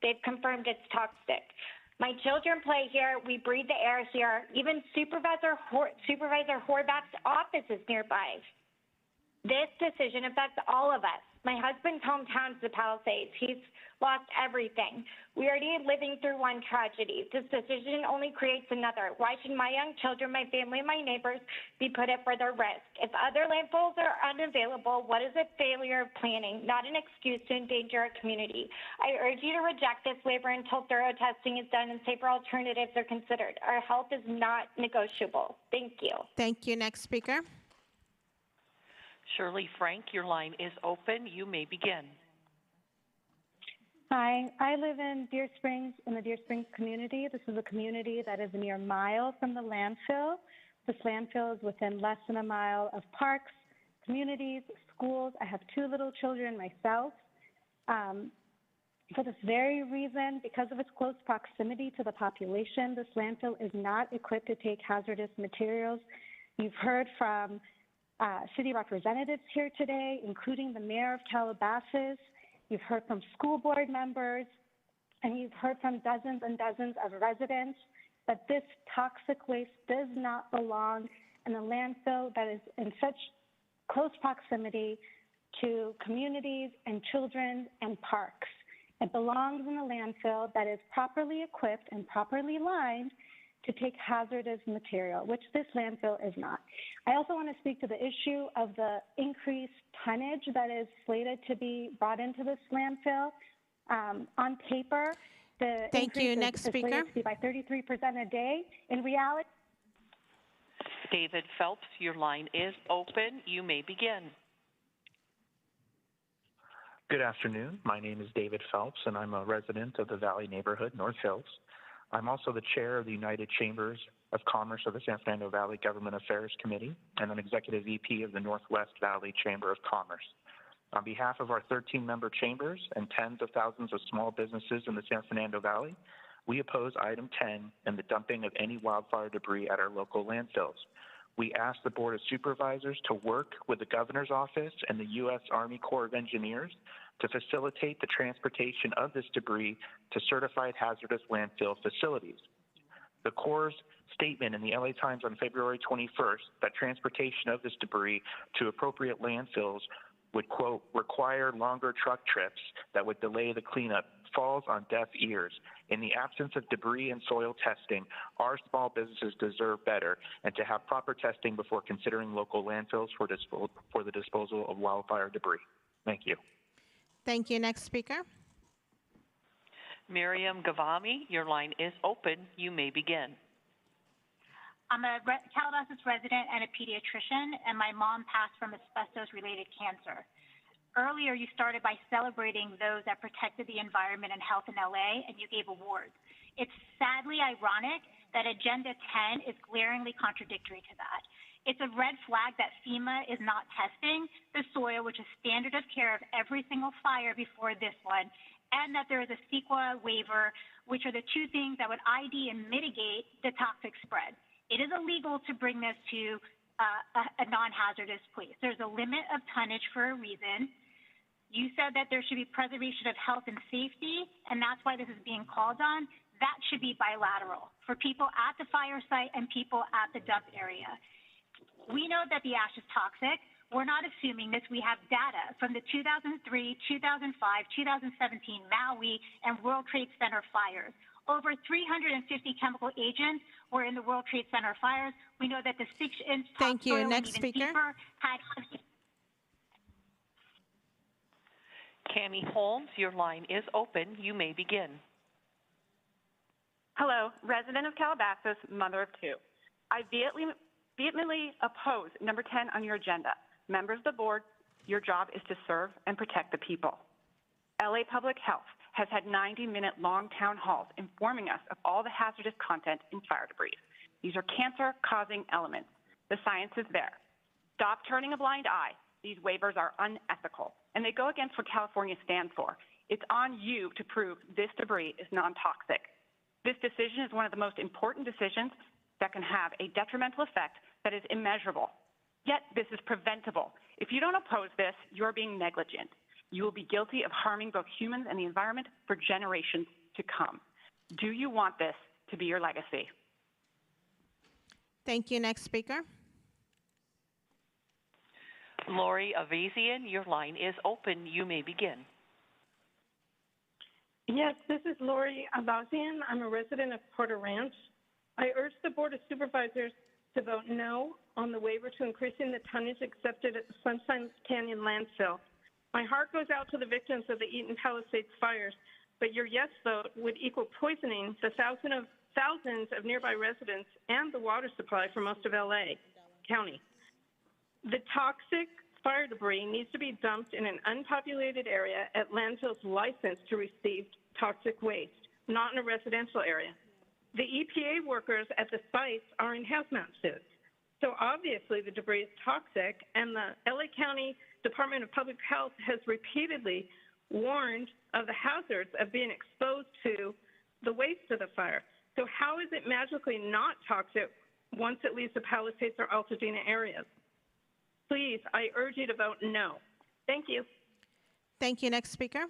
They've confirmed it's toxic. My children play here. We breathe the air here. Even Supervisor Horvath's office is nearby. This decision affects all of us. My husband's hometown is the Palisades. He's lost everything. We are already living through one tragedy. This decision only creates another. Why should my young children, my family, and my neighbors be put at further risk? If other landfills are unavailable, what is a failure of planning, not an excuse to endanger our community? I urge you to reject this waiver until thorough testing is done and safer alternatives are considered. Our health is not negotiable. Thank you. Thank you. Next speaker. Shirley Frank, your line is open. You may begin. Hi, I live in Deer Springs, in the Deer Springs community. This is a community that is a mere mile from the landfill. This landfill is within less than a mile of parks, communities, schools. I have 2 little children myself. For this very reason, because of its close proximity to the population, this landfill is not equipped to take hazardous materials. You've heard from city representatives here today, including the mayor of Calabasas. You've heard from school board members, and you've heard from dozens and dozens of residents that this toxic waste does not belong in a landfill that is in such close proximity to communities and children and parks. It belongs in a landfill that is properly equipped and properly lined to take hazardous material, which this landfill is not. I also want to speak to the issue of the increased tonnage that is slated to be brought into this landfill. On paper, the increase is slated to be by 33% a day. In reality, David Phelps, your line is open. You may begin. Good afternoon. My name is David Phelps, and I'm a resident of the Valley neighborhood, North Hills. I'm also the chair of the United Chambers of Commerce of the San Fernando Valley Government Affairs Committee, and I'm executive VP of the Northwest Valley Chamber of Commerce. On behalf of our 13-member chambers and tens of thousands of small businesses in the San Fernando Valley, we oppose item 10 and the dumping of any wildfire debris at our local landfills. We ask the Board of Supervisors to work with the Governor's Office and the U.S. Army Corps of Engineers to facilitate the transportation of this debris to certified hazardous landfill facilities. The Corps' statement in the LA Times on February 21st that transportation of this debris to appropriate landfills would, quote, require longer truck trips that would delay the cleanup falls on deaf ears. In the absence of debris and soil testing, our small businesses deserve better and to have proper testing before considering local landfills for the disposal of wildfire debris. Thank you. Thank you. Next speaker. Miriam Gavami, your line is open. You may begin. I'm a Calabasas resident and a pediatrician, and my mom passed from asbestos-related cancer. Earlier, you started by celebrating those that protected the environment and health in LA, and you gave awards. It's sadly ironic that Agenda 10 is glaringly contradictory to that. It's a red flag that FEMA is not testing the soil, which is standard of care of every single fire before this one, and that there is a CEQA waiver, which are the two things that would ID and mitigate the toxic spread. It is illegal to bring this to a non-hazardous place. There's a limit of tonnage for a reason. You said that there should be preservation of health and safety, and that's why this is being called on. That should be bilateral for people at the fire site and people at the dump area. We know that the ash is toxic. We're not assuming this. We have data from the 2003, 2005, 2017 Maui and World Trade Center fires. Over 350 chemical agents were in the World Trade Center fires. We know that the 6-inch Thank you. topsoil and Next even speaker. deeper had. Cammie Holmes, your line is open. You may begin. Hello, resident of Calabasas, mother of two. I vehemently oppose number 10 on your agenda. Members of the board, your job is to serve and protect the people. LA Public Health has had 90-minute long town halls informing us of all the hazardous content in fire debris. These are cancer-causing elements. The science is there. Stop turning a blind eye. These waivers are unethical, and they go against what California stands for. It's on you to prove this debris is non-toxic. This decision is one of the most important decisions that can have a detrimental effect that is immeasurable. Yet this is preventable. If you don't oppose this, you're being negligent. You will be guilty of harming both humans and the environment for generations to come. Do you want this to be your legacy? Thank you. Next speaker. Lori Avazian, your line is open. You may begin. Yes, this is Lori Avazian. I'm a resident of Porter Ranch. I urge the Board of Supervisors to vote no on the waiver to increasing the tonnage accepted at the Sunshine Canyon landfill. My heart goes out to the victims of the Eaton Palisades fires, but your yes vote would equal poisoning the thousands of nearby residents and the water supply for most of LA County. The toxic fire debris needs to be dumped in an unpopulated area at landfills licensed to receive toxic waste, not in a residential area. The EPA workers at the sites are in hazmat suits. So obviously the debris is toxic, and the LA County Department of Public Health has repeatedly warned of the hazards of being exposed to the waste of the fire. So how is it magically not toxic once it leaves the Palisades or Altadena areas? Please, I urge you to vote no. Thank you. Thank you. Next speaker.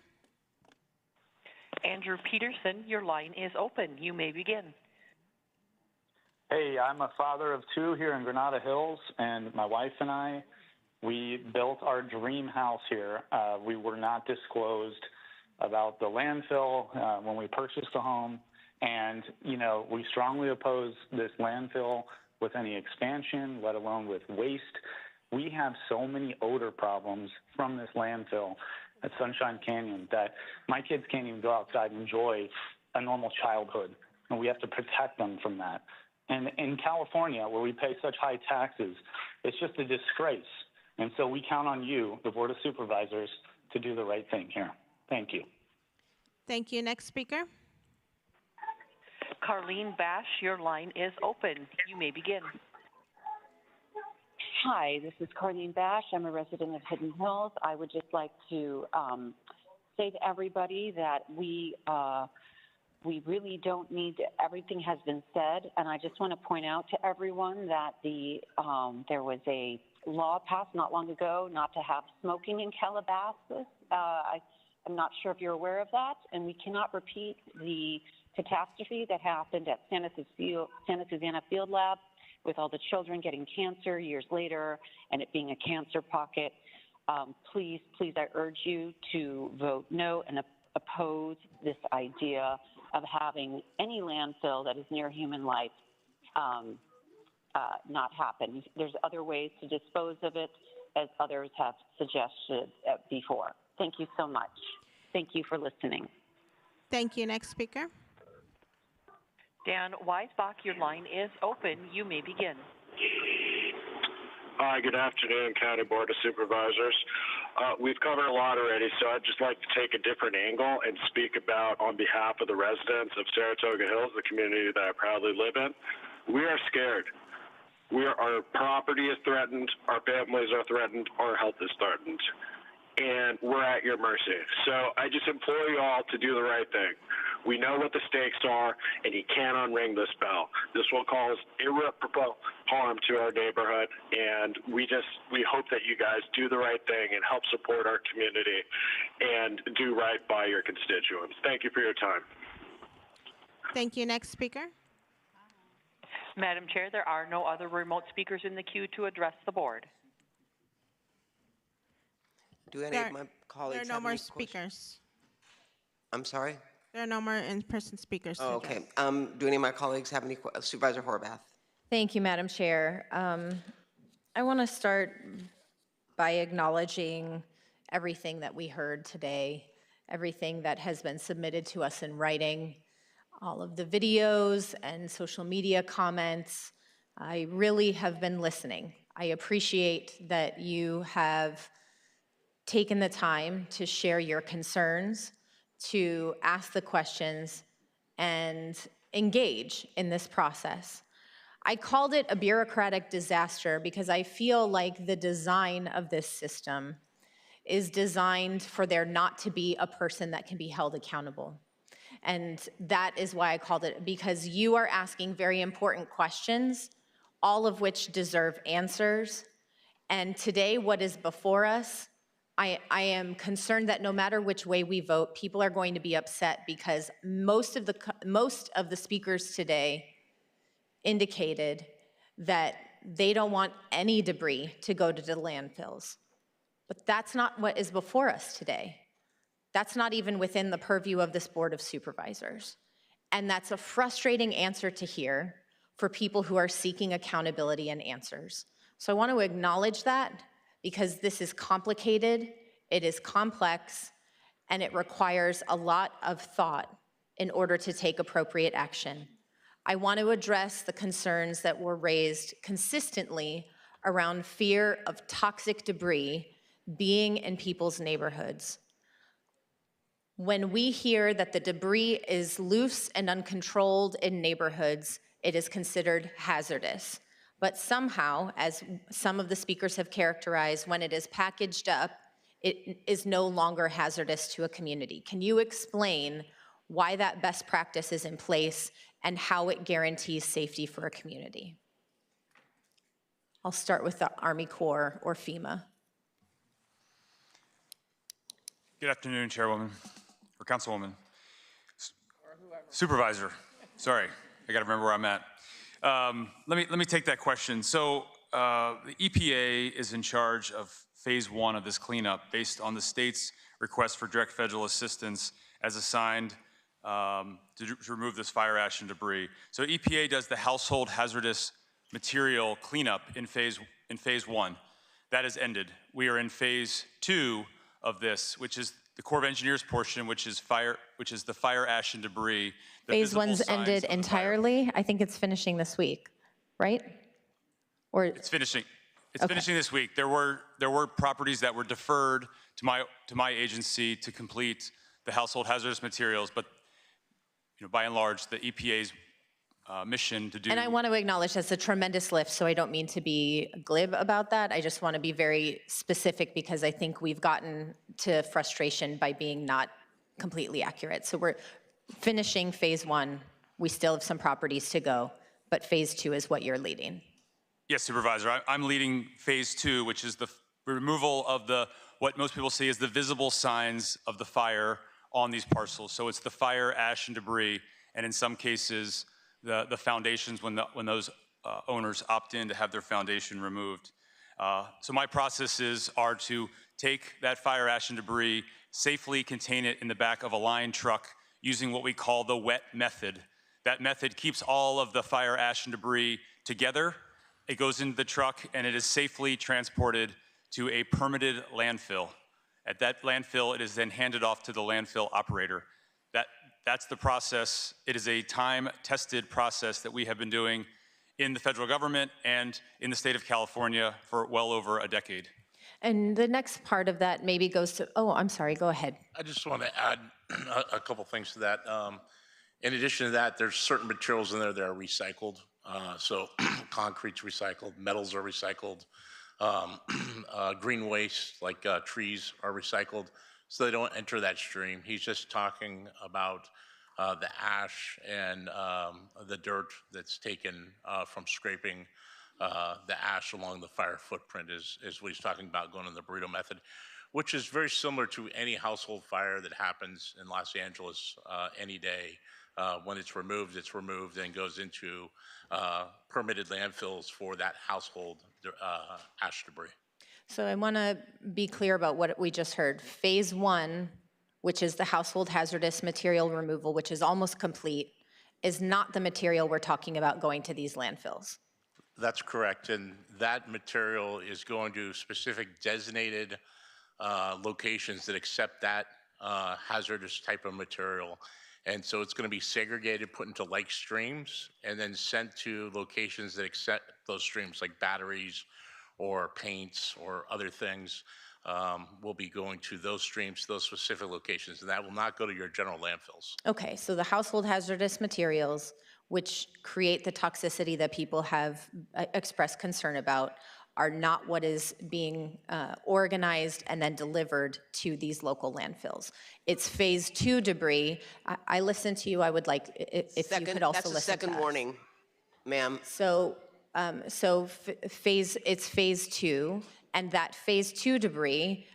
Andrew Peterson, your line is open. You may begin. Hey, I'm a father of two here in Granada Hills, and my wife and I, we built our dream house here. We were not disclosed about the landfill when we purchased the home, and, you know, we strongly oppose this landfill with any expansion, let alone with waste. We have so many odor problems from this landfill at Sunshine Canyon that my kids can't even go outside and enjoy a normal childhood, and we have to protect them from that. And in California, where we pay such high taxes, it's just a disgrace. And so we count on you, the Board of Supervisors, to do the right thing here. Thank you. Thank you. Next speaker. Carlene Bash, your line is open. You may begin. Hi, this is Carlene Bash. I'm a resident of Hidden Hills. I would just like to say to everybody that we really don't need, everything has been said, and I just want to point out to everyone that there was a law passed not long ago not to have smoking in Calabasas. I'm not sure if you're aware of that, and we cannot repeat the catastrophe that happened at Santa Susana Field Lab with all the children getting cancer years later and it being a cancer pocket. Please, I urge you to vote no and oppose this idea of having any landfill that is near human life not happen. There's other ways to dispose of it, as others have suggested before. Thank you so much. Thank you for listening. Thank you. Next speaker. Dan Weisbach, your line is open. You may begin. Hi, good afternoon, County Board of Supervisors. We've covered a lot already, so I'd just like to take a different angle and speak about on behalf of the residents of Saratoga Hills, the community that I proudly live in. We are scared. Our property is threatened, our families are threatened, our health is threatened, and we're at your mercy. So I just implore you all to do the right thing. We know what the stakes are, and you can't unring this bell. This will cause irreparable harm to our neighborhood, and we hope that you guys do the right thing and help support our community and do right by your constituents. Thank you for your time. Thank you. Next speaker. Madam Chair, there are no other remote speakers in the queue to address the board. Do any of my colleagues There are no have more any speakers. I'm sorry? There are no more in-person speakers. to Oh, address. okay. Do any of my colleagues have any Supervisor Horvath? Thank you, Madam Chair. I want to start by acknowledging everything that we heard today, everything that has been submitted to us in writing, all of the videos and social media comments. I really have been listening. I appreciate that you have taken the time to share your concerns, to ask the questions, and engage in this process. I called it a bureaucratic disaster because I feel like the design of this system is designed for there not to be a person that can be held accountable. And that is why I called it, because you are asking very important questions, all of which deserve answers. And today, what is before us, I am concerned that no matter which way we vote, people are going to be upset because most of the speakers today indicated that they don't want any debris to go to the landfills. But that's not what is before us today. That's not even within the purview of this Board of Supervisors. And that's a frustrating answer to hear for people who are seeking accountability and answers. So I want to acknowledge that because this is complicated, it is complex, and it requires a lot of thought in order to take appropriate action. I want to address the concerns that were raised consistently around fear of toxic debris being in people's neighborhoods. When we hear that the debris is loose and uncontrolled in neighborhoods, it is considered hazardous. But somehow, as some of the speakers have characterized, when it is packaged up, it is no longer hazardous to a community. Can you explain why that best practice is in place and how it guarantees safety for a community? I'll start with the Army Corps or FEMA. Good afternoon, Chairwoman, or Councilwoman. Supervisor, sorry, I gotta remember where I'm at. Let me take that question. So the EPA is in charge of phase 1 of this cleanup based on the state's request for direct federal assistance as assigned to remove this fire ash and debris. So EPA does the household hazardous material cleanup in phase 1. That has ended. We are in phase 2 of this, which is the Corps of Engineers portion, which is the fire ash and debris. Phase 1's ended entirely. I think it's finishing this week, right? Or it's finishing. It's finishing this week. There were properties that were deferred to my agency to complete the household hazardous materials, but by and large, the EPA's mission to do. And I want to acknowledge that's a tremendous lift, so I don't mean to be glib about that. I just want to be very specific because I think we've gotten to frustration by being not completely accurate. So we're finishing phase 1. We still have some properties to go, but phase 2 is what you're leading. Yes, Supervisor. I'm leading phase 2, which is the removal of what most people see as the visible signs of the fire on these parcels. So it's the fire, ash, and debris. and in some cases, the foundations when those owners opt in to have their foundation removed. So my processes are to take that fire ash and debris, safely contain it in the back of a line truck using what we call the wet method. That method keeps all of the fire ash and debris together. It goes into the truck and it is safely transported to a permitted landfill. At that landfill, it is then handed off to the landfill operator. That's the process. It is a time-tested process that we have been doing in the federal government and in the state of California for well over a decade. And the next part of that maybe goes to, oh, I'm sorry, go ahead. I just want to add a couple things to that. In addition to that, there's certain materials in there that are recycled. So concrete's recycled, metals are recycled, green waste like trees are recycled, so they don't enter that stream. He's just talking about the ash and the dirt that's taken from scraping the ash along the fire footprint is what he's talking about going in the burrito method, which is very similar to any household fire that happens in Los Angeles any day. When it's removed and goes into permitted landfills for that household ash debris. So I want to be clear about what we just heard. Phase 1, which is the household hazardous material removal, which is almost complete, is not the material we're talking about going to these landfills. That's correct, and that material is going to specific designated locations that accept that hazardous type of material. And so it's going to be segregated, put into lake streams, and then sent to locations that accept those streams, like batteries or paints or other things will be going to those streams, those specific locations, and that will not go to your general landfills. Okay, so the household hazardous materials, which create the toxicity that people have expressed concern about, are not what is being organized and then delivered to these local landfills. It's phase 2 debris. I listened to you. I would like if you could also listen to us. That's a second warning, ma'am. So, it's phase 2, and that phase 2 debris,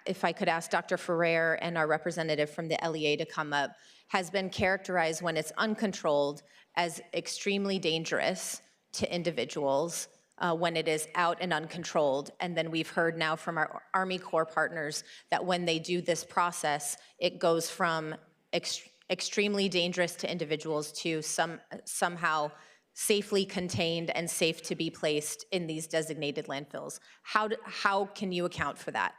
if I could ask Dr. Ferrer and our representative from the LEA to come up, has been characterized when it's uncontrolled as extremely dangerous to individuals when it is out and uncontrolled. And then we've heard now from our Army Corps partners that when they do this process, it goes from extremely dangerous to individuals to somehow safely contained and safe to be placed in these designated landfills. How can you account for that?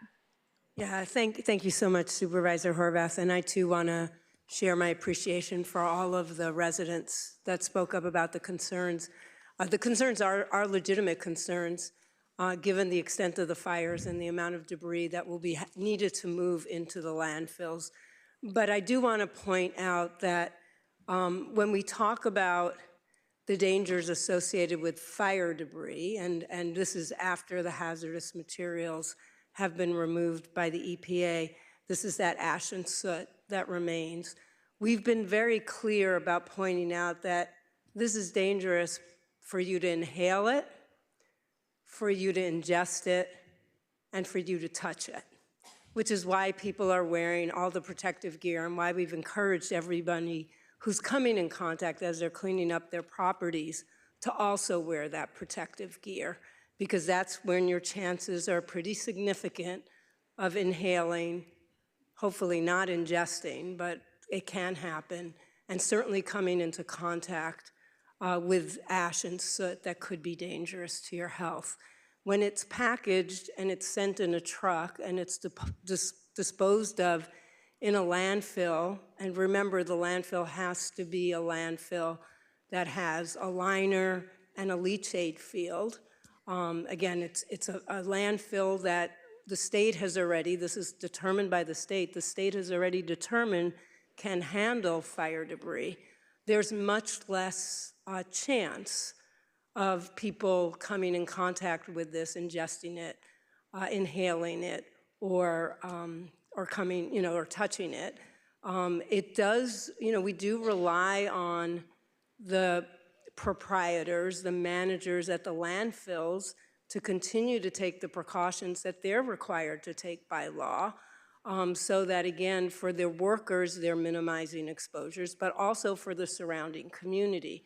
Yeah, thank you so much, Supervisor Horvath. And I too want to share my appreciation for all of the residents that spoke up about the concerns. The concerns are legitimate concerns, given the extent of the fires and the amount of debris that will be needed to move into the landfills. But I do want to point out that when we talk about the dangers associated with fire debris, and this is after the hazardous materials have been removed by the EPA, this is that ash and soot that remains. We've been very clear about pointing out that this is dangerous for you to inhale it, for you to ingest it, and for you to touch it, which is why people are wearing all the protective gear and why we've encouraged everybody who's coming in contact as they're cleaning up their properties to also wear that protective gear, because that's when your chances are pretty significant of inhaling, hopefully not ingesting, but it can happen, and certainly coming into contact with ash and soot that could be dangerous to your health. When it's packaged and it's sent in a truck and it's disposed of in a landfill, and remember the landfill has to be a landfill that has a liner and a leachate field. Again, it's a landfill that the state has already, this is determined by the state has already determined can handle fire debris. There's much less chance of people coming in contact with this, ingesting it, inhaling it, or coming, or touching it. It does, we do rely on the proprietors, the managers at the landfills to continue to take the precautions that they're required to take by law. so that, again, for their workers, they're minimizing exposures, but also for the surrounding community.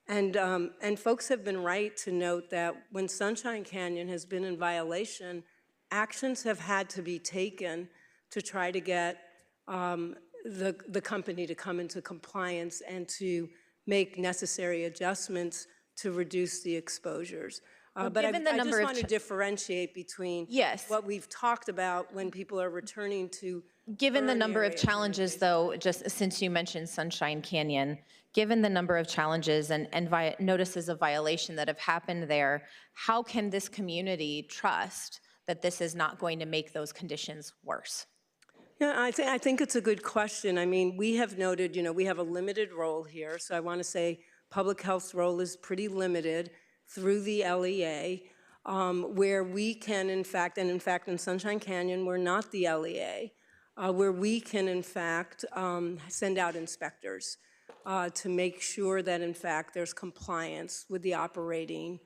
And folks have been right to note that when Sunshine Canyon has been in violation, actions have had to be taken to try to get the company to come into compliance and to make necessary adjustments to reduce the exposures. But I just want to differentiate between what we've talked about when people are returning to. Given the number of challenges, though, just since you mentioned Sunshine Canyon, given the number of challenges and notices of violation that have happened there, how can this community trust that this is not going to make those conditions worse? Yeah, I think it's a good question. I mean, we have noted, we have a limited role here, so I want to say public health's role is pretty limited through the LEA, where we can, in fact, in Sunshine Canyon, we're not the LEA, where we can, in fact, send out inspectors to make sure that, in fact, there's compliance with the operating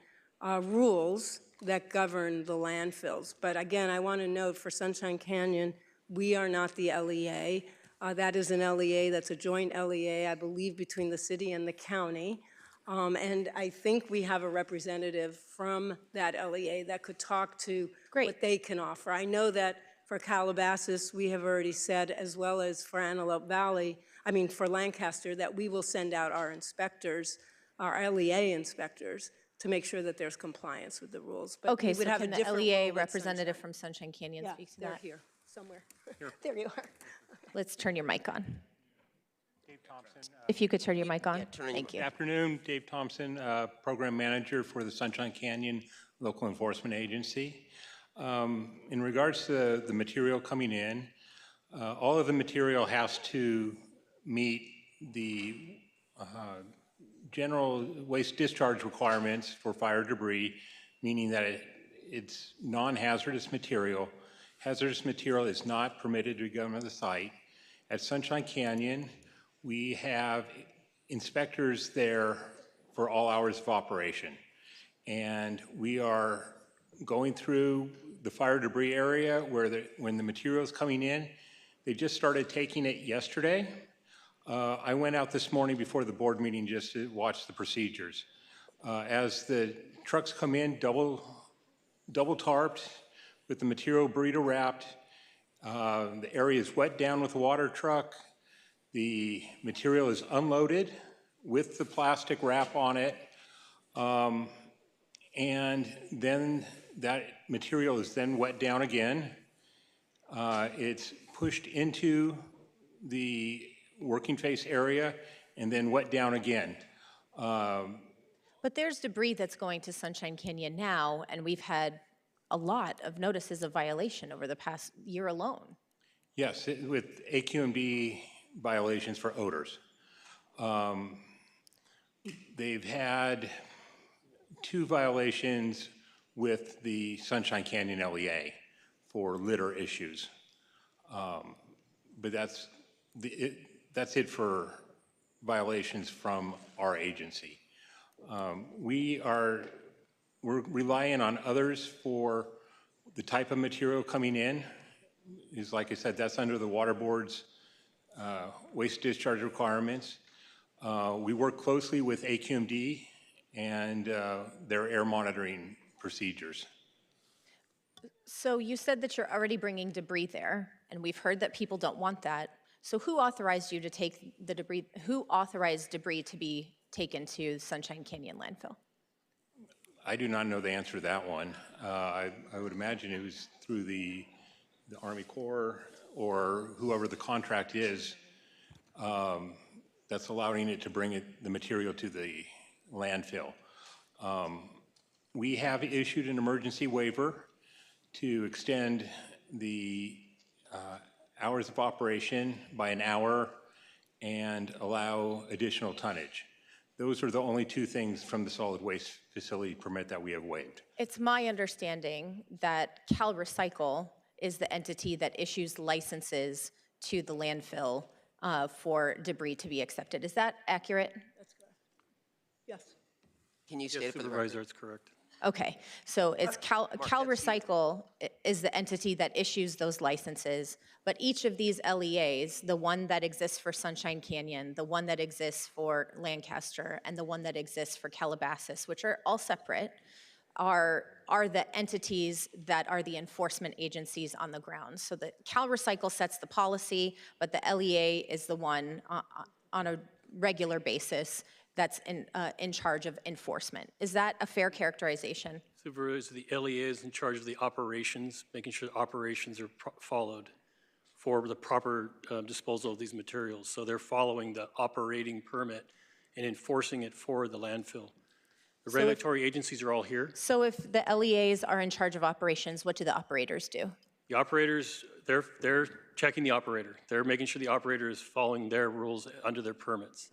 rules that govern the landfills. But again, I want to note for Sunshine Canyon, we are not the LEA. That is an LEA that's a joint LEA, I believe, between the city and the county. And I think we have a representative from that LEA that could talk to what they can offer. I know that for Calabasas, we have already said, as well as for Antelope Valley, for Lancaster, that we will send out our inspectors, our LEA inspectors, to make sure that there's compliance with the rules. But Okay, we would so have can a the different LEA role representative from Sunshine Canyon speak to that? They're here somewhere. There you are. Let's turn your mic on. If you could turn your mic on. Thank you. Good afternoon, Dave Thompson, Program Manager for the Sunshine Canyon Local Enforcement Agency. In regards to the material coming in, all of the material has to meet the general waste discharge requirements for fire debris, meaning that it's non-hazardous material. Hazardous material is not permitted to go on the site. At Sunshine Canyon, we have inspectors there for all hours of operation. And we are going through the fire debris area where when the material is coming in, they just started taking it yesterday. I went out this morning before the board meeting just to watch the procedures. As the trucks come in, double tarped with the material burrito wrapped, the area is wet down with the water truck. The material is unloaded with the plastic wrap on it, and then that material is then wet down again. It's pushed into the working face area and then wet down again. But there's debris that's going to Sunshine Canyon now, and we've had a lot of notices of violation over the past year alone. Yes, with AQMD violations for odors. They've had 2 violations with the Sunshine Canyon LEA for litter issues. But that's it for violations from our agency. We're relying on others for the type of material coming in. Is like I said, that's under the Water Board's waste discharge requirements. We work closely with AQMD and their air monitoring procedures. So you said that you're already bringing debris there, and we've heard that people don't want that. So who authorized you to take the debris? Who authorized debris to be taken to Sunshine Canyon landfill? I do not know the answer to that one. I would imagine it was through the Army Corps or whoever the contract is that's allowing it to bring the material to the landfill. We have issued an emergency waiver to extend the hours of operation by an hour and allow additional tonnage. Those are the only 2 things from the solid waste facility permit that we have waived. It's my understanding that Cal Recycle is the entity that issues licenses to the landfill for debris to be accepted. Is that accurate? That's correct. Yes. Can you state Yes, it for the Supervisor, record? it's correct. Okay, so it's Cal Recycle is the entity that issues those licenses, but each of these LEAs, the one that exists for Sunshine Canyon, the one that exists for Lancaster, and the one that exists for Calabasas, which are all separate, are the entities that are the enforcement agencies on the ground. So the Cal Recycle sets the policy, but the LEA is the one on a regular basis that's in charge of enforcement. Is that a fair characterization? Supervisor, the LEA is in charge of the operations, making sure the operations are followed for the proper disposal of these materials. So they're following the operating permit and enforcing it for the landfill. The regulatory agencies are all here. So if the LEAs are in charge of operations, what do the operators do? The operators, they're checking the operator. They're making sure the operator is following their rules under their permits.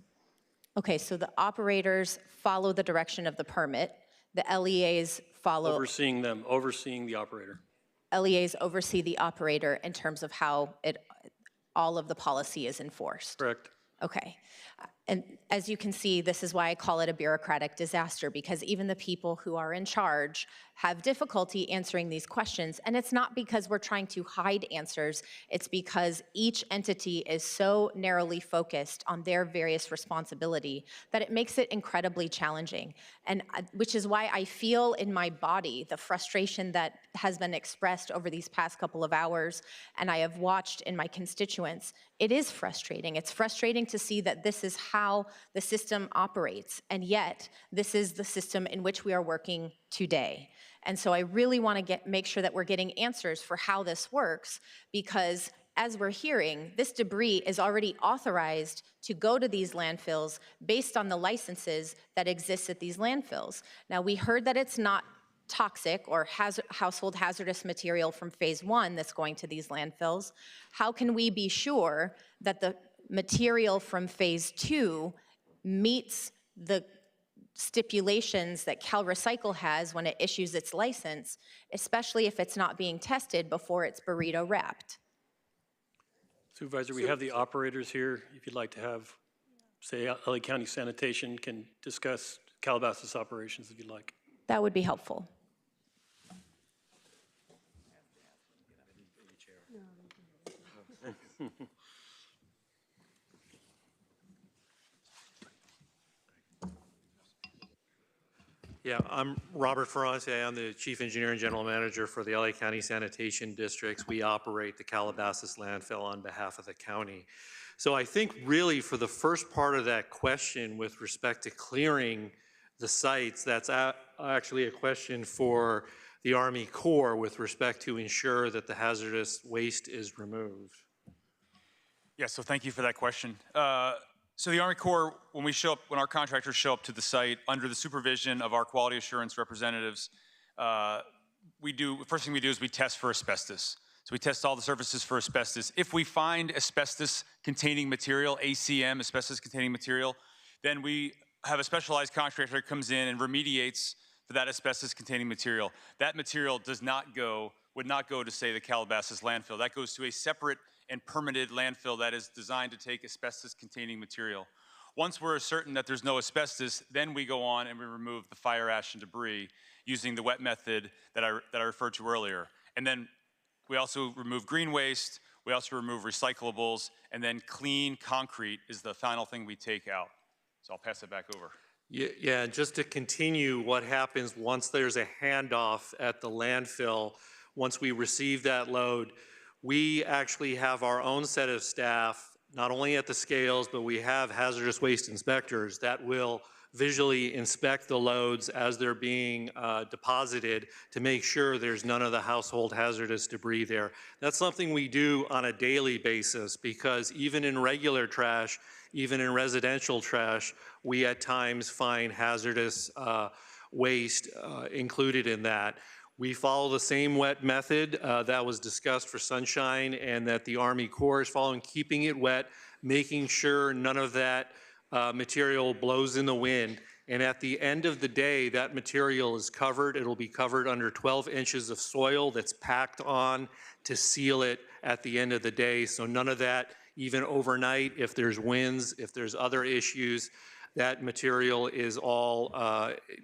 Okay, so the operators follow the direction of the permit. The LEAs follow. Overseeing them, overseeing the operator. LEAs oversee the operator in terms of how all of the policy is enforced. Correct. Okay. And as you can see, this is why I call it a bureaucratic disaster, because even the people who are in charge have difficulty answering these questions. And it's not because we're trying to hide answers. It's because each entity is so narrowly focused on their various responsibility that it makes it incredibly challenging. And which is why I feel in my body the frustration that has been expressed over these past couple of hours, and I have watched in my constituents. It is frustrating. It's frustrating to see that this is how the system operates, and yet this is the system in which we are working today. And so I really want to make sure that we're getting answers for how this works, because as we're hearing, this debris is already authorized to go to these landfills based on the licenses that exist at these landfills. Now, we heard that it's not toxic or household hazardous material from phase 1 that's going to these landfills. How can we be sure that the material from phase 2 meets the stipulations that Cal Recycle has when it issues its license, especially if it's not being tested before it's burrito wrapped? Supervisor, we have the operators here. If you'd like to have, say, LA County Sanitation can discuss Calabasas operations if you'd like. That would be helpful. Yeah, I'm Robert Ferranti. I'm the Chief Engineer and General Manager for the LA County Sanitation Districts. We operate the Calabasas landfill on behalf of the county. So I think really for the first part of that question with respect to clearing the sites, that's actually a question for the Army Corps with respect to ensure that the hazardous waste is removed. Yeah, so thank you for that question. So the Army Corps, when our contractors show up to the site under the supervision of our quality assurance representatives, first thing we do is we test for asbestos. So we test all the surfaces for asbestos. If we find asbestos-containing material, ACM, asbestos-containing material, then we have a specialized contractor that comes in and remediates for that asbestos-containing material. That material would not go to, say, the Calabasas landfill. That goes to a separate and permitted landfill that is designed to take asbestos-containing material. Once we're certain that there's no asbestos, then we go on and we remove the fire ash and debris using the wet method that I referred to earlier. And then we also remove green waste, we also remove recyclables, and then clean concrete is the final thing we take out. So I'll pass it back over. Yeah, and just to continue what happens once there's a handoff at the landfill, once we receive that load, we actually have our own set of staff, not only at the scales, but we have hazardous waste inspectors that will visually inspect the loads as they're being deposited to make sure there's none of the household hazardous debris there. That's something we do on a daily basis, because even in regular trash, even in residential trash, we at times find hazardous waste included in that. We follow the same wet method that was discussed for Sunshine and that the Army Corps is following, keeping it wet, making sure none of that material blows in the wind. And at the end of the day, that material is covered. It'll be covered under 12 inches of soil that's packed on to seal it at the end of the day. So none of that, even overnight, if there's winds, if there's other issues, that material is all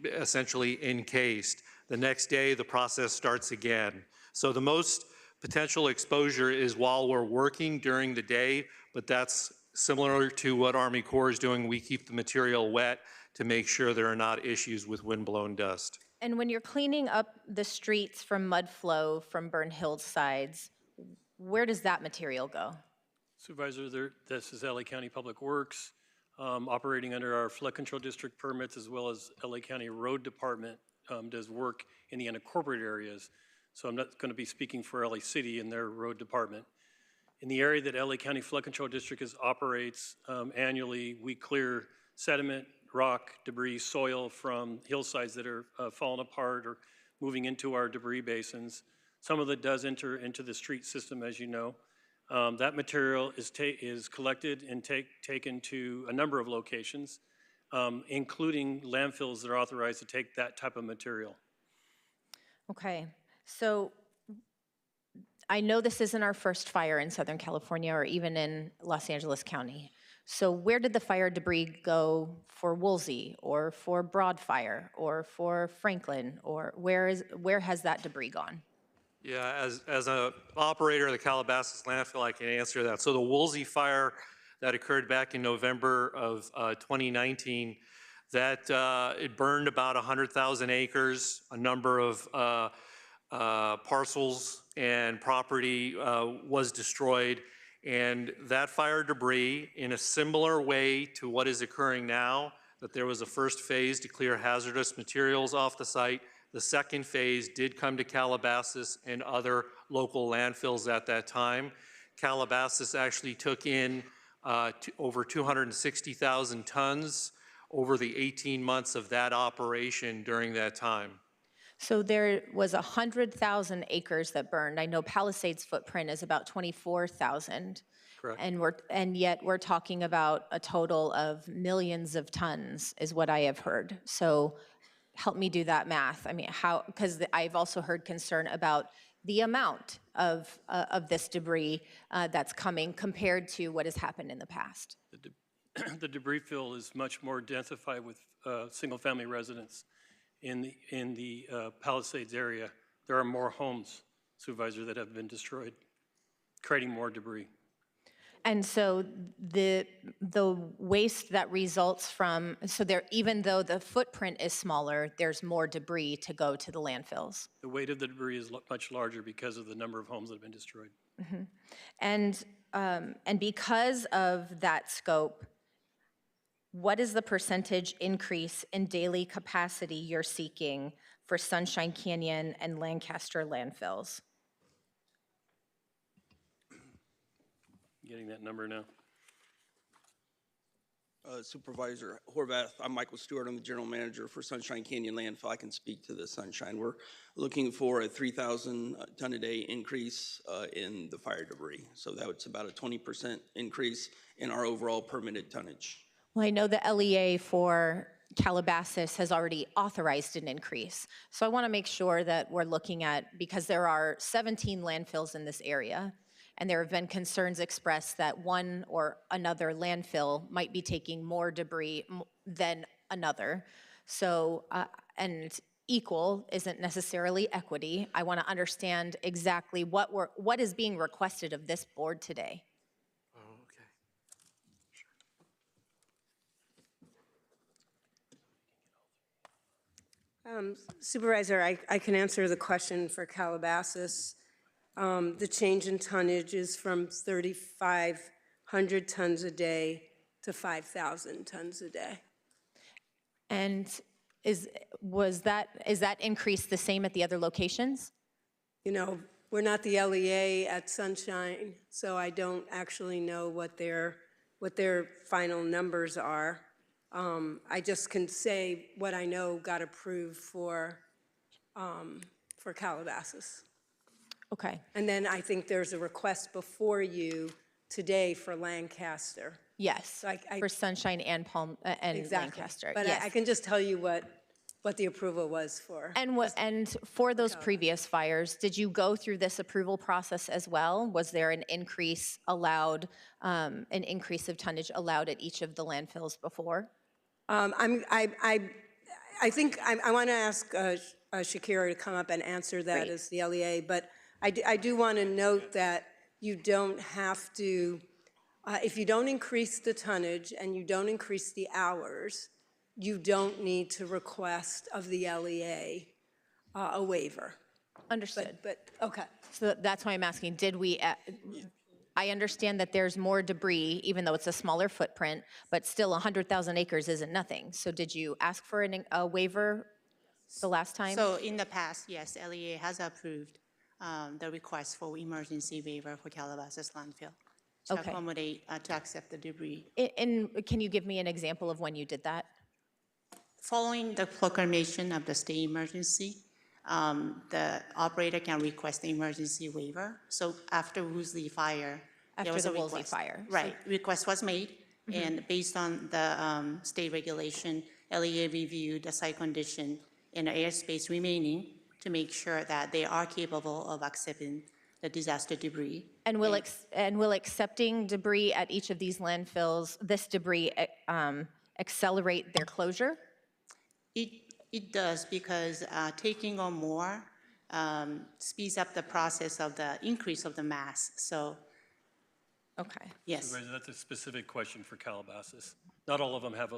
essentially encased. The next day, the process starts again. So the most potential exposure is while we're working during the day, but that's similar to what Army Corps is doing. We keep the material wet to make sure there are not issues with windblown dust. And when you're cleaning up the streets from mud flow from Burn Hill sides, where does that material go? Supervisor, this is LA County Public Works, operating under our flood control district permits, as well as LA County Road Department does work in the unincorporated areas. So I'm not going to be speaking for LA City and their road department. In the area that LA County Flood Control District operates annually, we clear sediment, rock, debris, soil from hillsides that are falling apart or moving into our debris basins. Some of it does enter into the street system, as you know. That material is collected and taken to a number of locations, including landfills that are authorized to take that type of material. Okay, so I know this isn't our first fire in Southern California or even in Los Angeles County. So where did the fire debris go for Woolsey or for Broadfire or for Franklin, or where has that debris gone? Yeah, as an operator of the Calabasas landfill, I can answer that. So the Woolsey fire that occurred back in November of 2019, that it burned about 100,000 acres, a number of parcels and property was destroyed. And that fire debris, in a similar way to what is occurring now, that there was a first phase to clear hazardous materials off the site. The second phase did come to Calabasas and other local landfills at that time. Calabasas actually took in over 260,000 tons over the 18 months of that operation during that time. So there was 100,000 acres that burned. I know Palisades' footprint is about 24,000. Correct. And yet we're talking about a total of millions of tons is what I have heard. So help me do that math. I mean, how, because I've also heard concern about the amount of this debris that's coming compared to what has happened in the past. The debris fill is much more densified with single-family residents. In the Palisades area, there are more homes, Supervisor, that have been destroyed, creating more debris. And so the waste that results from, so there, even though the footprint is smaller, there's more debris to go to the landfills. The weight of the debris is much larger because of the number of homes that have been destroyed. Mm-hmm. And because of that scope, what is the percentage increase in daily capacity you're seeking for Sunshine Canyon and Lancaster landfills? Getting that number now. Supervisor Horvath, I'm Michael Stewart. I'm the general manager for Sunshine Canyon Landfill. I can speak to the Sunshine. We're looking for a 3,000 ton a day increase in the fire debris. So that's about a 20% increase in our overall permitted tonnage. Well, I know the LEA for Calabasas has already authorized an increase. So I want to make sure that we're looking at, because there are 17 landfills in this area, and there have been concerns expressed that one or another landfill might be taking more debris than another. So, and equal isn't necessarily equity. I want to understand exactly what is being requested of this board today. Supervisor, I can answer the question for Calabasas. The change in tonnage is from 3,500 tons a day to 5,000 tons a day. And is that increase the same at the other locations? You know, we're not the LEA at Sunshine, so I don't actually know what their final numbers are. I just can say what I know got approved for Calabasas. Okay. And then I think there's a request before you today for Lancaster. Yes, So for Sunshine and exactly. Lancaster. But yes. I can just tell you what the approval was for. And for those previous fires, did you go through this approval process as well? Was there an increase allowed, an increase of tonnage allowed at each of the landfills before? I think I want to ask Shakira to come up and answer that Great. as the LEA, but I do want to note that you don't have to, if you don't increase the tonnage and you don't increase the hours, you don't need to request of the LEA a waiver. Understood. But okay. So that's why I'm asking, did we, I understand that there's more debris, even though it's a smaller footprint, but still 100,000 acres isn't nothing. So did you ask for a waiver the last time? So in the past, yes, LEA has approved the request for emergency waiver for Calabasas landfill to Okay. accommodate, to accept the debris. And can you give me an example of when you did that? Following the proclamation of the state emergency, the operator can request the emergency waiver. So after Woolsey fire, After there was the a Woolsey request. fire. Right, request was made, and based on the state regulation, LEA reviewed the site condition and the airspace remaining to make sure that they are capable of accepting the disaster debris. And will accepting debris at each of these landfills, this debris, accelerate their closure? It does, because taking on more speeds up the process of the increase of the mass. So, okay. Yes. Supervisor, that's a specific question for Calabasas. Not all of them have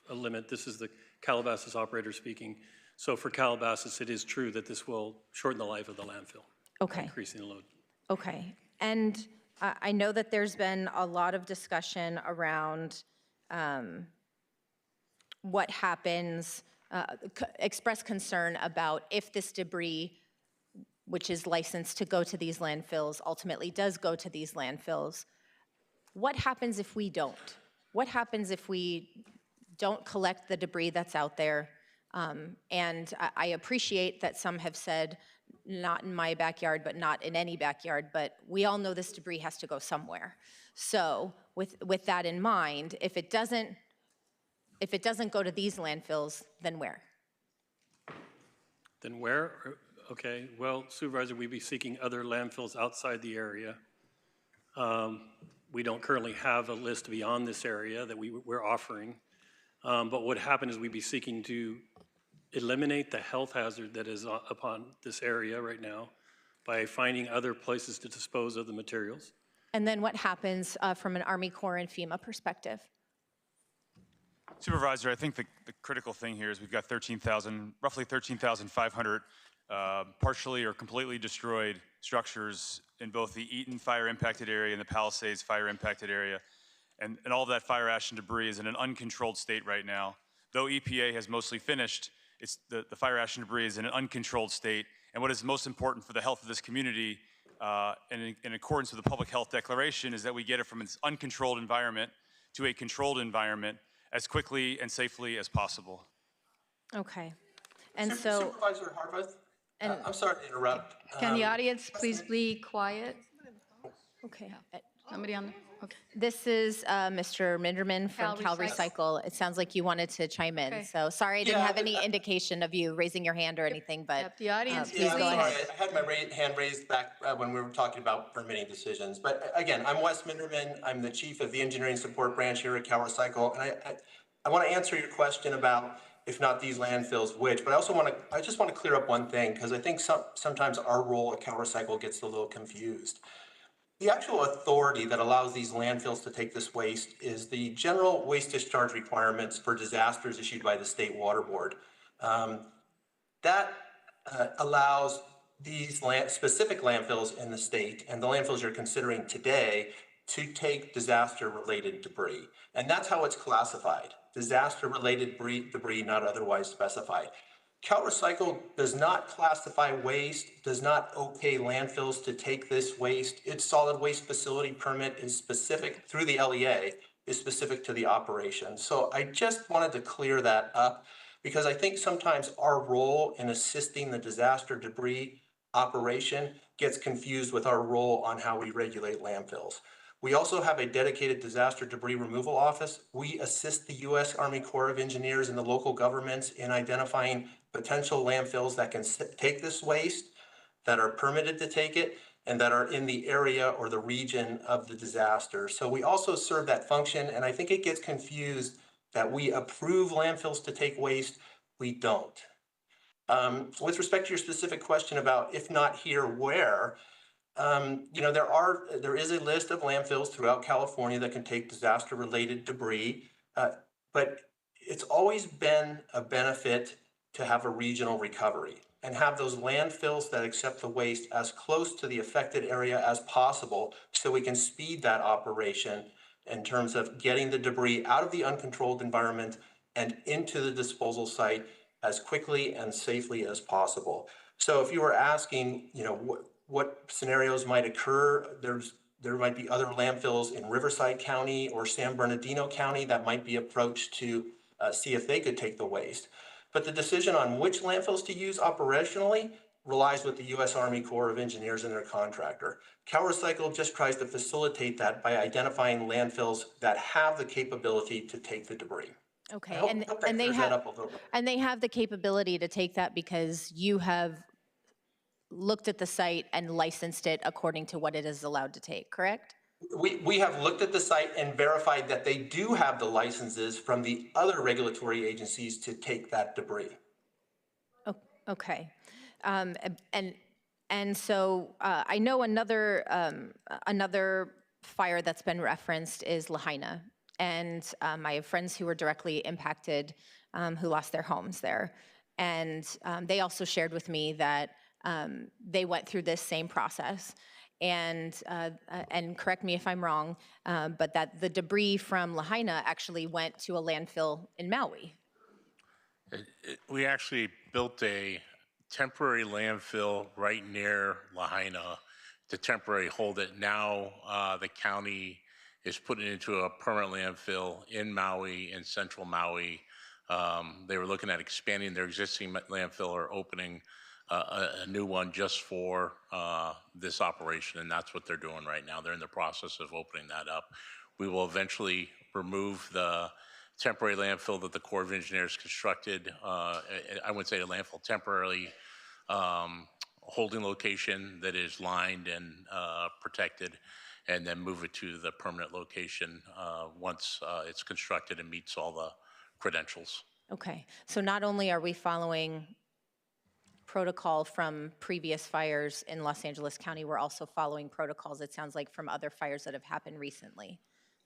a limit. This is the Calabasas operator speaking. So for Calabasas, it is true that this will shorten the life of the landfill. Okay. Increasing the load. Okay. And I know that there's been a lot of discussion around what happens, express concern about if this debris, which is licensed to go to these landfills, ultimately does go to these landfills. What happens if we don't? What happens if we don't collect the debris that's out there? And I appreciate that some have said, not in my backyard, but not in any backyard, but we all know this debris has to go somewhere. So with that in mind, if it doesn't go to these landfills, then where? Then where? Okay, well, Supervisor, we'd be seeking other landfills outside the area. We don't currently have a list beyond this area that we're offering. But what would happen is we'd be seeking to eliminate the health hazard that is upon this area right now by finding other places to dispose of the materials. And then what happens from an Army Corps and FEMA perspective? Supervisor, I think the critical thing here is we've got roughly 13,500 partially or completely destroyed structures in both the Eaton fire impacted area and the Palisades fire impacted area. And all of that fire ash and debris is in an uncontrolled state right now. Though EPA has mostly finished, the fire ash and debris is in an uncontrolled state. And what is most important for the health of this community, and in accordance with the Public Health Declaration, is that we get it from its uncontrolled environment to a controlled environment as quickly and safely as possible. Okay. And so, Supervisor Harvath, and I'm sorry to interrupt. Can the audience please be quiet? okay. Somebody on the, okay. This is Mr. Minderman from Cal Cal Recycle. It sounds like you wanted to chime in. Okay. So sorry, I didn't have any indication of you raising your hand or anything, but The audience, please go sorry. ahead. I had my hand raised back when we were talking about permitting decisions. But again, I'm Wes Minderman. I'm the chief of the engineering support branch here at Cal Recycle. And I want to answer your question about if not these landfills, which, but I just want to clear up one thing, because I think sometimes our role at Cal Recycle gets a little confused. The actual authority that allows these landfills to take this waste is the general waste discharge requirements for disasters issued by the State Water Board. That allows these specific landfills in the state and the landfills you're considering today to take disaster-related debris. And that's how it's classified, disaster-related debris not otherwise specified. Cal Recycle does not classify waste, does not okay landfills to take this waste. Its solid waste facility permit is specific, through the LEA, is specific to the operation. So I just wanted to clear that up, because I think sometimes our role in assisting the disaster debris operation gets confused with our role on how we regulate landfills. We also have a dedicated disaster debris removal office. We assist the U.S. Army Corps of Engineers and the local governments in identifying potential landfills that can take this waste, that are permitted to take it, and that are in the area or the region of the disaster. So we also serve that function, and I think it gets confused that we approve landfills to take waste. We don't. With respect to your specific question about if not here, where, there is a list of landfills throughout California that can take disaster-related debris, but it's always been a benefit to have a regional recovery and have those landfills that accept the waste as close to the affected area as possible so we can speed that operation in terms of getting the debris out of the uncontrolled environment and into the disposal site as quickly and safely as possible. So if you were asking, what scenarios might occur, there might be other landfills in Riverside County or San Bernardino County that might be approached to see if they could take the waste. But the decision on which landfills to use operationally relies with the U.S. Army Corps of Engineers and their contractor. CalRecycle just tries to facilitate that by identifying landfills that have the capability to take the debris. Okay, I hope that clears that up a little bit. and they have the capability to take that because you have looked at the site and licensed it according to what it is allowed to take, correct? We have looked at the site and verified that they do have the licenses from the other regulatory agencies to take that debris. Okay. And so I know another fire that's been referenced is Lahaina. And I have friends who were directly impacted who lost their homes there. And they also shared with me that they went through this same process. And correct me if I'm wrong, but that the debris from Lahaina actually went to a landfill in Maui. We actually built a temporary landfill right near Lahaina to temporarily hold it. Now the county is putting it into a permanent landfill in Maui, in central Maui. They were looking at expanding their existing landfill or opening a new one just for this operation, and that's what they're doing right now. They're in the process of opening that up. We will eventually remove the temporary landfill that the Corps of Engineers constructed. I wouldn't say a landfill, temporarily holding location that is lined and protected, and then move it to the permanent location once it's constructed and meets all the credentials. Okay, so not only are we following protocol from previous fires in Los Angeles County, we're also following protocols, it sounds like, from other fires that have happened recently.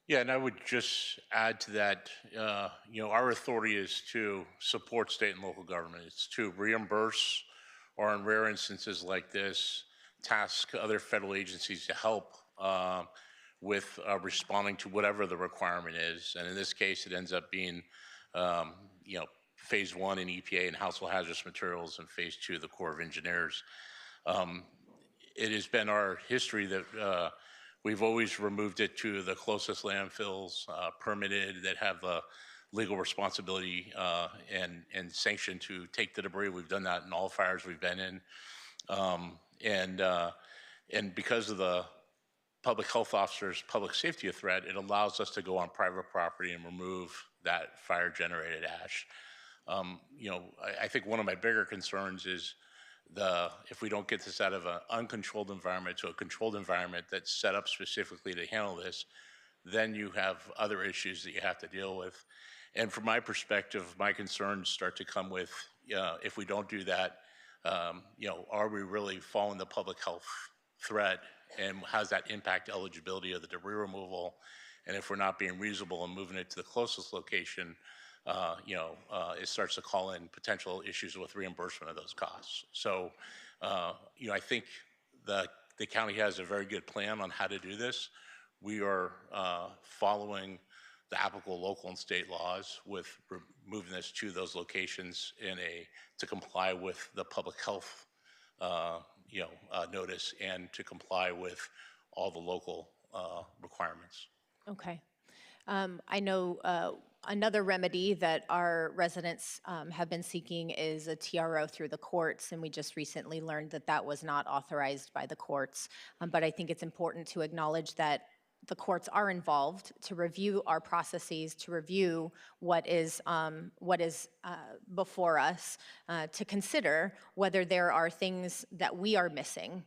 Yeah, and I would just add to that, our authority is to support state and local government. It's to reimburse, or in rare instances like this, task other federal agencies to help with responding to whatever the requirement is. And in this case, it ends up being, phase 1 in EPA and household hazardous materials, and phase 2 the Corps of Engineers. It has been our history that we've always removed it to the closest landfills, permitted, that have a legal responsibility and sanction to take the debris. We've done that in all fires we've been in. And because of the public health officer's public safety threat, it allows us to go on private property and remove that fire-generated ash. I think one of my bigger concerns is if we don't get this out of an uncontrolled environment to a controlled environment that's set up specifically to handle this, then you have other issues that you have to deal with. And from my perspective, my concerns start to come with, if we don't do that, are we really following the public health threat, and how does that impact eligibility of the debris removal? And if we're not being reasonable and moving it to the closest location, it starts to call in potential issues with reimbursement of those costs. So, I think the county has a very good plan on how to do this. We are following the applicable local and state laws with moving this to those locations to comply with the public health notice, and to comply with all the local requirements. Okay. I know another remedy that our residents have been seeking is a TRO through the courts, and we just recently learned that that was not authorized by the courts. But I think it's important to acknowledge that the courts are involved to review our processes, to review what is before us, to consider whether there are things that we are missing.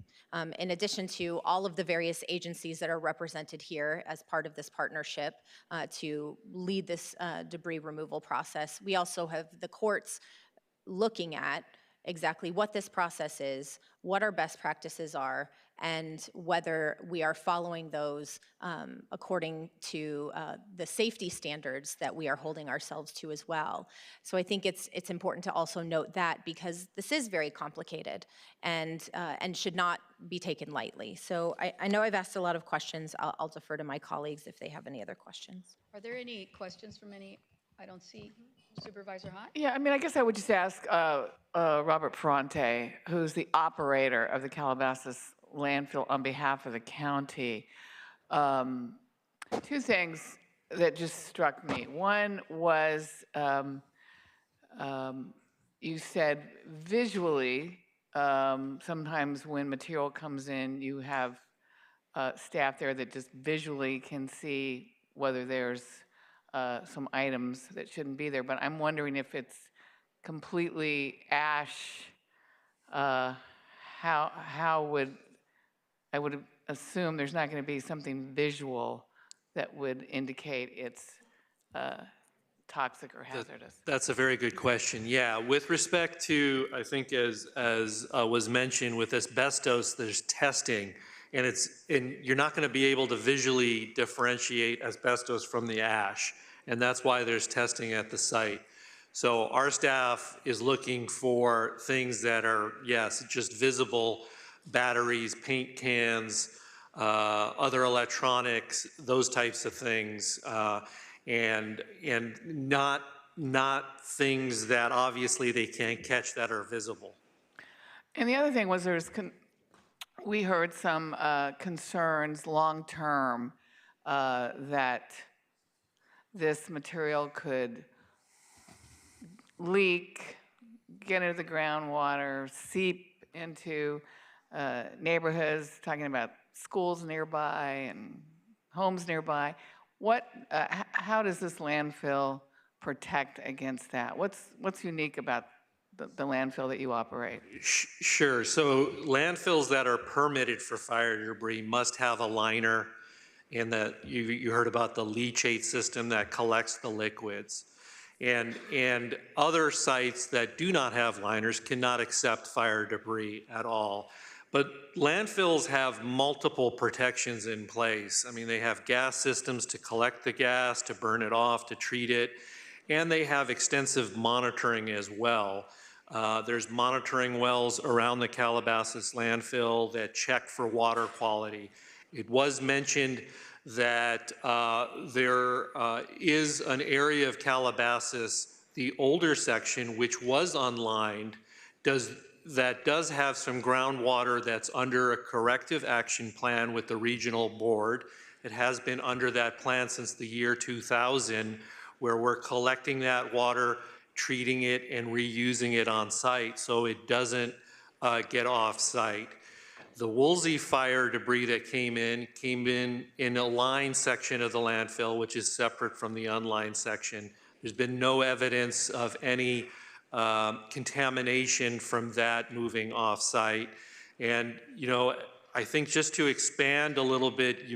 In addition to all of the various agencies that are represented here as part of this partnership to lead this debris removal process, we also have the courts looking at exactly what this process is, what our best practices are, and whether we are following those according to the safety standards that we are holding ourselves to as well. So I think it's important to also note that, because this is very complicated and should not be taken lightly. So I know I've asked a lot of questions. I'll defer to my colleagues if they have any other questions. Are there any questions from any? I don't see Supervisor Hunt. Yeah, I mean, I guess I would just ask Robert Ferrante, who's the operator of the Calabasas landfill on behalf of the county. Two things that just struck me. One was you said visually, sometimes when material comes in, you have staff there that just visually can see whether there's some items that shouldn't be there. But I'm wondering if it's completely ash, how would, I would assume there's not going to be something visual that would indicate it's toxic or hazardous. That's a very good question. Yeah, with respect to, I think as was mentioned with asbestos, there's testing, and you're not going to be able to visually differentiate asbestos from the ash, and that's why there's testing at the site. So our staff is looking for things that are, yes, just visible: batteries, paint cans, other electronics, those types of things, and not things that obviously they can't catch that are visible. And the other thing was we heard some concerns long-term that this material could leak, get into the groundwater, seep into neighborhoods, talking about schools nearby and homes nearby. How does this landfill protect against that? What's unique about the landfill that you operate? Sure. So landfills that are permitted for fire debris must have a liner, and that you heard about the leachate system that collects the liquids. And other sites that do not have liners cannot accept fire debris at all. But landfills have multiple protections in place. I mean, they have gas systems to collect the gas, to burn it off, to treat it, and they have extensive monitoring as well. There's monitoring wells around the Calabasas landfill that check for water quality. It was mentioned that there is an area of Calabasas, the older section, which was unlined, that does have some groundwater that's under a corrective action plan with the regional board. It has been under that plan since the year 2000, where we're collecting that water, treating it, and reusing it on site so it doesn't get off site. The Woolsey fire debris that came in a lined section of the landfill, which is separate from the unlined section. There's been no evidence of any contamination from that moving off site. And, you know, I think just to expand a little bit, we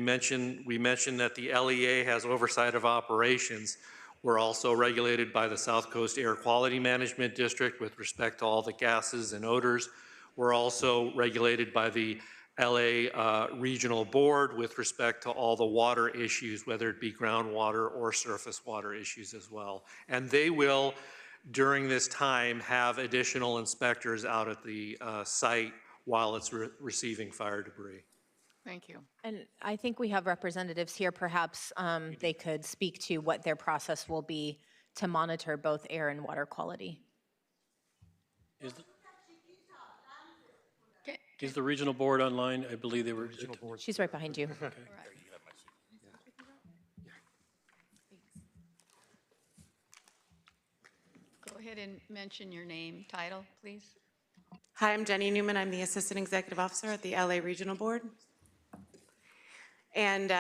mentioned that the LEA has oversight of operations. We're also regulated by the South Coast Air Quality Management District with respect to all the gases and odors. We're also regulated by the LA Regional Board with respect to all the water issues, whether it be groundwater or surface water issues as well. And they will, during this time, have additional inspectors out at the site while it's receiving fire debris. Thank you. And I think we have representatives here. Perhaps they could speak to what their process will be to monitor both air and water quality. Is the regional board online? I believe they were. She's right behind you. Okay. Go ahead and mention your name, title, please. Hi, I'm Jenny Newman. I'm the Assistant Executive Officer at the LA Regional Board. And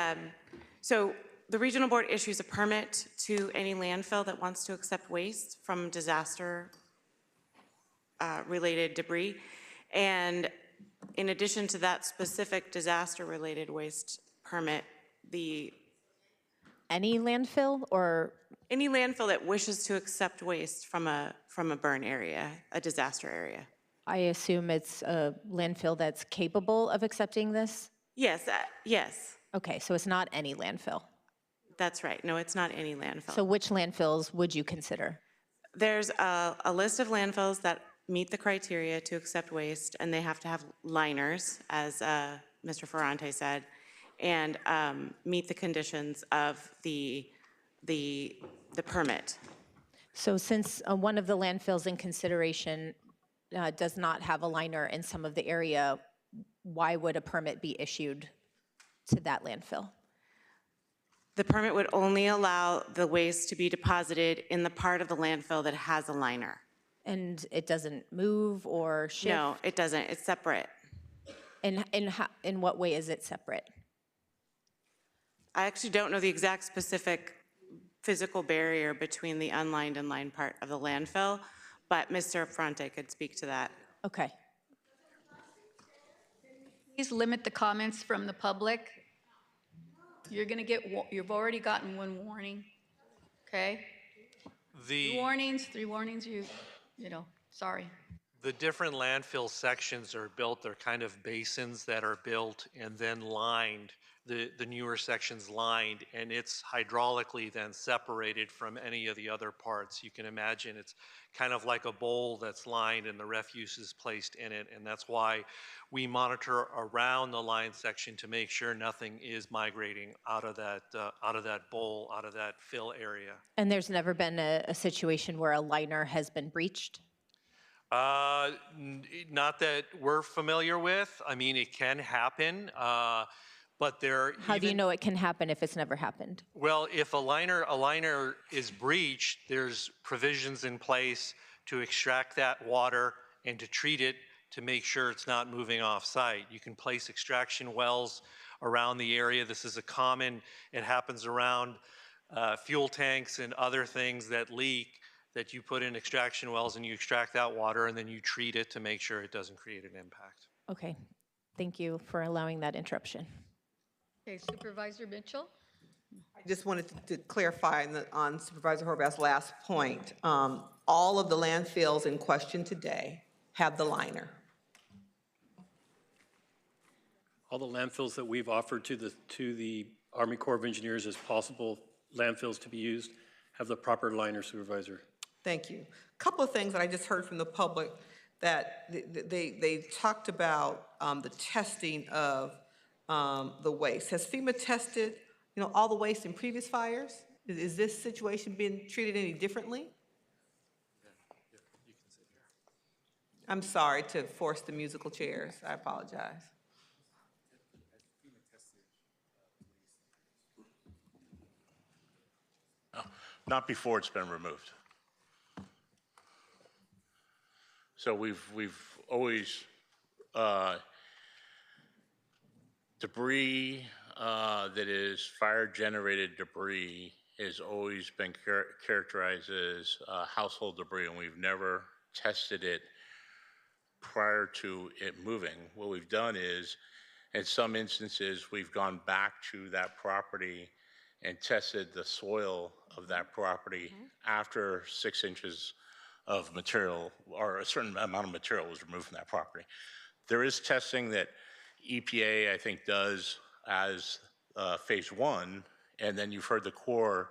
so the Regional Board issues a permit to any landfill that wants to accept waste from disaster related debris. And in addition to that specific disaster related waste permit, any landfill or? Any landfill that wishes to accept waste from a burn area, a disaster area. I assume it's a landfill that's capable of accepting this? Yes, yes, Okay, so it's not any landfill. that's right. No, it's not any landfill. So which landfills would you consider? There's a list of landfills that meet the criteria to accept waste, and they have to have liners, as Mr. Ferrante said, and meet the conditions of the permit. So since one of the landfills in consideration does not have a liner in some of the area, why would a permit be issued to that landfill? The permit would only allow the waste to be deposited in the part of the landfill that has a liner. And it doesn't move or shift? No, it doesn't. It's separate. In what way is it separate? I actually don't know the exact specific physical barrier between the unlined and lined part of the landfill, but Mr. Ferrante could speak to that. Okay. Please limit the comments from the public. You're going to get, you've already gotten one warning, okay? Three warnings, you know, sorry. The different landfill sections are built, they're kind of basins that are built and then lined, the newer sections lined, and it's hydraulically then separated from any of the other parts. You can imagine it's kind of like a bowl that's lined and the refuse is placed in it, and that's why we monitor around the line section to make sure nothing is migrating out of that bowl, out of that fill area. And there's never been a situation where a liner has been breached? Not that we're familiar with. I mean, it can happen, but there. How do you know it can happen if it's never happened? Well, if a liner is breached, there's provisions in place to extract that water and to treat it to make sure it's not moving off site. You can place extraction wells around the area. This is it happens around fuel tanks and other things that leak, that you put in extraction wells and you extract that water and then you treat it to make sure it doesn't create an impact. Okay, thank you for allowing that interruption. Okay, Supervisor Mitchell? I just wanted to clarify on Supervisor Horvath's last point. All of the landfills in question today have the liner. All the landfills that we've offered to the Army Corps of Engineers as possible landfills to be used have the proper liner, Supervisor. Thank you. A couple of things that I just heard from the public that they talked about the testing of the waste. Has FEMA tested, all the waste in previous fires? Is this situation being treated any differently? I'm sorry to force the musical chairs. I apologize. Not before it's been removed. So we've always, debris that is fire-generated debris has always been characterized as household debris, and we've never tested it prior to it moving. What we've done is, in some instances, we've gone back to that property and tested the soil of that property after 6 inches of material, or a certain amount of material was removed from that property. There is testing that EPA, I think, does as phase 1, and then you've heard the Corps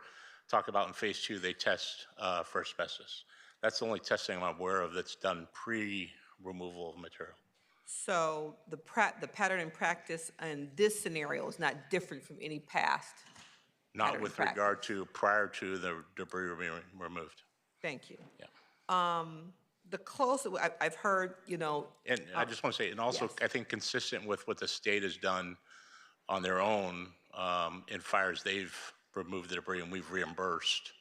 talk about in phase 2, they test for asbestos. That's the only testing I'm aware of that's done pre-removal of material. So the pattern and practice in this scenario is not different from any past? Not with regard to prior to the debris being removed. Thank you. Yeah. The closer, I've heard, And I just want to say, and also yes. I think consistent with what the state has done on their own in fires, they've removed the debris and we've reimbursed,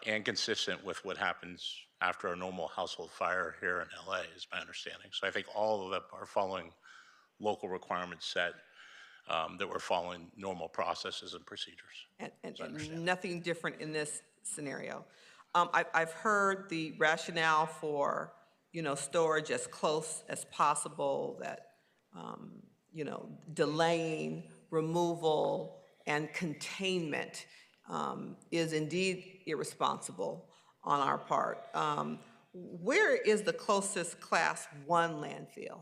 and consistent with what happens after a normal household fire here in LA is my understanding. So I think all of them are following local requirements set, that we're following normal processes and procedures. And nothing different in this scenario. I've heard the rationale for, storage as close as possible, that, delaying removal and containment is indeed irresponsible on our part. where is the closest Class 1 landfill?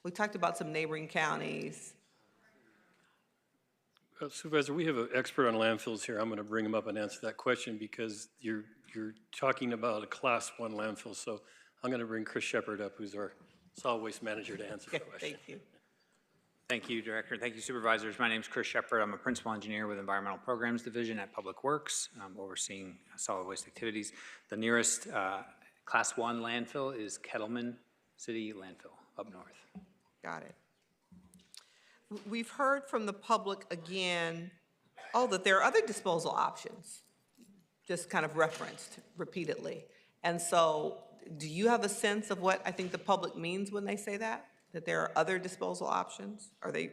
We talked about some neighboring counties. Supervisor, we have an expert on landfills here. I'm going to bring him up and answer that question because you're talking about a Class 1 landfill. So I'm going to bring Chris Shepard up, who's our solid waste manager, to answer the question. Thank you. Thank you, Director. Thank you, Supervisors. My name is Chris Shepard. I'm a Principal Engineer with Environmental Programs Division at Public Works, overseeing solid waste activities. The nearest Class 1 landfill is Kettleman City Landfill up north. Got it. We've heard from the public again, that there are other disposal options, just kind of referenced repeatedly. And so do you have a sense of what I think the public means when they say that? That there are other disposal options? Are they?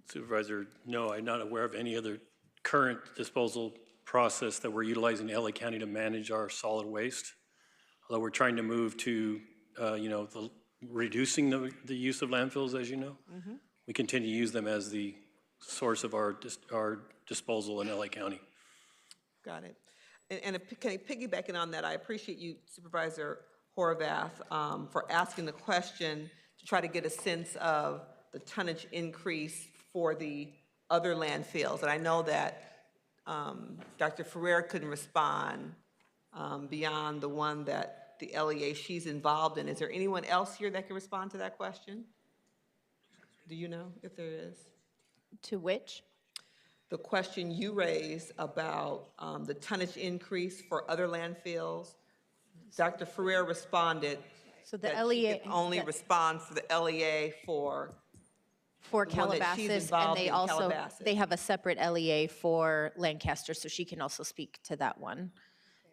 Supervisor, no, I'm not aware of any other current disposal process that we're utilizing in LA County to manage our solid waste. Although we're trying to move to, reducing the use of landfills, as you know. Mm-hmm. We continue to use them as the source of our disposal in LA County. Got it. And piggybacking on that, I appreciate you, Supervisor Horvath, for asking the question to try to get a sense of the tonnage increase for the other landfills. And I know that Dr. Ferrer couldn't respond beyond the one that the LEA she's involved in. Is there anyone else here that can respond to that question? Do you know if there is? To which? The question you raised about the tonnage increase for other landfills. Dr. Ferrer responded so the that LEA she can only respond for the LEA for Calabasas, and they also they have a separate LEA for Lancaster, so she can also speak to that one.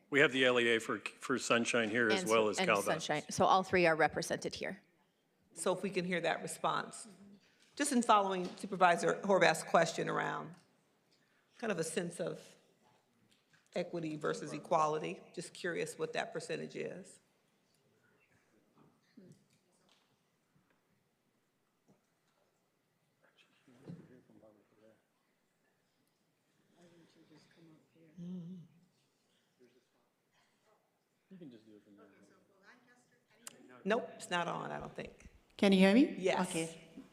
We have the LEA for Sunshine here as well as Calabasas. Sunshine. So all three are represented here. So if we can hear that response. Just in following Supervisor Horvath's question around kind of a sense of equity versus equality, just curious what that percentage is. Nope, it's not on, I don't think. Can you hear me? Yes. Okay,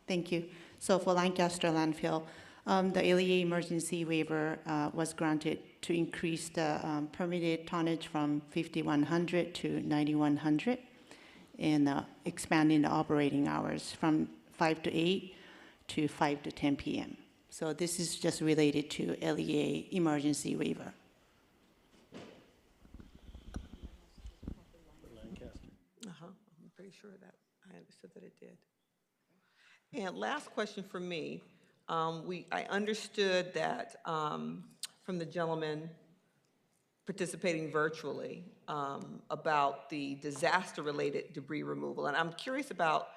thank you. So for Lancaster landfill, the LEA emergency waiver was granted to increase the permitted tonnage from 5,100 to 9,100 and expanding the operating hours from 5 to 8 to 5 to 10 p.m. So this is just related to LEA emergency waiver. I'm pretty sure that I understood that it did. And last question for me. I understood that from the gentleman participating virtually about the disaster-related debris removal. And I'm curious about,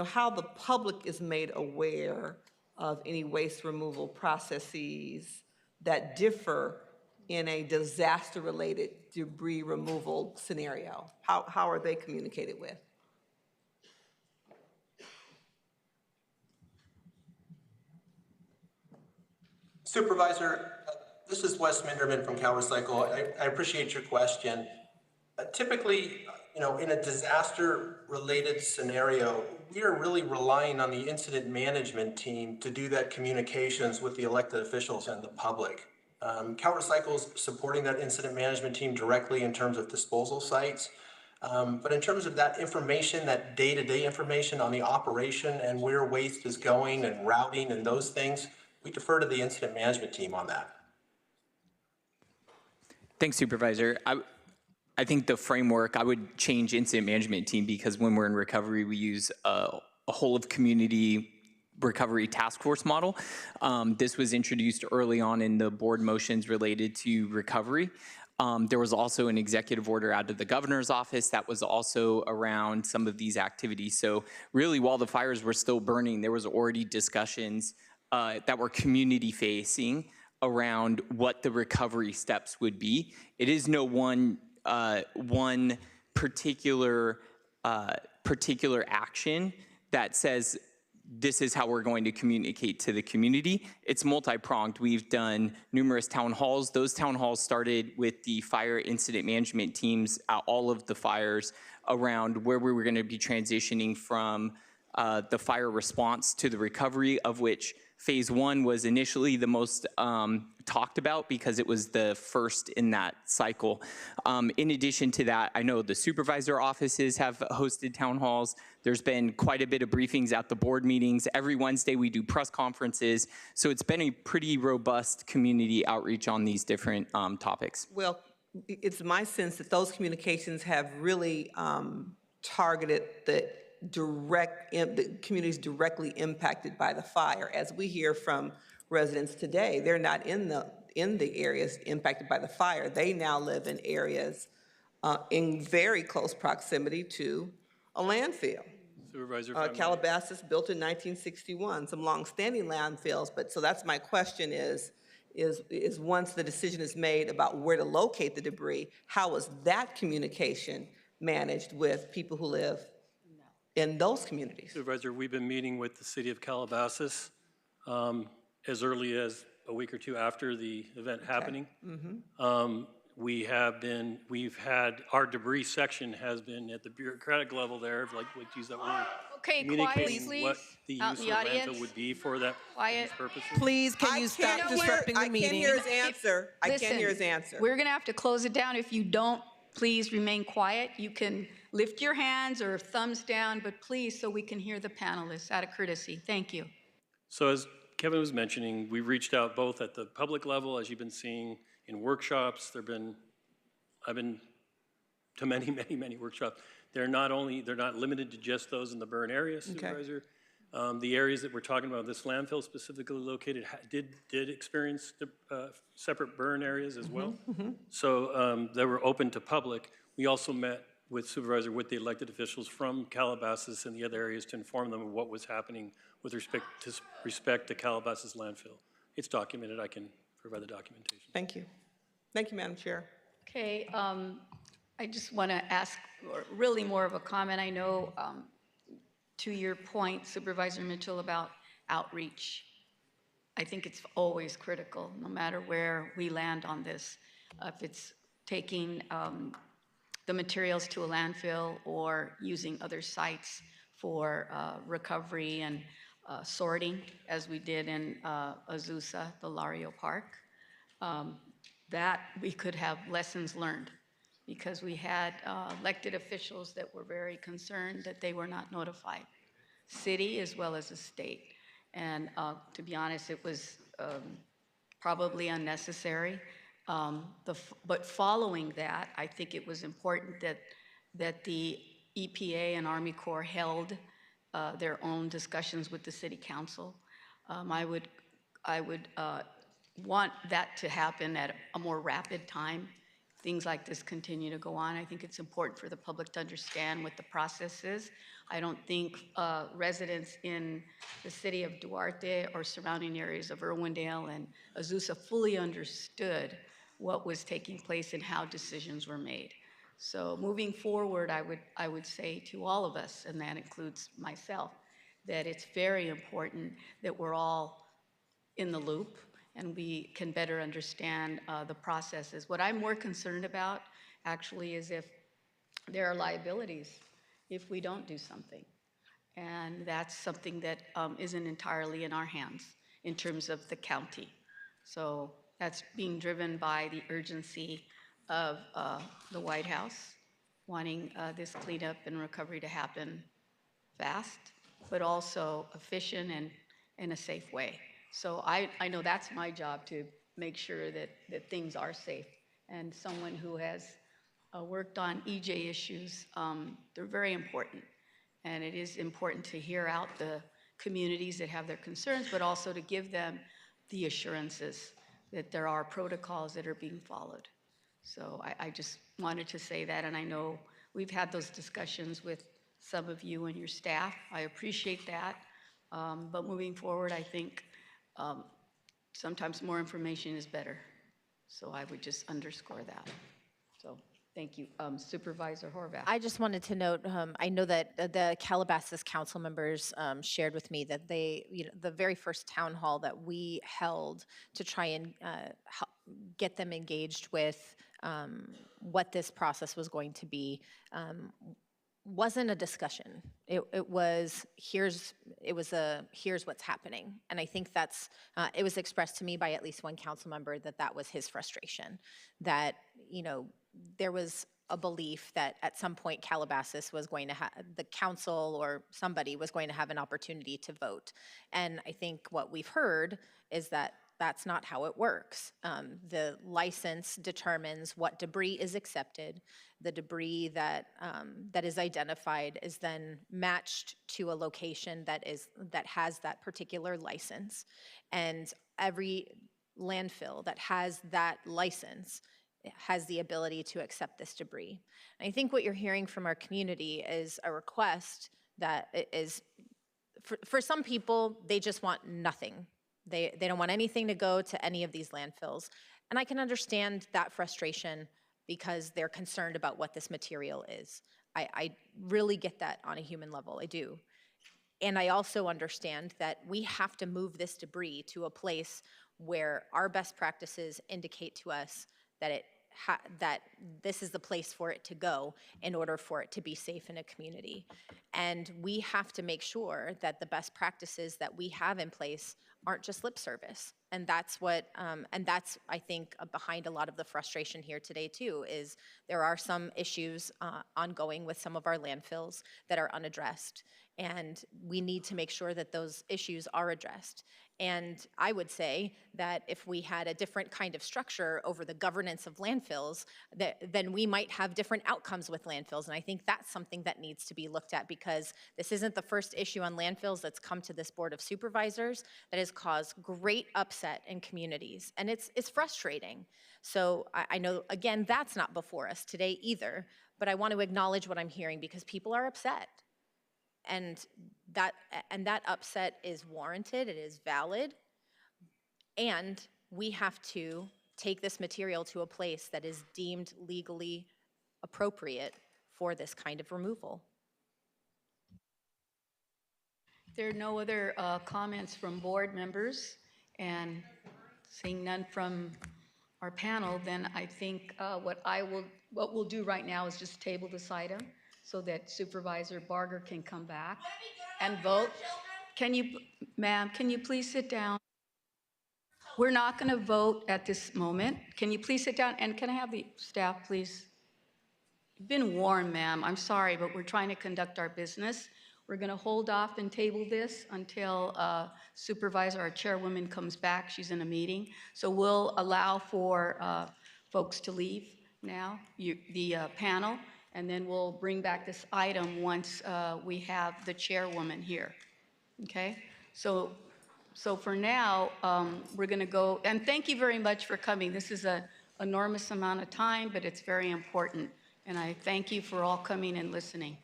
how the public is made aware of any waste removal processes that differ in a disaster-related debris removal scenario. How are they communicated with? Supervisor, this is Wes Minderman from CalRecycle. I appreciate your question. Typically, in a disaster-related scenario, we are really relying on the incident management team to do that communications with the elected officials and the public. CalRecycle is supporting that incident management team directly in terms of disposal sites. But in terms of that information, that day-to-day information on the operation and where waste is going and routing and those things, we defer to the incident management team on that. Thanks, Supervisor. I think the framework, I would change incident management team because when we're in recovery, we use a whole of community recovery task force model. This was introduced early on in the board motions related to recovery. There was also an executive order out of the governor's office that was also around some of these activities. So really, while the fires were still burning, there was already discussions that were community facing around what the recovery steps would be. It is no one particular action that says this is how we're going to communicate to the community. It's multi-pronged. We've done numerous town halls. Those town halls started with the fire incident management teams at all of the fires around where we were going to be transitioning from the fire response to the recovery, of which phase one was initially the most talked about because it was the first in that cycle. In addition to that, I know the supervisor offices have hosted town halls. There's been quite a bit of briefings at the board meetings. Every Wednesday we do press conferences. So it's been a pretty robust community outreach on these different topics. Well, it's my sense that those communications have really targeted the communities directly impacted by the fire. As we hear from residents today, they're not in the areas impacted by the fire. They now live in areas in very close proximity to a landfill. Supervisor, Calabasas built in 1961, some longstanding landfills, but so that's my question is once the decision is made about where to locate the debris, how was that communication managed with people who live in those communities? Supervisor, we've been meeting with the city of Calabasas as early as a week or two after the event happening. We've had, our debris section has been at the bureaucratic level there, like to use that word. Okay, quiet, please. What the Out use in of the audience. landfill would be for that Quiet. purpose. Please, can you stop disrupting the meeting? I can't hear his answer. I can't hear his answer. We're going to have to close it down if you don't. Please remain quiet. You can lift your hands or thumbs down, but please, so we can hear the panelists, out of courtesy. Thank you. So as Kevin was mentioning, we reached out both at the public level, as you've been seeing in workshops. I've been to many, many, many workshops. They're not limited to just those in the burn area, Supervisor. The areas that we're talking about, this landfill specifically located, did experience separate burn areas as well. So they were open to public. We also met with Supervisor, with the elected officials from Calabasas and the other areas to inform them of what was happening with respect to Calabasas landfill. It's documented. I can provide the documentation. Thank you. Thank you, Madam Chair. Okay, I just want to ask really more of a comment. I know to your point, Supervisor Mitchell, about outreach, I think it's always critical, no matter where we land on this. If it's taking the materials to a landfill or using other sites for recovery and sorting, as we did in Azusa, the Lario Park, that we could have lessons learned, because we had elected officials that were very concerned that they were not notified, city as well as the state. And to be honest, it was probably unnecessary. But following that, I think it was important that the EPA and Army Corps held their own discussions with the City Council. I would want that to happen at a more rapid time. Things like this continue to go on. I think it's important for the public to understand what the process is. I don't think residents in the city of Duarte or surrounding areas of Irwindale and Azusa fully understood what was taking place and how decisions were made. So moving forward, I would say to all of us, and that includes myself, that it's very important that we're all in the loop and we can better understand the processes. What I'm more concerned about, actually, is if there are liabilities if we don't do something. And that's something that isn't entirely in our hands in terms of the county. So that's being driven by the urgency of the White House, wanting this cleanup and recovery to happen fast, but also efficient and in a safe way. So I know that's my job, to make sure that things are safe. And someone who has worked on EJ issues, they're very important. And it is important to hear out the communities that have their concerns, but also to give them the assurances that there are protocols that are being followed. So I just wanted to say that, and I know we've had those discussions with some of you and your staff. I appreciate that. But moving forward, I think sometimes more information is better. So I would just underscore that. So Thank you. Supervisor Horvath. I just wanted to note, I know that the Calabasas council members shared with me that they, the very first town hall that we held to try and get them engaged with what this process was going to be wasn't a discussion. It was here's what's happening, and I think that's it was expressed to me by at least one council member that was his frustration, that there was a belief that at some point Calabasas was going to have, the council or somebody was going to have an opportunity to vote. And I think what we've heard is that that's not how it works. The license determines what debris is accepted. The debris that is identified is then matched to a location that has that particular license. And every landfill that has that license has the ability to accept this debris. And I think what you're hearing from our community is a request that is, for some people, they just want nothing. They don't want anything to go to any of these landfills. And I can understand that frustration because they're concerned about what this material is. I really get that on a human level, I do. And I also understand that we have to move this debris to a place where our best practices indicate to us that that this is the place for it to go in order for it to be safe in a community. And we have to make sure that the best practices that we have in place aren't just lip service. And that's what, I think, behind a lot of the frustration here today too, is there are some issues ongoing with some of our landfills that are unaddressed. And we need to make sure that those issues are addressed. And I would say that if we had a different kind of structure over the governance of landfills, then we might have different outcomes with landfills. And I think that's something that needs to be looked at, because this isn't the first issue on landfills that's come to this Board of Supervisors that has caused great upset in communities. And it's frustrating. So I know, again, that's not before us today either, but I want to acknowledge what I'm hearing because people are upset. And that upset is warranted, it is valid, and we have to take this material to a place that is deemed legally appropriate for this kind of removal. There are no other comments from board members, and seeing none from our panel, then I think what we'll do right now is just table this item so that Supervisor Barger can come back and vote. Ma'am, can you please sit down? We're not going to vote at this moment. Can you please sit down? And can I have the staff, please? You've been warned, ma'am. I'm sorry, but we're trying to conduct our business. We're going to hold off and table this until Supervisor, our chairwoman, comes back. She's in a meeting. So we'll allow for folks to leave now, the panel, and then we'll bring back this item once we have the chairwoman here. Okay? So for now, we're going to go, and thank you very much for coming. This is an enormous amount of time, but it's very important. And I thank you for all coming and listening.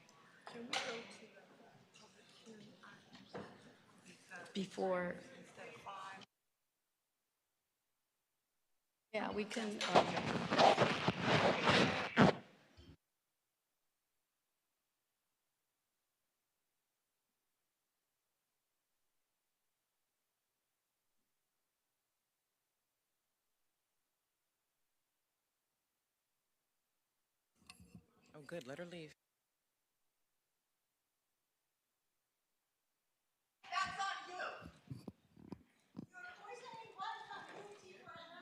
Before. Yeah, we can. Oh, good. Let her leave.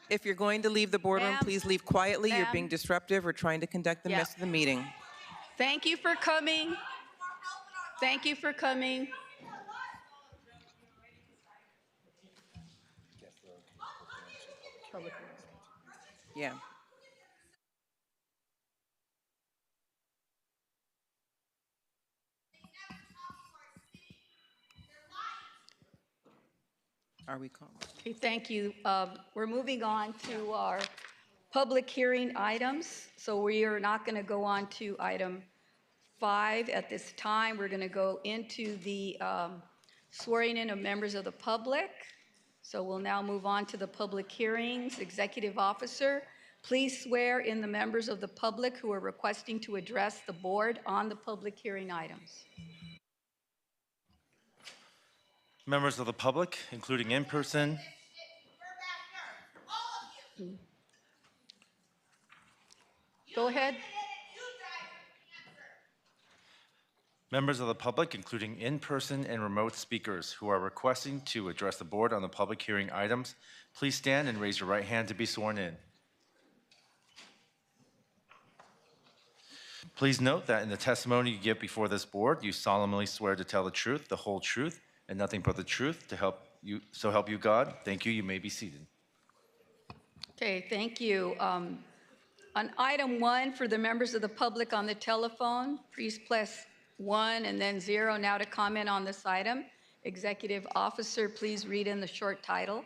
If you're going to leave the boardroom, please leave quietly. You're being disruptive. We're trying to conduct the rest of the meeting. Thank you for coming. Thank you for coming. Yeah. Are we calling? Okay, thank you. We're moving on to our public hearing items. So we are not going to go on to item 5 at this time. We're going to go into the swearing in of members of the public. So we'll now move on to the public hearings. Executive Officer, Please swear in the members of the public who are requesting to address the board on the public hearing items. Members of the public, including in-person, Go ahead. members of the public, including in-person and remote speakers who are requesting to address the board on the public hearing items, please stand and raise your right hand to be sworn in. Please note that in the testimony you give before this board, you solemnly swear to tell the truth, the whole truth, and nothing but the truth to help you, so help you God. Thank you. You may be seated. Okay, thank you. On item 1, for the members of the public on the telephone, please press 1 and then 0 now to comment on this item. Executive Officer, please read in the short title.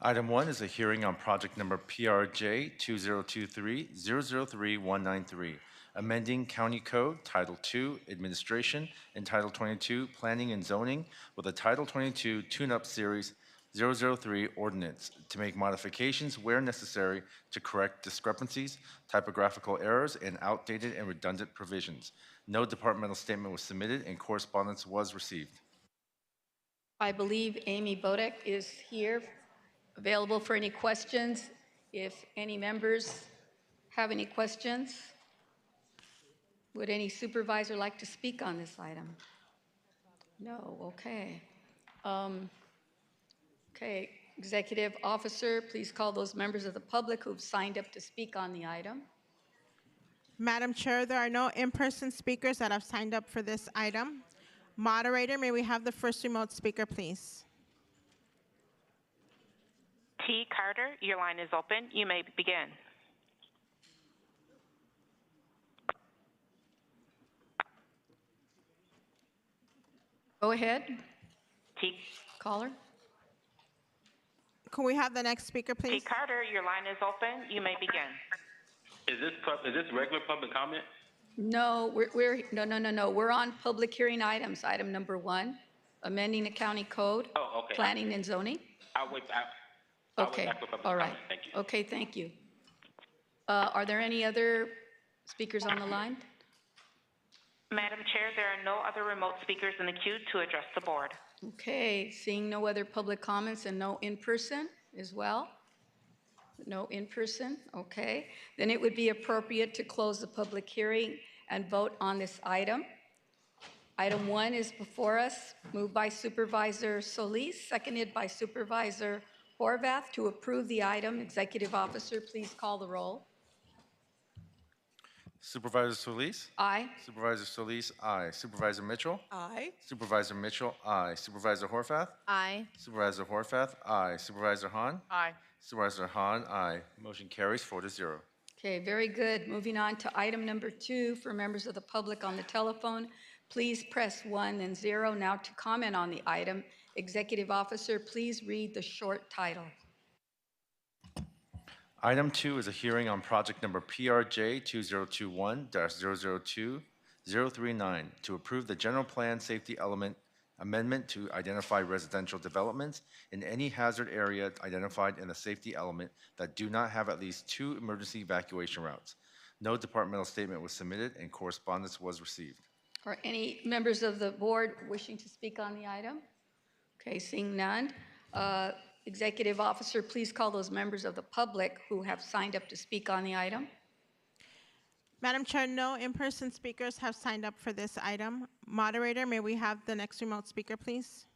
Item 1 is a hearing on project number PRJ 2023-003193, amending County Code Title II Administration and Title 22 Planning and Zoning with a Title 22 Tune-Up Series 003 Ordinance to make modifications where necessary to correct discrepancies, typographical errors, and outdated and redundant provisions. No departmental statement was submitted and correspondence was received. I believe Amy Bodek is here, available for any questions. If any members have any questions, would any supervisor like to speak on this item? No, okay. Okay, Executive Officer, please call those members of the public who've signed up to speak on the item. Madam Chair, there are no in-person speakers that have signed up for this item. Moderator, may we have the first remote speaker, please? T. Carter, your line is open. You may begin. Go ahead. T. Caller. Can we have the next speaker, T. please? Carter, your line is open. You may begin. Is this regular public comment? No, no. We're on public hearing items. Item number 1, amending the county code. Oh, okay. Planning and zoning. I'll wait. Okay, all right. Thank you. Okay, thank you. Are there any other speakers on the line? Madam Chair, there are no other remote speakers in the queue to address the board. Okay, seeing no other public comments and no in-person as well? No in-person, okay. Then it would be appropriate to close the public hearing and vote on this item. Item 1 is before us, moved by Supervisor Solis, seconded by Supervisor Horvath to approve the item. Executive Officer, please call the roll. Supervisor Solis? Aye. Supervisor Solis, aye. Supervisor Mitchell? Aye. Supervisor Mitchell, aye. Supervisor Horvath? Aye. Supervisor Horvath, aye. Supervisor Hahn? Aye. Supervisor Hahn, aye. Motion carries 4-0. Okay, very good. Moving on to item number 2 for members of the public on the telephone. Please press 1 and 0 now to comment on the item. Executive Officer, please read the short title. Item 2 is a hearing on project number PRJ 2021-002-039 to approve the general plan safety element amendment to identify residential developments in any hazard area identified in the safety element that do not have at least 2 emergency evacuation routes. No departmental statement was submitted and correspondence was received. Are any members of the board wishing to speak on the item? Okay, seeing none. Executive Officer, please call those members of the public who have signed up to speak on the item. Madam Chair, no in-person speakers have signed up for this item. Moderator, may we have the next remote speaker, please?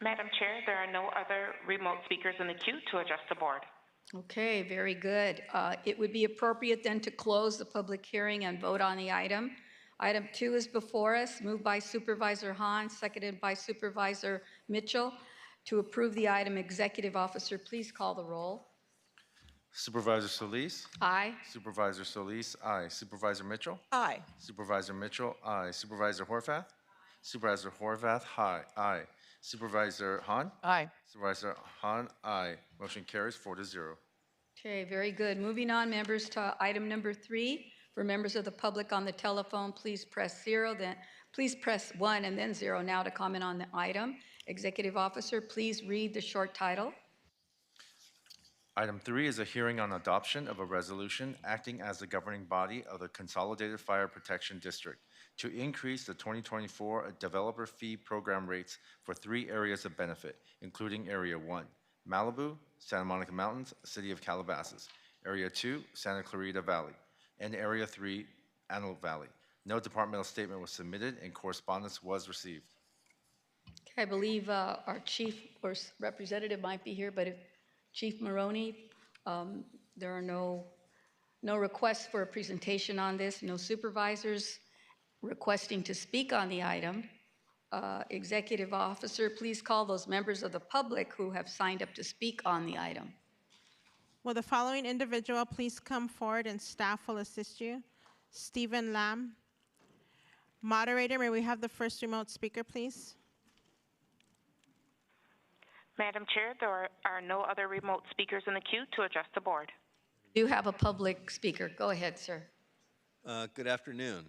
Madam Chair, there are no other remote speakers in the queue to address the board. Okay, very good. It would be appropriate then to close the public hearing and vote on the item. Item 2 is before us, moved by Supervisor Hahn, seconded by Supervisor Mitchell. To approve the item, Executive Officer, please call the roll. Supervisor Solis? Aye. Supervisor Solis, aye. Supervisor Mitchell? Aye. Supervisor Mitchell, aye. Supervisor Horvath? Supervisor Horvath, aye. Supervisor Hahn? Aye. Supervisor Hahn, aye. Motion carries 4-0. Okay, very good. Moving on, members, to item number 3. For members of the public on the telephone, please press 0, then please press 1 and then 0 now to comment on the item. Executive Officer, please read the short title. Item 3 is a hearing on adoption of a resolution acting as the governing body of the Consolidated Fire Protection District to increase the 2024 developer fee program rates for 3 areas of benefit, including Area 1, Malibu, Santa Monica Mountains, City of Calabasas, Area 2, Santa Clarita Valley, and Area 3, Antelope Valley. No departmental statement was submitted and correspondence was received. Okay, I believe our chief or representative might be here, but if Chief Maroney, there are no requests for a presentation on this, no supervisors requesting to speak on the item. Executive officer, please call those members of the public who have signed up to speak on the item. Will the following individual please come forward and staff will assist you? Stephen Lamb. Moderator, may we have the first remote speaker, please? Madam Chair, there are no other remote speakers in the queue to address the board. You have a public speaker. Go ahead, sir. Good afternoon.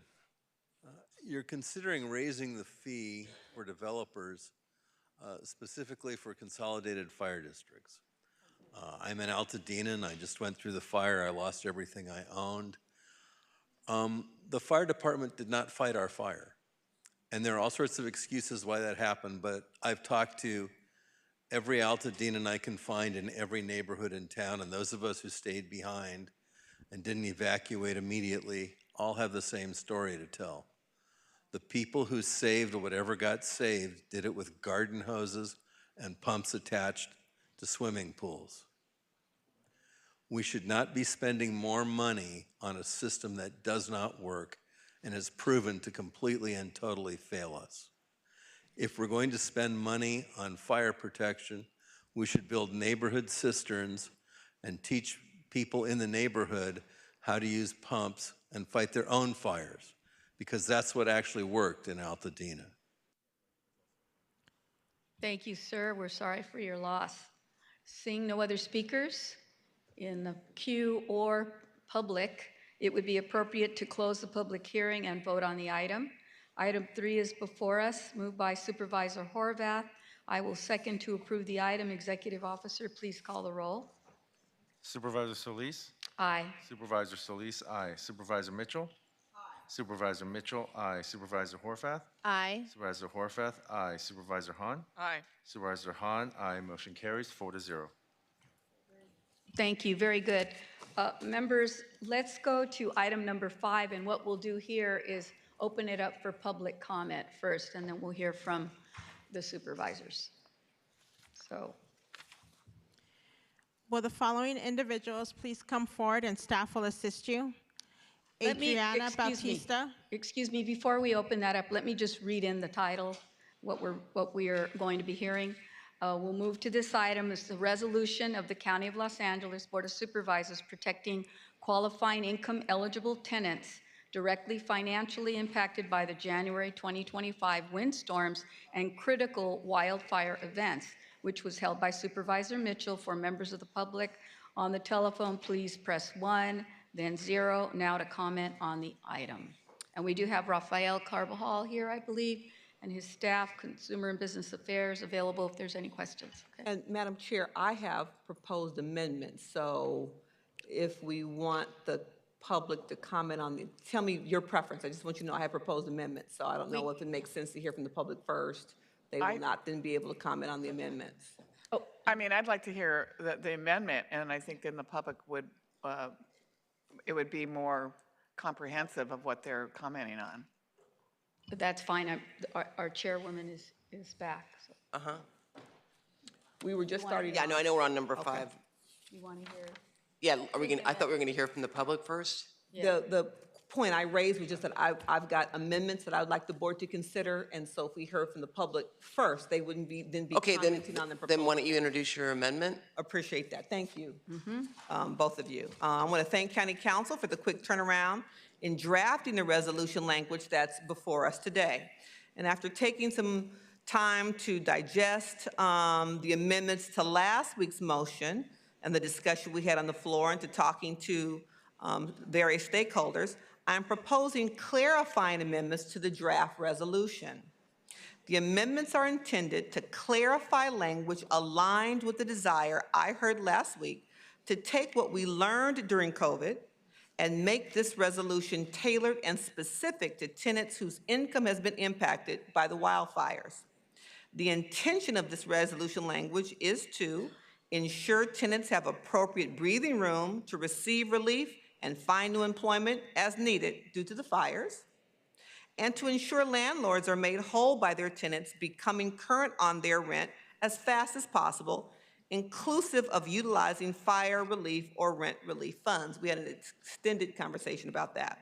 You're considering raising the fee for developers, specifically for consolidated fire districts. I'm in Altadena and I just went through the fire. I lost everything I owned. The fire department did not fight our fire. And there are all sorts of excuses why that happened, but I've talked to every Altadenan I can find in every neighborhood in town, and those of us who stayed behind and didn't evacuate immediately all have the same story to tell. The people who saved whatever got saved did it with garden hoses and pumps attached to swimming pools. We should not be spending more money on a system that does not work and has proven to completely and totally fail us. If we're going to spend money on fire protection, we should build neighborhood cisterns and teach people in the neighborhood how to use pumps and fight their own fires, because that's what actually worked in Altadena. Thank you, sir. We're sorry for your loss. Seeing no other speakers in the queue or public, it would be appropriate to close the public hearing and vote on the item. Item 3 is before us, moved by Supervisor Horvath. I will second to approve the item. Executive officer, please call the roll. Supervisor Solis? Aye. Supervisor Solis, aye. Supervisor Mitchell? Aye. Supervisor Mitchell, aye. Supervisor Horvath? Aye. Supervisor Horvath, aye. Supervisor Hahn? Aye. Supervisor Hahn, aye. Motion carries 4-0. Thank you, very good. Members, let's go to item number 5, and what we'll do here is open it up for public comment first, and then we'll hear from the supervisors. So, will the following individuals please come forward and staff will assist you? Adriana Bautista. Excuse me, before we open that up, let me just read in the title, what we are going to be hearing. We'll move to this item. It's the resolution of the County of Los Angeles Board of Supervisors protecting qualifying income-eligible tenants directly financially impacted by the January 2025 windstorms and critical wildfire events, which was held by Supervisor Mitchell. For members of the public on the telephone, please press 1, then 0, now to comment on the item. And we do have Rafael Carbajal here, I believe, and his staff, Consumer and Business Affairs, available if there's any questions. Okay. And Madam Chair, I have proposed amendments, so if we want the public to comment on the, tell me your preference. I just want you to know I have proposed amendments, so I don't know if it makes sense to hear from the public first. They will not then be able to comment on the amendments. Oh, I mean, I'd like to hear the amendment, and I think then the public would, it would be more comprehensive of what they're commenting on. But that's fine. Our chairwoman is back. So. We were just starting. Yeah, no, I know we're on number 5. You want to hear? Yeah, are we gonna, I thought we were gonna hear from the public first. Yeah. The point I raised was just that I've got amendments that I would like the board to consider, and so if we heard from the public first, they wouldn't be commenting on the proposal. Then why don't you introduce your amendment? Appreciate that. Thank you, both of you. I want to thank County Council for the quick turnaround in drafting the resolution language that's before us today. And after taking some time to digest the amendments to last week's motion and the discussion we had on the floor and to talking to various stakeholders, I'm proposing clarifying amendments to the draft resolution. The amendments are intended to clarify language aligned with the desire I heard last week to take what we learned during COVID and make this resolution tailored and specific to tenants whose income has been impacted by the wildfires. The intention of this resolution language is to ensure tenants have appropriate breathing room to receive relief and find new employment as needed due to the fires, and to ensure landlords are made whole by their tenants becoming current on their rent as fast as possible, inclusive of utilizing fire relief or rent relief funds. We had an extended conversation about that.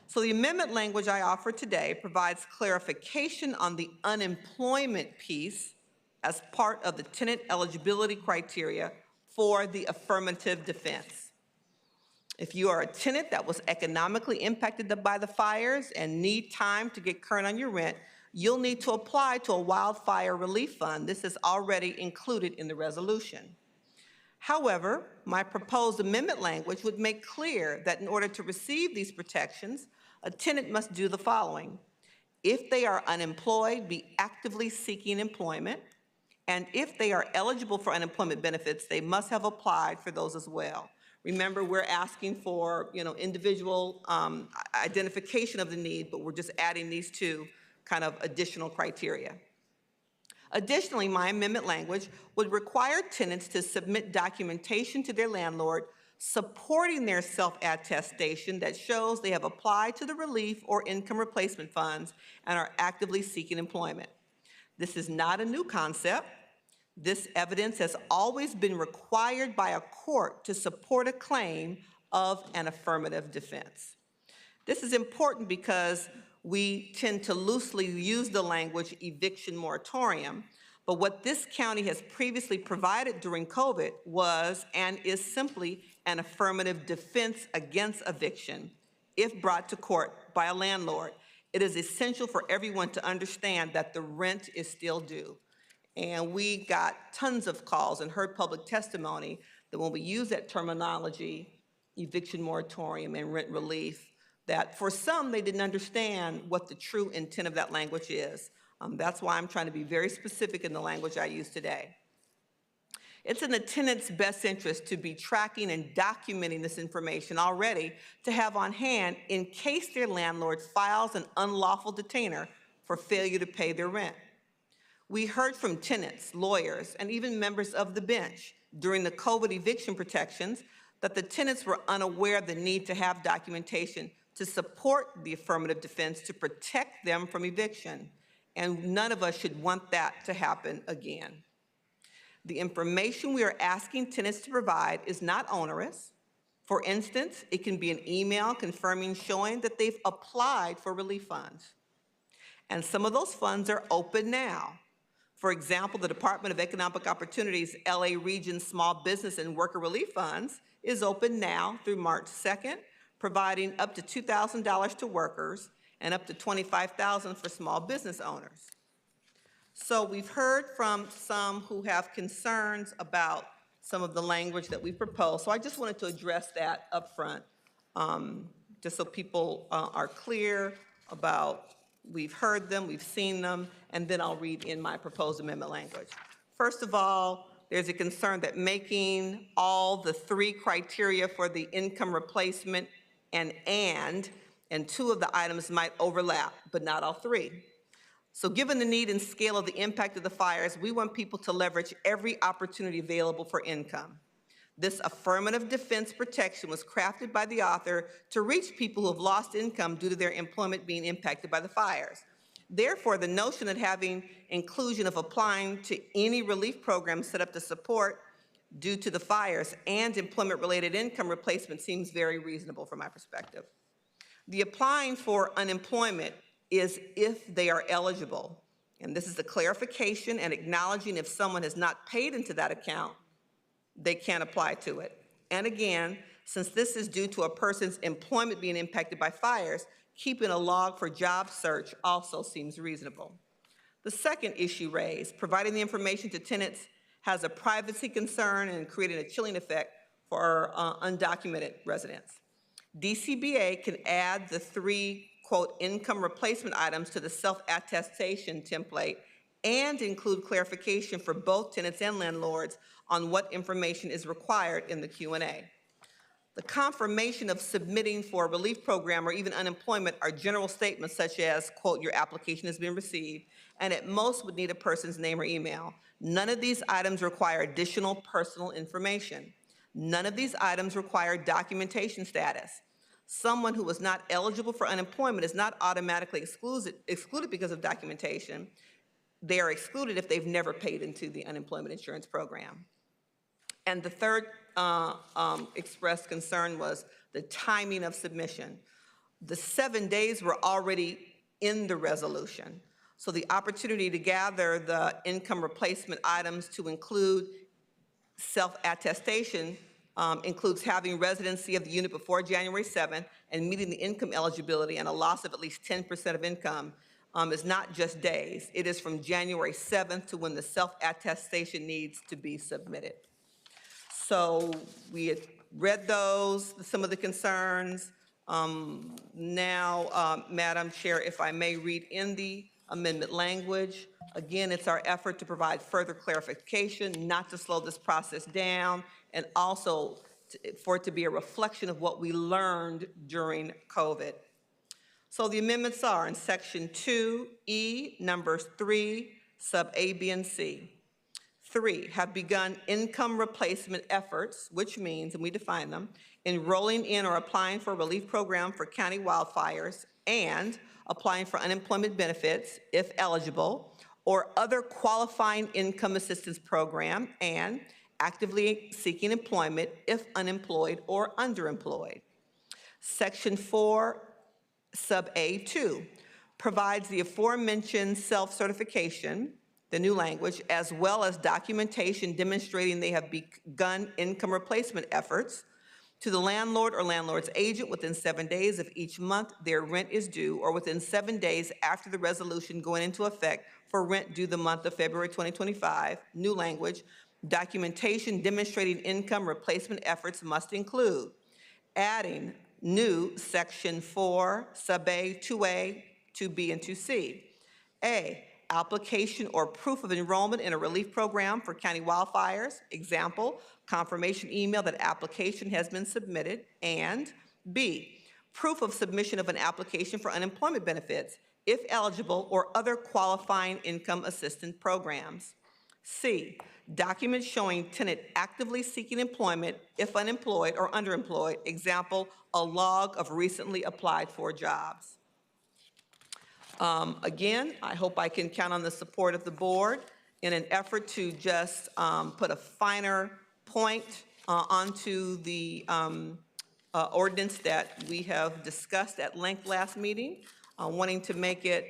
So the amendment language I offer today provides clarification on the unemployment piece as part of the tenant eligibility criteria for the affirmative defense. If you are a tenant that was economically impacted by the fires and need time to get current on your rent, you'll need to apply to a wildfire relief fund. This is already included in the resolution. However, my proposed amendment language would make clear that in order to receive these protections, a tenant must do the following. If they are unemployed, be actively seeking employment, and if they are eligible for unemployment benefits, they must have applied for those as well. Remember, we're asking for individual identification of the need, but we're just adding these two kind of additional criteria. Additionally, my amendment language would require tenants to submit documentation to their landlord supporting their self-attestation that shows they have applied to the relief or income replacement funds and are actively seeking employment. This is not a new concept. This evidence has always been required by a court to support a claim of an affirmative defense. This is important because we tend to loosely use the language eviction moratorium, but what this county has previously provided during COVID was and is simply an affirmative defense against eviction if brought to court by a landlord. It is essential for everyone to understand that the rent is still due. And we got tons of calls and heard public testimony that when we use that terminology, eviction moratorium and rent relief, that for some, they didn't understand what the true intent of that language is. That's why I'm trying to be very specific in the language I use today. It's in the tenant's best interest to be tracking and documenting this information already to have on hand in case their landlord files an unlawful detainer for failure to pay their rent. We heard from tenants, lawyers, and even members of the bench during the COVID eviction protections that the tenants were unaware of the need to have documentation to support the affirmative defense to protect them from eviction. And none of us should want that to happen again. The information we are asking tenants to provide is not onerous. For instance, it can be an email confirming showing that they've applied for relief funds. And some of those funds are open now. For example, the Department of Economic Opportunity's LA Region Small Business and Worker Relief Funds is open now through March 2nd, providing up to $2,000 to workers and up to $25,000 for small business owners. So we've heard from some who have concerns about some of the language that we proposed. So I just wanted to address that up front, just so people are clear about we've heard them, we've seen them, and then I'll read in my proposed amendment language. First of all, there's a concern that making all the three criteria for the income replacement and two of the items might overlap, but not all three. So given the need and scale of the impact of the fires, we want people to leverage every opportunity available for income. This affirmative defense protection was crafted by the author to reach people who have lost income due to their employment being impacted by the fires. Therefore, the notion that having inclusion of applying to any relief program set up to support due to the fires and employment-related income replacement seems very reasonable from my perspective. The applying for unemployment is if they are eligible. And this is a clarification and acknowledging if someone has not paid into that account, they can't apply to it. And again, since this is due to a person's employment being impacted by fires, keeping a log for job search also seems reasonable. The second issue raised, providing the information to tenants, has a privacy concern and creating a chilling effect for undocumented residents. DCBA can add the three, quote, income replacement items to the self-attestation template and include clarification for both tenants and landlords on what information is required in the Q&A. The confirmation of submitting for a relief program or even unemployment are general statements such as, quote, your application has been received, and at most would need a person's name or email. None of these items require additional personal information. None of these items require documentation status. Someone who is not eligible for unemployment is not automatically excluded because of documentation. They are excluded if they've never paid into the unemployment insurance program. And the third expressed concern was the timing of submission. The 7 days were already in the resolution. So the opportunity to gather the income replacement items to include self-attestation includes having residency of the unit before January 7th and meeting the income eligibility, and a loss of at least 10% of income is not just days. It is from January 7th to when the self-attestation needs to be submitted. So we had read those, some of the concerns. Now, Madam Chair, if I may read in the amendment language. Again, it's our effort to provide further clarification, not to slow this process down, and also for it to be a reflection of what we learned during COVID. So the amendments are in Section 2E, numbers 3, sub A, B, and C. 3, have begun income replacement efforts, which means, and we define them, enrolling in or applying for a relief program for county wildfires and applying for unemployment benefits, if eligible, or other qualifying income assistance program, and actively seeking employment if unemployed or underemployed. Section 4, sub A2, provides the aforementioned self-certification, the new language, as well as documentation demonstrating they have begun income replacement efforts to the landlord or landlord's agent within 7 days of each month their rent is due, or within 7 days after the resolution going into effect for rent due the month of February 2025. New language, documentation demonstrating income replacement efforts must include adding new Section 4, sub A, 2A, 2B, and 2C. A, application or proof of enrollment in a relief program for county wildfires. Example, confirmation email that application has been submitted. And B, proof of submission of an application for unemployment benefits, if eligible, or other qualifying income assistance programs. C, documents showing tenant actively seeking employment if unemployed or underemployed. Example, a log of recently applied for jobs. Again, I hope I can count on the support of the board in an effort to just put a finer point onto the ordinance that we have discussed at length last meeting, wanting to make it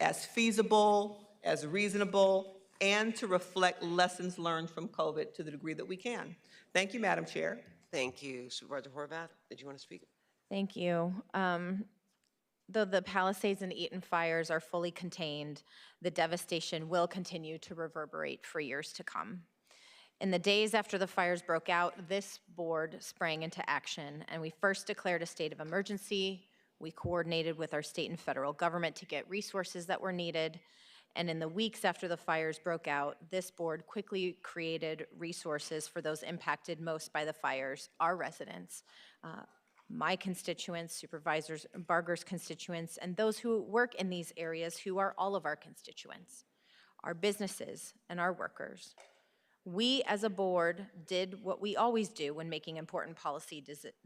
as feasible, as reasonable, and to reflect lessons learned from COVID to the degree that we can. Thank you, Madam Chair. Thank you. Supervisor Horvath, did you want to speak? Thank you. Though the Palisades and Eaton fires are fully contained, the devastation will continue to reverberate for years to come. In the days after the fires broke out, this board sprang into action, and we first declared a state of emergency. We coordinated with our state and federal government to get resources that were needed. And in the weeks after the fires broke out, this board quickly created resources for those impacted most by the fires, our residents, my constituents, Supervisors Barger's constituents, and those who work in these areas who are all of our constituents, our businesses and our workers. We as a board did what we always do when making important policy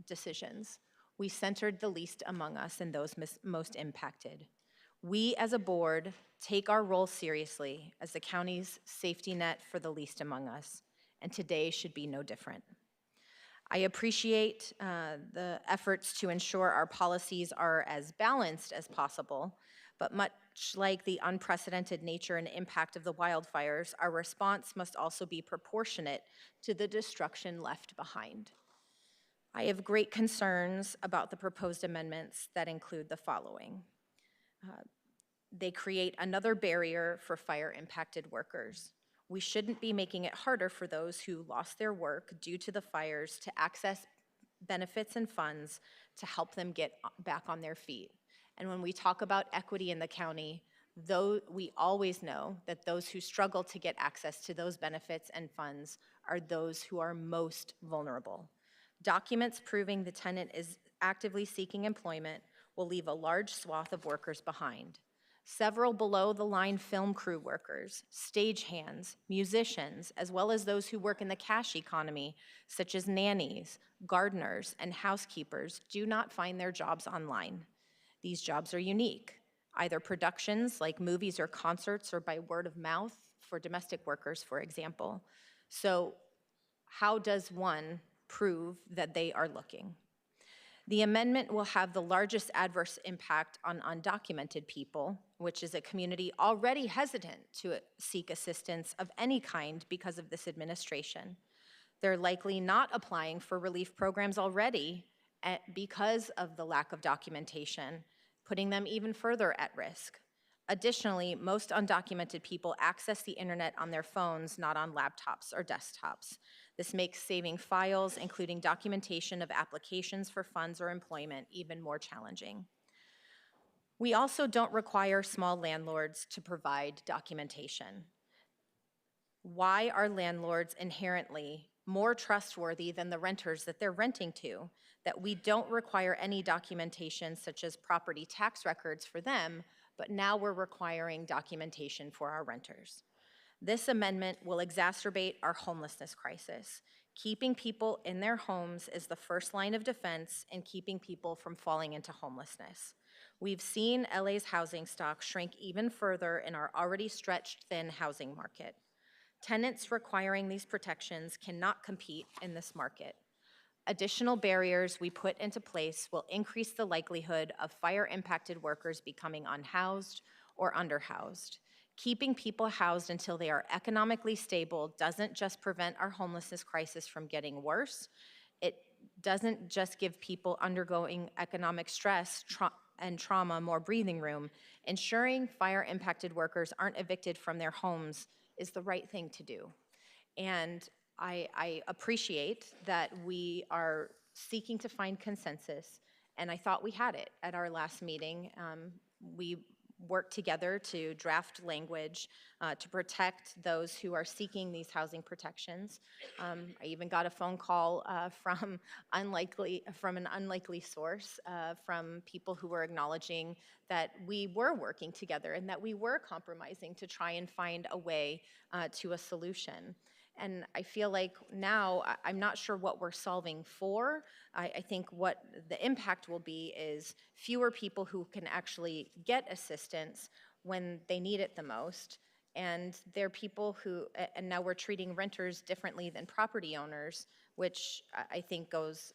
decisions. We centered the least among us and those most impacted. We as a board take our role seriously as the county's safety net for the least among us, and today should be no different. I appreciate the efforts to ensure our policies are as balanced as possible, but much like the unprecedented nature and impact of the wildfires, our response must also be proportionate to the destruction left behind. I have great concerns about the proposed amendments that include the following. They create another barrier for fire-impacted workers. We shouldn't be making it harder for those who lost their work due to the fires to access benefits and funds to help them get back on their feet. And when we talk about equity in the county, though we always know that those who struggle to get access to those benefits and funds are those who are most vulnerable. Documents proving the tenant is actively seeking employment will leave a large swath of workers behind. Several below-the-line film crew workers, stagehands, musicians, as well as those who work in the cash economy, such as nannies, gardeners, and housekeepers, do not find their jobs online. These jobs are unique, either productions like movies or concerts or by word of mouth for domestic workers, for example. So how does one prove that they are looking? The amendment will have the largest adverse impact on undocumented people, which is a community already hesitant to seek assistance of any kind because of this administration. They're likely not applying for relief programs already because of the lack of documentation, putting them even further at risk. Additionally, most undocumented people access the internet on their phones, not on laptops or desktops. This makes saving files, including documentation of applications for funds or employment, even more challenging. We also don't require small landlords to provide documentation. Why are landlords inherently more trustworthy than the renters that they're renting to, that we don't require any documentation such as property tax records for them, but now we're requiring documentation for our renters? This amendment will exacerbate our homelessness crisis. Keeping people in their homes is the first line of defense in keeping people from falling into homelessness. We've seen LA's housing stock shrink even further in our already stretched thin housing market. Tenants requiring these protections cannot compete in this market. Additional barriers we put into place will increase the likelihood of fire-impacted workers becoming unhoused or underhoused. Keeping people housed until they are economically stable doesn't just prevent our homelessness crisis from getting worse. It doesn't just give people undergoing economic stress and trauma more breathing room. Ensuring fire-impacted workers aren't evicted from their homes is the right thing to do. And I appreciate that we are seeking to find consensus, and I thought we had it at our last meeting. We worked together to draft language to protect those who are seeking these housing protections. I even got a phone call from an unlikely source from people who were acknowledging that we were working together and that we were compromising to try and find a way to a solution. And I feel like now I'm not sure what we're solving for. I think what the impact will be is fewer people who can actually get assistance when they need it the most. And they're people who, and now we're treating renters differently than property owners, which I think goes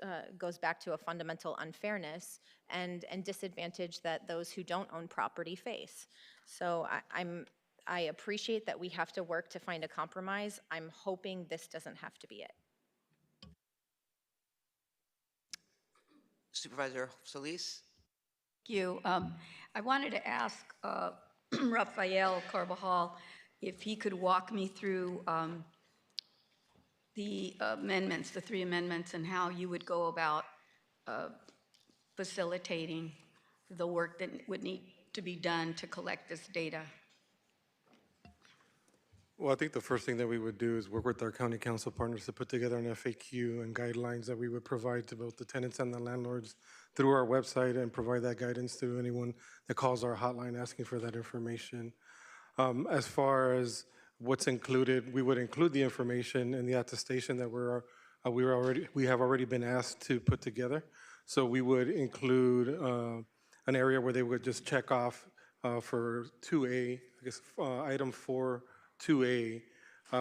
back to a fundamental unfairness and disadvantage that those who don't own property face. So I appreciate that we have to work to find a compromise. I'm hoping this doesn't have to be it. Supervisor Solis? Thank you. I wanted to ask Rafael Carvajal if he could walk me through the amendments, the 3 amendments, and how you would go about facilitating the work that would need to be done to collect this data. Well, I think the first thing that we would do is work with our county council partners to put together an FAQ and guidelines that we would provide to both the tenants and the landlords through our website and provide that guidance to anyone that calls our hotline asking for that information. As far as what's included, we would include the information in the attestation that we have already been asked to put together. So we would include an area where they would just check off for 2A, I guess item 4.2A,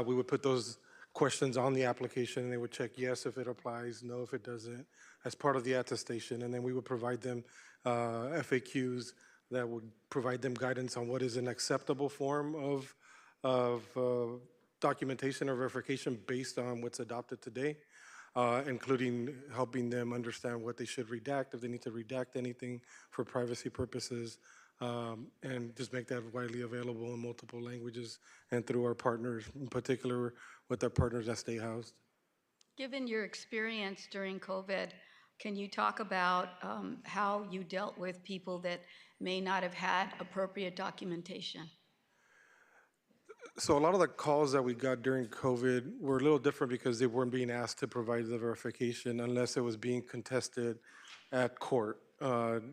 we would put those questions on the application and they would check yes if it applies, no if it doesn't, as part of the attestation. And then we would provide them FAQs that would provide them guidance on what is an acceptable form of documentation or verification based on what's adopted today, including helping them understand what they should redact, if they need to redact anything for privacy purposes, and just make that widely available in multiple languages and through our partners, in particular with our partners that stay housed. Given your experience during COVID, can you talk about how you dealt with people that may not have had appropriate documentation? So a lot of the calls that we got during COVID were a little different because they weren't being asked to provide the verification unless it was being contested at court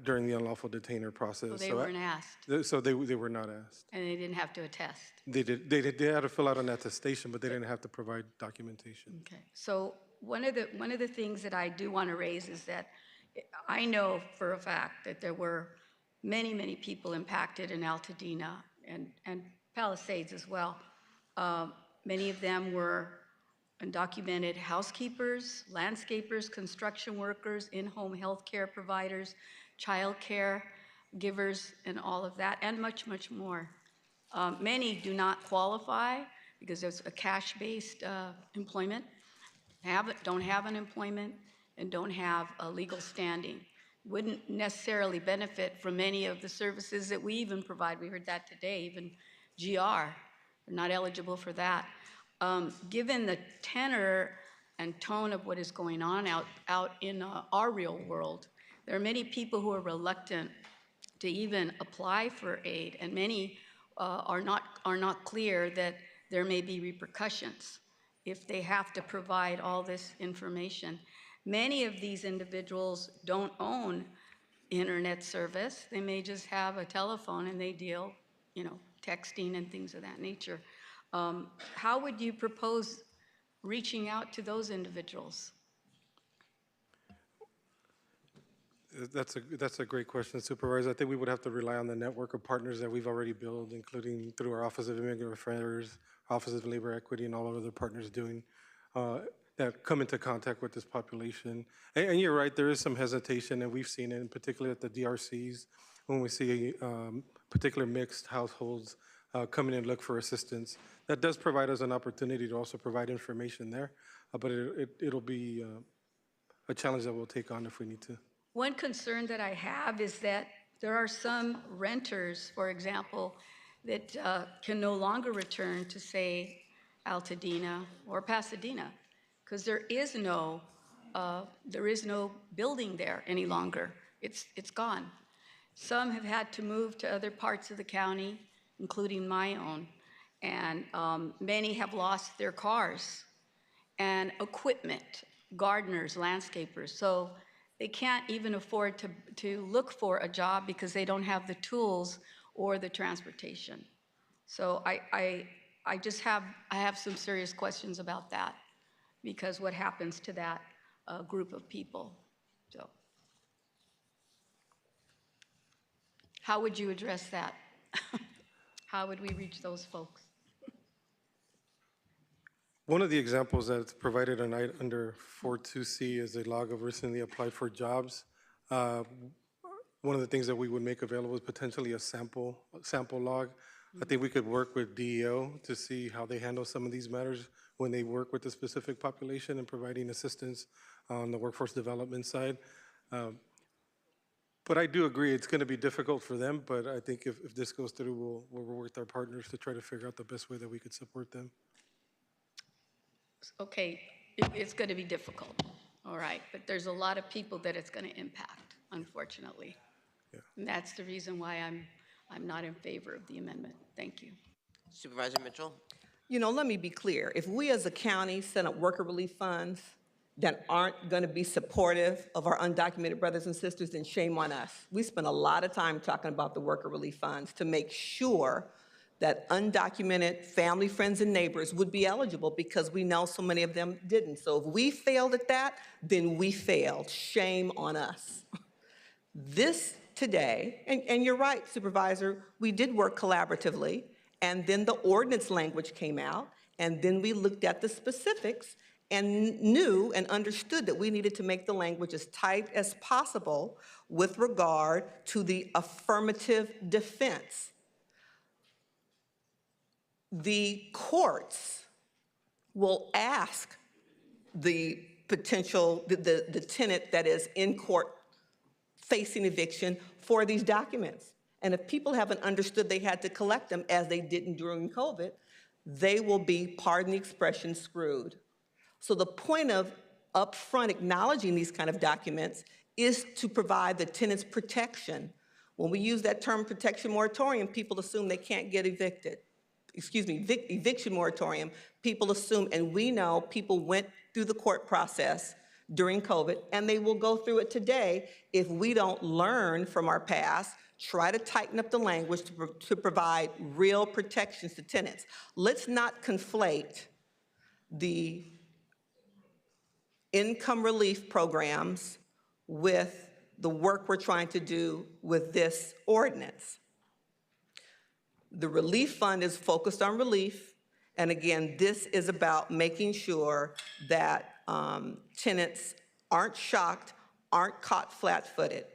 during the unlawful detainer process. So they weren't asked, So they were not asked. and they didn't have to attest. They had to fill out an attestation, but they didn't have to provide documentation. Okay, so one of the things that I do want to raise is that I know for a fact that there were many people impacted in Altadena and Palisades as well. Many of them were undocumented housekeepers, landscapers, construction workers, in-home health care providers, child care givers, and all of that, and much more. Many do not qualify because there's a cash-based employment, don't have an employment, and don't have a legal standing. Wouldn't necessarily benefit from any of the services that we even provide. We heard that today, even GR, they're not eligible for that. Given the tenor and tone of what is going on out in our real world, there are many people who are reluctant to even apply for aid, and many are not clear that there may be repercussions if they have to provide all this information. Many of these individuals don't own internet service. They may just have a telephone and they deal, texting and things of that nature. How would you propose reaching out to those individuals? That's a great question, Supervisor. I think we would have to rely on the network of partners that we've already built, including through our Office of Immigrant Affairs, Office of Labor Equity, and all of other partners doing that come into contact with this population. And you're right, there is some hesitation, and we've seen it, in particular at the DRCs, when we see particular mixed households come in and look for assistance. That does provide us an opportunity to also provide information there, but it'll be a challenge that we'll take on if we need to. One concern that I have is that there are some renters, for example, that can no longer return to, say, Altadena or Pasadena, because there is no building there any longer. It's gone. Some have had to move to other parts of the county, including my own, and many have lost their cars and equipment, gardeners, landscapers. So they can't even afford to look for a job because they don't have the tools or the transportation. So I have some serious questions about that, because what happens to that group of people? So how would you address that? How would we reach those folks? One of the examples that's provided under 42C is a log of recently applied for jobs. One of the things that we would make available is potentially a sample log. I think we could work with DEO to see how they handle some of these matters when they work with the specific population and providing assistance on the workforce development side. But I do agree it's going to be difficult for them, but I think if this goes through, we'll work with our partners to try to figure out the best way that we could support them. Okay, it's going to be difficult, all right, but there's a lot of people that it's going to impact, unfortunately. Yeah. And that's the reason why I'm not in favor of the amendment. Thank you. Supervisor Mitchell? Let me be clear. If we as a county send up worker relief funds that aren't going to be supportive of our undocumented brothers and sisters, then shame on us. We spend a lot of time talking about the worker relief funds to make sure that undocumented family, friends, and neighbors would be eligible, because we know so many of them didn't. So if we failed at that, then we failed. Shame on us. This today, and you're right, Supervisor, we did work collaboratively, and then the ordinance language came out, and then we looked at the specifics and knew and understood that we needed to make the language as tight as possible with regard to the affirmative defense. The courts will ask the potential, the tenant that is in court facing eviction for these documents. And if people haven't understood they had to collect them, as they didn't during COVID, they will be, pardon the expression, screwed. So the point of upfront acknowledging these kind of documents is to provide the tenants protection. When we use that term protection moratorium, people assume they can't get evicted. Excuse me, eviction moratorium, people assume, and we know people went through the court process during COVID, and they will go through it today if we don't learn from our past, try to tighten up the language to provide real protections to tenants. Let's not conflate the income relief programs with the work we're trying to do with this ordinance. The relief fund is focused on relief, and again, this is about making sure that tenants aren't shocked, aren't caught flat-footed.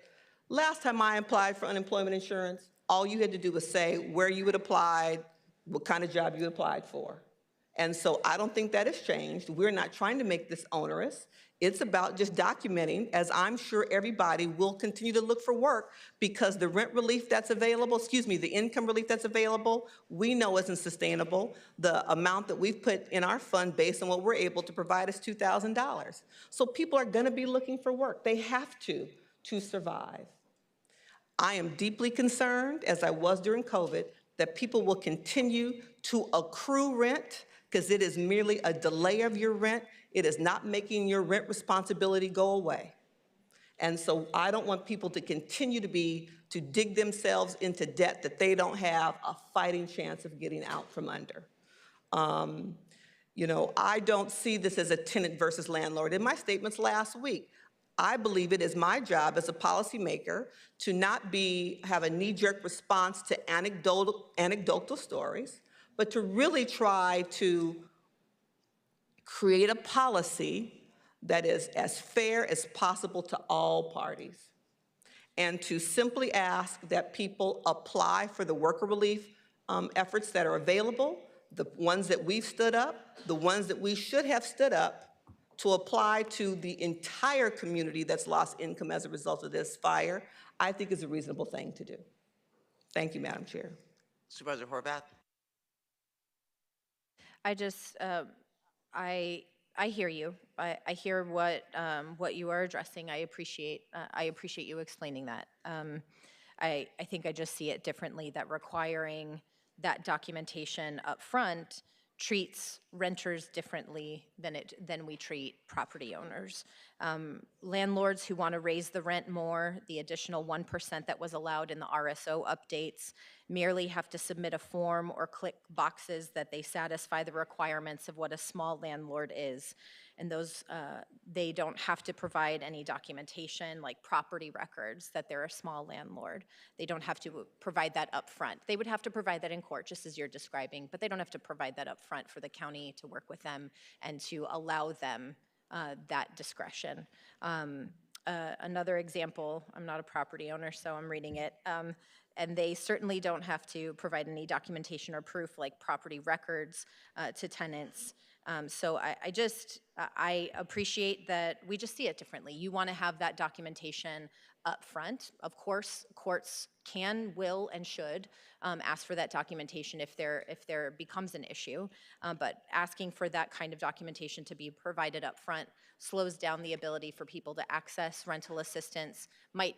Last time I applied for unemployment insurance, all you had to do was say where you had applied, what kind of job you applied for. And so I don't think that has changed. We're not trying to make this onerous. It's about just documenting, as I'm sure everybody will continue to look for work, because the rent relief that's available, the income relief that's available, we know isn't sustainable. The amount that we've put in our fund based on what we're able to provide is $2,000. So people are gonna be looking for work. They have to survive. I am deeply concerned, as I was during COVID, that people will continue to accrue rent, because it is merely a delay of your rent. It is not making your rent responsibility go away. And so I don't want people to continue to dig themselves into debt that they don't have a fighting chance of getting out from under. You know, I don't see this as a tenant versus landlord. In my statements last week, I believe it is my job as a policymaker to not have a knee-jerk response to anecdotal stories, but to really try to create a policy that is as fair as possible to all parties, and to simply ask that people apply for the worker relief efforts that are available, the ones that we've stood up, the ones that we should have stood up, to apply to the entire community that's lost income as a result of this fire, I think is a reasonable thing to do. Thank you, Madam Chair. Supervisor Horvath? I just, I hear you. I hear what you are addressing. I appreciate you explaining that. I think I just see it differently, that requiring that documentation up front treats renters differently than we treat property owners. Landlords who want to raise the rent more, the additional 1% that was allowed in the RSO updates, merely have to submit a form or click boxes that they satisfy the requirements of what a small landlord is. And those, they don't have to provide any documentation like property records that they're a small landlord. They don't have to provide that up front. They would have to provide that in court, just as you're describing, but they don't have to provide that up front for the county to work with them and to allow them that discretion. Another example, I'm not a property owner, so I'm reading it, and they certainly don't have to provide any documentation or proof like property records to tenants. So I appreciate that we just see it differently. You want to have that documentation up front. Of course, courts can, will, and should ask for that documentation if there becomes an issue. But asking for that kind of documentation to be provided up front slows down the ability for people to access rental assistance, might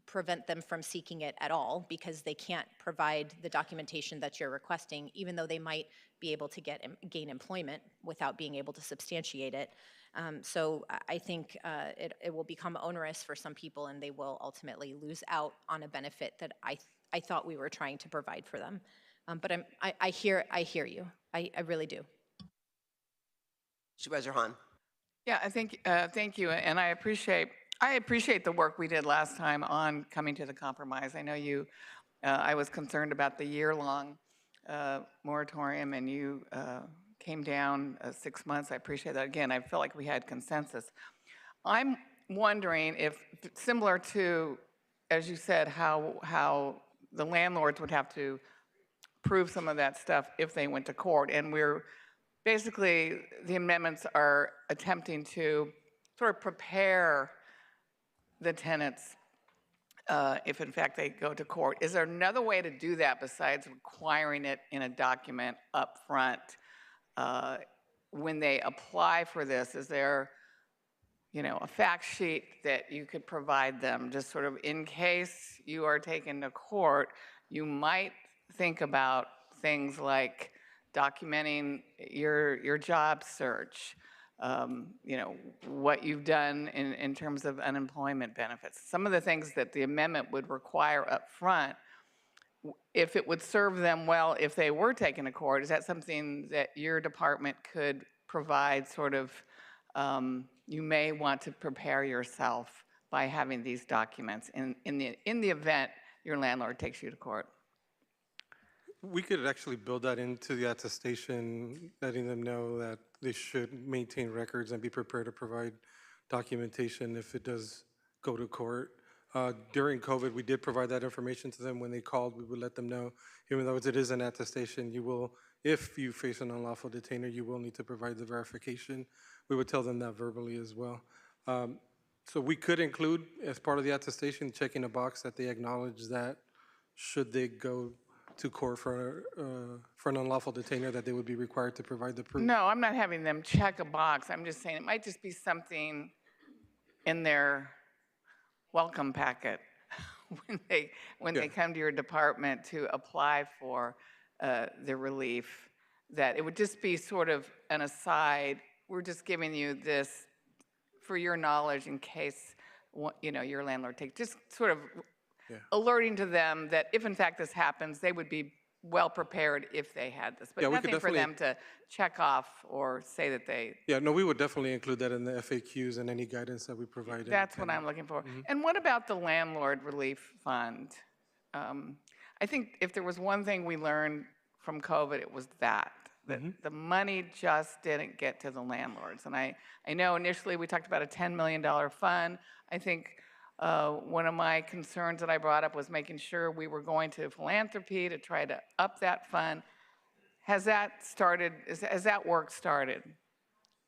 prevent them from seeking it at all because they can't provide the documentation that you're requesting, even though they might be able to gain employment without being able to substantiate it. So I think it will become onerous for some people, and they will ultimately lose out on a benefit that I thought we were trying to provide for them. But I hear you. I really do. Supervisor Hahn? Yeah, I think, thank you, and I appreciate the work we did last time on coming to the compromise. I know I was concerned about the year-long moratorium, and you came down 6 months. I appreciate that. Again, I feel like we had consensus. I'm wondering if, similar to, as you said, how the landlords would have to prove some of that stuff if they went to court, and basically, the amendments are attempting to sort of prepare the tenants if in fact they go to court. Is there another way to do that besides requiring it in a document up front when they apply for this? Is there a fact sheet that you could provide them, just sort of in case you are taken to court, you might think about things like documenting your job search, what you've done in terms of unemployment benefits. Some of the things that the amendment would require up front, if it would serve them well if they were taken to court, is that something that your department could provide sort of, you may want to prepare yourself by having these documents in the event your landlord takes you to court? We could actually build that into the attestation, letting them know that they should maintain records and be prepared to provide documentation if it does go to court. During COVID, we did provide that information to them. When they called, we would let them know, even though it is an attestation, you will, if you face an unlawful detainer, you will need to provide the verification. We would tell them that verbally as well. So we could include, as part of the attestation, checking a box that they acknowledge that should they go to court for an unlawful detainer, that they would be required to provide the proof. No, I'm not having them check a box. I'm just saying it might just be something in their welcome packet when they come to your department to apply for the relief, that it would just be sort of an aside. We're just giving you this for your knowledge in case your landlord takes, just sort of alerting to them that if in fact this happens, they would be well prepared if they had this, but nothing for them to check off or say that they. Yeah, no, we would definitely include that in the FAQs and any guidance that we provide. That's what I'm looking for. And what about the landlord relief fund? I think if there was one thing we learned from COVID, it was that the money just didn't get to the landlords. And I know initially we talked about a $10 million fund. I think one of my concerns that I brought up was making sure we were going to philanthropy to try to up that fund. Has that started? Has that work started?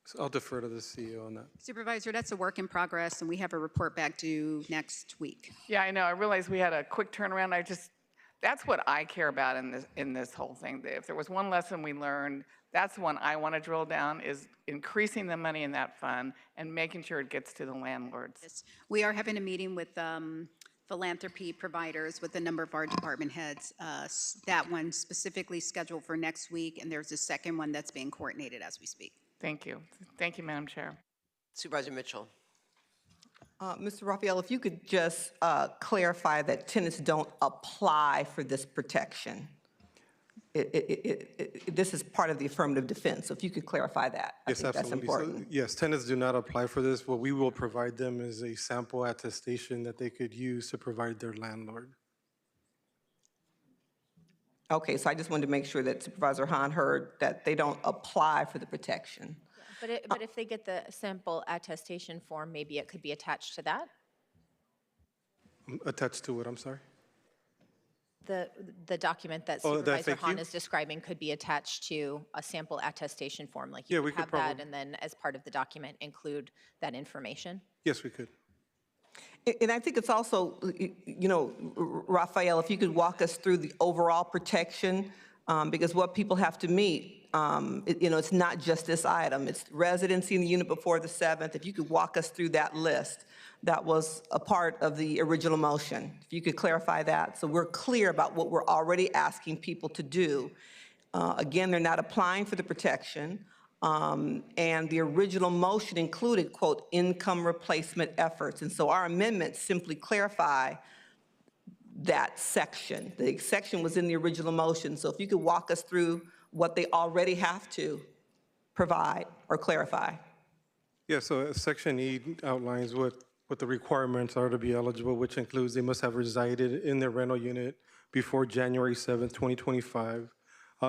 So I'll defer to the CEO on that. Supervisor, that's a work in progress, and we have a report back due next week. Yeah, I know. I realized we had a quick turnaround. That's what I care about in this whole thing. If there was one lesson we learned, that's one I want to drill down, is increasing the money in that fund and making sure it gets to the landlords. Yes. We are having a meeting with philanthropy providers with a number of our department heads. That one specifically scheduled for next week, and there's a second one that's being coordinated as we speak. Thank you. Thank you, Madam Chair. Supervisor Mitchell. Mr. Raphael, if you could just clarify that tenants don't apply for this protection. This is part of the affirmative defense, so if you could clarify that, I think that's important. So, yes, tenants do not apply for this. What we will provide them is a sample attestation that they could use to provide their landlord. Okay, so I just wanted to make sure that Supervisor Hahn heard that they don't apply for the protection. But if they get the sample attestation form, maybe it could be attached to that? Attached to what, I'm sorry? The document that Supervisor Hahn is describing could be attached to a sample attestation form, like you could have that, and then as part of the document include that information? Yes, we could. And I think it's also, Raphael, if you could walk us through the overall protection, because what people have to meet, it's not just this item. It's residency in the unit before the 7th. If you could walk us through that list, that was a part of the original motion. If you could clarify that, so we're clear about what we're already asking people to do. Again, they're not applying for the protection. And the original motion included, quote, income replacement efforts. And so our amendments simply clarify that section. The section was in the original motion. So if you could walk us through what they already have to provide or clarify. Yeah, so Section E outlines what the requirements are to be eligible, which includes they must have resided in their rental unit before January 7th, 2025.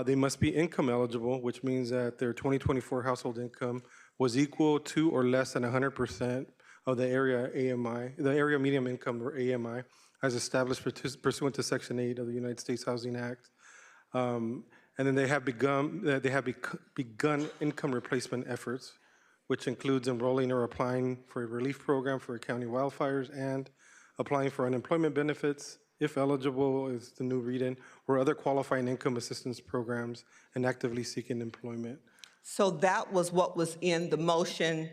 They must be income eligible, which means that their 2024 household income was equal to or less than 100% of the area AMI, the area median income, or AMI, as established pursuant to Section 8 of the United States Housing Act. And then they have begun income replacement efforts, which includes enrolling or applying for a relief program for county wildfires and applying for unemployment benefits, if eligible, is the new read-in, or other qualifying income assistance programs, and actively seeking employment. So that was what was in the motion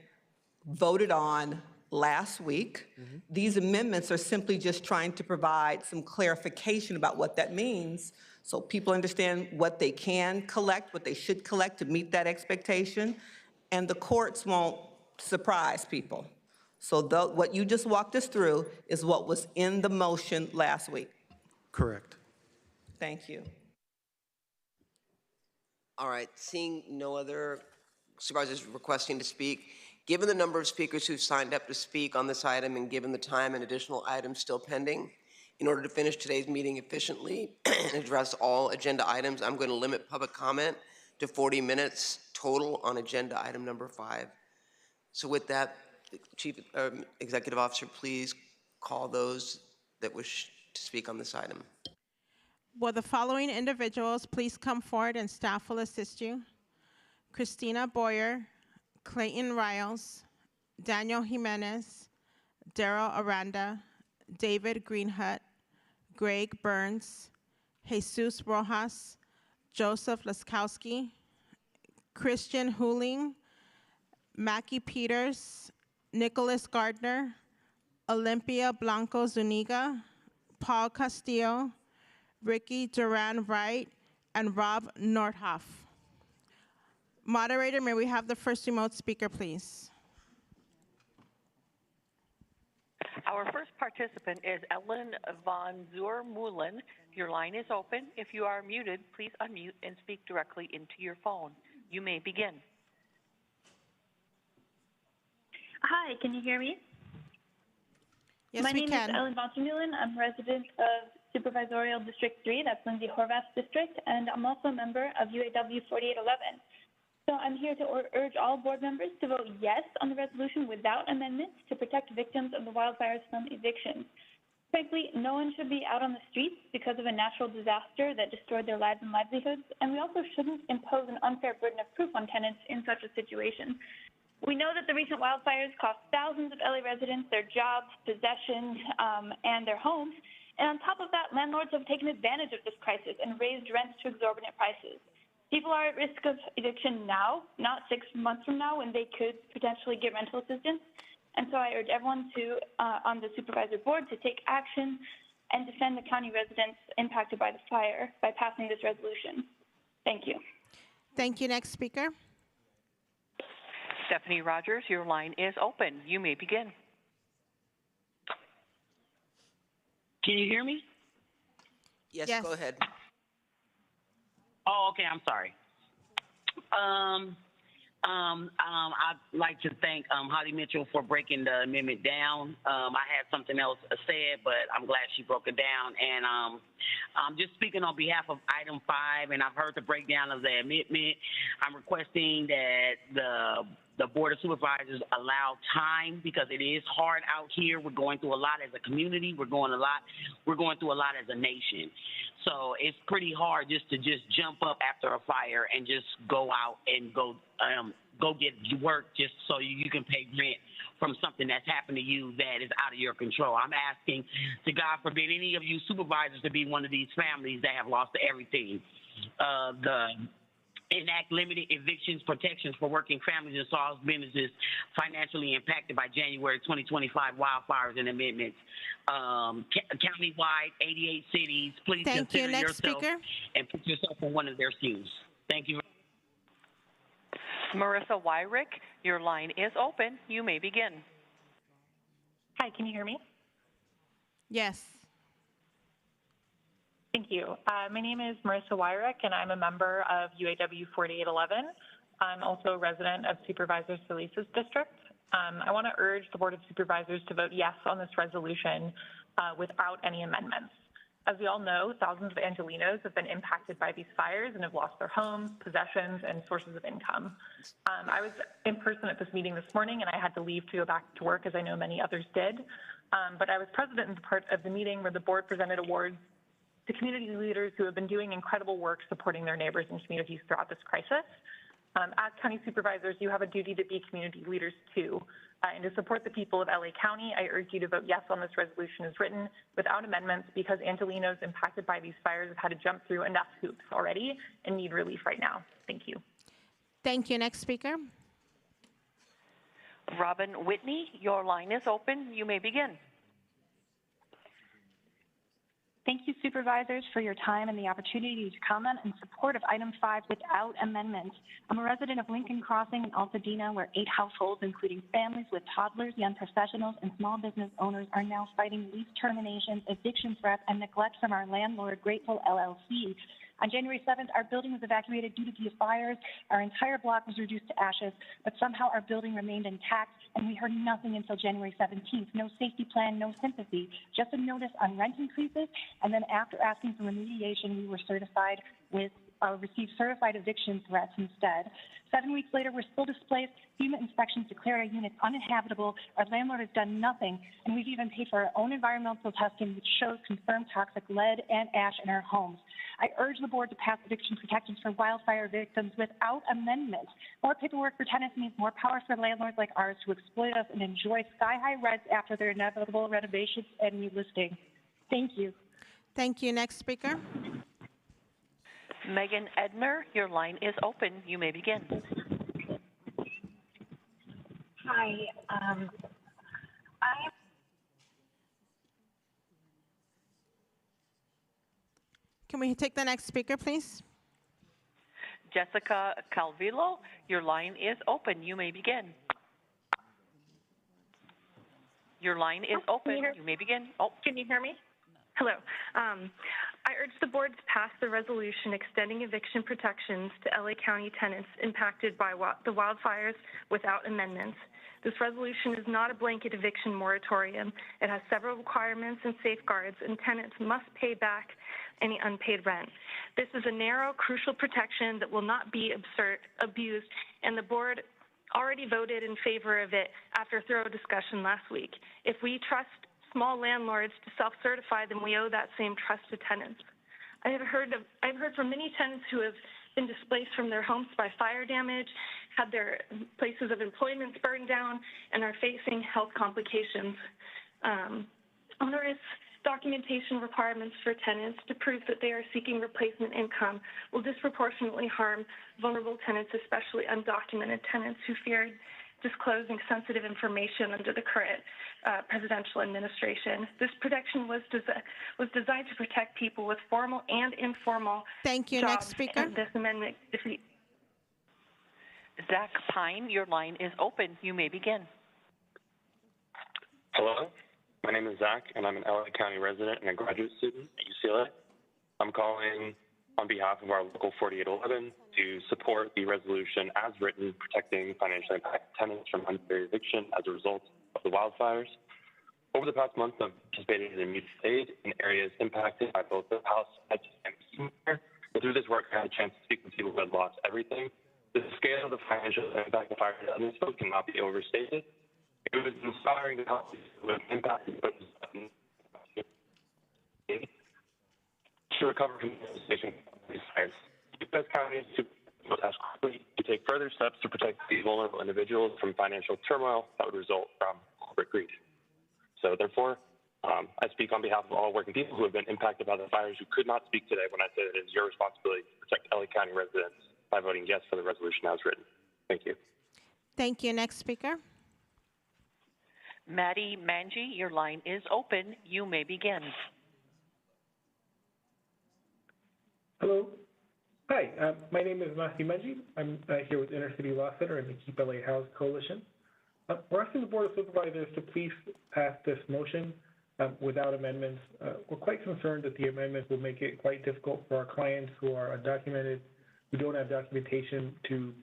voted on last week. These amendments are simply just trying to provide some clarification about what that means so people understand what they can collect, what they should collect to meet that expectation, and the courts won't surprise people. So what you just walked us through is what was in the motion last week. Correct. Thank you. All right, seeing no other supervisors requesting to speak, given the number of speakers who've signed up to speak on this item and given the time and additional items still pending, in order to finish today's meeting efficiently and address all agenda items, I'm going to limit public comment to 40 minutes total on agenda item number 5. So with that, Chief Executive Officer, please call those that wish to speak on this item. Will the following individuals please come forward and staff will assist you? Christina Boyer, Clayton Riles, Daniel Jimenez, Daryl Aranda, David Greenhut, Greg Burns, Jesus Rojas, Joseph Laskowski, Christian Huling, Mackie Peters, Nicholas Gardner, Olympia Blanco Zuniga, Paul Castillo, Ricky Duran Wright, and Rob Nordhoff. Moderator, may we have the first remote speaker, please? Our first participant is Ellen von Zur-Mullen. Your line is open. If you are muted, please unmute and speak directly into your phone. You may begin. Hi, can you hear me? Yes, My we name can. is Ellen von Zur-Mullen. I'm resident of Supervisorial District 3, that's Lindsay Horvath's district, and I'm also a member of UAW 4811. So I'm here to urge all board members to vote yes on the resolution without amendments to protect victims of the wildfires from evictions. Frankly, no one should be out on the streets because of a natural disaster that destroyed their lives and livelihoods, and we also shouldn't impose an unfair burden of proof on tenants in such a situation. We know that the recent wildfires cost thousands of LA residents their jobs, possessions, and their homes. And on top of that, landlords have taken advantage of this crisis and raised rents to exorbitant prices. People are at risk of eviction now, not 6 months from now when they could potentially get rental assistance. And so I urge everyone to, on the supervisor board, to take action and defend the county residents impacted by the fire by passing this resolution. Thank you. Thank you. Next speaker. Stephanie Rogers, your line is open. You may begin. Can you hear me? Yes, go ahead. Oh, okay. I'm sorry. I'd like to thank Holly Mitchell for breaking the amendment down. I had something else said, but I'm glad she broke it down. And I'm just speaking on behalf of item 5, and I've heard the breakdown of the amendment. I'm requesting that the Board of Supervisors allow time because it is hard out here. We're going through a lot as a community. We're going through a lot as a nation. So it's pretty hard just to jump up after a fire and just go out and go get work just so you can pay rent from something that's happened to you that is out of your control. I'm asking to God forbid any of you supervisors to be one of these families that have lost everything. Enact limited evictions protections for working families and small businesses financially impacted by January 2025 wildfires and amendments. County-wide, 88 cities, please consider yourself and put yourself in one of their shoes. Thank you. Marissa Wyrick, your line is open. You may begin. Hi, can you hear me? Yes. Thank you. My name is Marissa Wyrick, and I'm a member of UAW 4811. I'm also a resident of Supervisors Felice's district. I want to urge the Board of Supervisors to vote yes on this resolution without any amendments. As we all know, thousands of Angelenos have been impacted by these fires and have lost their homes, possessions, and sources of income. I was in person at this meeting this morning, and I had to leave to go back to work, as I know many others did. But I was present in the part of the meeting where the board presented awards to community leaders who have been doing incredible work supporting their neighbors and communities throughout this crisis. As county supervisors, you have a duty to be community leaders too. And to support the people of LA County, I urge you to vote yes on this resolution as written without amendments because Angelenos impacted by these fires have had to jump through enough hoops already and need relief right now. Thank you. Thank you. Next speaker. Robin Whitney, your line is open. You may begin. Thank you, Supervisors, for your time and the opportunity to comment in support of Item 5 without amendment. I'm a resident of Lincoln Crossing in Altadena, where 8 households, including families with toddlers, young professionals, and small business owners, are now fighting lease terminations, eviction threats, and neglect from our landlord, Grateful LLC. On January 7th, our building was evacuated due to the fires. Our entire block was reduced to ashes, but somehow our building remained intact, and we heard nothing until January 17th. No safety plan, no sympathy, just a notice on rent increases, and then after asking for remediation, we were received certified eviction threats instead. 7 weeks later, we're still displaced. FEMA inspections declare our units uninhabitable. Our landlord has done nothing, and we've even paid for our own environmental testing, which shows confirmed toxic lead and ash in our homes. I urge the board to pass eviction protections for wildfire victims without amendment. More paperwork for tenants means more power for landlords like ours to exploit us and enjoy sky-high rents after their inevitable renovations and relisting. Thank you. Thank you. Next speaker. Megan Edner, your line is open. You may begin. Hi. Can we take the next speaker, please? Jessica Calvillo, your line is open. You may begin. Your line is open. You may begin. Oh. Can you hear me? Hello. I urge the board to pass the resolution extending eviction protections to LA County tenants impacted by the wildfires without amendments. This resolution is not a blanket eviction moratorium. It has several requirements and safeguards, and tenants must pay back any unpaid rent. This is a narrow, crucial protection that will not be abused, and the board already voted in favor of it after thorough discussion last week. If we trust small landlords to self-certify, then we owe that same trust to tenants. I've heard from many tenants who have been displaced from their homes by fire damage, had their places of employment burned down, and are facing health complications. Onerous documentation requirements for tenants to prove that they are seeking replacement income will disproportionately harm vulnerable tenants, especially undocumented tenants who fear disclosing sensitive information under the current presidential administration. This protection was designed to protect people with formal and informal Thank you. jobs. Next speaker. And this amendment defeats. Zach Pine, your line is open. You may begin. Hello, my name is Zach, and I'm an LA County resident and a graduate student at UCLA. I'm calling on behalf of our local 4811 to support the resolution as written protecting financially impacted tenants from unfair eviction as a result of the wildfires. Over the past month, I've participated in immediate aid in areas impacted by both the House and the Senate. And through this work, I had a chance to speak with people who had lost everything. The scale of the financial impact of fire and this cannot be overstated. It was inspiring to help people who have impacted to recover from the devastation of these fires. U.S. counties must ask quickly to take further steps to protect these vulnerable individuals from financial turmoil that would result from corporate greed. So therefore, I speak on behalf of all working people who have been impacted by the fires who could not speak today when I say that it is your responsibility to protect LA County residents by voting yes for the resolution as written. Thank you. Thank you. Next speaker. Maddie Manji, your line is open. You may begin. Hello. Hi, my name is Matthew Menji. I'm here with Inner City Law Center and the Keep LA Housed Coalition. We're asking the Board of Supervisors to please pass this motion without amendments. We're quite concerned that the amendment will make it quite difficult for our clients who are undocumented, who don't have documentation to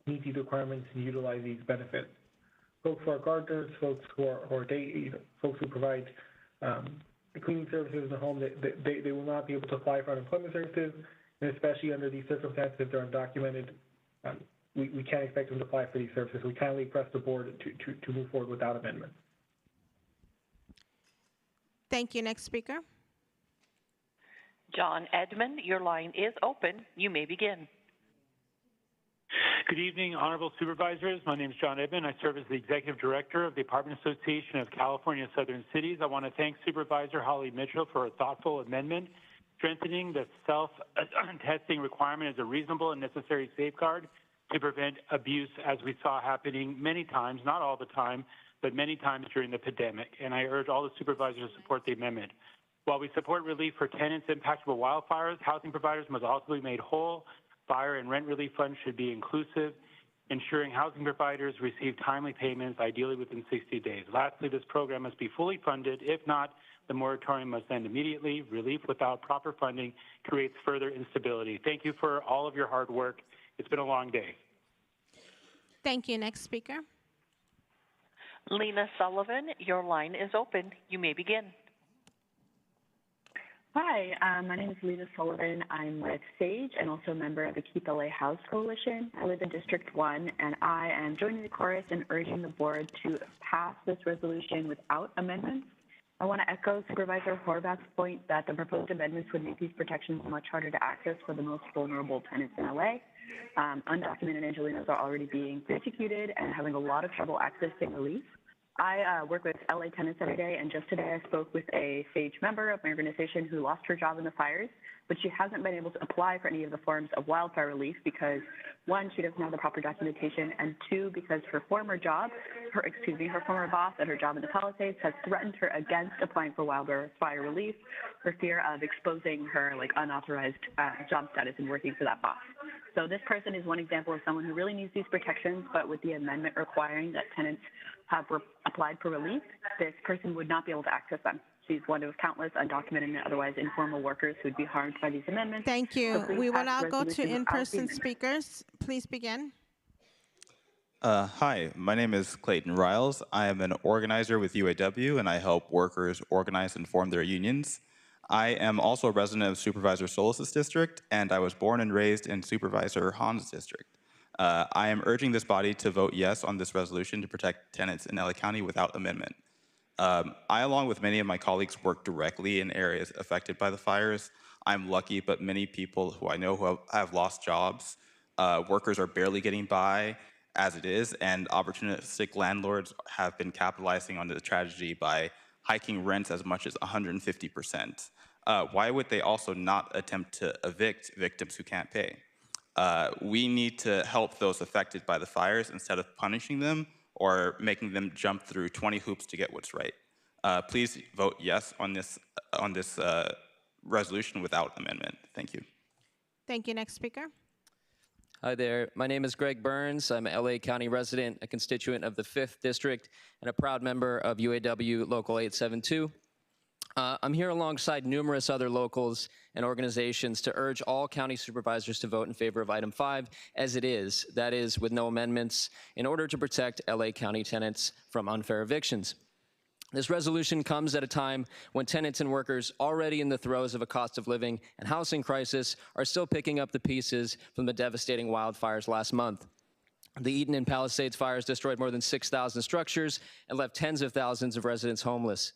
meet these requirements and utilize these benefits. Folks who are gardeners, folks who are folks who provide cleaning services in the home, they will not be able to apply for unemployment services, and especially under these circumstances, if they're undocumented, we can't expect them to apply for these services. We kindly press the board to move forward without amendment. Thank you. Next speaker. John Edmond, your line is open. You may begin. Good evening, Honorable Supervisors. My name is John Edmond. I serve as the Executive Director of the Apartment Association of California Southern Cities. I want to thank Supervisor Holly Mitchell for a thoughtful amendment, strengthening the self-testing requirement as a reasonable and necessary safeguard to prevent abuse, as we saw happening many times, not all the time, but many times during the pandemic. And I urge all the supervisors to support the amendment. While we support relief for tenants impacted by wildfires, housing providers must also be made whole. Fire and rent relief funds should be inclusive, ensuring housing providers receive timely payments, ideally within 60 days. Lastly, this program must be fully funded. If not, the moratorium must end immediately. Relief without proper funding creates further instability. Thank you for all of your hard work. It's been a long day. Thank you. Next speaker. Lena Sullivan, your line is open. You may begin. Hi, my name is Lena Sullivan. I'm with SAGE and also a member of the Keep LA House Coalition. I live in District 1, and I am joining the chorus and urging the board to pass this resolution without amendments. I want to echo Supervisor Horvath's point that the proposed amendments would make these protections much harder to access for the most vulnerable tenants in LA. Undocumented Angelenos are already being persecuted and having a lot of trouble accessing relief. I work with LA tenants every day, and just today I spoke with a SAGE member of my organization who lost her job in the fires, but she hasn't been able to apply for any of the forms of wildfire relief because, one, she doesn't have the proper documentation, and two, because her former boss at her job in the Palisades has threatened her against applying for wildfire relief for fear of exposing her unauthorized job status and working for that boss. So this person is one example of someone who really needs these protections, but with the amendment requiring that tenants have applied for relief, this person would not be able to access them. She's one of countless undocumented and otherwise informal workers who would be harmed by these amendments. Thank you. So We will pass now the go to resolution without the in-person amendment. speakers. Please begin. Hi, my name is Clayton Riles. I am an organizer with UAW, and I help workers organize and form their unions. I am also a resident of Supervisor Solis' district, and I was born and raised in Supervisor Hahn's district. I am urging this body to vote yes on this resolution to protect tenants in LA County without amendment. I, along with many of my colleagues, work directly in areas affected by the fires. I'm lucky, but many people who I know who have lost jobs, workers are barely getting by as it is, and opportunistic landlords have been capitalizing on the tragedy by hiking rents as much as 150%. Why would they also not attempt to evict victims who can't pay? We need to help those affected by the fires instead of punishing them or making them jump through 20 hoops to get what's right. Please vote yes on this resolution without amendment. Thank you. Thank you. Next speaker. Hi there. My name is Greg Burns. I'm an LA County resident, a constituent of the 5th District, and a proud member of UAW Local 872. I'm here alongside numerous other locals and organizations to urge all county supervisors to vote in favor of item 5 as it is, that is, with no amendments, in order to protect LA County tenants from unfair evictions. This resolution comes at a time when tenants and workers already in the throes of a cost of living and housing crisis are still picking up the pieces from the devastating wildfires last month. The Eden and Palisades fires destroyed more than 6,000 structures and left tens of thousands of residents homeless.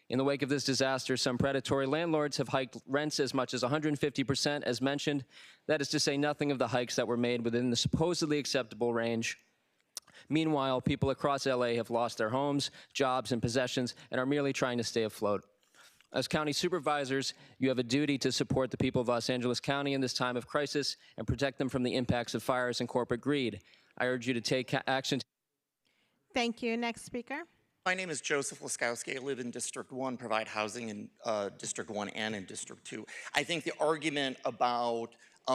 In the wake of this disaster, some predatory landlords have hiked rents as much as 150%, as mentioned. That is to say nothing of the hikes that were made within the supposedly acceptable range. Meanwhile, people across LA have lost their homes, jobs, and possessions and are merely trying to stay afloat. As county supervisors, you have a duty to support the people of Los Angeles County in this time of crisis and protect them from the impacts of fires and corporate greed. I urge you to take action. Thank you. Next speaker. My name is Joseph Laskowski. I live in District 1, provide housing in District 1 and in District 2. I think the argument about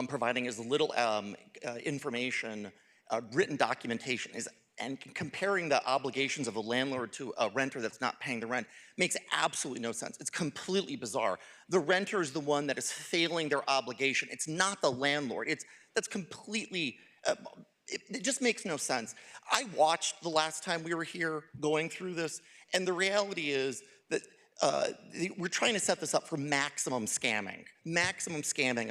providing as little information, written documentation, and comparing the obligations of a landlord to a renter that's not paying the rent makes absolutely no sense. It's completely bizarre. The renter is the one that is failing their obligation. It's not the landlord. That's completely... It just makes no sense. I watched the last time we were here going through this, and the reality is that we're trying to set this up for maximum scamming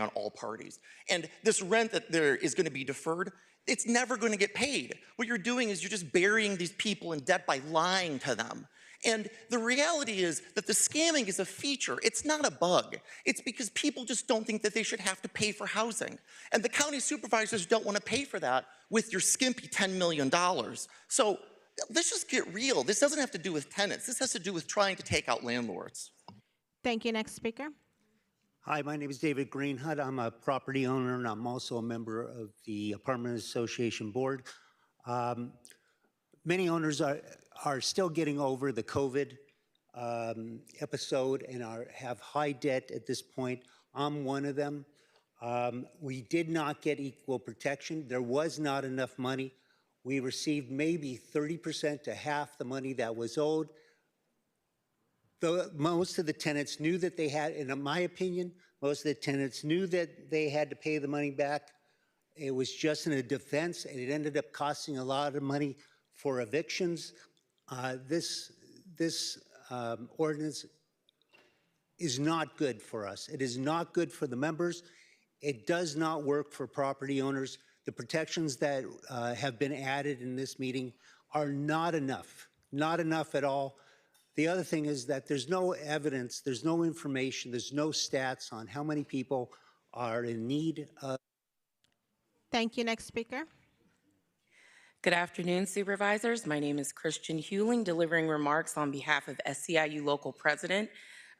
on all parties. And this rent that there is going to be deferred, it's never going to get paid. What you're doing is you're just burying these people in debt by lying to them. And the reality is that the scamming is a feature. It's not a bug. It's because people just don't think that they should have to pay for housing. And the county supervisors don't want to pay for that with your skimpy $10 million. So let's just get real. This doesn't have to do with tenants. This has to do with trying to take out landlords. Thank you. Next speaker. Hi, my name is David Greenhut. I'm a property owner and I'm also a member of the Apartment Association Board. Many owners are still getting over the COVID episode and have high debt at this point. I'm one of them. We did not get equal protection. There was not enough money. We received maybe 30% to half the money that was owed. Most of the tenants knew that they had, and in my opinion, most of the tenants knew that they had to pay the money back. It was just in a defense, and it ended up costing a lot of money for evictions. This ordinance is not good for us. It is not good for the members. It does not work for property owners. The protections that have been added in this meeting are not enough at all. The other thing is that there's no evidence, there's no information, there's no stats on how many people are in need of. Thank you. Next speaker. Good afternoon, Supervisors. My name is Christian Hewling, delivering remarks on behalf of SCIU Local President,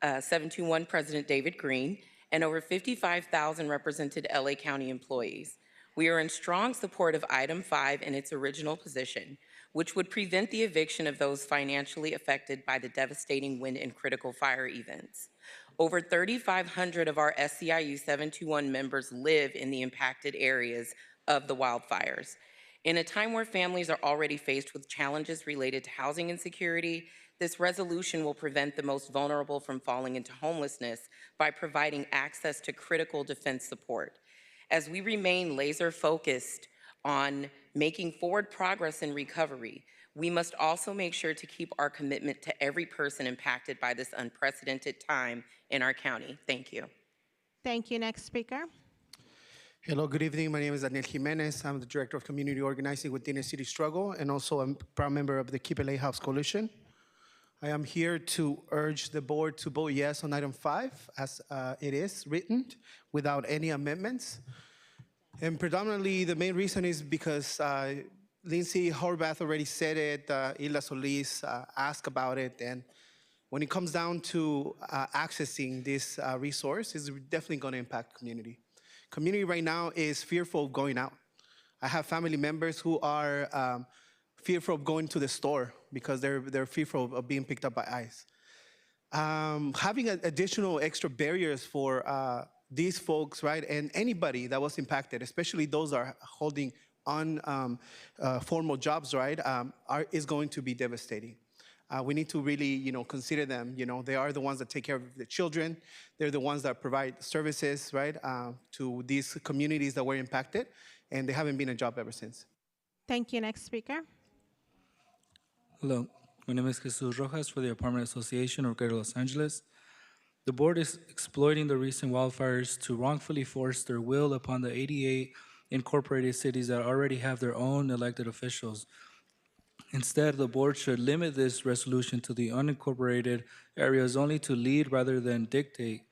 721 President David Green, and over 55,000 represented LA County employees. We are in strong support of Item 5 in its original position, which would prevent the eviction of those financially affected by the devastating wind and critical fire events. Over 3,500 of our SCIU 721 members live in the impacted areas of the wildfires. In a time where families are already faced with challenges related to housing insecurity, this resolution will prevent the most vulnerable from falling into homelessness by providing access to critical defense support. As we remain laser focused on making forward progress in recovery, we must also make sure to keep our commitment to every person impacted by this unprecedented time in our county. Thank you. Thank you. Next speaker. Hello, good evening. My name is Daniel Jimenez. I'm the Director of Community Organizing with Inner City Struggle and also a proud member of the Keep LA House Coalition. I am here to urge the board to vote yes on Item 5 as it is written without any amendments. And predominantly, the main reason is because Lindsay Horvath already said it, Hilda Solis asked about it, and when it comes down to accessing this resource, it's definitely going to impact community. Community right now is fearful of going out. I have family members who are fearful of going to the store because they're fearful of being picked up by ICE. Having additional extra barriers for these folks, right, and anybody that was impacted, especially those that are holding on formal jobs, right, is going to be devastating. We need to really, consider them. They are the ones that take care of the children. They're the ones that provide services, right, to these communities that were impacted, and they haven't been a job ever since. Thank you. Next speaker. Hello, my name is Jesus Rojas for the Apartment Association of Greater Los Angeles. The board is exploiting the recent wildfires to wrongfully force their will upon the 88 incorporated cities that already have their own elected officials. Instead, the board should limit this resolution to the unincorporated areas only to lead rather than dictate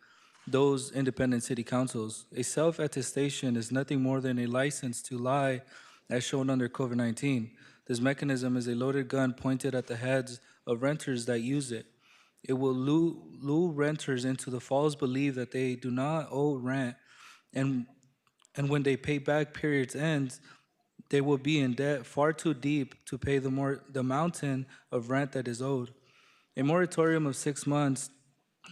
those independent city councils. A self-attestation is nothing more than a license to lie as shown under COVID-19. This mechanism is a loaded gun pointed at the heads of renters that use it. It will lure renters into the false belief that they do not owe rent, and when they pay back periods ends, they will be in debt far too deep to pay the mountain of rent that is owed. A moratorium of 6 months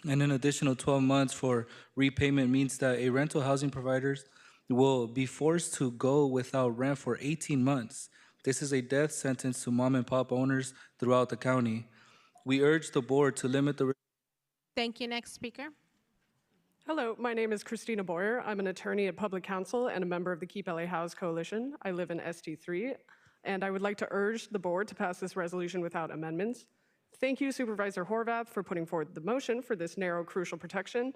and an additional 12 months for repayment means that a rental housing providers will be forced to go without rent for 18 months. This is a death sentence to mom and pop owners throughout the county. We urge the board to limit the... Thank you. Next speaker. Hello, my name is Christina Boyer. I'm an attorney at Public Counsel and a member of the Keep LA House Coalition. I live in ST3, and I would like to urge the board to pass this resolution without amendments. Thank you, Supervisor Horvath, for putting forward the motion for this narrow, crucial protection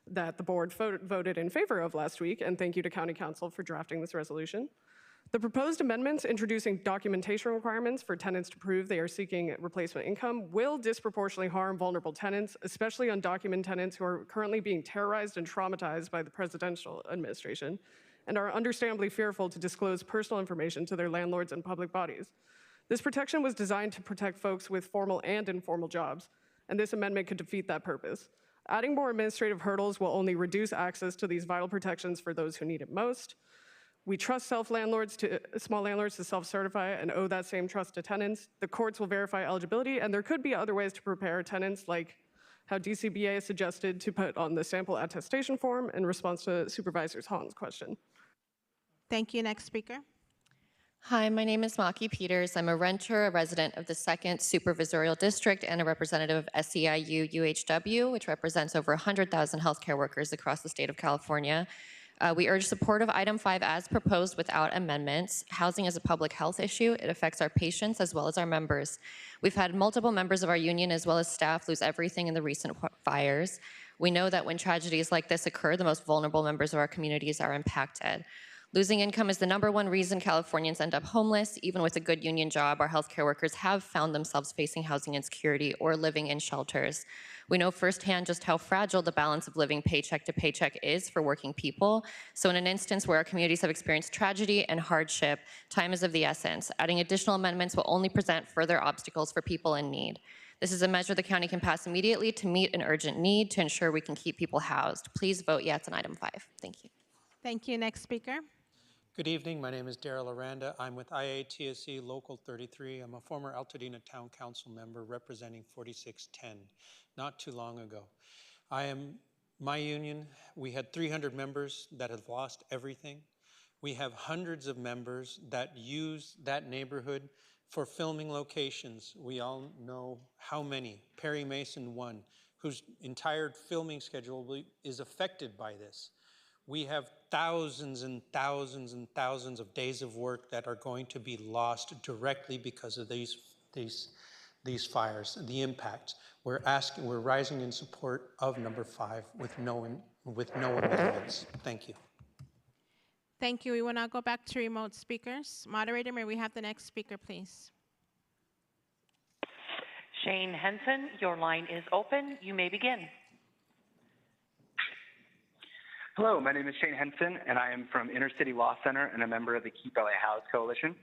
that the board voted in favor of last week, and thank you to County Council for drafting this resolution. The proposed amendments introducing documentation requirements for tenants to prove they are seeking replacement income will disproportionately harm vulnerable tenants, especially undocumented tenants who are currently being terrorized and traumatized by the presidential administration and are understandably fearful to disclose personal information to their landlords and public bodies. This protection was designed to protect folks with formal and informal jobs, and this amendment could defeat that purpose. Adding more administrative hurdles will only reduce access to these vital protections for those who need it most. We trust small landlords to self-certify and owe that same trust to tenants. The courts will verify eligibility, and there could be other ways to prepare tenants, like how DCBA suggested to put on the sample attestation form in response to Supervisor Holland's question. Thank you. Next speaker. Hi, my name is Maki Peters. I'm a renter, a resident of the 2nd Supervisorial District, and a representative of SEIU UHW, which represents over 100,000 healthcare workers across the state of California. We urge support of item 5 as proposed without amendments. Housing is a public health issue. It affects our patients as well as our members. We've had multiple members of our union as well as staff lose everything in the recent fires. We know that when tragedies like this occur, the most vulnerable members of our communities are impacted. Losing income is the #1 reason Californians end up homeless. Even with a good union job, our healthcare workers have found themselves facing housing insecurity or living in shelters. We know firsthand just how fragile the balance of living paycheck to paycheck is for working people. So in an instance where our communities have experienced tragedy and hardship, time is of the essence. Adding additional amendments will only present further obstacles for people in need. This is a measure the county can pass immediately to meet an urgent need to ensure we can keep people housed. Please vote yes on item 5. Thank you. Thank you. Next speaker. Good evening. My name is Daryl Aranda. I'm with IATSE Local 33. I'm a former Altadena Town Council member representing 4610, not too long ago. My union, we had 300 members that have lost everything. We have hundreds of members that use that neighborhood for filming locations. We all know how many. Perry Mason, one, whose entire filming schedule is affected by this. We have thousands and thousands and thousands of days of work that are going to be lost directly because of these fires, the impact. We're rising in support of number 5 with no amendments. Thank you. Thank you. We will now go back to remote speakers. Moderator, may we have the next speaker, please? Shane Henson, your line is open. You may begin. Hello, my name is Shane Henson, and I am from Inner City Law Center and a member of the Keep LA House Coalition.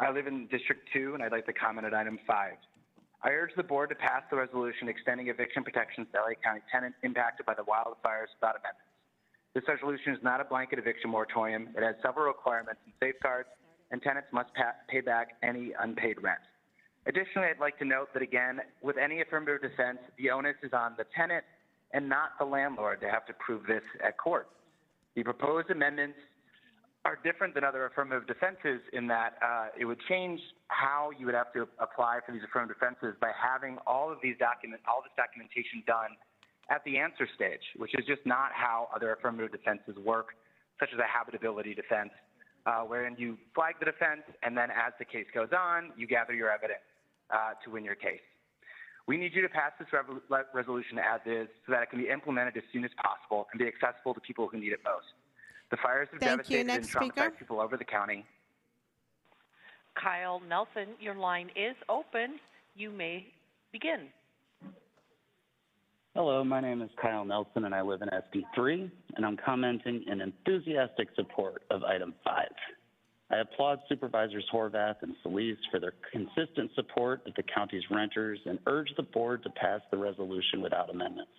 I live in District 2, and I'd like to comment on item 5. I urge the board to pass the resolution extending eviction protections to LA County tenants impacted by the wildfires without amendments. This resolution is not a blanket eviction moratorium. It has several requirements and safeguards, and tenants must pay back any unpaid rent. Additionally, I'd like to note that, again, with any affirmative defense, the onus is on the tenant and not the landlord to have to prove this at court. The proposed amendments are different than other affirmative defenses in that it would change how you would have to apply for these affirmative defenses by having all this documentation done at the answer stage, which is just not how other affirmative defenses work, such as a habitability defense, wherein you flag the defense and then as the case goes on, you gather your evidence to win your case. We need you to pass this resolution as is so that it can be implemented as soon as possible and be accessible to people who need it most. The fires have devastated and traumatized people over the county. Kyle Nelson, your line is open. You may begin. Hello, my name is Kyle Nelson, and I live in SD3, and I'm commenting in enthusiastic support of item 5. I applaud Supervisors Horvath and Solis for their consistent support of the county's renters and urge the board to pass the resolution without amendments.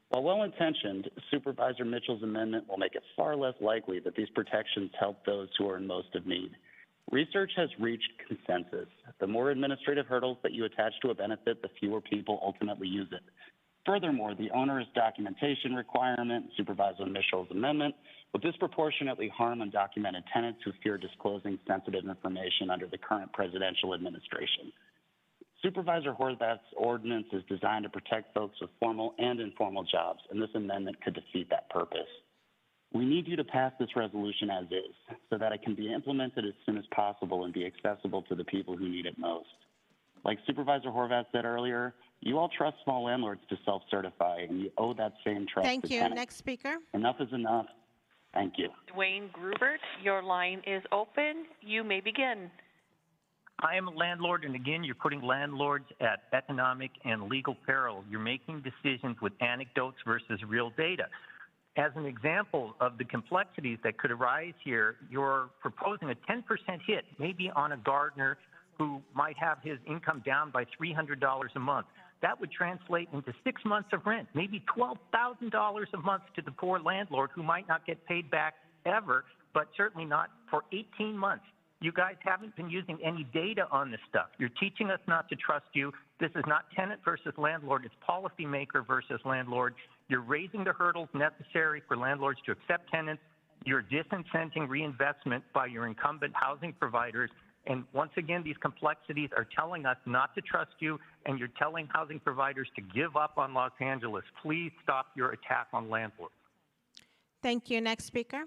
While well-intentioned, Supervisor Mitchell's amendment will make it far less likely that these protections help those who are in most of need. Research has reached consensus. The more administrative hurdles that you attach to a benefit, the fewer people ultimately use it. Furthermore, the onerous documentation requirement, Supervisor Mitchell's amendment, will disproportionately harm undocumented tenants who fear disclosing sensitive information under the current presidential administration. Supervisor Horvath's ordinance is designed to protect folks with formal and informal jobs, and this amendment could defeat that purpose. We need you to pass this resolution as is, so that it can be implemented as soon as possible and be accessible to the people who need it most. Like Supervisor Horvath said earlier, you all trust small landlords to self-certify, and you owe that same trust Thank to you. tenants. Next speaker. Enough is enough. Thank you. Dwayne Grubert, your line is open. You may begin. I am a landlord, and again, you're putting landlords at economic and legal peril. You're making decisions with anecdotes versus real data. As an example of the complexities that could arise here, you're proposing a 10% hit, maybe on a gardener who might have his income down by $300 a month. That would translate into 6 months of rent, maybe $12,000 a month to the poor landlord who might not get paid back ever, but certainly not for 18 months. You guys haven't been using any data on this stuff. You're teaching us not to trust you. This is not tenant versus landlord. It's policymaker versus landlord. You're raising the hurdles necessary for landlords to accept tenants. You're disincenting reinvestment by your incumbent housing providers. And once again, these complexities are telling us not to trust you, and you're telling housing providers to give up on Los Angeles. Please stop your attack on landlords. Thank you. Next speaker.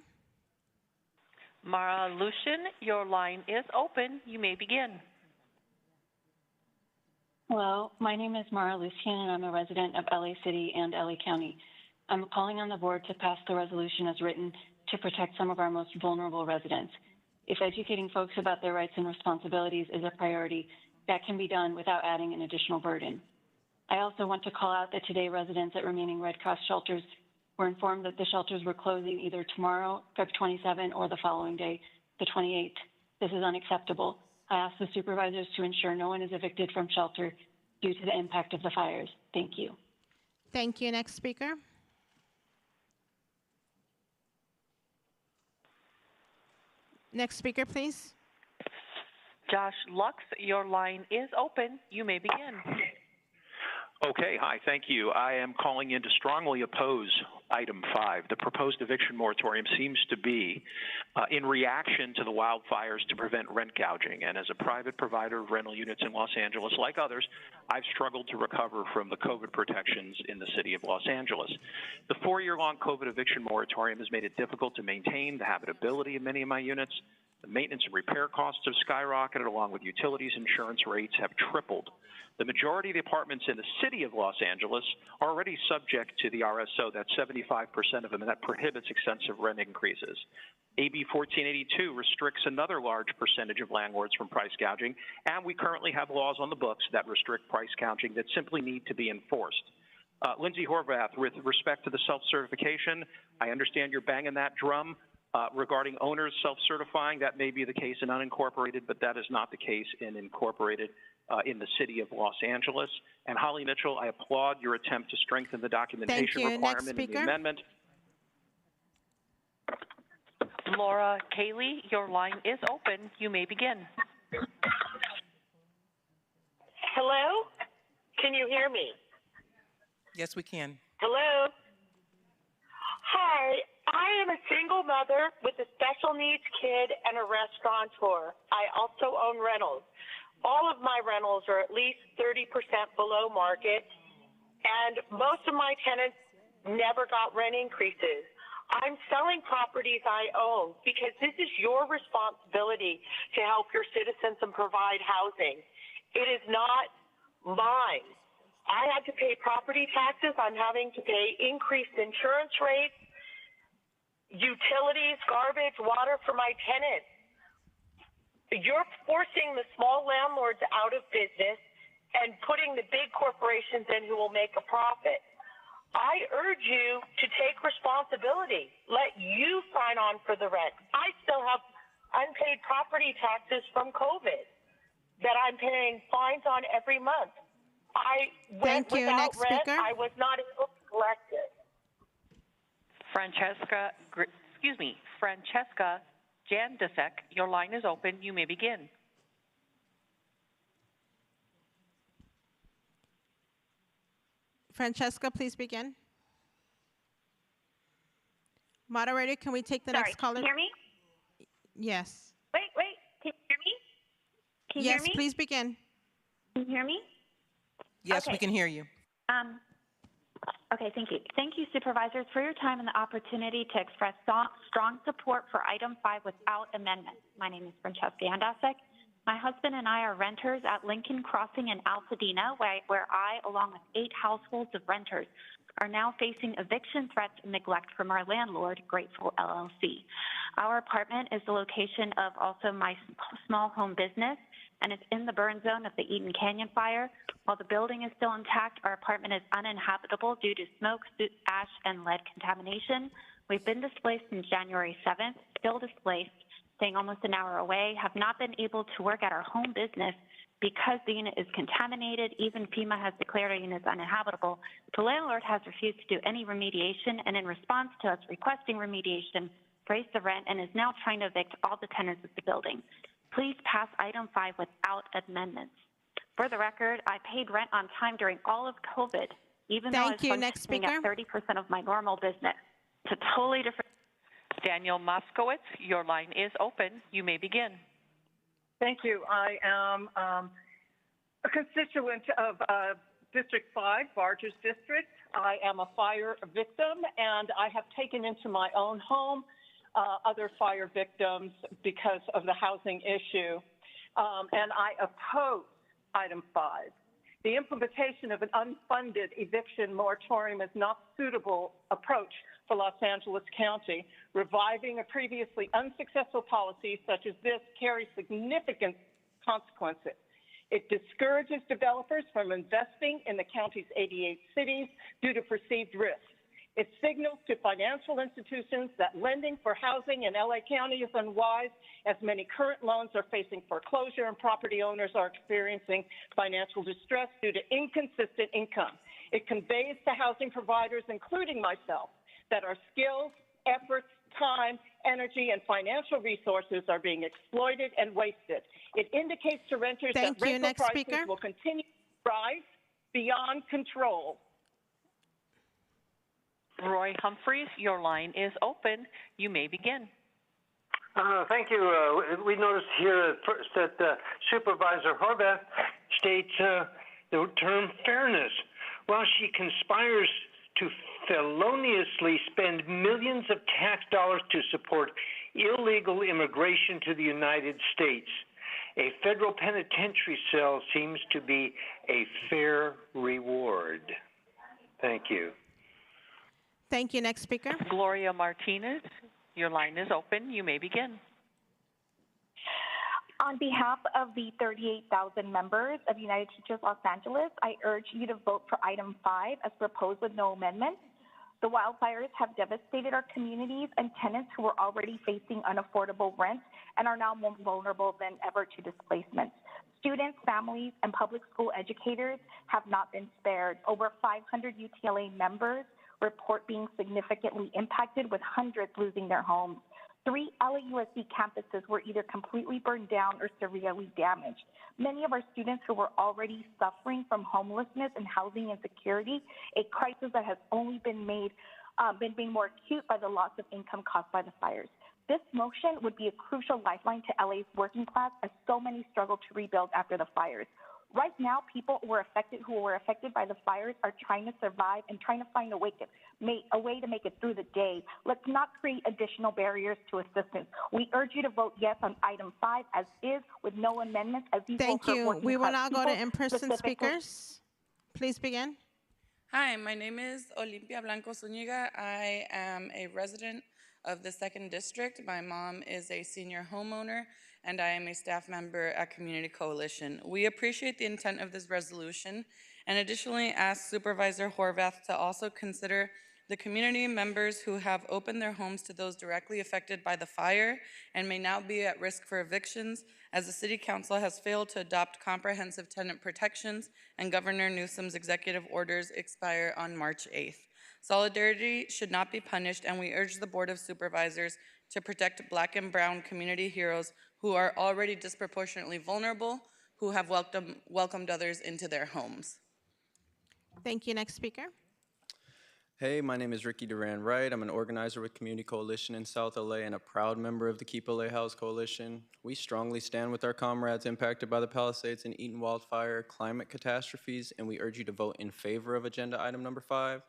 Mara Lucian, your line is open. You may begin. Hello, my name is Mara Lucian, and I'm a resident of LA City and LA County. I'm calling on the board to pass the resolution as written to protect some of our most vulnerable residents. If educating folks about their rights and responsibilities is a priority, that can be done without adding an additional burden. I also want to call out that today residents at remaining Red Cross shelters were informed that the shelters were closing either tomorrow, February 27, or the following day, the 28th. This is unacceptable. I ask the supervisors to ensure no one is evicted from shelter due to the impact of the fires. Thank you. Thank you. Next speaker. Next speaker, please. Josh Lux, your line is open. You may begin. Okay, hi, thank you. I am calling in to strongly oppose item 5. The proposed eviction moratorium seems to be in reaction to the wildfires to prevent rent gouging. And as a private provider of rental units in Los Angeles, like others, I've struggled to recover from the COVID protections in the city of Los Angeles. The 4-year-long COVID eviction moratorium has made it difficult to maintain the habitability of many of my units. The maintenance and repair costs have skyrocketed, along with utilities. Insurance rates have tripled. The majority of the apartments in the city of Los Angeles are already subject to the RSO. That's 75% of them, and that prohibits extensive rent increases. AB 1482 restricts another large percentage of landlords from price gouging, and we currently have laws on the books that restrict price gouging that simply need to be enforced. Lindsay Horvath, with respect to the self-certification, I understand you're banging that drum. Regarding owners self-certifying, that may be the case in unincorporated, but that is not the case in incorporated in the city of Los Angeles. And Holly Mitchell, I applaud your attempt to strengthen the documentation requirement in the amendment. Laura Cayley, your line is open. You may begin. Hello? Can you hear me? Yes, we can. Hello? Hi, I am a single mother with a special needs kid and a restaurateur. I also own rentals. All of my rentals are at least 30% below market, and most of my tenants never got rent increases. I'm selling properties I own because this is your responsibility to help your citizens and provide housing. It is not mine. I had to pay property taxes. I'm having to pay increased insurance rates, utilities, garbage, water for my tenants. You're forcing the small landlords out of business and putting the big corporations in who will make a profit. I urge you to take responsibility. Let you sign on for the rent. I still have unpaid property taxes from COVID that I'm paying fines on every month. I went without rent. I was not able to collect it. Francesca Jandasek, your line is open. You may begin. Francesca, please begin. Moderator, can we take the next caller? Can you hear me? Yes. Wait. Can you hear me? Can you yes, hear me? Please begin. Can you hear me? Yes, okay. We can hear you. Okay, thank you. Thank you, supervisors, for your time and the opportunity to express strong support for item 5 without amendment. My name is Francesca Jandasek. My husband and I are renters at Lincoln Crossing in Altadena, where I, along with 8 households of renters, are now facing eviction threats and neglect from our landlord, Grateful LLC. Our apartment is the location of also my small home business, and it's in the burn zone of the Eden Canyon fire. While the building is still intact, our apartment is uninhabitable due to smoke, soot, ash, and lead contamination. We've been displaced since January 7th, still displaced, staying almost an hour away, have not been able to work at our home business Because the unit is contaminated, even FEMA has declared our units uninhabitable, the landlord has refused to do any remediation, and in response to us requesting remediation, raised the rent and is now trying to evict all the tenants of the building. Please pass item 5 without amendments. For the record, I paid rent on time during all of COVID, even though I was functioning at 30% of my normal business. It's a totally different. Daniel Moskowitz, your line is open. You may begin. Thank you. I am a constituent of District 5, Barger's District. I am a fire victim, and I have taken into my own home other fire victims because of the housing issue. And I oppose item 5. The implementation of an unfunded eviction moratorium is not a suitable approach for Los Angeles County. Reviving a previously unsuccessful policy such as this carries significant consequences. It discourages developers from investing in the county's 88 cities due to perceived risks. It signals to financial institutions that lending for housing in LA County is unwise, as many current loans are facing foreclosure and property owners are experiencing financial distress due to inconsistent income. It conveys to housing providers, including myself, that our skills, efforts, time, energy, and financial resources are being exploited and wasted. It indicates to renters that rental prices will continue to rise beyond control. Roy Humphreys, your line is open. You may begin. Thank you. We noticed here first that Supervisor Horvath states the term fairness. While she conspires to feloniously spend millions of tax dollars to support illegal immigration to the United States, a federal penitentiary cell seems to be a fair reward. Thank you. Thank you. Next speaker. Gloria Martinez, your line is open. You may begin. On behalf of the 38,000 members of United Teachers Los Angeles, I urge you to vote for item 5 as proposed with no amendments. The wildfires have devastated our communities and tenants who were already facing unaffordable rent and are now more vulnerable than ever to displacement. Students, families, and public school educators have not been spared. Over 500 UTLA members report being significantly impacted, with hundreds losing their homes. 3 LAUSD campuses were either completely burned down or severely damaged. Many of our students who were already suffering from homelessness and housing insecurity, a crisis that has only been made being more acute by the loss of income caused by the fires. This motion would be a crucial lifeline to LA's working class, as so many struggle to rebuild after the fires. Right now, people who were affected by the fires are trying to survive and trying to find a way to make it through the day. Let's not create additional barriers to assistance. We urge you to vote yes on item 5 as is, with no amendments, as these Thank you. We will now go to in-person speakers. Please begin. Hi, my name is Olimpia Blanco Zuniga. I am a resident of the 2nd District. My mom is a senior homeowner, and I am a staff member at Community Coalition. We appreciate the intent of this resolution, and additionally ask Supervisor Horvath to also consider the community members who have opened their homes to those directly affected by the fire and may now be at risk for evictions, as the City Council has failed to adopt comprehensive tenant protections and Governor Newsom's executive orders expire on March 8th. Solidarity should not be punished, and we urge the Board of Supervisors to protect Black and Brown community heroes who are already disproportionately vulnerable, who have welcomed others into their homes. Thank you. Next speaker. Hey, my name is Ricky Duran Wright. I'm an organizer with Community Coalition in South LA and a proud member of the Keep LA House Coalition. We strongly stand with our comrades impacted by the Palisades and Eaton wildfire climate catastrophes, and we urge you to vote in favor of agenda item number 5.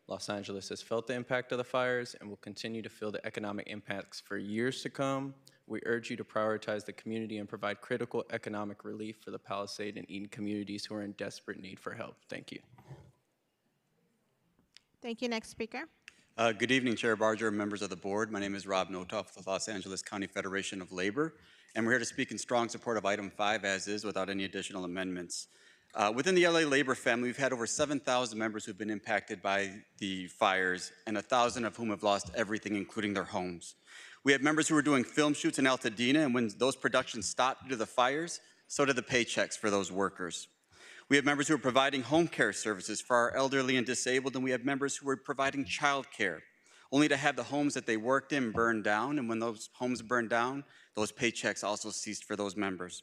Los Angeles has felt the impact of the fires and will continue to feel the economic impacts for years to come. We urge you to prioritize the community and provide critical economic relief for the Palisade and Eaton communities who are in desperate need for help. Thank you. Thank you. Next speaker. Good evening, Chair Barger and members of the board. My name is Rob Notoff with the Los Angeles County Federation of Labor, and we're here to speak in strong support of item 5 as is, without any additional amendments. Within the LA labor family, we've had over 7,000 members who've been impacted by the fires, and 1,000 of whom have lost everything, including their homes. We have members who were doing film shoots in Altadena, and when those productions stopped due to the fires, so do the paychecks for those workers. We have members who are providing home care services for our elderly and disabled, and we have members who are providing child care, only to have the homes that they worked in burned down. And when those homes burned down, those paychecks also ceased for those members.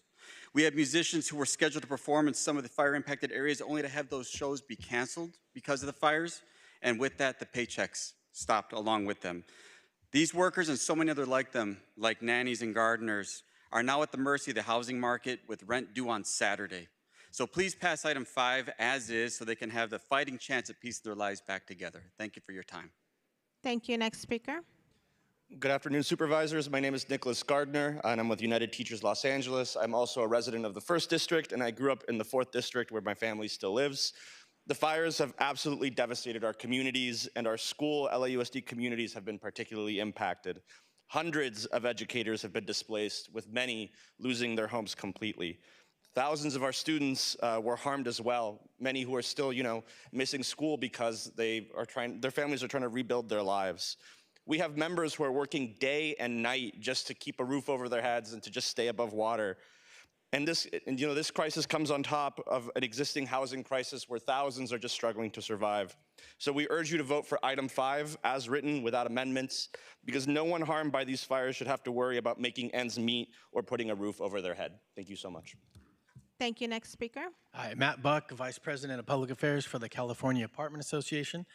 We have musicians who were scheduled to perform in some of the fire-impacted areas, only to have those shows be canceled because of the fires. And with that, the paychecks stopped along with them. These workers and so many other like them, like nannies and gardeners, are now at the mercy of the housing market with rent due on Saturday. So please pass item 5 as is so they can have the fighting chance at piecing their lives back together. Thank you for your time. Thank you. Next speaker. Good afternoon, Supervisors. My name is Nicholas Gardner, and I'm with United Teachers Los Angeles. I'm also a resident of the 1st District, and I grew up in the 4th District where my family still lives. The fires have absolutely devastated our communities, and our school LAUSD communities have been particularly impacted. Hundreds of educators have been displaced, with many losing their homes completely. Thousands of our students were harmed as well, many who are still, missing school because their families are trying to rebuild their lives. We have members who are working day and night just to keep a roof over their heads and to just stay above water. And this crisis comes on top of an existing housing crisis where thousands are just struggling to survive. So we urge you to vote for item 5 as written without amendments, because no one harmed by these fires should have to worry about making ends meet or putting a roof over their head. Thank you so much. Thank you. Next speaker. Hi, Matt Buck, Vice President of Public Affairs for the California Apartment Association.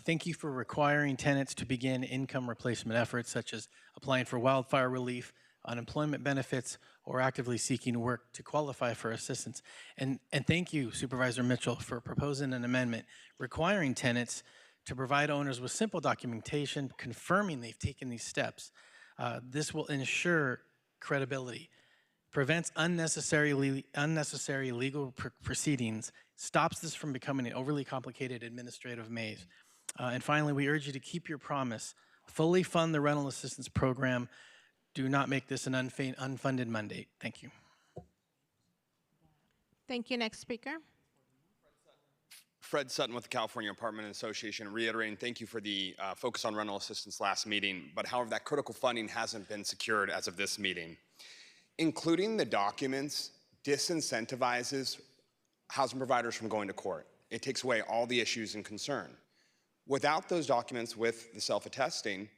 Thank you for requiring tenants to begin income replacement efforts such as applying for wildfire relief, unemployment benefits, or actively seeking work to qualify for assistance. And thank you, Supervisor Mitchell, for proposing an amendment requiring tenants to provide owners with simple documentation confirming they've taken these steps. This will ensure credibility, prevents unnecessary legal proceedings, stops this from becoming an overly complicated administrative maze. And finally, we urge you to keep your promise, fully fund the rental assistance program. Do not make this an unfunded mandate. Thank you. Thank you. Next speaker. Fred Sutton with the California Apartment Association, reiterating thank you for the focus on rental assistance last meeting, but however, that critical funding hasn't been secured as of this meeting. Including the documents disincentivizes housing providers from going to court. It takes away all the issues and concern. Without those documents with the self-attesting,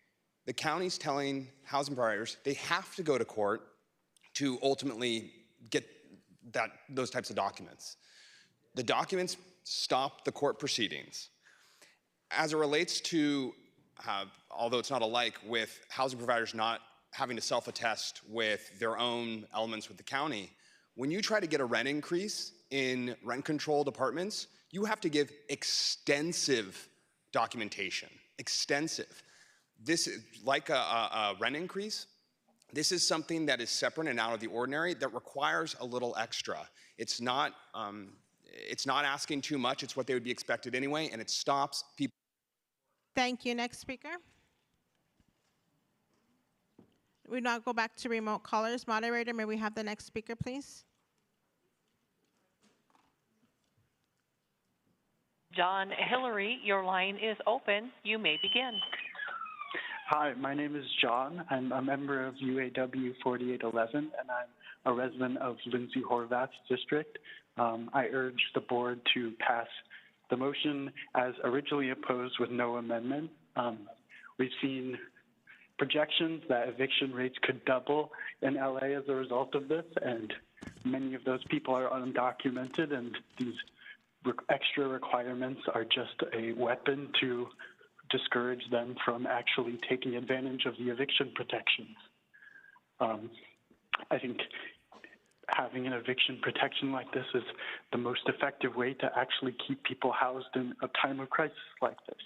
the county's telling housing providers they have to go to court to ultimately get those types of documents. The documents stop the court proceedings. As it relates to, although it's not alike, with housing providers not having to self-attest with their own elements with the county, when you try to get a rent increase in rent-controlled apartments, you have to give extensive documentation, extensive. This is like a rent increase. This is something that is separate and out of the ordinary that requires a little extra. It's not asking too much. It's what they would be expected anyway, and it stops people. Thank you. Next speaker. We now go back to remote callers. Moderator, may we have the next speaker, please? John Hillary, your line is open. You may begin. Hi, my name is John. I'm a member of UAW 4811, and I'm a resident of Lindsay Horvath's district. I urge the board to pass the motion as originally opposed with no amendment. We've seen projections that eviction rates could double in LA as a result of this, and many of those people are undocumented, and these extra requirements are just a weapon to discourage them from actually taking advantage of the eviction protections. I think having an eviction protection like this is the most effective way to actually keep people housed in a time of crisis like this.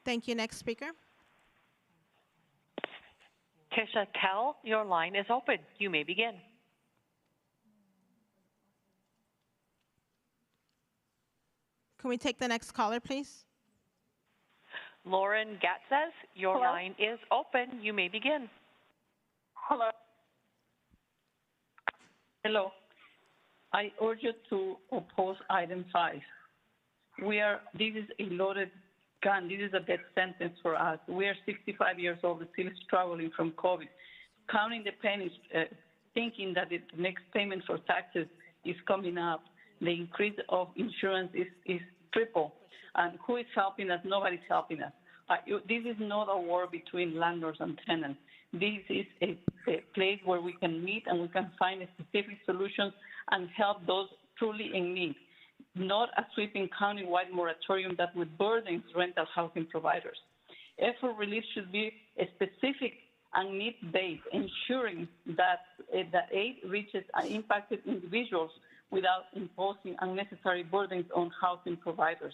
Thank you. Next speaker. Tisha Kell, your line is open. You may begin. Can we take the next caller, please? Lauren Gatzes, your Hello? line is open. You may begin. Hello. Hello. I urge you to oppose item 5. This is a loaded gun. This is a death sentence for us. We are 65 years old, still struggling from COVID. counting the pennies, thinking that the next payment for taxes is coming up. The increase of insurance is triple. And who is helping us? Nobody's helping us. This is not a war between landlords and tenants. This is a place where we can meet and we can find specific solutions and help those truly in need, not a sweeping county-wide moratorium that would burden rental housing providers. Effort relief should be specific and need-based, ensuring that the aid reaches impacted individuals without imposing unnecessary burdens on housing providers.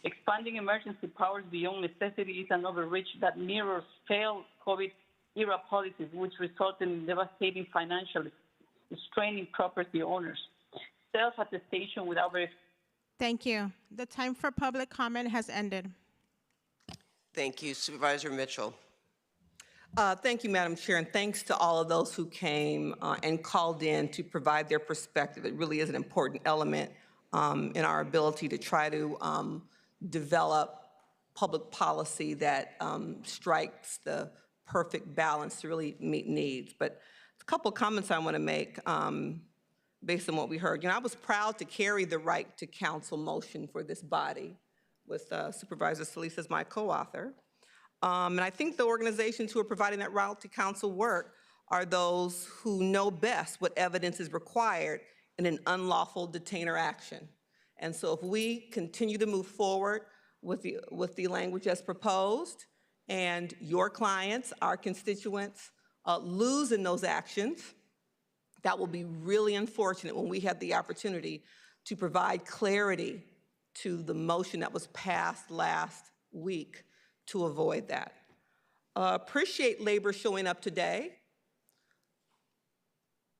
Expanding emergency powers beyond necessity is an overreach that mirrors failed COVID-era policies, which resulted in devastating financially, straining property owners. Self-attestation without verification. Thank you. The time for public comment has ended. Thank you, Supervisor Mitchell. Thank you, Madam Chair, and thanks to all of those who came and called in to provide their perspective. It really is an important element in our ability to try to develop public policy that strikes the perfect balance to really meet needs. But a couple of comments I want to make based on what we heard. You know, I was proud to carry the right to counsel motion for this body with Supervisor Solis as my co-author. And I think the organizations who are providing that right to counsel work are those who know best what evidence is required in an unlawful detainer action. And so if we continue to move forward with the language as proposed, and your clients, our constituents, lose in those actions, that will be really unfortunate when we have the opportunity to provide clarity to the motion that was passed last week to avoid that. Appreciate labor showing up today.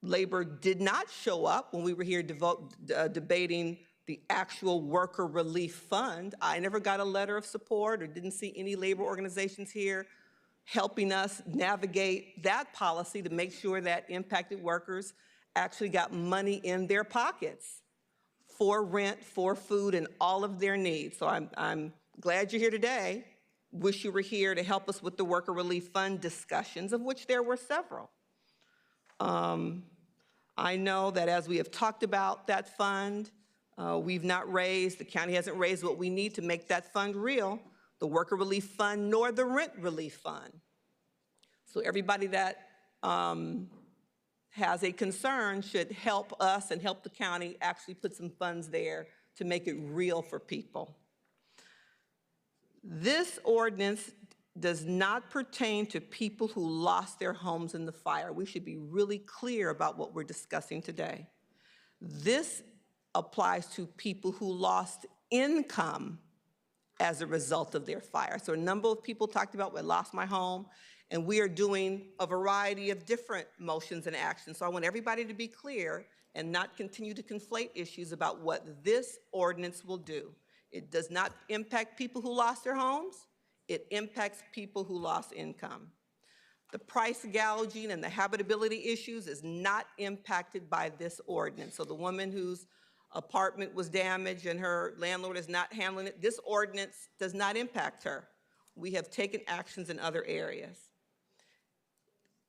Labor did not show up when we were here debating the actual worker relief fund. I never got a letter of support or didn't see any labor organizations here helping us navigate that policy to make sure that impacted workers actually got money in their pockets for rent, for food, and all of their needs. So I'm glad you're here today. Wish you were here to help us with the worker relief fund discussions, of which there were several. I know that as we have talked about that fund, the county hasn't raised what we need to make that fund real, the worker relief fund nor the rent relief fund. So everybody that has a concern should help us and help the county actually put some funds there to make it real for people. This ordinance does not pertain to people who lost their homes in the fire. We should be really clear about what we're discussing today. This applies to people who lost income as a result of their fire. So a number of people talked about, well, I lost my home, and we are doing a variety of different motions and actions. So I want everybody to be clear and not continue to conflate issues about what this ordinance will do. It does not impact people who lost their homes. It impacts people who lost income. The price gouging and the habitability issues is not impacted by this ordinance. So the woman whose apartment was damaged and her landlord is not handling it, this ordinance does not impact her. We have taken actions in other areas.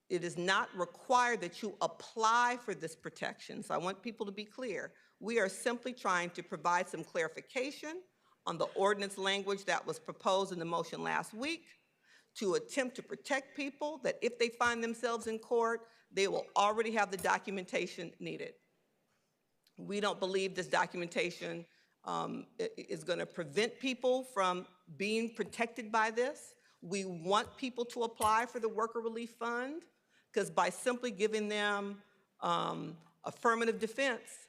It is not required that you apply for this protection. So I want people to be clear. We are simply trying to provide some clarification on the ordinance language that was proposed in the motion last week to attempt to protect people that if they find themselves in court, they will already have the documentation needed. We don't believe this documentation is going to prevent people from being protected by this. We want people to apply for the worker relief fund because by simply giving them affirmative defense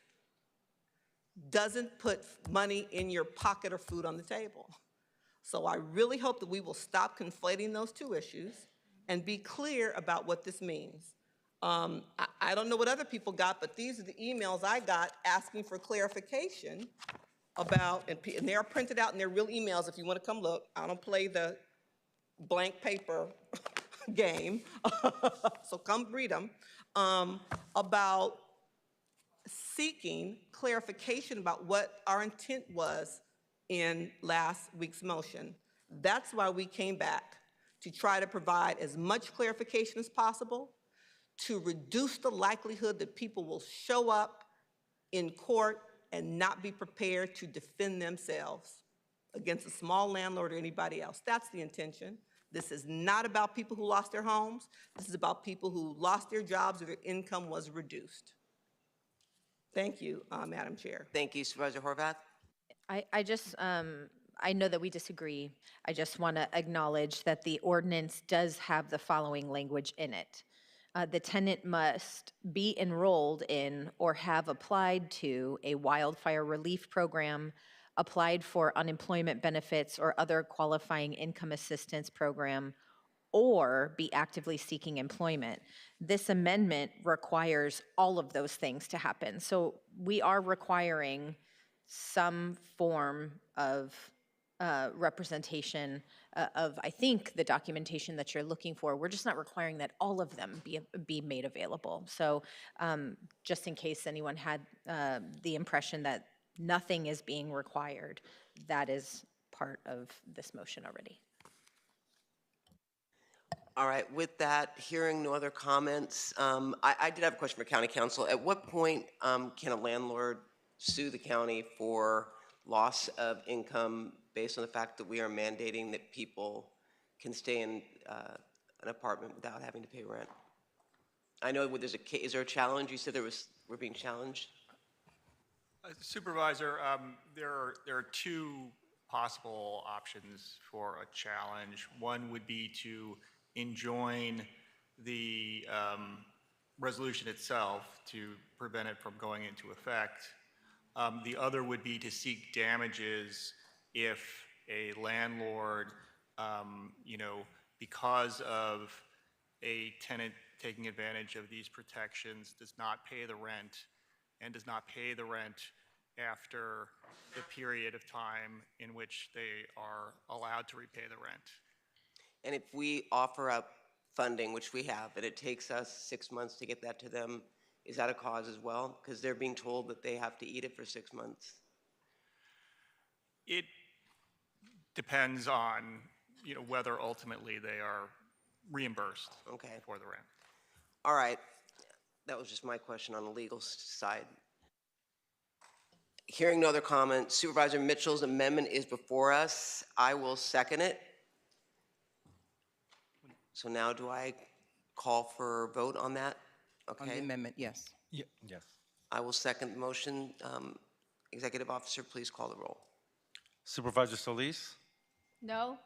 doesn't put money in your pocket or food on the table. So I really hope that we will stop conflating those two issues and be clear about what this means. I don't know what other people got, but these are the emails I got asking for clarification about, and they are printed out and they're real emails if you want to come look. I don't play the blank paper game, so come read them, about seeking clarification about what our intent was in last week's motion. That's why we came back to try to provide as much clarification as possible, to reduce the likelihood that people will show up in court and not be prepared to defend themselves against a small landlord or anybody else. That's the intention. This is not about people who lost their homes. This is about people who lost their jobs or their income was reduced. Thank you, Madam Chair. Thank you, Supervisor Horvath. I just, I know that we disagree. I just want to acknowledge that the ordinance does have the following language in it. The tenant must be enrolled in or have applied to a wildfire relief program, applied for unemployment benefits or other qualifying income assistance program, or be actively seeking employment. This amendment requires all of those things to happen. So we are requiring some form of representation of, I think, the documentation that you're looking for. We're just not requiring that all of them be made available. So just in case anyone had the impression that nothing is being required, that is part of this motion already. All right, with that, hearing no other comments, I did have a question for County Council. At what point can a landlord sue the county for loss of income based on the fact that we are mandating that people can stay in an apartment without having to pay rent? I know there's is there a challenge? You said we're being challenged? Supervisor, there are two possible options for a challenge. One would be to enjoin the resolution itself to prevent it from going into effect. The other would be to seek damages if a landlord, because of a tenant taking advantage of these protections, does not pay the rent and does not pay the rent after the period of time in which they are allowed to repay the rent. And if we offer up funding, which we have, and it takes us 6 months to get that to them, is that a cause as well? Because they're being told that they have to eat it for 6 months. It depends on whether ultimately they are reimbursed for the rent. All right, that was just my question on the legal side. Hearing no other comments, Supervisor Mitchell's amendment is before us. I will second it. So now do I call for a vote on that? Okay. On the amendment, yes. Yes. I will second the motion. Executive Officer, please call the roll. Supervisor Solis? No.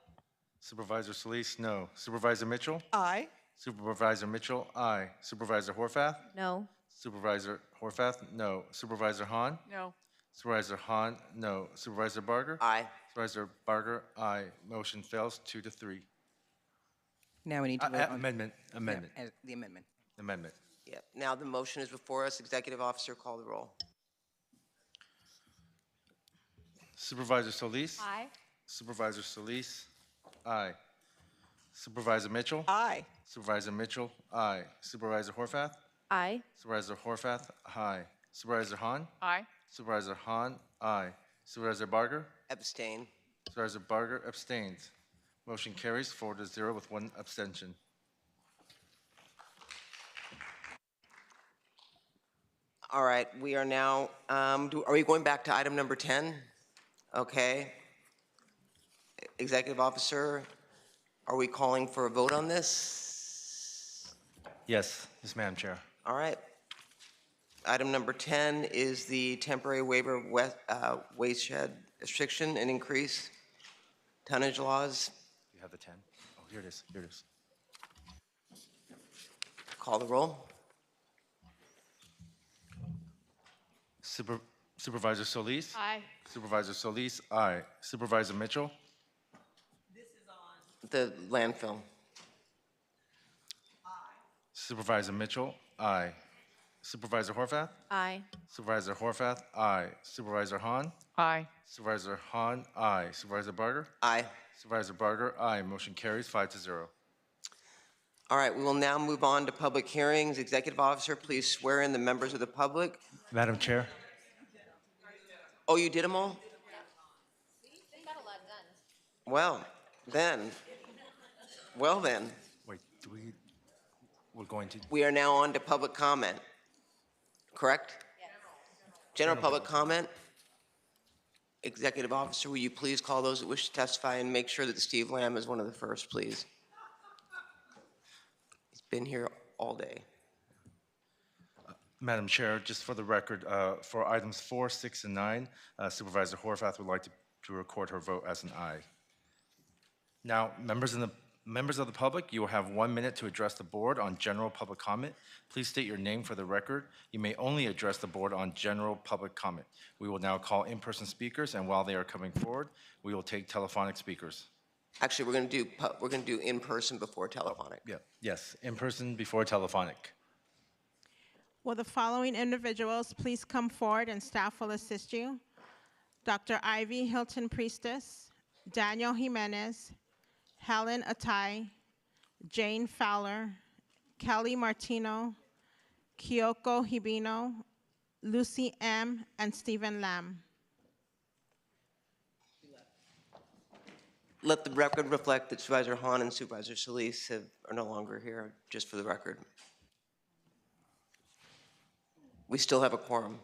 Supervisor Solis, no. Supervisor Mitchell? Aye. Supervisor Mitchell, aye. Supervisor Horvath? No. Supervisor Horvath, no. Supervisor Hahn? No. Supervisor Hahn, no. Supervisor Barger? Aye. Supervisor Barger, aye. Motion fails 2-3. Now we need to vote on amendment. Yeah, the amendment. Amendment. Yeah. Now the motion is before us. Executive Officer, call the roll. Supervisor Solis? Aye. Supervisor Solis, aye. Supervisor Mitchell? Aye. Supervisor Mitchell, aye. Supervisor Horvath? Aye. Supervisor Horvath, aye. Supervisor Hahn? Aye. Supervisor Hahn, aye. Supervisor Barger? Abstain. Supervisor Barger abstains. Motion carries 4-0 with 1 abstention. All right, we are now, are we going back to item number 10? Okay. Executive Officer, are we calling for a vote on this? Yes, Madam Chair. All right. Item number 10 is the temporary waiver watershed restriction and increase tonnage laws. You have the 10? Oh, here it is. Here it is. Call the roll. Supervisor Solis? Aye. Supervisor Solis, aye. Supervisor Mitchell? The landfill. Supervisor Mitchell, aye. Supervisor Horvath? Aye. Supervisor Horvath, aye. Supervisor Hahn? Aye. Supervisor Hahn, aye. Supervisor Barger? Aye. Supervisor Barger, aye. Motion carries 5-0. All right, we will now move on to public hearings. Executive Officer, please swear in the members of the public. Madam Chair? Oh, you did them all? Well, then. Wait, do We are now on to public comment, correct? Yes. General public comment. Executive Officer, will you please call those that wish to testify and make sure that Steve Lamb is one of the first, please? He's been here all day. Madam Chair, just for the record, for items 4, 6, and 9, Supervisor Horvath would like to record her vote as an aye. Now, members of the public, you will have 1 minute to address the board on general public comment. Please state your name for the record. You may only address the board on general public comment. We will now call in-person speakers, and while they are coming forward, we will take telephonic speakers. Actually, we're going to do in-person before telephonic. Yeah. Yes, in-person before telephonic. Will the following individuals please come forward and staff will assist you? Dr. Ivy Hilton Priestess, Daniel Jimenez, Helen Atai, Jane Fowler, Kelly Martino, Kyoko Hibino, Lucy M., and Stephen Lamb. Let the record reflect that Supervisor Hahn and Supervisor Solis are no longer here, just for the record. We still have a quorum.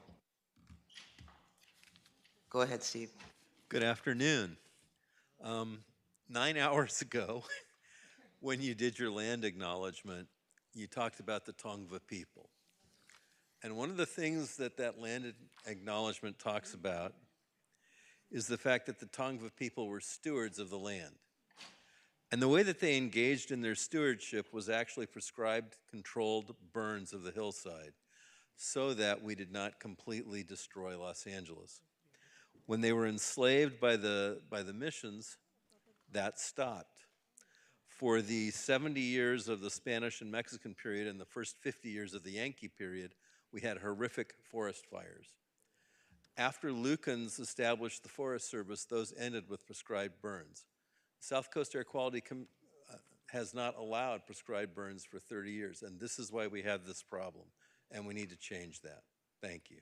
Go ahead, Steve. Good afternoon. 9 hours ago, when you did your land acknowledgement, you talked about the Tongva people. And one of the things that land acknowledgement talks about is the fact that the Tongva people were stewards of the land. And the way that they engaged in their stewardship was actually prescribed, controlled burns of the hillside, so that we did not completely destroy Los Angeles. When they were enslaved by the missions, that stopped. For the 70 years of the Spanish and Mexican period and the first 50 years of the Yankee period, we had horrific forest fires. After Lukens established the Forest Service, those ended with prescribed burns. South Coast Air Quality has not allowed prescribed burns for 30 years, and this is why we have this problem. And we need to change that. Thank you.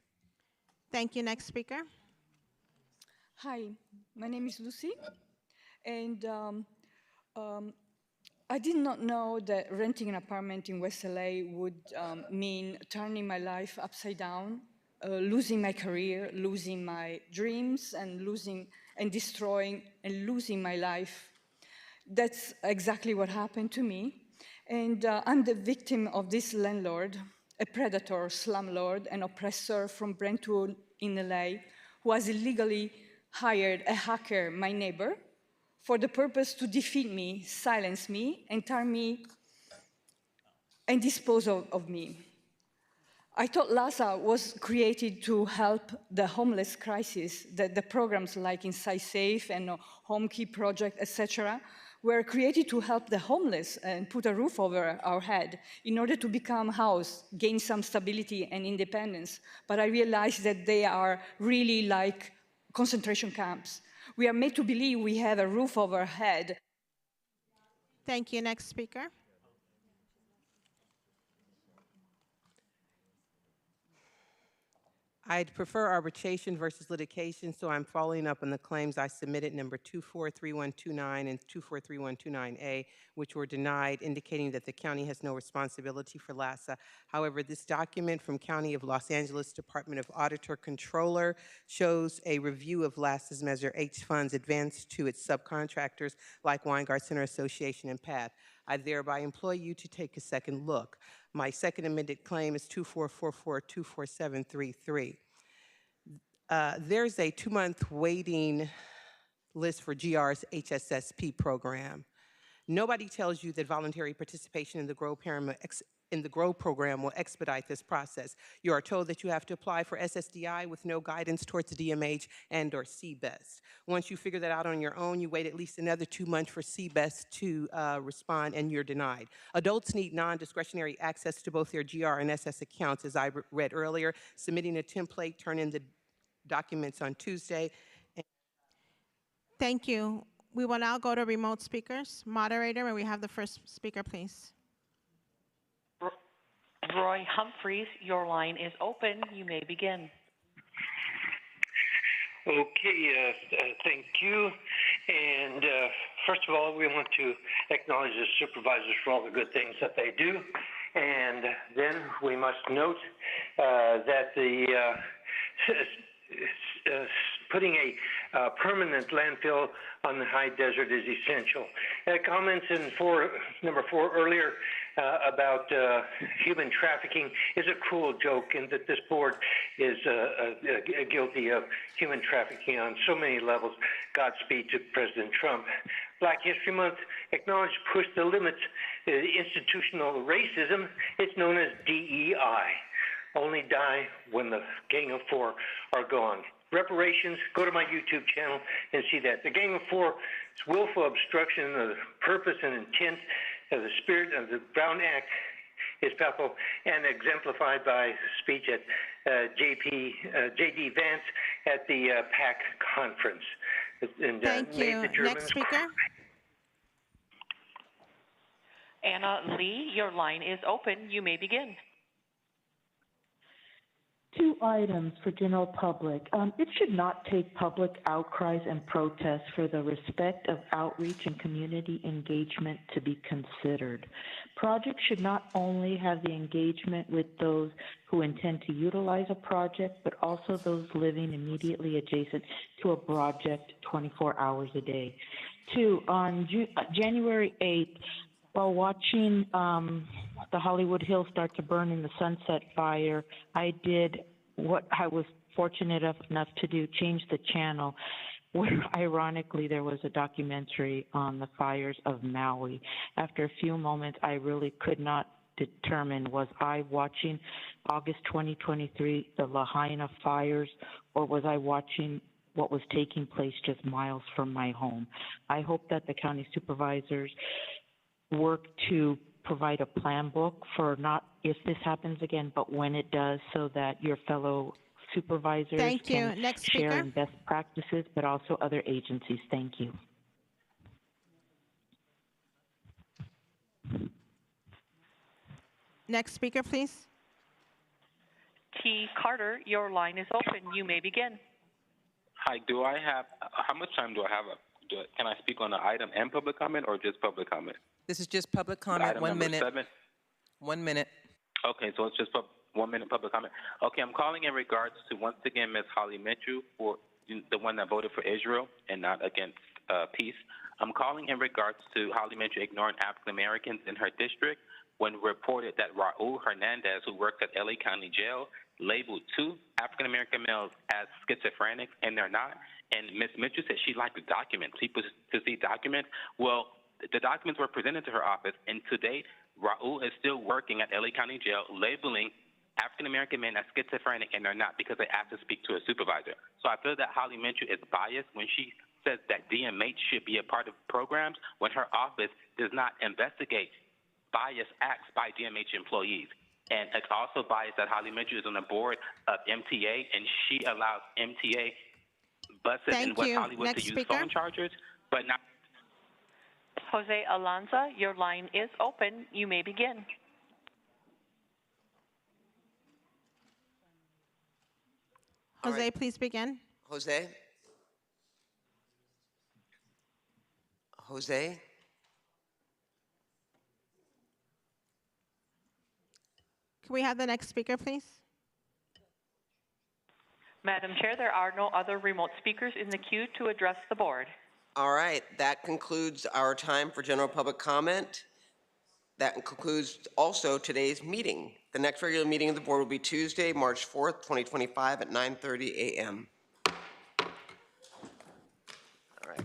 Thank you. Next speaker. Hi, my name is Lucy, and I did not know that renting an apartment in West LA would mean turning my life upside down, losing my career, losing my dreams, and destroying and losing my life. That's exactly what happened to me, and I'm the victim of this landlord, a predator, slumlord, and oppressor from Brentwood in LA, who has illegally hired a hacker, my neighbor, for the purpose to defeat me, silence me, and turn me and dispose of me. I thought LASA was created to help the homeless crisis, that the programs like Inside Safe and Home Key Project, etc., were created to help the homeless and put a roof over our head in order to become housed, gain some stability and independence. But I realized that they are really like concentration camps. We are made to believe we have a roof over our head. Thank you. Next speaker. I'd prefer arbitration versus litigation, so I'm following up on the claims I submitted, number 243129 and 243129A, which were denied, indicating that the county has no responsibility for LASA. However, this document from County of Los Angeles Department of Auditor Controller shows a review of LASA's Measure H funds advanced to its subcontractors like Weingart Center Association and PATH. I thereby implore you to take a second look. My second amended claim is 2444-24733. There's a 2-month waiting list for GR's HSSP program. Nobody tells you that voluntary participation in the GROW program will expedite this process. You are told that you have to apply for SSDI with no guidance towards the DMH and or CBEST. Once you figure that out on your own, you wait at least another 2 months for CBEST to respond, and you're denied. Adults need non-discretionary access to both their GR and SS accounts, as I read earlier. Submitting a template, turn in the documents on Tuesday. Thank you. We will now go to remote speakers. Moderator, may we have the first speaker, please? Roy Humphreys, your line is open. You may begin. Okay, thank you. And first of all, we want to acknowledge the supervisors for all the good things that they do. And then we must note that the putting a permanent landfill on the high desert is essential. Comments in number 4 earlier about human trafficking is a cruel joke, and that this board is guilty of human trafficking on so many levels. Godspeed to President Trump. Black History Month, acknowledge, push the limits. Institutional racism, it's known as DEI. Only die when the Gang of Four are gone. Reparations, go to my YouTube channel and see that. The Gang of Four is willful obstruction of the purpose and intent of the spirit of the Brown Act is palpable and exemplified by speech at J.D. Vance at the PAC conference. And, Thank you. Next speaker. Anna Lee, your line is open. You may begin. 2 items for general public. It should not take public outcries and protests for the respect of outreach and community engagement to be considered. Projects should not only have the engagement with those who intend to utilize a project, but also those living immediately adjacent to a project 24 hours a day. 2, on January 8th, while watching the Hollywood Hills start to burn in the Sunset Fire, I did what I was fortunate enough to do, change the channel, where ironically there was a documentary on the fires of Maui. After a few moments, I really could not determine, was I watching August 2023, the Lahaina fires, or was I watching what was taking place just miles from my home? I hope that the county supervisors work to provide a plan book for not if this happens again, but when it does, so that your fellow supervisors can share in best practices, but also other agencies. Thank you. Next speaker, please. T. Carter, your line is open. You may begin. Hi, do I have, how much time do I have? Can I speak on the item and public comment or just public comment? This is just public comment, Item 1 number minute. 7? 1 minute. Okay, so it's just 1 minute public comment. Okay, I'm calling in regards to, once again, Ms. Holly Mitchell, for the one that voted for Israel and not against peace. I'm calling in regards to Holly Mitchell ignoring African Americans in her district when reported that Raul Hernandez, who works at LA County Jail, labeled 2 African American males as schizophrenics, and they're not. And Ms. Mitchell said she'd like the documents, people to see documents. Well, the documents were presented to her office, and to date, Raul is still working at LA County Jail labeling African American men as schizophrenic, and they're not, because they asked to speak to a supervisor. So I feel that Holly Mitchell is biased when she says that DMH should be a part of programs when her office does not investigate bias acts by DMH employees. And it's also biased that Holly Mitchell is on the board of MTA, and she allows MTA buses in West Hollywood to use phone chargers, but not. Jose Alonza, your line is open. You may begin. Jose, please begin. Jose? Jose? Can we have the next speaker, please? Madam Chair, there are no other remote speakers in the queue to address the board. All right, that concludes our time for general public comment. That concludes also today's meeting. The next regular meeting of the board will be Tuesday, March 4th, 2025 at 9:30 a.m. All right.